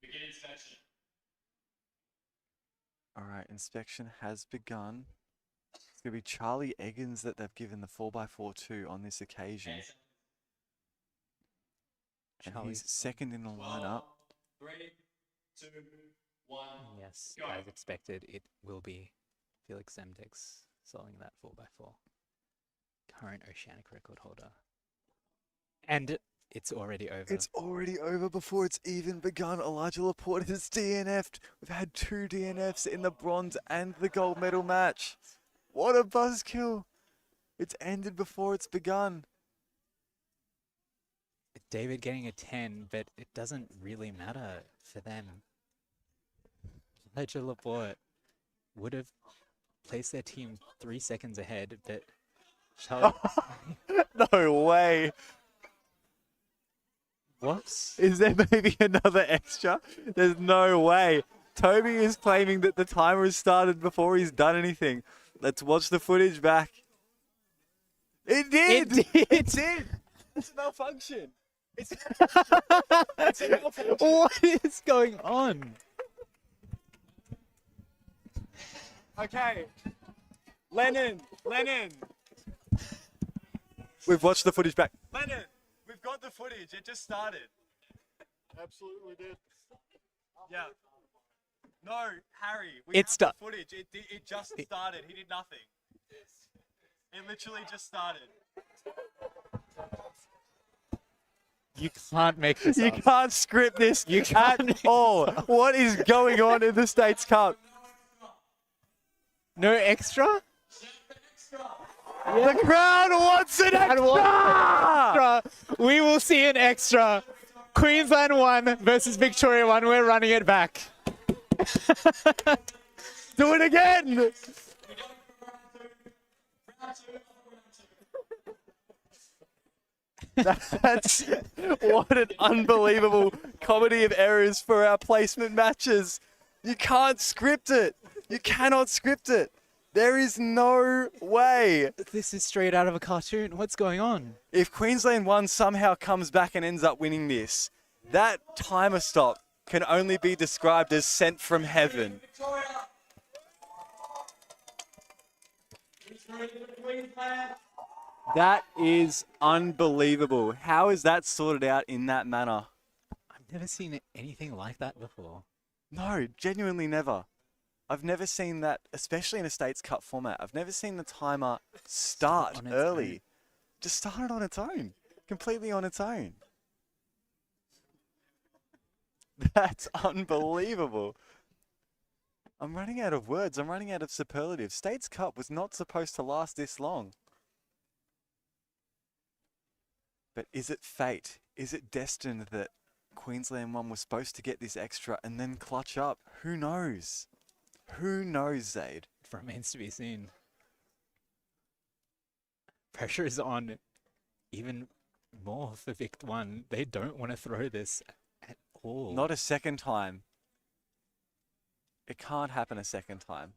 begin inspection. All right, inspection has begun. It's going to be Charlie Eggins that they've given the 4x4 to on this occasion. And he's second in the lineup. 3, 2, 1. Yes, go. as expected, it will be Felix Zemdegs solving that 4x4. Current Oceanic record holder. And it's already over. It's already over before it's even begun. Elijah Laporte has DNF'd. We've had 2 DNFs in the bronze and the gold medal match. What a buzzkill. It's ended before it's begun. David getting a 10, but it doesn't really matter for them. Elijah Laporte would have placed their team 3 seconds ahead, but Charlotte... No way. What? Is there maybe another extra? There's no way. Toby is claiming that the timer has started before he's done anything. Let's watch the footage back. It did! It did! It did! It's a malfunction. It's a malfunction. What is going on? Okay. Lennon. We've watched the footage back. Lennon, we've got the footage. It just started. Absolutely did. Yeah. No, Harry. It's the footage. It just started. He did nothing. It literally just started. You can't make this You up. can't script this You can't at all. What is going on in the States Cup? No extra? The crowd wants an extra! We will see an extra. Queensland 1 versus Victoria 1. We're running it back. Do it again! That's what an unbelievable comedy of errors for our placement matches. You can't script it. You cannot script it. There is no way. This is straight out of a cartoon. What's going on? If Queensland 1 somehow comes back and ends up winning this, that timer stop can only be described as sent from heaven. That is unbelievable. How is that sorted out in that manner? I've never seen anything like that before. No, genuinely never. I've never seen that, especially in a States Cup format. I've never seen the timer start on its early. own. Just started on its own. Completely on its own. That's unbelievable. I'm running out of words. I'm running out of superlatives. States Cup was not supposed to last this long. But is it fate? Is it destined that Queensland 1 was supposed to get this extra and then clutch up? Who knows? Who knows, Zaid? It remains to be seen. Pressure is on even more for Vic 1. They don't want to throw this at all. Not a second time. It can't happen a second time.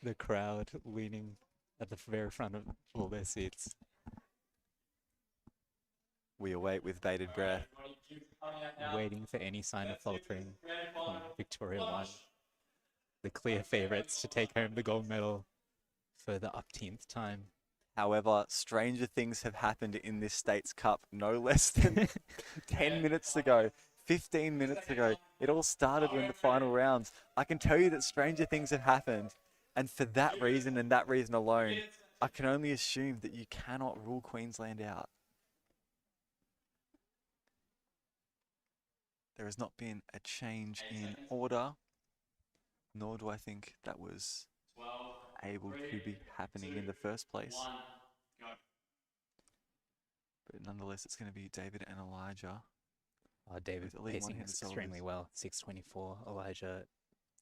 the crowd leaning at the very front of all their seats. We await with bated breath. Waiting for any sign of faltering from Victoria 1. The clear favourites to take home the gold medal for the upteenth time. However, stranger things have happened in this States Cup no less than 10 minutes ago, 15 minutes ago. It all started in the final rounds. I can tell you that stranger things have happened. And for that reason and that reason alone, I can only assume that you cannot rule Queensland out. There has not been a change in order, nor do I think that was able to be happening in the first place. But nonetheless, it's going to be David and Elijah. David with Elite pacing one-handed extremely solvers. well. 6:24. Elijah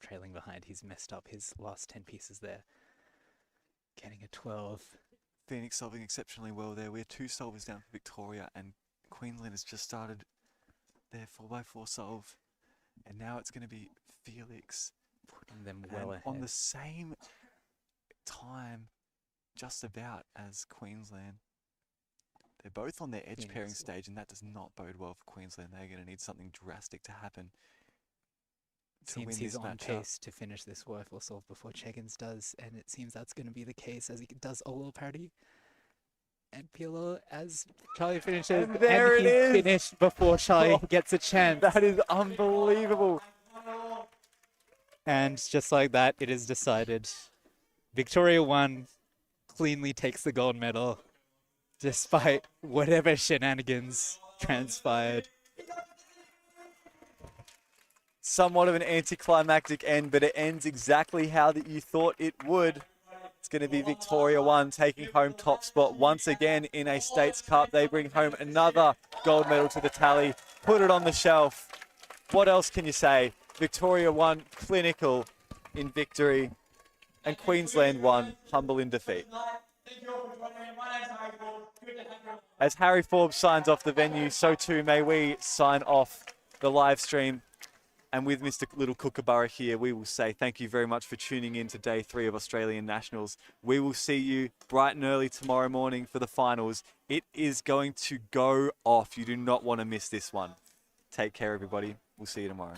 trailing behind. He's messed up his last 10 pieces there. Getting a 12. Phoenix solving exceptionally well there. We're 2 solvers down for Victoria, and Queensland has just started their 4x4 solve. And now it's going to be Felix putting them well ahead. On the same time, just about, as Queensland. They're both on their edge pairing stage, and that does not bode well for Queensland. They're going to need something drastic to happen to Seems win he's this on matchup. pace to finish this Wordle solve before Cheggins does, and it seems that's going to be the case as he does a little parody. And Pilo as Charlie finishes, And there and it is! he's finished before Charlie gets a chance. That is unbelievable. And just like that, it is decided. Victoria 1 cleanly takes the gold medal, despite whatever shenanigans transpired. Somewhat of an anticlimactic end, but it ends exactly how that you thought it would. It's going to be Victoria 1 taking home top spot once again in a States Cup. They bring home another gold medal to the tally, put it on the shelf. What else can you say? Victoria 1 clinical in victory, and Queensland 1 humble in defeat. As Harry Forbes signs off the venue, so too may we sign off the live stream. And with Mr. Little Kookaburra here, we will say thank you very much for tuning in to day 3 of Australian Nationals. We will see you bright and early tomorrow morning for the finals. It is going to go off. You do not want to miss this one. Take care, everybody. We'll see you tomorrow.